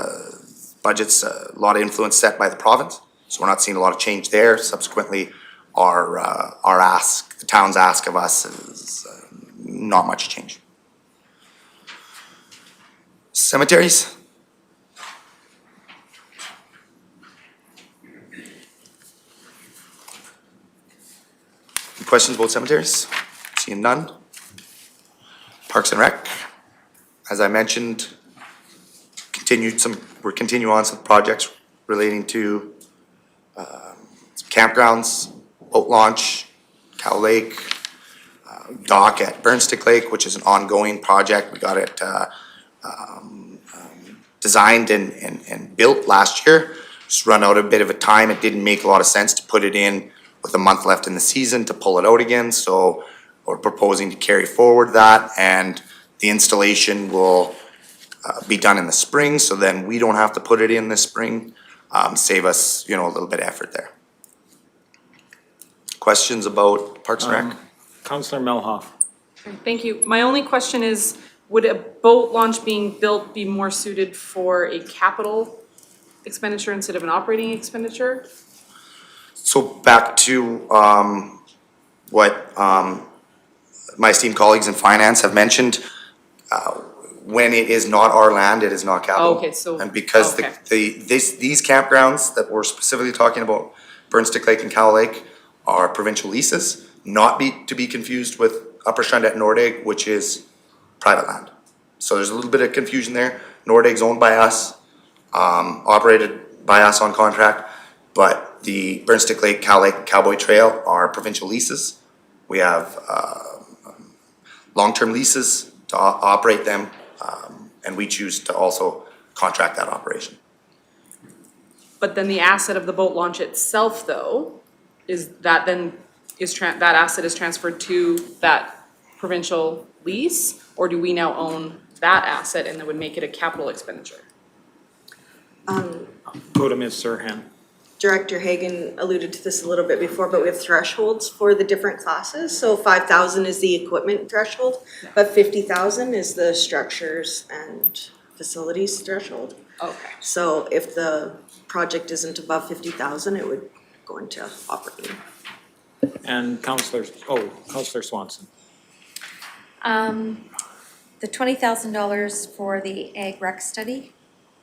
budgets, a lot of influence set by the province, so we're not seeing a lot of change there. Subsequently, our ask, the town's ask of us is not much change. Cemeteries? Any questions about cemeteries? Seeing none. Parks and Rec, as I mentioned, we're continuing on some projects relating to campgrounds, boat launch, Cow Lake, dock at Burnstick Lake, which is an ongoing project. We got it designed and built last year. Just run out a bit of a time. It didn't make a lot of sense to put it in with a month left in the season to pull it out again. So we're proposing to carry forward that, and the installation will be done in the spring. So then we don't have to put it in this spring. Save us, a little bit of effort there. Questions about Parks and Rec? Counselor Melhoff. Thank you. My only question is, would a boat launch being built be more suited for a capital expenditure instead of an operating expenditure? So back to what my esteemed colleagues in finance have mentioned, when it is not our land, it is not capital. Okay, so. And because okay. these campgrounds that we're specifically talking about, Burnstick Lake and Cow Lake, are provincial leases, to be confused with Upper Shundet Nordig, which is private land. So there's a little bit of confusion there. Nordig's owned by us, operated by us on contract, but the Burnstick Lake, Cow Lake, Cowboy Trail are provincial leases. We have long-term leases to operate them, and we choose to also contract that operation. But then the asset of the boat launch itself, though, that asset is transferred to that provincial lease? Or do we now own that asset and that would make it a capital expenditure? Go to Ms. Serhan. Director Hagan alluded to this a little bit before, but we have thresholds for the different classes. So 5,000 is the equipment threshold, but 50,000 is the structures and facilities threshold. Okay. So if the project isn't above 50,000, it would go into operating. And Counselor Swanson. The $20,000 for the ag rec study,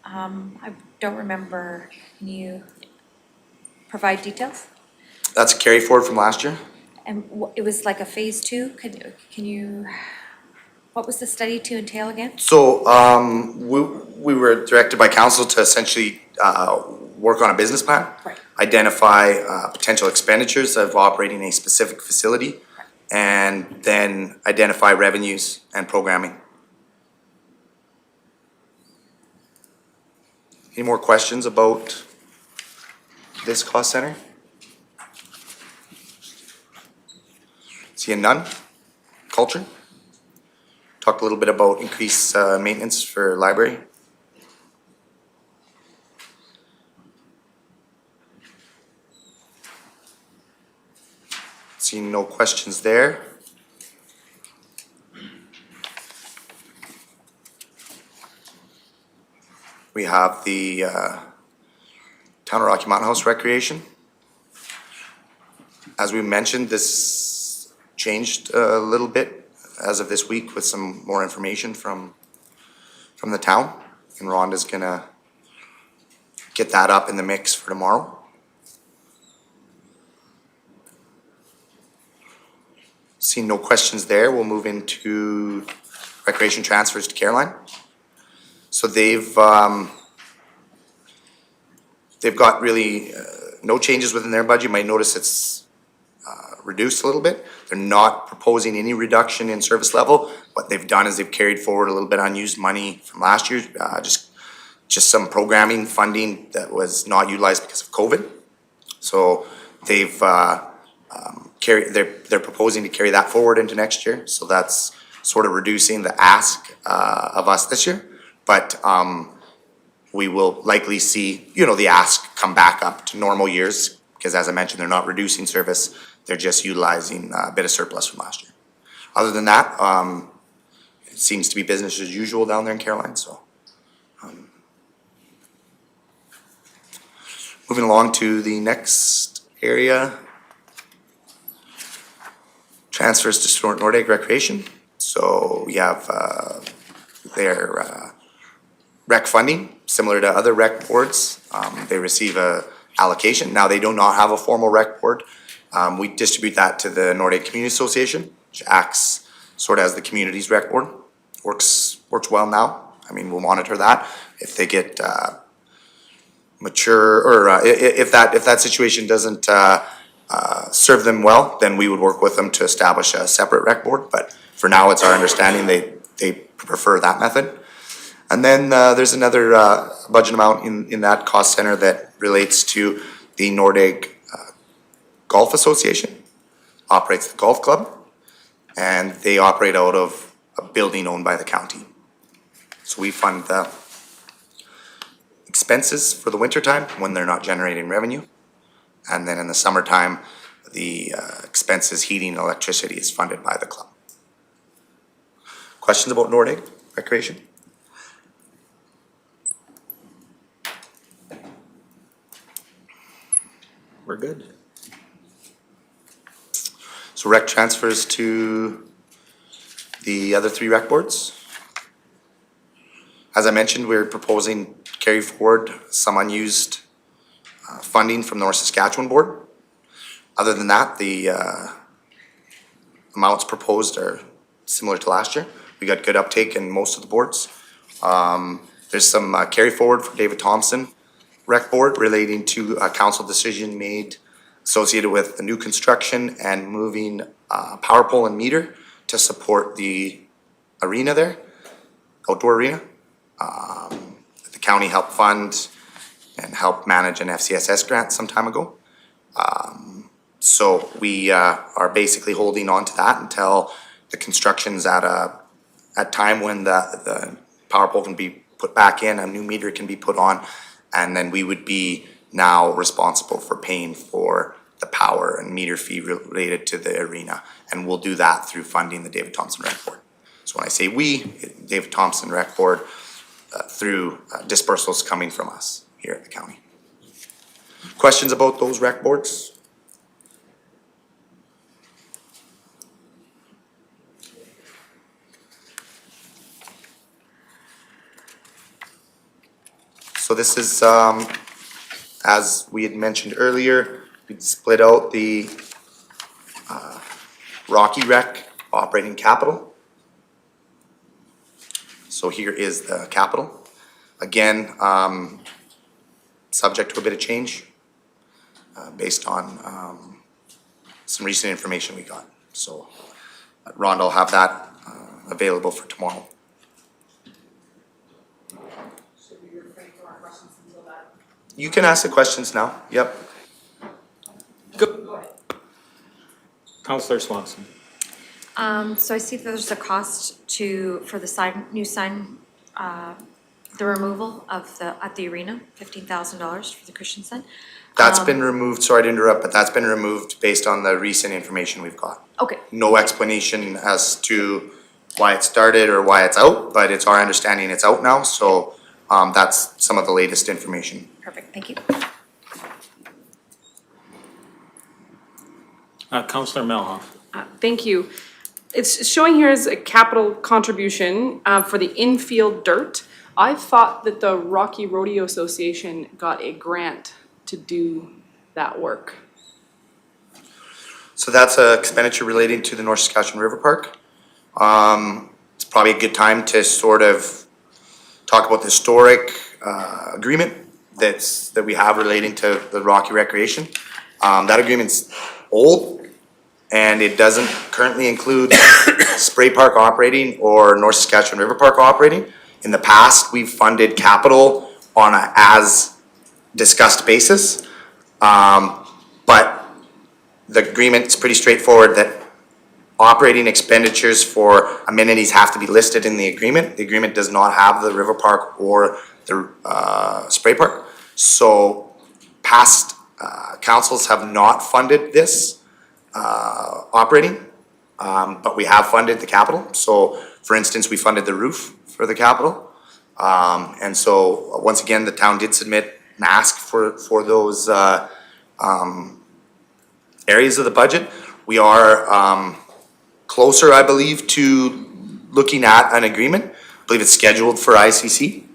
I don't remember, can you provide details? That's a carry forward from last year. And it was like a phase two, can you, what was the study to entail again? So we were directed by council to essentially work on a business plan. Right. Identify potential expenditures of operating a specific facility, and then identify revenues and programming. Any more questions about this cost center? Seeing none. Culture? Talked a little bit about increased maintenance for library. Seeing no questions there. We have the Town of Rocky Mountain House Recreation. As we mentioned, this changed a little bit as of this week with some more information from the town. And Rhonda's gonna get that up in the mix for tomorrow. Seeing no questions there, we'll move into recreation transfers to Caroline. So they've got really no changes within their budget. You might notice it's reduced a little bit. They're not proposing any reduction in service level. What they've done is they've carried forward a little bit unused money from last year, just some programming funding that was not utilized because of COVID. So they've they're proposing to carry that forward into next year. So that's sort of reducing the ask of us this year. But we will likely see, the ask come back up to normal years, because as I mentioned, they're not reducing service, they're just utilizing a bit of surplus from last year. Other than that, it seems to be business as usual down there in Caroline, so. Moving along to the next area. Transfers to Stuart Nordic Recreation. So we have their rec funding, similar to other rec boards. They receive a allocation. Now, they do not have a formal rec board. We distribute that to the Nordic Community Association, which acts sort of as the community's rec board. Works well now. I mean, we'll monitor that. If they get mature, or if that situation doesn't serve them well, then we would work with them to establish a separate rec board. But for now, it's our understanding they prefer that method. And then there's another budget amount in that cost center that relates to the Nordic Golf Association, operates the golf club, and they operate out of a building owned by the county. So we fund the expenses for the wintertime when they're not generating revenue. And then in the summertime, the expenses, heating, and electricity is funded by the club. Questions about Nordic Recreation? We're good. So rec transfers to the other three rec boards. As I mentioned, we're proposing to carry forward some unused funding from the North Saskatchewan board. Other than that, the amounts proposed are similar to last year. We got good uptake in most of the boards. There's some carry forward for David Thompson rec board relating to a council decision made associated with the new construction and moving power pole and meter to support the arena there, outdoor arena. The county helped fund and helped manage an FCSS grant some time ago. So we are basically holding on to that until the construction's at a time when the power pole can be put back in, a new meter can be put on, and then we would be now responsible for paying for the power and meter fee related to the arena. And we'll do that through funding the David Thompson Rec Board. So when I say we, David Thompson Rec Board, through dispersals coming from us here at the county. Questions about those rec boards? So this is, as we had mentioned earlier, we split out the Rocky Rec operating capital. So here is the capital. Again, subject to a bit of change based on some recent information we got. So Rhonda will have that available for tomorrow. You can ask the questions now. Yep. Councillor Swanson. So I see that there's a cost for the new sign, the removal of at the arena, $15,000 for the Christensen. That's been removed, sorry to interrupt, but that's been removed based on the recent information we've got. Okay, No explanation as to why it started or why it's out, but it's our understanding it's out now, so that's some of the latest information. perfect, thank you. Councillor Melhoff. Thank you. It's showing here as a capital contribution for the infield dirt. I thought that the Rocky Rodeo Association got a grant to do that work. So that's a expenditure relating to the North Saskatchewan River Park. It's probably a good time to sort of talk about the historic agreement that we have relating to the Rocky Recreation. That agreement's old, and it doesn't currently include Spray Park operating or North Saskatchewan River Park operating. In the past, we've funded capital on a as discussed basis. But the agreement's pretty straightforward that operating expenditures for amenities have to be listed in the agreement. The agreement does not have the river park or the spray park. So past councils have not funded this operating, but we have funded the capital. So for instance, we funded the roof for the capital. And so once again, the town did submit an ask for those areas of the budget. We are closer, I believe, to looking at an agreement. I believe it's scheduled for ICC.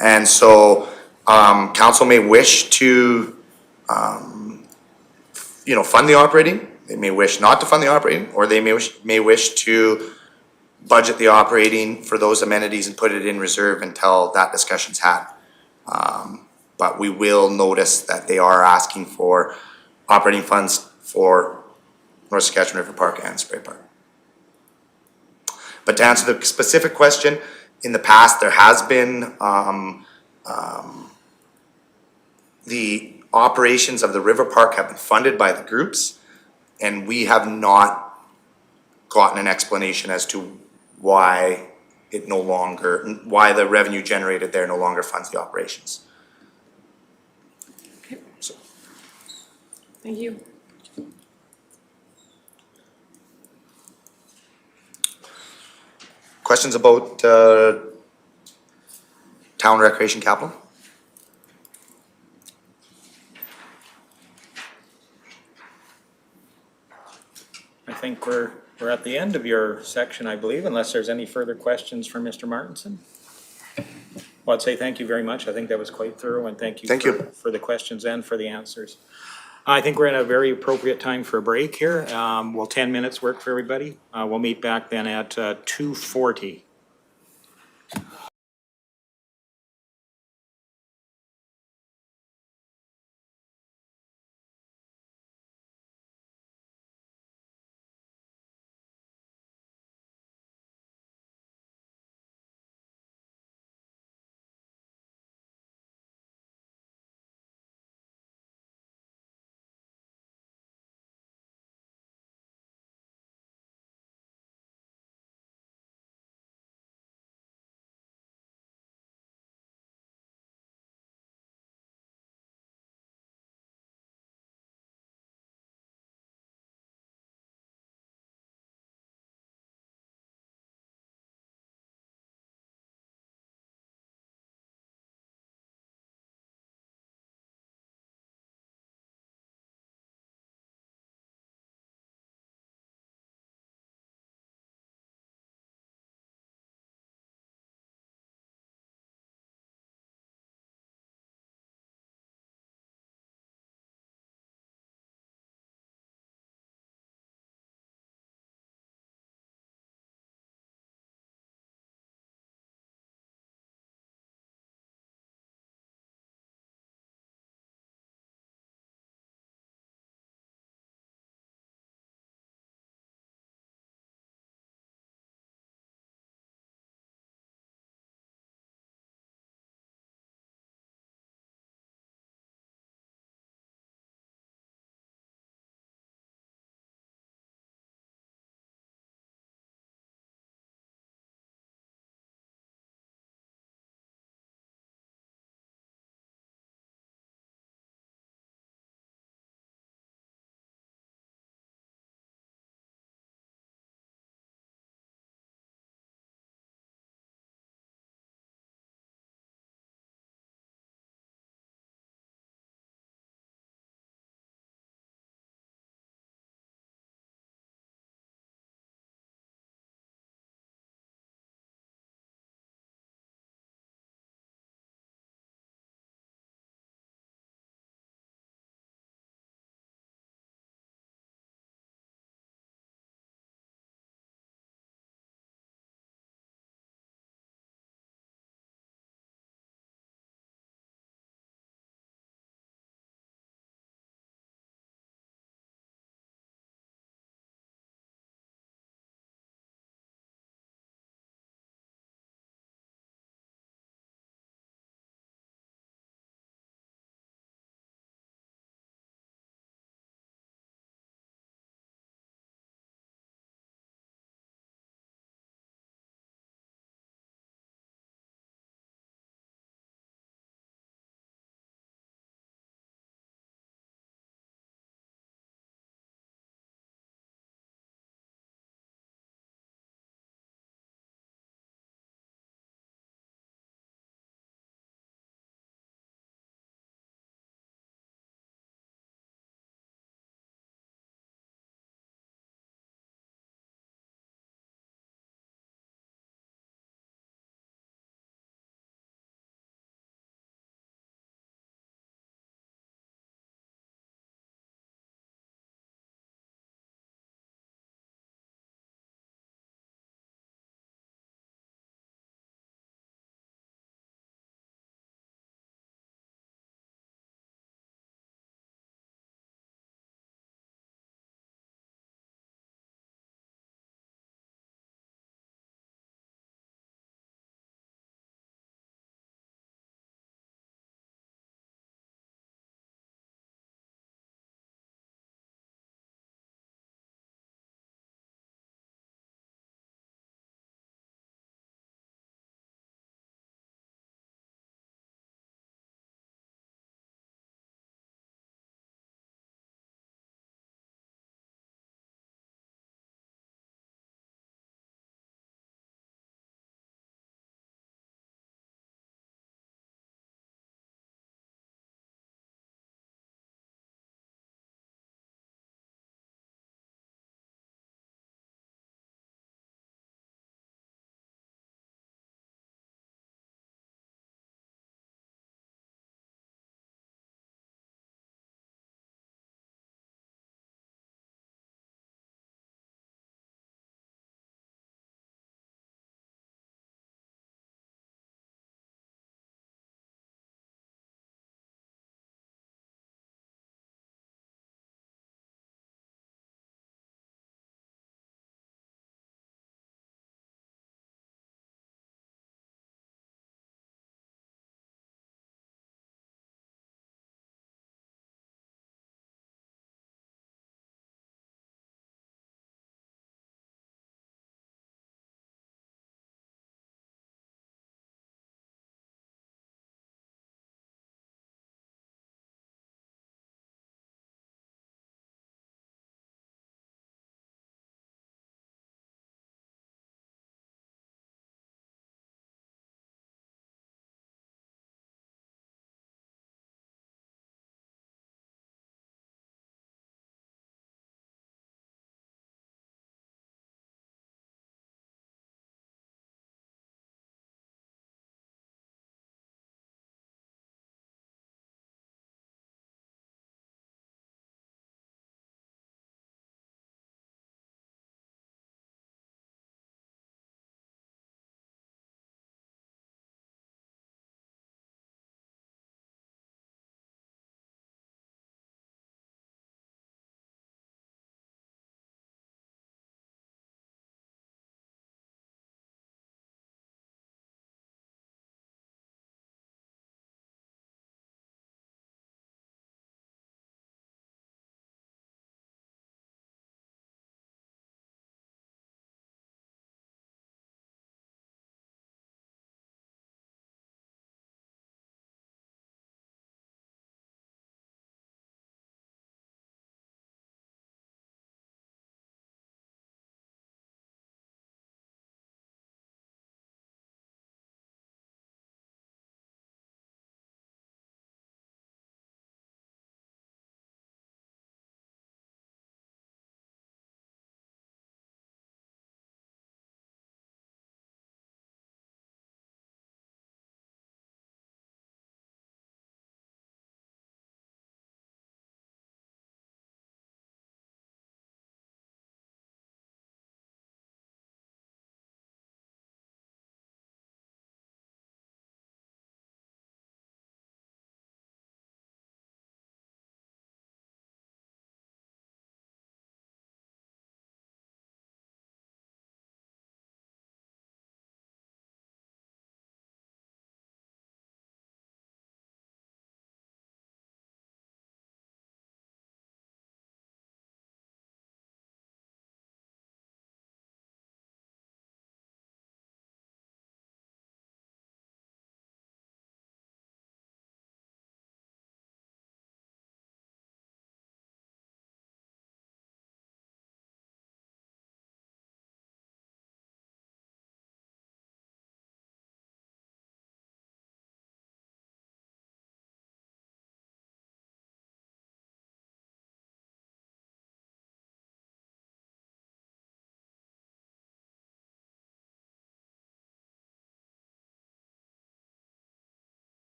And so council may wish to fund the operating. They may wish not to fund the operating, or they may wish to budget the operating for those amenities and put it in reserve until that discussion's had. But we will notice that they are asking for operating funds for North Saskatchewan River Park and Spray Park. But to answer the specific question, in the past, there has been the operations of the river park have been funded by the groups, and we have not gotten an explanation as to why why the revenue generated there no longer funds the operations. Okay. Thank you. Questions about town recreation capital? I think we're at the end of your section, I believe, unless there's any further questions for Mr. Martinson. Well, I'd say thank you very much. I think that was quite thorough, and thank you for the questions and for the answers. I think we're in a very appropriate time for a break here. Will 10 minutes work for everybody? We'll meet back then at 2:40.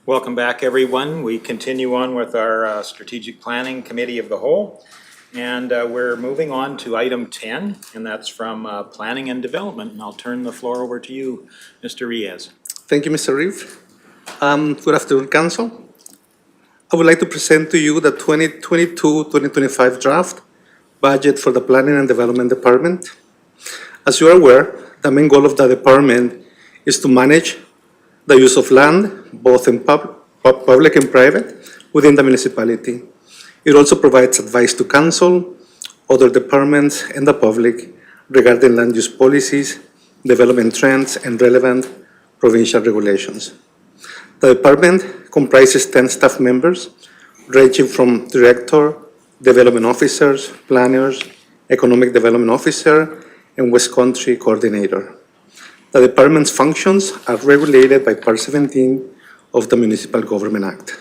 Welcome back, everyone. We continue on with our Strategic Planning Committee of the Whole. And we're moving on to item 10, and that's from Planning and Development. And I'll turn the floor over to you, Mr. Riaz. Thank you, Mr. Reeve. Good afternoon, Council. I would like to present to you the 2022-2025 draft budget for the Planning and Development Department. As you are aware, the main goal of the department is to manage the use of land, both in public and private, within the municipality. It also provides advice to council, other departments, and the public regarding land use policies, development trends, and relevant provincial regulations. The department comprises 10 staff members, ranging from director, development officers, planners, economic development officer, and West Country coordinator. The department's functions are regulated by Part 17 of the Municipal Government Act.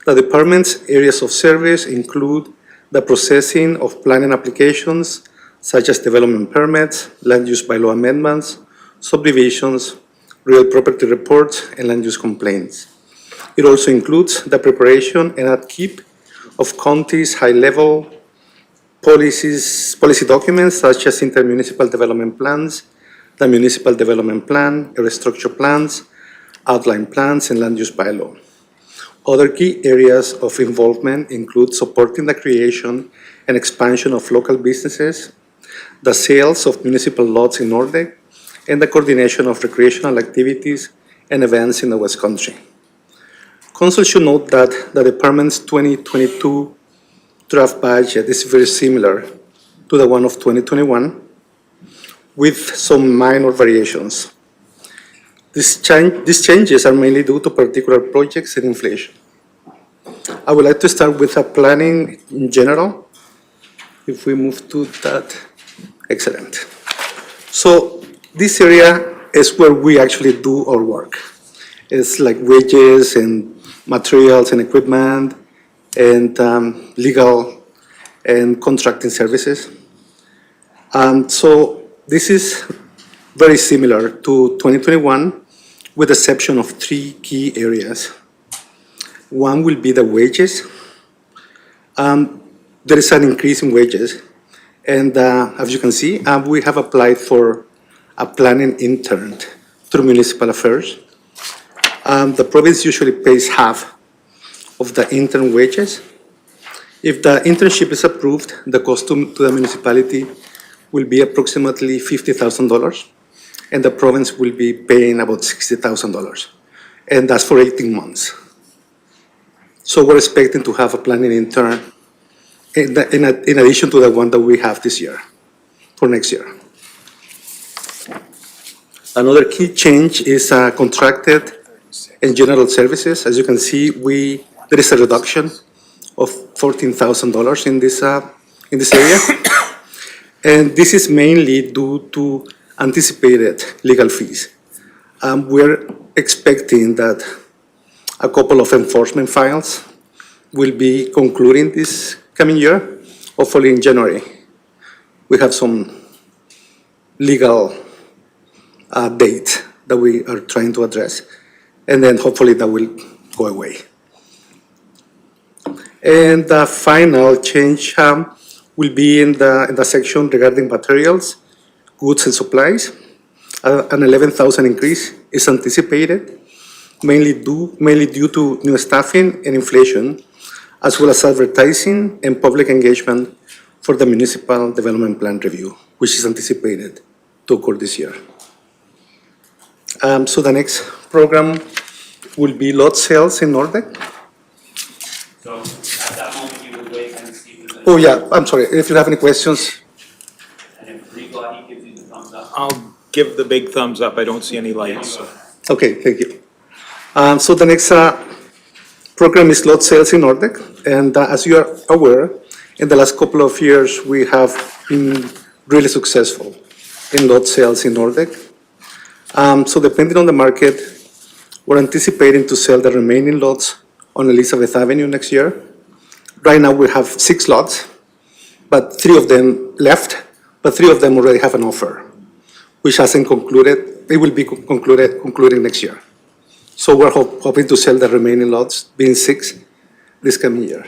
The department's areas of service include the processing of planning applications, such as development permits, land use bylaw amendments, subdivisions, real property reports, and land use complaints. It also includes the preparation and upkeep of county's high-level policy documents, such as intermunicipal development plans, the municipal development plan, area structure plans, outline plans, and land use bylaw. Other key areas of involvement include supporting the creation and expansion of local businesses, the sales of municipal lots in Nordic, and the coordination of recreational activities and events in the West Country. Council should note that the department's 2022 draft budget is very similar to the one of 2021, with some minor variations. These changes are mainly due to particular projects and inflation. I would like to start with planning in general. If we move to that, excellent. So this area is where we actually do our work. It's like wages and materials and equipment and legal and contracting services. So this is very similar to 2021, with the exception of 3 key areas. One will be the wages. There is an increase in wages, and as you can see, we have applied for a planning intern through municipal affairs. The province usually pays half of the intern wages. If the internship is approved, the cost to the municipality will be approximately $50,000, and the province will be paying about $60,000, and that's for 18 months. So we're expecting to have a planning intern in addition to the one that we have this year, for next year. Another key change is contracted and general services. As you can see, there is a reduction of $14,000 in this area. And this is mainly due to anticipated legal fees. We're expecting that a couple of enforcement files will be concluding this coming year, hopefully in January. We have some legal date that we are trying to address, and then hopefully that will go away. And the final change will be in the section regarding materials, goods and supplies. An 11,000 increase is anticipated, mainly due to new staffing and inflation, as well as advertising and public engagement for the municipal development plan review, which is anticipated to occur this year. So the next program will be lot sales in Nordic. So at that moment, you would wait and see if there's Oh yeah, I'm sorry, if you have any questions. And if Regal gives you the thumbs up. I'll give the big thumbs up. I don't see any lights. So. Okay, thank you. So the next program is lot sales in Nordic, and as you are aware, in the last couple of years, we have been really successful in lot sales in Nordic. So depending on the market, we're anticipating to sell the remaining lots on Elizabeth Avenue next year. Right now, we have 6 lots, but 3 of them left, but 3 of them already have an offer, which hasn't concluded. It will be concluding next year. So we're hoping to sell the remaining lots, being 6, this coming year.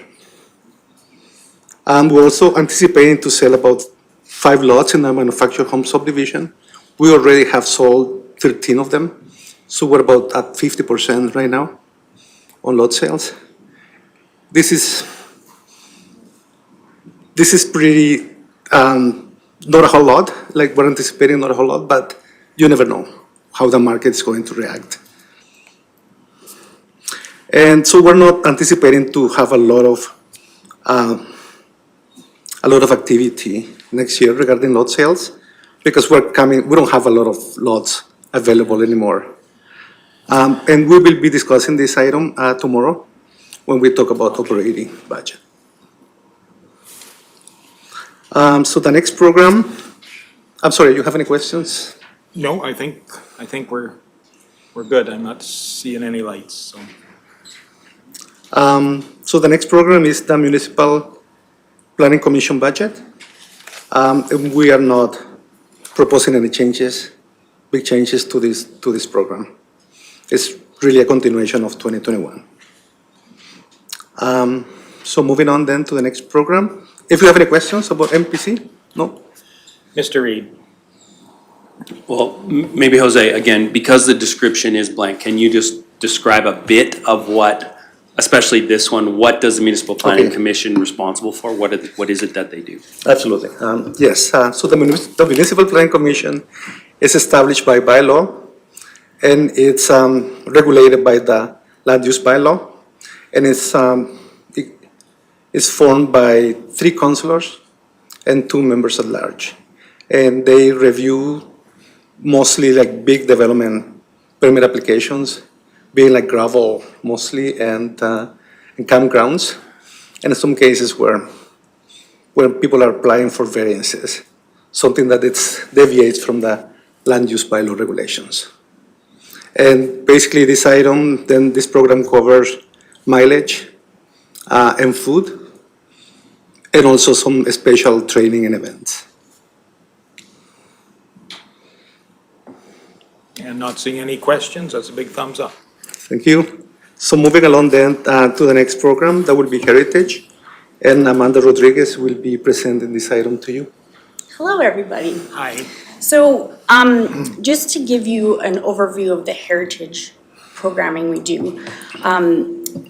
We're also anticipating to sell about 5 lots in our manufactured home subdivision. We already have sold 13 of them, so we're about at 50% right now on lot sales. This is pretty, not a whole lot, like we're anticipating not a whole lot, but you never know how the market is going to react. And so we're not anticipating to have a lot of activity next year regarding lot sales because we don't have a lot of lots available anymore. And we will be discussing this item tomorrow when we talk about operating budget. So the next program, I'm sorry, you have any questions? No, I think we're good. I'm not seeing any lights, so. So the next program is the Municipal Planning Commission budget. And we are not proposing any changes, big changes to this program. It's really a continuation of 2021. So moving on then to the next program. If you have any questions about MPC, no? Mr. Reed? Well, maybe Jose, again, because the description is blank, can you just describe a bit of what, especially this one, what does the Municipal Planning Okay. Commission responsible for? What is it that they do? Absolutely. Yes, so the Municipal Planning Commission is established by bylaw, and it's regulated by the land use bylaw, and it's formed by 3 councilors and 2 members at large. And they review mostly like big development permit applications, being like gravel mostly, and campgrounds, and in some cases where people are applying for variances, something that deviates from the land use bylaw regulations. And basically this program covers mileage and food, and also some special training and events. And not seeing any questions, that's a big thumbs up. Thank you. So moving along then to the next program, that will be Heritage. And Amanda Rodriguez will be presenting this item to you. Hello, everybody. Hi. So just to give you an overview of the heritage programming we do,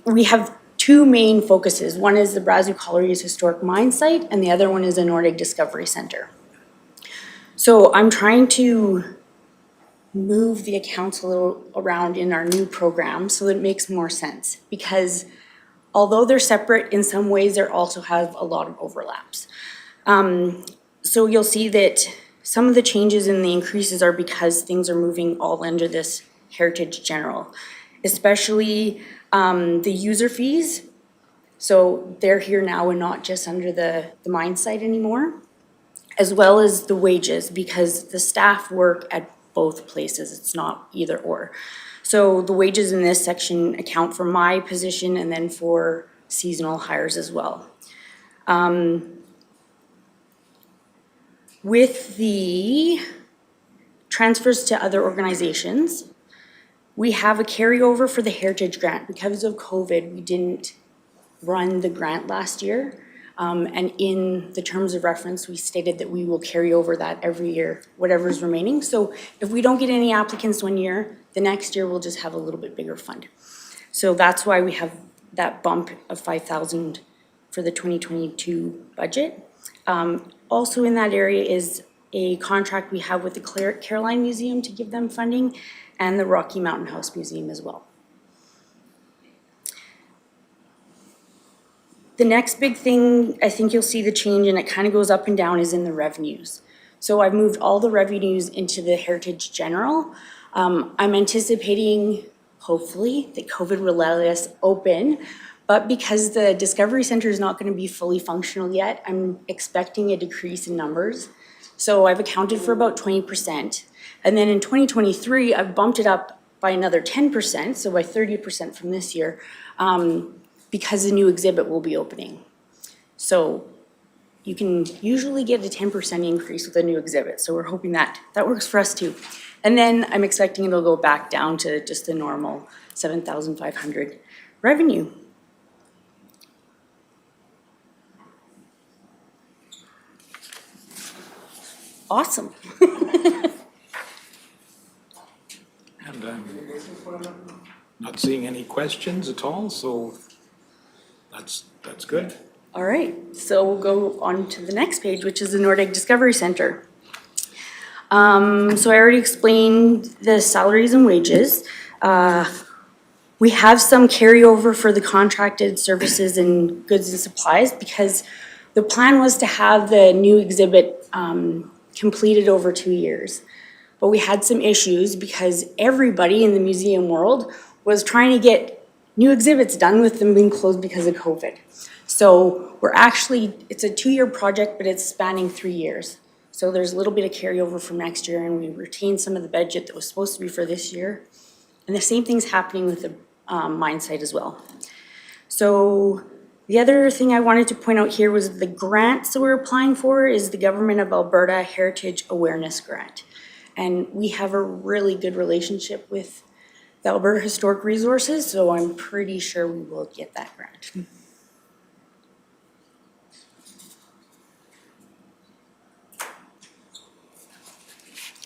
we have 2 main focuses. One is the Brazeau Collieries Historic Mine Site, and the other one is the Nordic Discovery Center. So I'm trying to move the accounts a little around in our new program so that it makes more sense, because although they're separate, in some ways, they also have a lot of overlaps. So you'll see that some of the changes in the increases are because things are moving all under this Heritage General, especially the user fees. So they're here now and not just under the mine site anymore, as well as the wages, because the staff work at both places. It's not either or. So the wages in this section account for my position and then for seasonal hires as well. With the transfers to other organizations, we have a carryover for the Heritage Grant. Because of COVID, we didn't run the grant last year. And in the terms of reference, we stated that we will carry over that every year, whatever is remaining. So if we don't get any applicants one year, the next year we'll just have a little bit bigger fund. So that's why we have that bump of 5,000 for the 2022 budget. Also in that area is a contract we have with the Caroline Museum to give them funding, and the Rocky Mountain House Museum as well. The next big thing, I think you'll see the change, and it kind of goes up and down, is in the revenues. So I've moved all the revenues into the Heritage General. I'm anticipating, hopefully, that COVID will let us open, but because the Discovery Center is not going to be fully functional yet, I'm expecting a decrease in numbers. So I've accounted for about 20%. And then in 2023, I've bumped it up by another 10%, so by 30% from this year, because the new exhibit will be opening. So you can usually get a 10% increase with a new exhibit, so we're hoping that works for us too. And then I'm expecting it'll go back down to just the normal 7,500 revenue. Awesome. And I'm not seeing any questions at all, so that's good. All right, so we'll go on to the next page, which is the Nordic Discovery Center. So I already explained the salaries and wages. We have some carryover for the contracted services and goods and supplies because the plan was to have the new exhibit completed over 2 years. But we had some issues because everybody in the museum world was trying to get new exhibits done with them being closed because of COVID. So it's a 2-year project, but it's spanning 3 years. So there's a little bit of carryover from next year, and we retained some of the budget that was supposed to be for this year. And the same thing's happening with the mine site as well. So the other thing I wanted to point out here was the grants that we're applying for is the Government of Alberta Heritage Awareness Grant. And we have a really good relationship with the Alberta Historic Resources, so I'm pretty sure we will get that grant.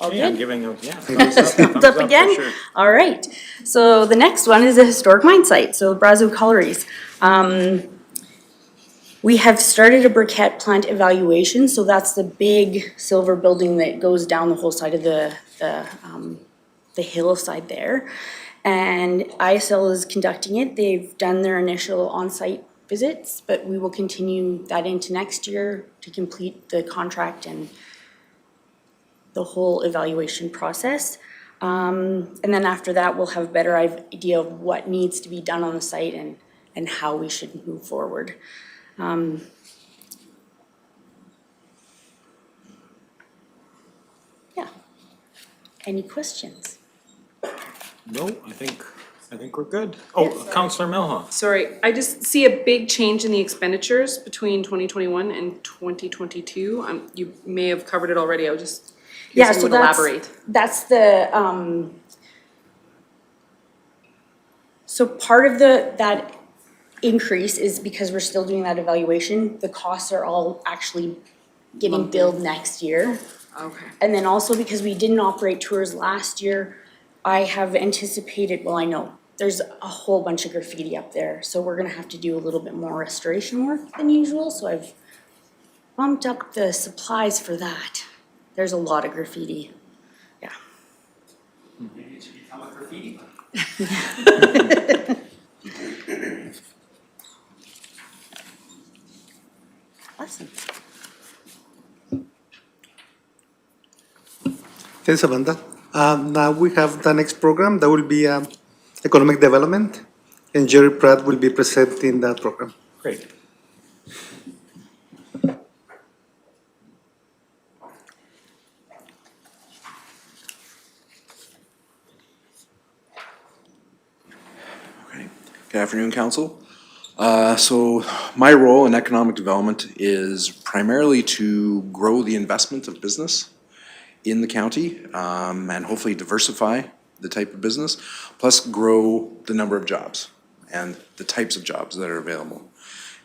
All Yeah, I'm good? giving a, yeah. Thumbs up again? For sure. All right. So the next one is a historic mine site, so Brazeau Collieries. We have started a briquette plant evaluation, so that's the big silver building that goes down the whole side of the hillside there. And ISL is conducting it. They've done their initial on-site visits, but we will continue that into next year to complete the contract and the whole evaluation process. And then after that, we'll have a better idea of what needs to be done on the site and how we should move forward. Yeah. Any questions? No, I think we're good. Oh, Councillor Milhoff. Sorry, I just see a big change in the expenditures between 2021 and 2022. You may have covered it already, I was just Yeah, curious if so you would elaborate. that's the, so part of that increase is because we're still doing that evaluation. The costs are all actually getting billed next year. Okay. And then also because we didn't operate tours last year, I have anticipated, well, I know, there's a whole bunch of graffiti up there. So we're gonna have to do a little bit more restoration work than usual. So I've bumped up the supplies for that. There's a lot of graffiti, yeah. Maybe it should become a graffiti. Awesome. Thanks, Amanda. Now we have the next program. That will be economic development, and Jerry Pratt will be presenting that program. Great. Good afternoon, Council. So my role in economic development is primarily to grow the investment of business in the county and hopefully diversify the type of business, plus grow the number of jobs and the types of jobs that are available.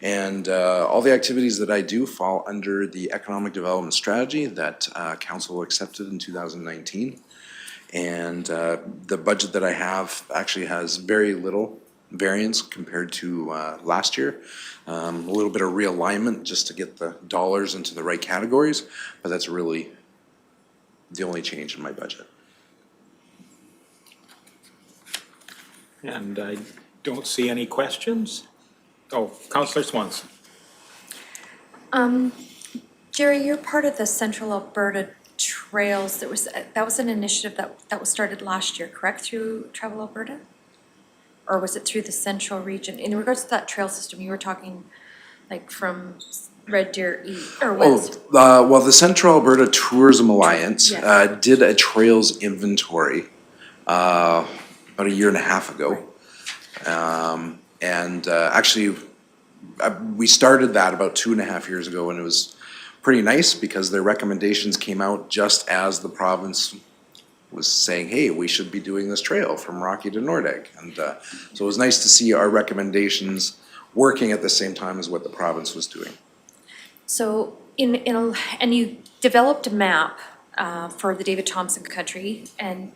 And all the activities that I do fall under the economic development strategy that Council accepted in 2019. And the budget that I have actually has very little variance compared to last year. A little bit of realignment just to get the dollars into the right categories, but that's really the only change in my budget. And I don't see any questions. Oh, Councillor Swanson. Jerry, you're part of the Central Alberta Trails. That was an initiative that was started last year, correct, through Travel Alberta? Or was it through the central region? In regards to that trail system, you were talking like from Red Deer East or West? Well, the Central Alberta Tourism Alliance Yes. did a trails inventory about a year and a half ago. Actually, we started that about 2.5 years ago, and it was pretty nice because their recommendations came out just as the province was saying, hey, we should be doing this trail from Rocky to Nordegg. And so it was nice to see our recommendations working at the same time as what the province was doing. So and you developed a map for the David Thompson country, and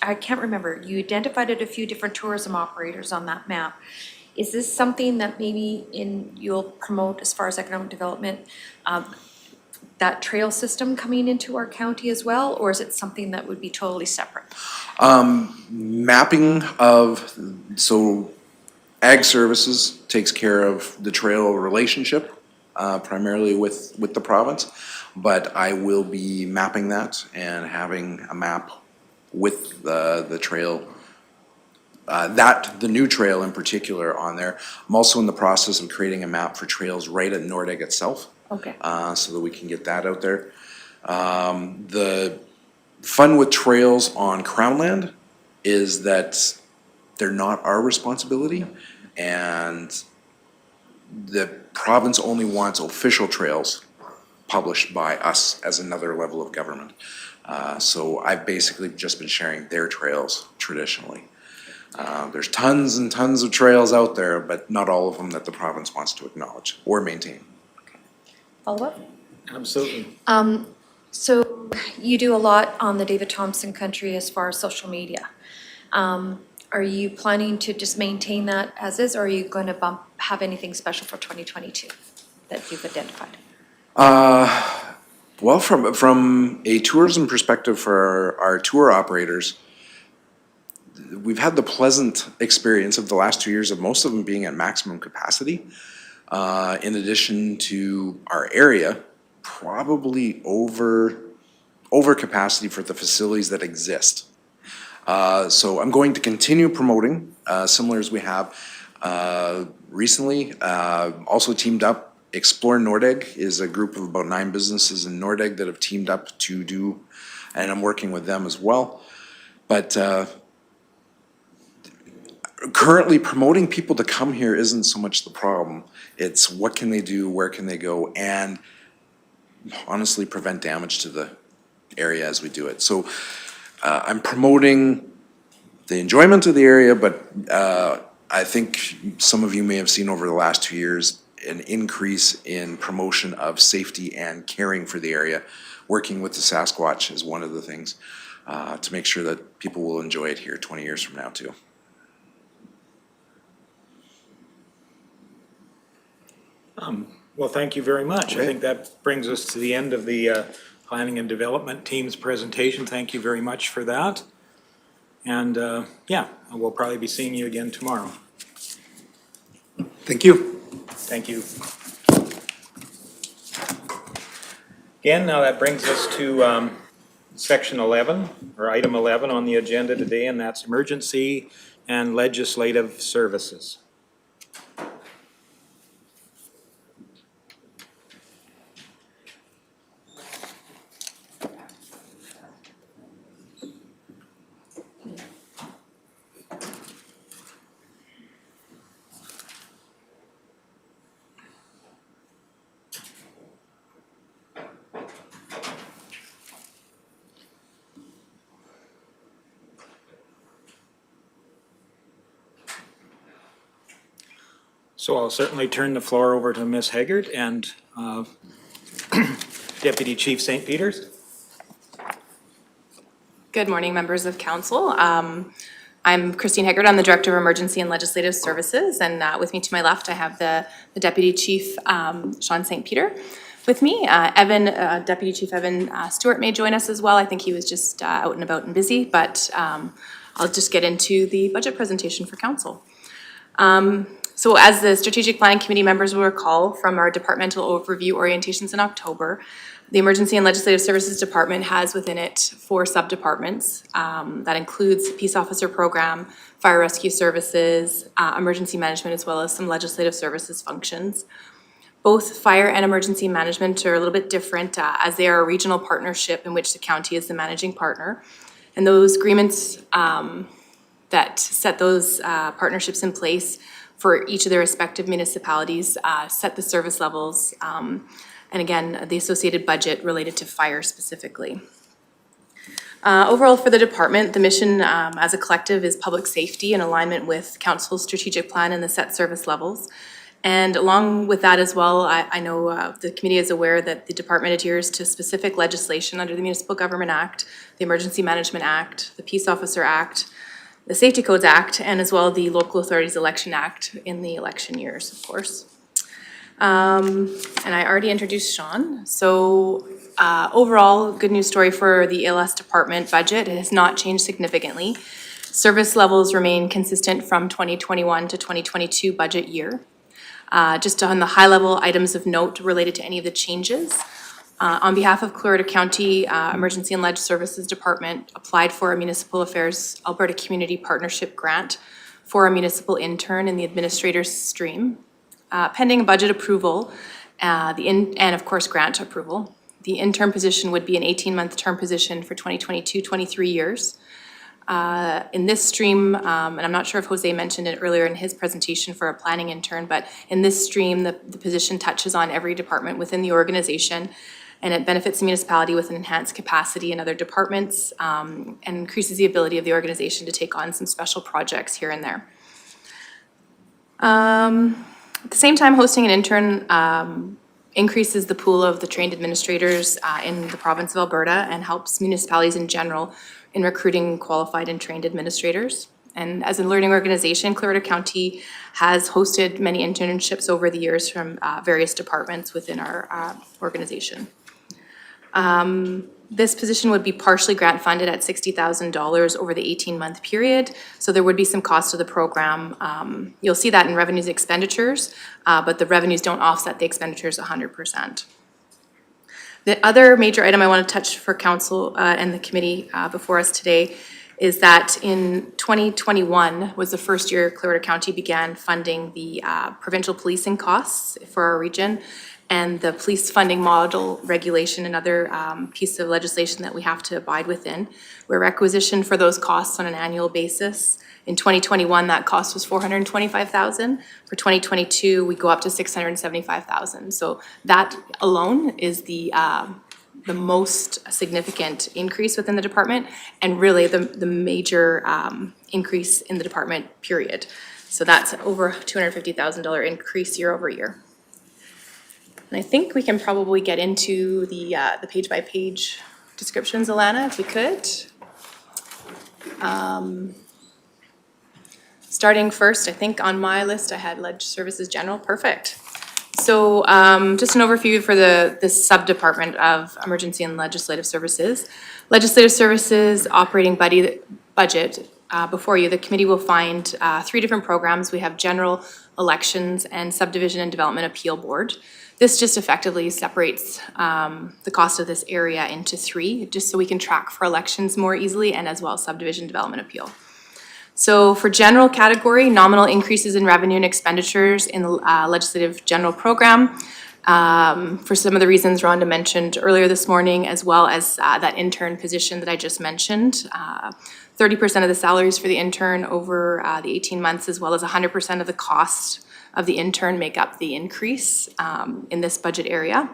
I can't remember, you identified a few different tourism operators on that map. Is this something that maybe you'll promote as far as economic development, that trail system coming into our county as well, or is it something that would be totally separate? Mapping of, so Ag Services takes care of the trail relationship, primarily with the province, but I will be mapping that and having a map with the trail, the new trail in particular on there. I'm also in the process of creating a map for trails right at Nordegg itself. Okay. So that we can get that out there. The fun with trails on Crown land is that they're not our responsibility, and the province only wants official trails published by us as another level of government. So I've basically just been sharing their trails traditionally. There's tons and tons of trails out there, but not all of them that the province wants to acknowledge or maintain. Follow up? Absolutely. So you do a lot on the David Thompson country as far as social media. Are you planning to just maintain that as is, or are you going to have anything special for 2022 that you've identified? Well, from a tourism perspective for our tour operators, we've had the pleasant experience of the last 2 years of most of them being at maximum capacity. In addition to our area, probably over capacity for the facilities that exist. So I'm going to continue promoting, similar as we have recently. Also teamed up, Explore Nordegg is a group of about 9 businesses in Nordegg that have teamed up to do, and I'm working with them as well. But currently promoting people to come here isn't so much the problem. It's what can they do, where can they go, and honestly prevent damage to the area as we do it. So I'm promoting the enjoyment of the area, but I think some of you may have seen over the last 2 years an increase in promotion of safety and caring for the area. Working with the Sasquatch is one of the things to make sure that people will enjoy it here 20 years from now too. Well, thank you very much. I think that brings us to the end of the Planning and Development Team's presentation. Thank you very much for that. And yeah, we'll probably be seeing you again tomorrow. Thank you. Thank you. Again, now that brings us to section 11, or item 11 on the agenda today, and that's emergency and legislative services. So I'll certainly turn the floor over to Ms. Haggard and Deputy Chief St. Peters. Good morning, members of council. I'm Christine Haggard. I'm the Director of Emergency and Legislative Services, and with me to my left, I have the Deputy Chief, Sean St. Peter, with me. Deputy Chief Evan Stewart may join us as well. I think he was just out and about and busy, but I'll just get into the budget presentation for council. So as the Strategic Planning Committee members will recall from our departmental overview orientations in October, the Emergency and Legislative Services Department has within it 4 sub-departments. That includes Peace Officer Program, Fire Rescue Services, Emergency Management, as well as some legislative services functions. Both fire and emergency management are a little bit different as they are a regional partnership in which the county is the managing partner. And those agreements that set those partnerships in place for each of their respective municipalities set the service levels and again, the associated budget related to fire specifically. Overall, for the department, the mission as a collective is public safety in alignment with council's strategic plan and the set service levels. And along with that as well, I know the committee is aware that the department adheres to specific legislation under the Municipal Government Act, the Emergency Management Act, the Peace Officer Act, the Safety Codes Act, and as well the Local Authorities Election Act in the election years, of course. And I already introduced Sean. So overall, good news story for the ALS department budget. It has not changed significantly. Service levels remain consistent from 2021 to 2022 budget year. Just on the high-level items of note related to any of the changes. On behalf of Clarita County Emergency and Ledge Services Department, applied for a Municipal Affairs Alberta Community Partnership Grant for a municipal intern in the administrator's stream. Pending budget approval, and of course grant approval, the intern position would be an 18-month term position for 2022-23 years. In this stream, and I'm not sure if Jose mentioned it earlier in his presentation for a planning intern, but in this stream, the position touches on every department within the organization, and it benefits the municipality with an enhanced capacity in other departments, and increases the ability of the organization to take on some special projects here and there. At the same time, hosting an intern increases the pool of the trained administrators in the province of Alberta and helps municipalities in general in recruiting qualified and trained administrators. And as a learning organization, Clarita County has hosted many internships over the years from various departments within our organization. This position would be partially grant funded at $60,000 over the 18-month period. So there would be some cost to the program. You'll see that in revenues and expenditures, but the revenues don't offset the expenditures 100%. The other major item I want to touch for council and the committee before us today is that in 2021 was the first year Clarita County began funding the provincial policing costs for our region, and the police funding model regulation and other piece of legislation that we have to abide within. We're requisitioned for those costs on an annual basis. In 2021, that cost was $425,000. For 2022, we go up to $675,000. So that alone is the most significant increase within the department, and really the major increase in the department, period. So that's over $250,000 increase year over year. And I think we can probably get into the page-by-page descriptions, Alana, if we could. Starting first, I think on my list, I had Ledge Services General, perfect. So just an overview for this sub-department of Emergency and Legislative Services. Legislative Services operating budget before you, the committee will find 3 different programs. We have General, Elections, and Subdivision and Development Appeal Board. This just effectively separates the cost of this area into 3, just so we can track for elections more easily, and as well as subdivision development appeal. So for general category, nominal increases in revenue and expenditures in the legislative general program, for some of the reasons Rhonda mentioned earlier this morning, as well as that intern position that I just mentioned. 30% of the salaries for the intern over the 18 months, as well as 100% of the cost of the intern make up the increase in this budget area.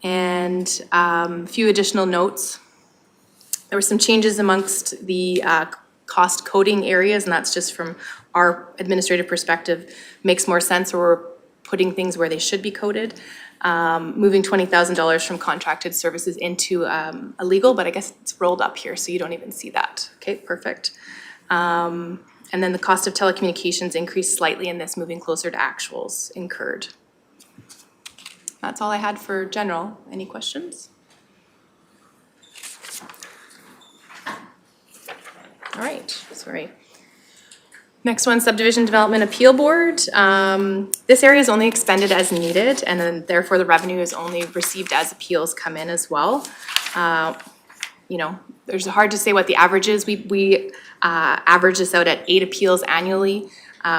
And a few additional notes. There were some changes amongst the cost coding areas, and that's just from our administrative perspective. Makes more sense, or we're putting things where they should be coded. Moving $20,000 from contracted services into a legal, but I guess it's rolled up here, so you don't even see that. Okay, perfect. And then the cost of telecommunications increased slightly in this, moving closer to actuals incurred. That's all I had for general. Any questions? All right, sorry. Next one, Subdivision Development Appeal Board. This area is only expended as needed, and then therefore the revenue is only received as appeals come in as well. You know, there's hard to say what the average is. We average this out at 8 appeals annually.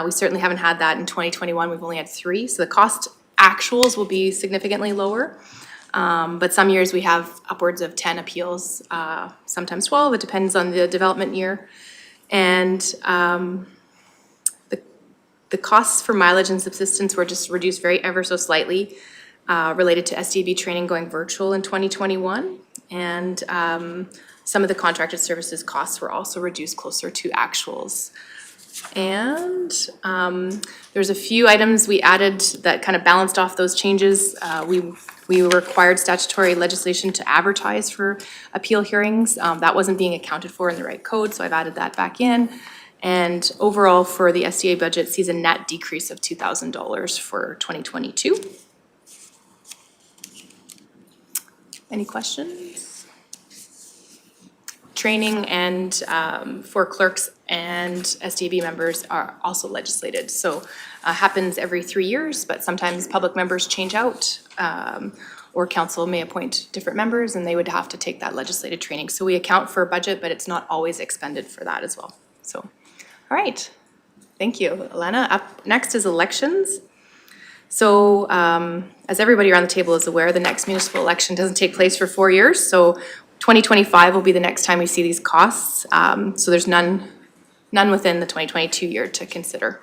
We certainly haven't had that in 2021. We've only had 3, so the cost actuals will be significantly lower. But some years we have upwards of 10 appeals, sometimes 12. It depends on the development year. And the costs for mileage and subsistence were just reduced ever so slightly related to SDB training going virtual in 2021. And some of the contracted services costs were also reduced closer to actuals. And there's a few items we added that kind of balanced off those changes. We required statutory legislation to advertise for appeal hearings. That wasn't being accounted for in the right code, so I've added that back in. And overall, for the SDA budget, sees a net decrease of $2,000 for 2022. Any questions? Training and for clerks and SDAB members are also legislated. So happens every 3 years, but sometimes public members change out or council may appoint different members and they would have to take that legislated training. So we account for budget, but it's not always expended for that as well. So, all right. Thank you, Elena. Up next is elections. So as everybody around the table is aware, the next municipal election doesn't take place for 4 years. So 2025 will be the next time we see these costs. So there's none within the 2022 year to consider.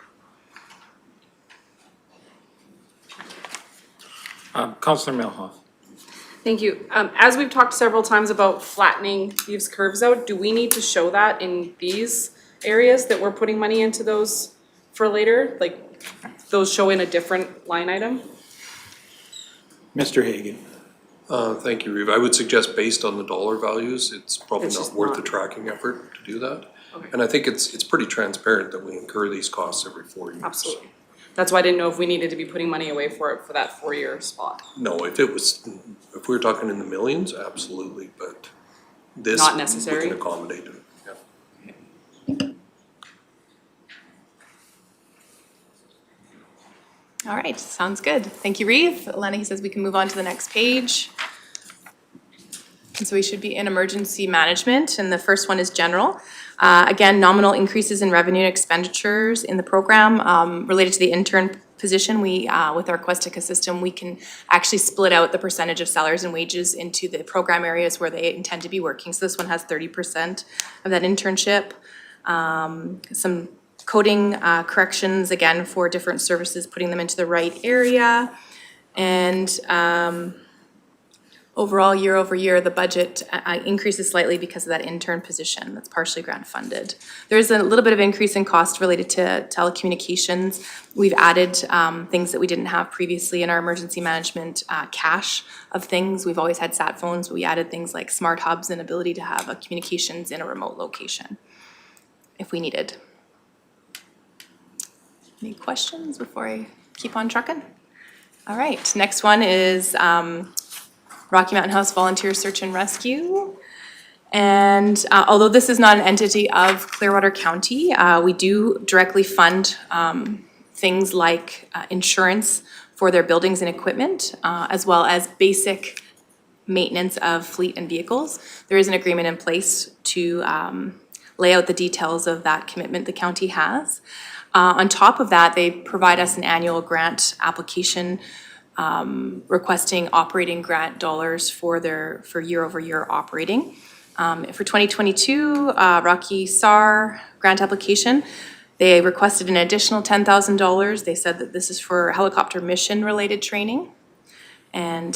Councillor Milhoff. Thank you. As we've talked several times about flattening these curves out, do we need to show that in these areas that we're putting money into those for later? Like those show in a different line item? Mr. Hagan. Thank you, Reeve. I would suggest based on the dollar values, it's probably It's not just worth not. the tracking effort to do that. Okay. And I think it's pretty transparent that we incur these costs every 4 years. Absolutely. That's why I didn't know if we needed to be putting money away for it for that 4-year spot. No, if we were talking in the millions, absolutely, but this. Not necessary? We can accommodate it, yeah. All right, sounds good. Thank you, Reeve. Elena, he says we can move on to the next page. And so we should be in emergency management, and the first one is general. Again, nominal increases in revenue and expenditures in the program related to the intern position. We, with our Questica system, we can actually split out the percentage of salaries and wages into the program areas where they intend to be working. So this one has 30% of that internship. Some coding corrections, again, for different services, putting them into the right area. And overall, year over year, the budget increases slightly because of that intern position that's partially grant funded. There's a little bit of increase in cost related to telecommunications. We've added things that we didn't have previously in our emergency management cache of things. We've always had sat phones, but we added things like smart hubs and ability to have communications in a remote location if we needed. Any questions before I keep on trucking? All right, next one is Rocky Mountain House Volunteer Search and Rescue. And although this is not an entity of Clearwater County, we do directly fund things like insurance for their buildings and equipment, as well as basic maintenance of fleet and vehicles. There is an agreement in place to lay out the details of that commitment the county has. On top of that, they provide us an annual grant application requesting operating grant dollars for year over year operating. For 2022, Rocky SAR grant application, they requested an additional $10,000. They said that this is for helicopter mission related training. And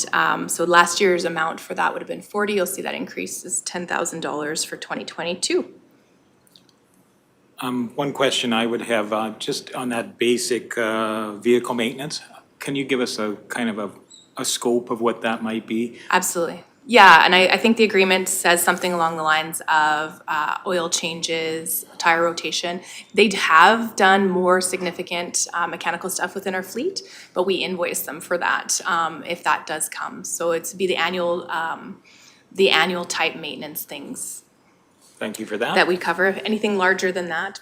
so last year's amount for that would have been 40. You'll see that increase is $10,000 for 2022. One question I would have, just on that basic vehicle maintenance, can you give us a kind of a scope of what that might be? Absolutely. Yeah, and I think the agreement says something along the lines of oil changes, tire rotation. They have done more significant mechanical stuff within our fleet, but we invoice them for that if that does come. So it's be the annual type maintenance things. Thank you for that. That we cover. If anything larger than that,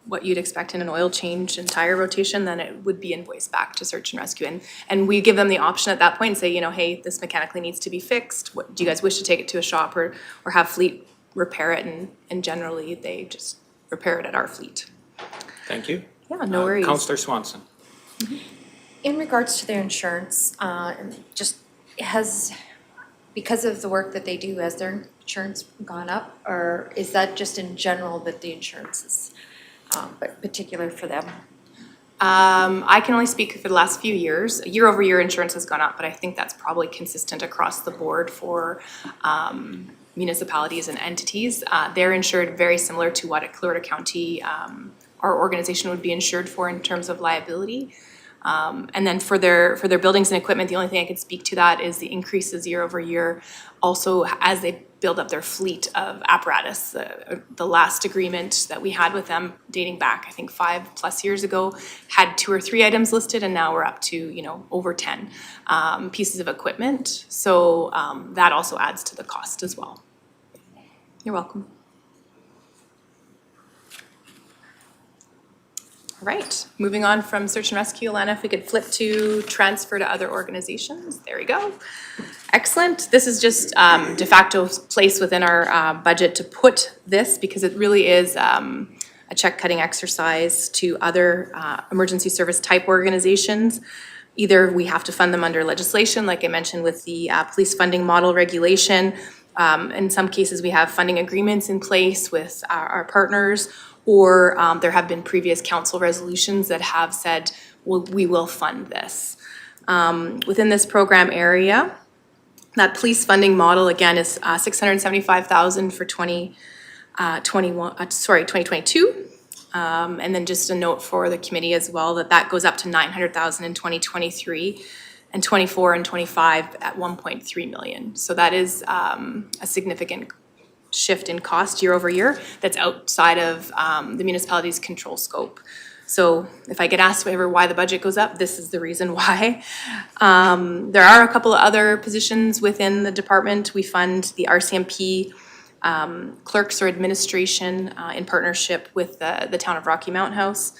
what you'd expect in an oil change and tire rotation, then it would be invoiced back to search and rescue. And we give them the option at that point and say, hey, this mechanically needs to be fixed. What do you guys wish to take it to a shop or have fleet repair it? And generally they just repair it at our fleet. Thank you. Yeah, no worries. Councillor Swanson. In regards to their insurance, because of the work that they do, has their insurance gone up? Or is that just in general that the insurance is particular for them? I can only speak for the last few years. Year over year, insurance has gone up, but I think that's probably consistent across the board for municipalities and entities. They're insured very similar to what a Clearwater County, our organization would be insured for in terms of liability. And then for their buildings and equipment, the only thing I could speak to that is the increases year over year. Also, as they build up their fleet of apparatus, the last agreement that we had with them dating back, I think 5+ years ago, had 2 or 3 items listed, and now we're up to, you know, over 10 pieces of equipment. So that also adds to the cost as well. You're welcome. All right, moving on from search and rescue, Alana, if we could flip to transfer to other organizations. There we go. Excellent. This is just de facto place within our budget to put this, because it really is a check cutting exercise to other emergency service type organizations. Either we have to fund them under legislation, like I mentioned with the police funding model regulation. In some cases, we have funding agreements in place with our partners, or there have been previous council resolutions that have said, well, we will fund this. Within this program area, that police funding model, again, is $675,000 for 2022. And then just a note for the committee as well, that goes up to $900,000 in 2023, and 24 and 25 at 1.3 million. So that is a significant shift in cost year over year that's outside of the municipality's control scope. So if I get asked ever why the budget goes up, this is the reason why. There are a couple of other positions within the department. We fund the RCMP clerks or administration in partnership with the town of Rocky Mountain House.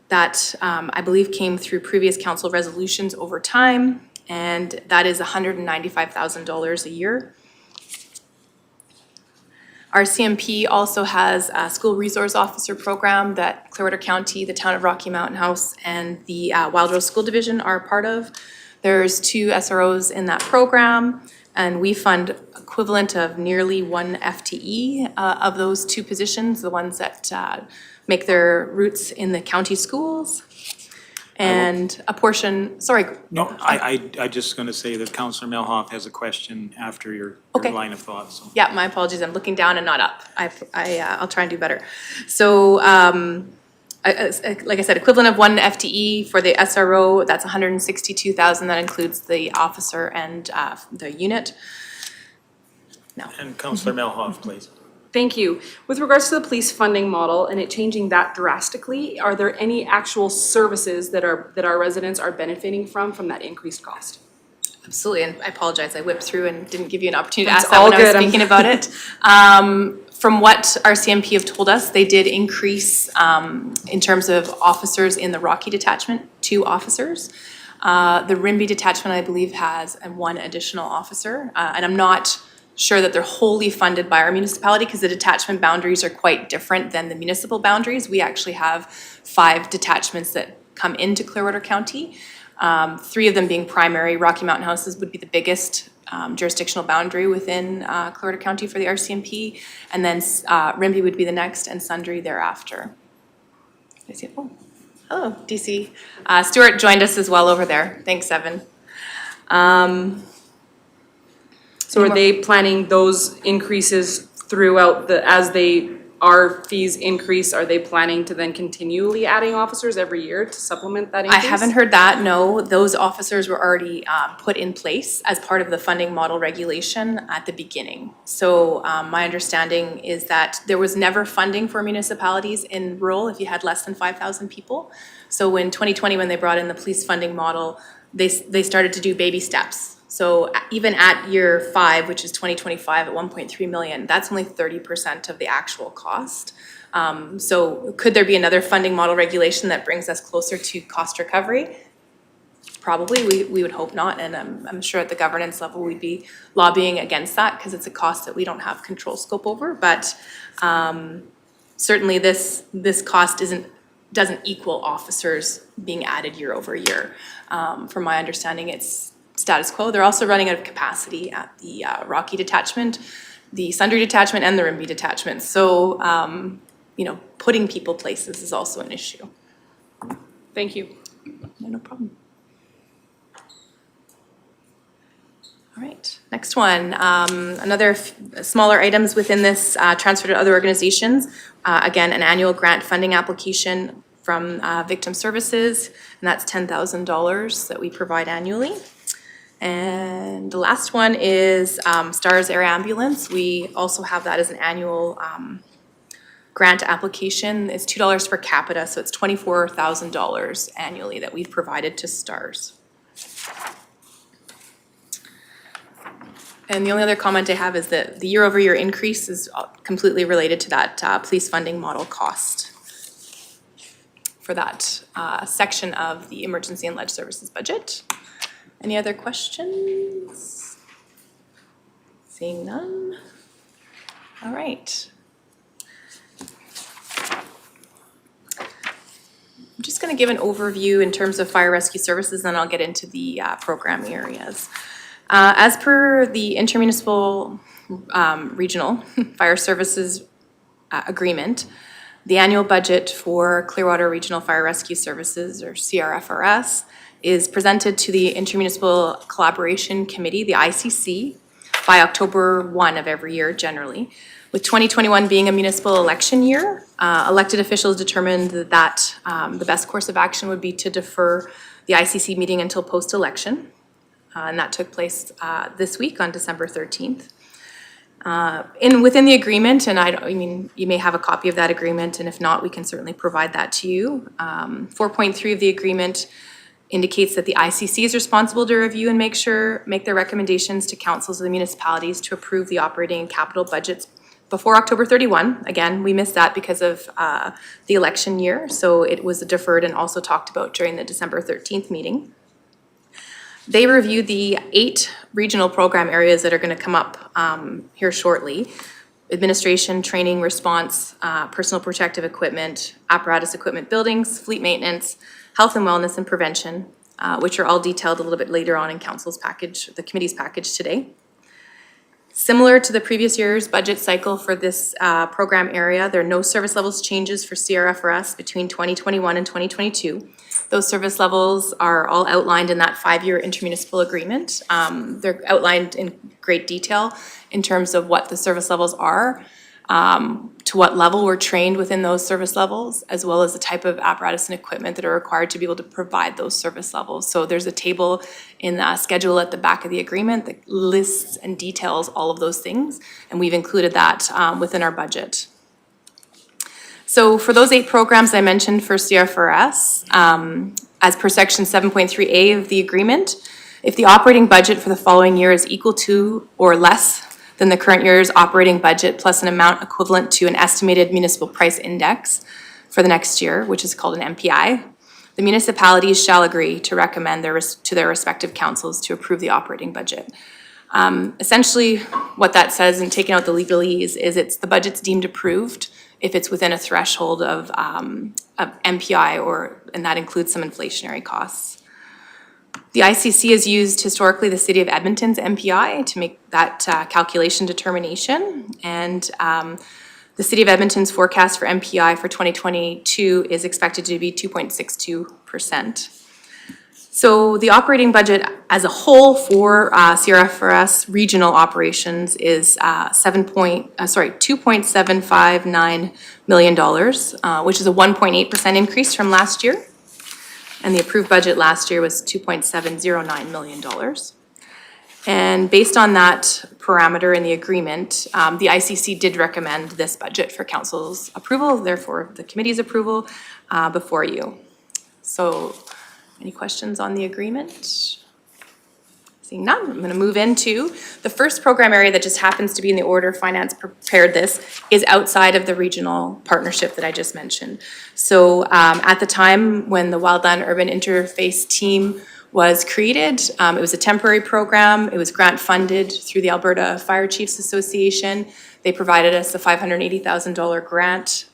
That I believe came through previous council resolutions over time, and that is $195,000 a year. RCMP also has a school resource officer program that Clearwater County, the town of Rocky Mountain House, and the Wild Rose School Division are part of. There's 2 SROs in that program, and we fund equivalent of nearly 1 FTE of those 2 positions, the ones that make their roots in the county schools. And a portion, sorry. No, I just gonna say that Councillor Melhoff has a question after your line of thought, so. Yeah, my apologies, I'm looking down and not up. I'll try and do better. So, like I said, equivalent of 1 FTE for the SRO, that's $162,000. That includes the officer and the unit. No. And Councillor Melhoff, please. Thank you. With regards to the police funding model and it changing that drastically, are there any actual services that our residents are benefiting from that increased cost? Absolutely, and I apologize, I whipped through and didn't give you an opportunity to That's ask that all when I was good. thinking about it. From what RCMP have told us, they did increase in terms of officers in the Rocky detachment, 2 officers. The Rimbey detachment, I believe, has 1 additional officer, and I'm not sure that they're wholly funded by our municipality because the detachment boundaries are quite different than the municipal boundaries. We actually have 5 detachments that come into Clearwater County. 3 of them being primary. Rocky Mountain Houses would be the biggest jurisdictional boundary within Clearwater County for the RCMP, and then Rimbey would be the next, and Sundre thereafter. I see. Oh, hello, DC. Stuart joined us as well over there. Thanks, Evan. So are they planning those increases throughout as our fees increase, are they planning to then continually adding officers every year to supplement that increase? I haven't heard that, no. Those officers were already put in place as part of the funding model regulation at the beginning. So my understanding is that there was never funding for municipalities in rural if you had less than 5,000 people. So in 2020, when they brought in the police funding model, they started to do baby steps. So even at year 5, which is 2025 at 1.3 million, that's only 30% of the actual cost. So could there be another funding model regulation that brings us closer to cost recovery? Probably, we would hope not, and I'm sure at the governance level we'd be lobbying against that because it's a cost that we don't have control scope over. But certainly this cost doesn't equal officers being added year over year. From my understanding, it's status quo. They're also running out of capacity at the Rocky detachment, the Sundre detachment, and the Rimbey detachment. So, putting people places is also an issue. Thank you. No problem. All right. Next one, another smaller items within this transfer to other organizations. Again, an annual grant funding application from Victim Services, and that's $10,000 that we provide annually. And the last one is STARS Air Ambulance. We also have that as an annual grant application. It's $2 per capita, so it's $24,000 annually that we've provided to STARS. And the only other comment I have is that the year-over-year increase is completely related to that police funding model cost for that section of the Emergency and Ledge Services budget. Any other questions? Seeing none. All right. I'm just going to give an overview in terms of fire rescue services, then I'll get into the program areas. As per the intermunicipal regional fire services agreement, the annual budget for Clearwater Regional Fire Rescue Services, or CRFRS, is presented to the Intermunicipal Collaboration Committee, the ICC, by October 1 of every year generally. With 2021 being a municipal election year, elected officials determined that the best course of action would be to defer the ICC meeting until post-election. And that took place this week on December 13th. Within the agreement, and I mean, you may have a copy of that agreement, and if not, we can certainly provide that to you. 4.3 of the agreement indicates that the ICC is responsible to review and make their recommendations to councils of the municipalities to approve the operating and capital budgets before October 31. Again, we missed that because of the election year, so it was deferred and also talked about during the December 13th meeting. They reviewed the 8 regional program areas that are going to come up here shortly. Administration, training, response, personal protective equipment, apparatus equipment buildings, fleet maintenance, health and wellness and prevention, which are all detailed a little bit later on in council's package, the committee's package today. Similar to the previous year's budget cycle for this program area, there are no service levels changes for CRFRS between 2021 and 2022. Those service levels are all outlined in that 5-year intermunicipal agreement. They're outlined in great detail in terms of what the service levels are, to what level we're trained within those service levels, as well as the type of apparatus and equipment that are required to be able to provide those service levels. So there's a table in the schedule at the back of the agreement that lists and details all of those things, and we've included that within our budget. So for those 8 programs I mentioned for CRFRS, as per section 7.3A of the agreement, if the operating budget for the following year is equal to or less than the current year's operating budget plus an amount equivalent to an estimated municipal price index for the next year, which is called an MPI, the municipalities shall agree to recommend to their respective councils to approve the operating budget. Essentially, what that says, and taking out the legalese, is it's the budget's deemed approved if it's within a threshold of MPI, and that includes some inflationary costs. The ICC has used historically the City of Edmonton's MPI to make that calculation determination, and the City of Edmonton's forecast for MPI for 2022 is expected to be 2.62%. So the operating budget as a whole for CRFRS regional operations is $2.759 million, which is a 1.8% increase from last year. And the approved budget last year was $2.709 million. And based on that parameter in the agreement, the ICC did recommend this budget for council's approval, therefore the committee's approval before you. So any questions on the agreement? Seeing none, I'm going to move into the first program area that just happens to be in the order finance prepared this is outside of the regional partnership that I just mentioned. So at the time when the Wildland Urban Interface Team was created, it was a temporary program. It was grant funded through the Alberta Fire Chiefs Association. They provided us a $580,000 grant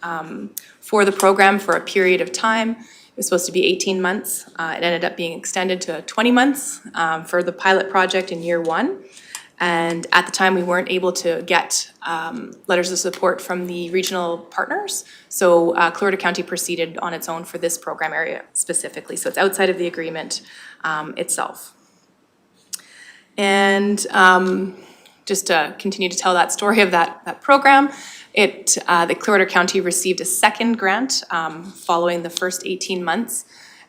for the program for a period of time. It was supposed to be 18 months. It ended up being extended to 20 months for the pilot project in year 1. And at the time, we weren't able to get letters of support from the regional partners. So Clearwater County proceeded on its own for this program area specifically. So it's outside of the agreement itself. And just to continue to tell that story of that program, the Clearwater County received a second grant following the first 18 months.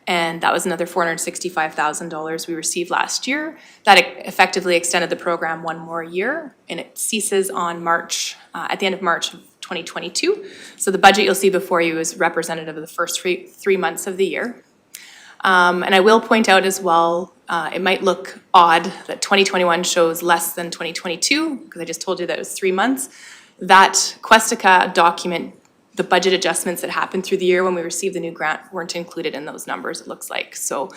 And that was another $465,000 we received last year. That effectively extended the program one more year, and it ceases on at the end of March of 2022. So the budget you'll see before you is representative of the first three months of the year. And I will point out as well, it might look odd that 2021 shows less than 2022, because I just told you that it was 3 months. That Questica document, the budget adjustments that happened through the year when we received the new grant weren't included in those numbers, it looks like. So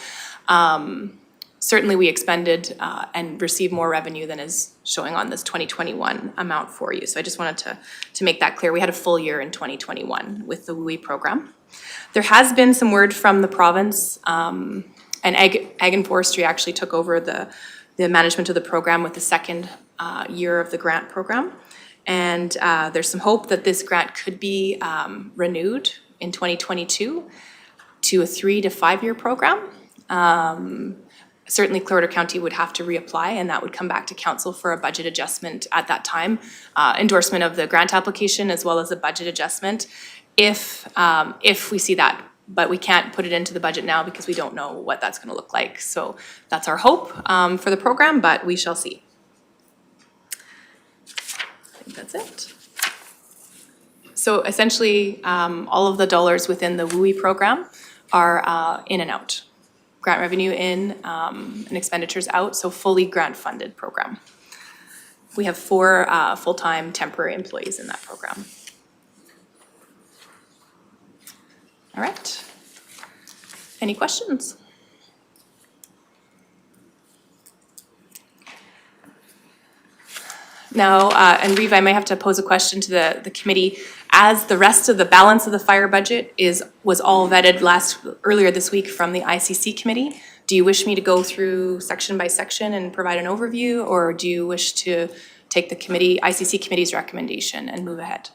certainly we expended and received more revenue than is showing on this 2021 amount for you. So I just wanted to make that clear. We had a full year in 2021 with the WUI program. There has been some word from the province, and Ag and Forestry actually took over the management of the program with the second year of the grant program. And there's some hope that this grant could be renewed in 2022 to a 3 to 5 year program. Certainly Clearwater County would have to reapply, and that would come back to council for a budget adjustment at that time. Endorsement of the grant application as well as a budget adjustment if we see that. But we can't put it into the budget now because we don't know what that's going to look like. So that's our hope for the program, but we shall see. I think that's it. So essentially, all of the dollars within the WUI program are in and out. Grant revenue in and expenditures out, so fully grant-funded program. We have 4 full-time temporary employees in that program. All right. Any questions? Now, and Reeve, I might have to pose a question to the committee. As the rest of the balance of the fire budget was all vetted earlier this week from the ICC committee, do you wish me to go through section by section and provide an overview, or do you wish to take the ICC committee's recommendation and move ahead?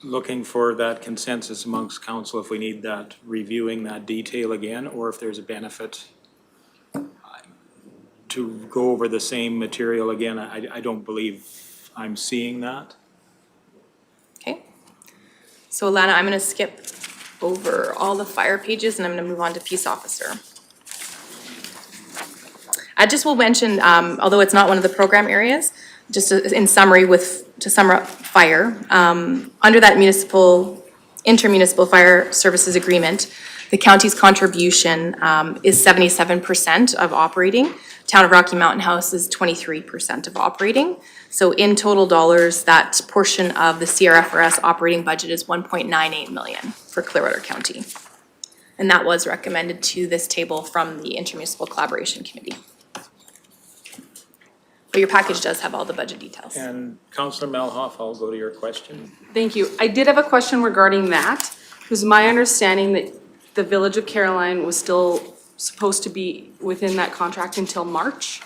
Looking for that consensus amongst council if we need that, reviewing that detail again, or if there's a benefit to go over the same material again. I don't believe I'm seeing that. Okay. So Alana, I'm gonna skip over all the fire pages and I'm gonna move on to peace officer. I just will mention, although it's not one of the program areas, just in summary to sum up fire, under that intermunicipal fire services agreement, the county's contribution is 77% of operating. Town of Rocky Mountain House is 23% of operating. So in total dollars, that portion of the CRFRS operating budget is $1.98 million for Clearwater County. And that was recommended to this table from the Intermunicipal Collaboration Committee. But your package does have all the budget details. And Councillor Malhoff, I'll go to your question. Thank you. I did have a question regarding that. It was my understanding that the Village of Caroline was still supposed to be within that contract until March.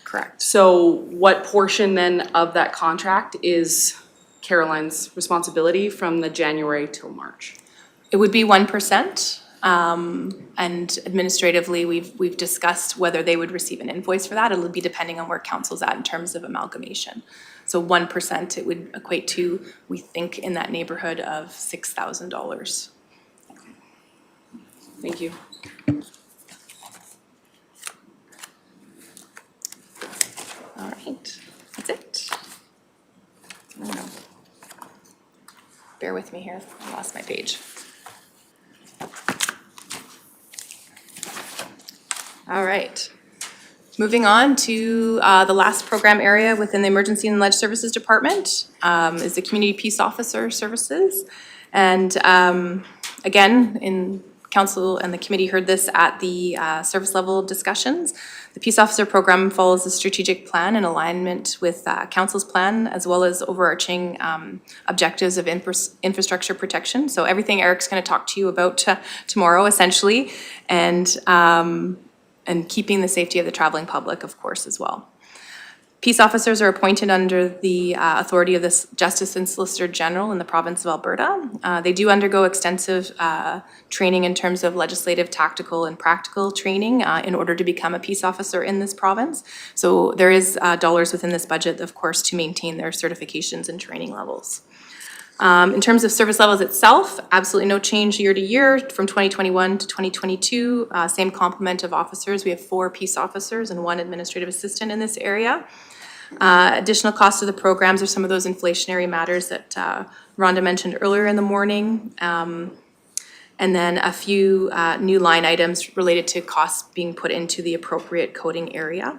Correct. So what portion then of that contract is Caroline's responsibility from the January till March? It would be 1%. And administratively, we've discussed whether they would receive an invoice for that. It'll be depending on where council's at in terms of amalgamation. So 1%, it would equate to, we think, in that neighborhood of $6,000. Thank you. All right, that's it. Oh, no. Bear with me here, I lost my page. All right. Moving on to the last program area within the Emergency and Ledge Services Department is the Community Peace Officer Services. And again, in council and the committee heard this at the service level discussions. The Peace Officer Program follows a strategic plan in alignment with council's plan, as well as overarching objectives of infrastructure protection. So everything Eric's going to talk to you about tomorrow, essentially, and keeping the safety of the traveling public, of course, as well. Peace officers are appointed under the authority of the Justice and Solicitor General in the province of Alberta. They do undergo extensive training in terms of legislative, tactical, and practical training in order to become a peace officer in this province. So there is dollars within this budget, of course, to maintain their certifications and training levels. In terms of service levels itself, absolutely no change year to year from 2021 to 2022. Same complement of officers. We have 4 peace officers and 1 administrative assistant in this area. Additional costs of the programs are some of those inflationary matters that Rhonda mentioned earlier in the morning. And then a few new line items related to costs being put into the appropriate coding area.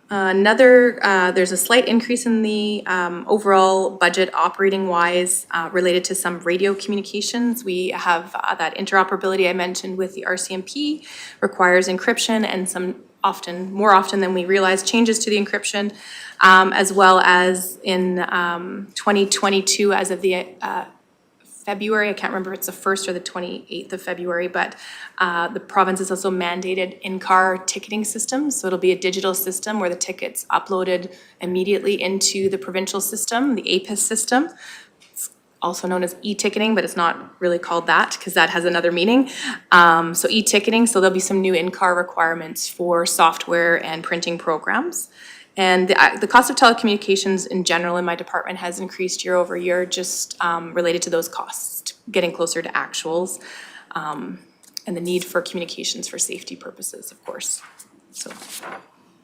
There's a slight increase in the overall budget operating wise related to some radio communications. We have that interoperability I mentioned with the RCMP requires encryption and more often than we realize, changes to the encryption, as well as in 2022 as of the February, I can't remember if it's the 1st or the 28th of February, but the province has also mandated in-car ticketing systems. So it'll be a digital system where the ticket's uploaded immediately into the provincial system, the APIS system. It's also known as e-ticketing, but it's not really called that because that has another meaning. So e-ticketing, so there'll be some new in-car requirements for software and printing programs. And the cost of telecommunications in general in my department has increased year over year, just related to those costs, getting closer to actuals, and the need for communications for safety purposes, of course. So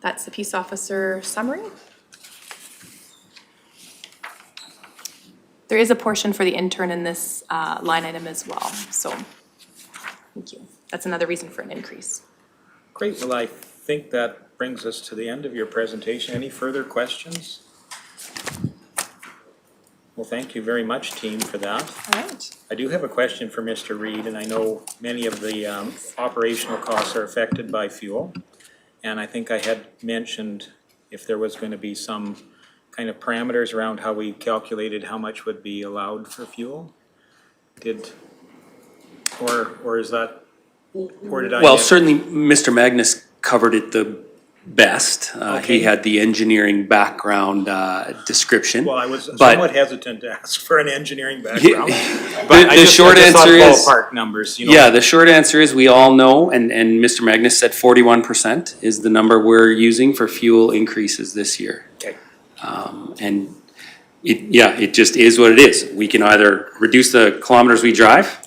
that's the peace officer summary. There is a portion for the intern in this line item as well, so thank you. That's another reason for an increase. Great, well, I think that brings us to the end of your presentation. Any further questions? Well, thank you very much, team, for that. All right. I do have a question for Mr. Reed, and I know many of the operational costs are affected by fuel. And I think I had mentioned if there was going to be some kind of parameters around how we calculated how much would be allowed for fuel. Or is that, or did I? Well, certainly Mr. Magnus covered it the best. He had the engineering background description. Well, I was but somewhat hesitant to ask for an engineering background. The short answer is ballpark numbers, you know. Yeah, the short answer is we all know, and Mr. Magnus said 41% is the number we're using for fuel increases this year. Okay. And it just is what it is. We can either reduce the kilometers we drive,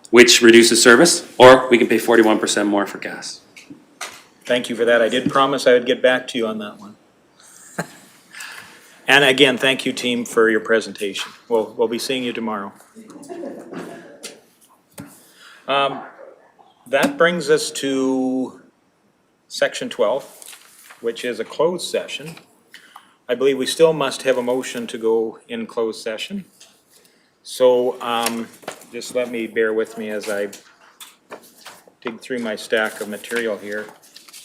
which reduces service, or we can pay 41% more for gas. Thank you for that. I did promise I would get back to you on that one. And again, thank you, team, for your presentation. We'll be seeing you tomorrow. That brings us to section 12, which is a closed session. I believe we still must have a motion to go in closed session. So just let me bear with me as I dig through my stack of material here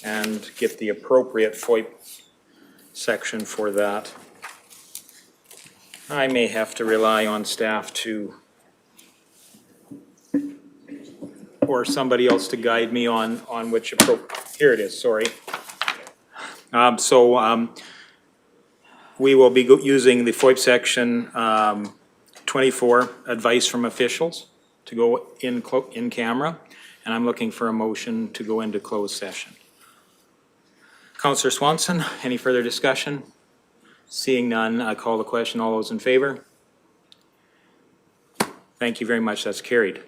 and get the appropriate FOIP section for that. I may have to rely on staff to, or somebody else to guide me on which here it is, sorry. We will be using the FOIP section 24, advice from officials, to go in camera, and I'm looking for a motion to go into closed session. Councillor Swanson, any further discussion? Seeing none, I call the question. All those in favor? Thank you very much. That's carried.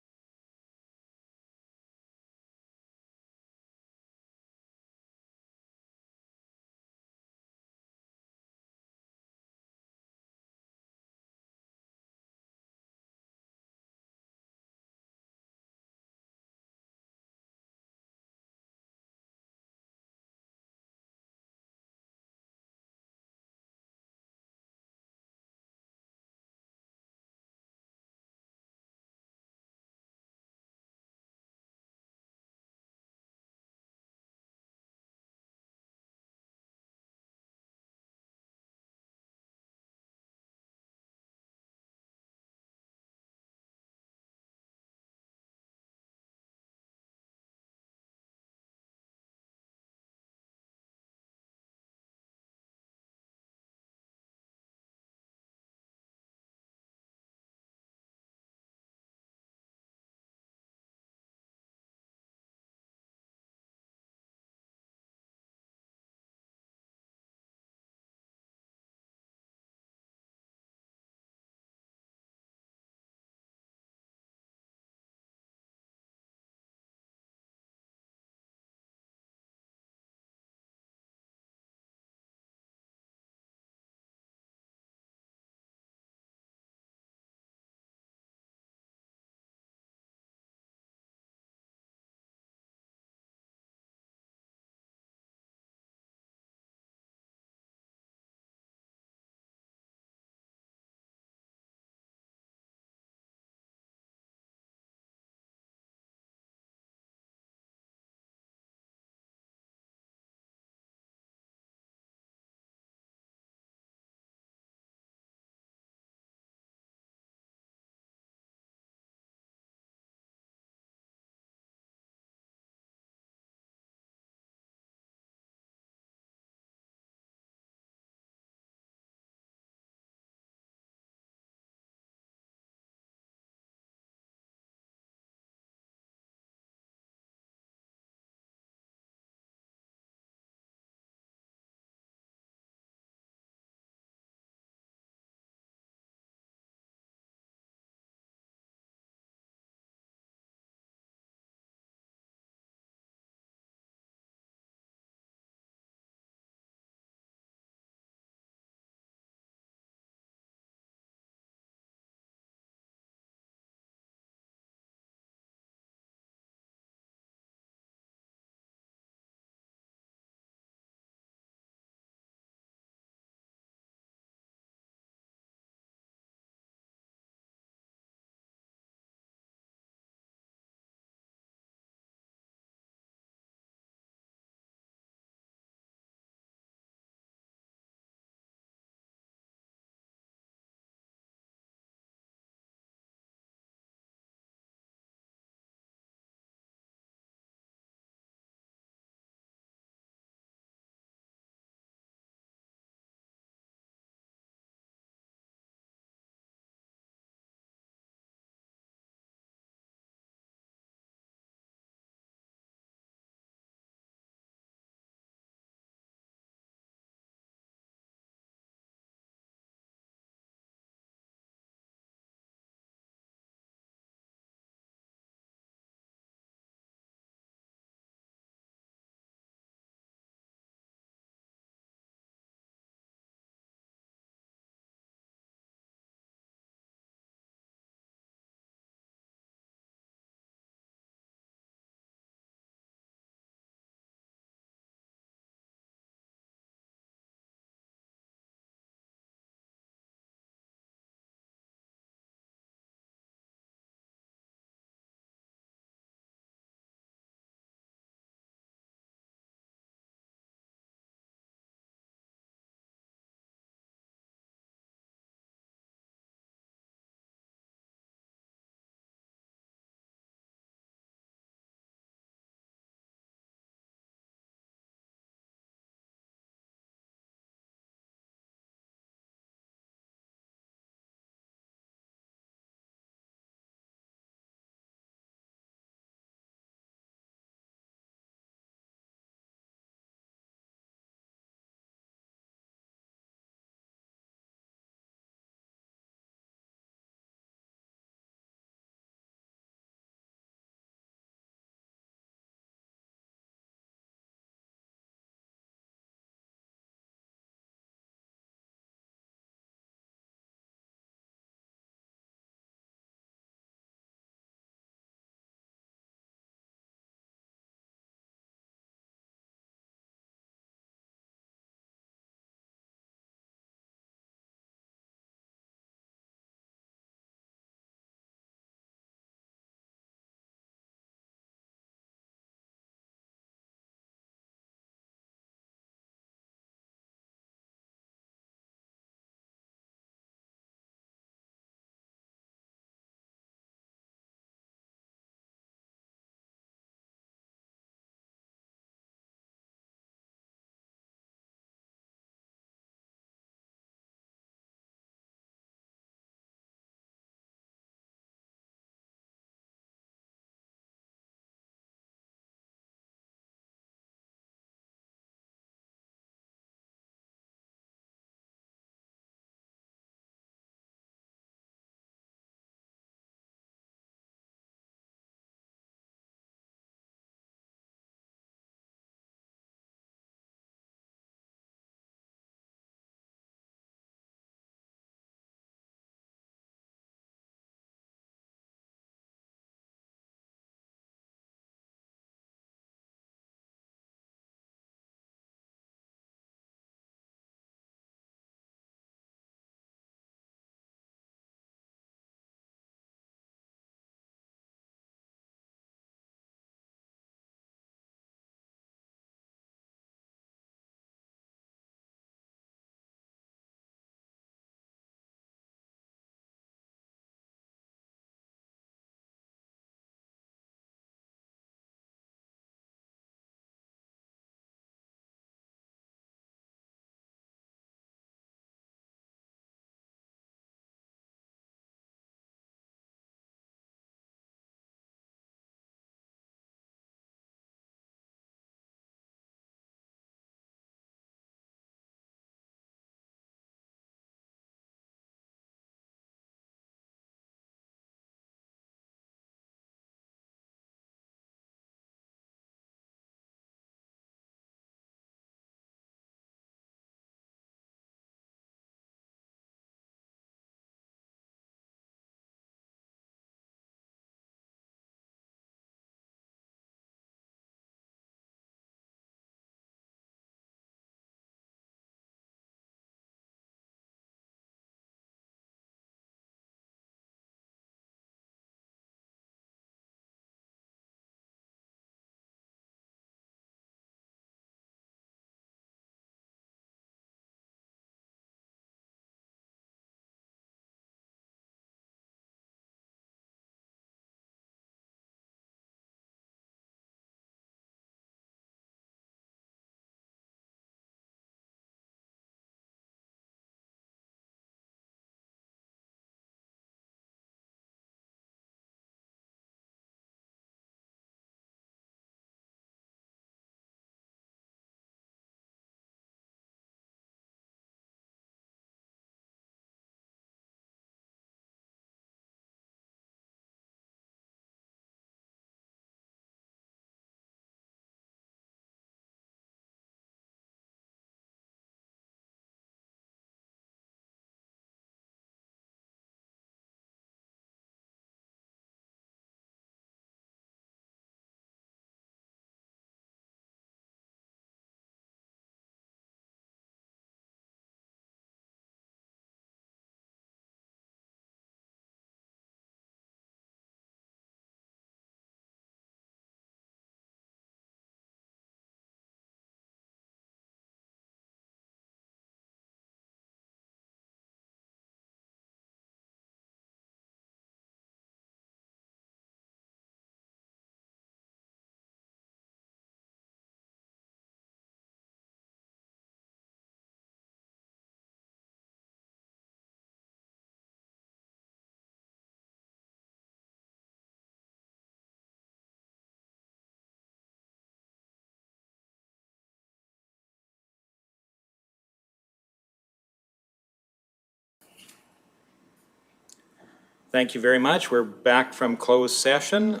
Thank you very much. We're back from closed session.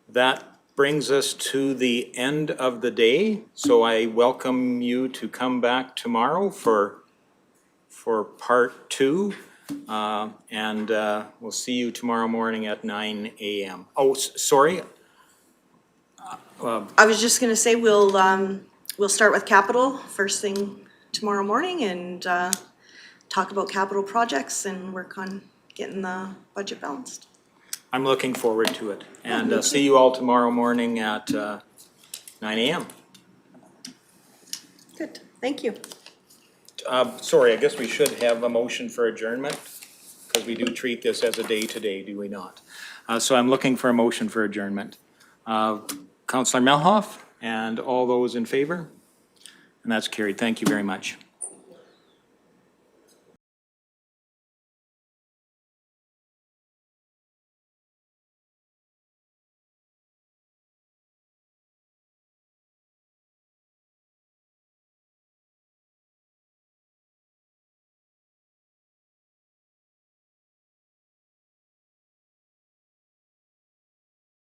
That brings us to the end of the day, so I welcome you to come back tomorrow for part 2. And we'll see you tomorrow morning at 9 a.m. Oh, sorry. I was just gonna say, we'll start with capital first thing tomorrow morning and talk about capital projects and work on getting the budget balanced. I'm looking forward to it. And see you all tomorrow morning at 9 a.m. Good, thank you. Sorry, I guess we should have a motion for adjournment, because we do treat this as a day-to-day, do we not? So I'm looking for a motion for adjournment. Councillor Melhoff, and all those in favor? And that's carried. Thank you very much.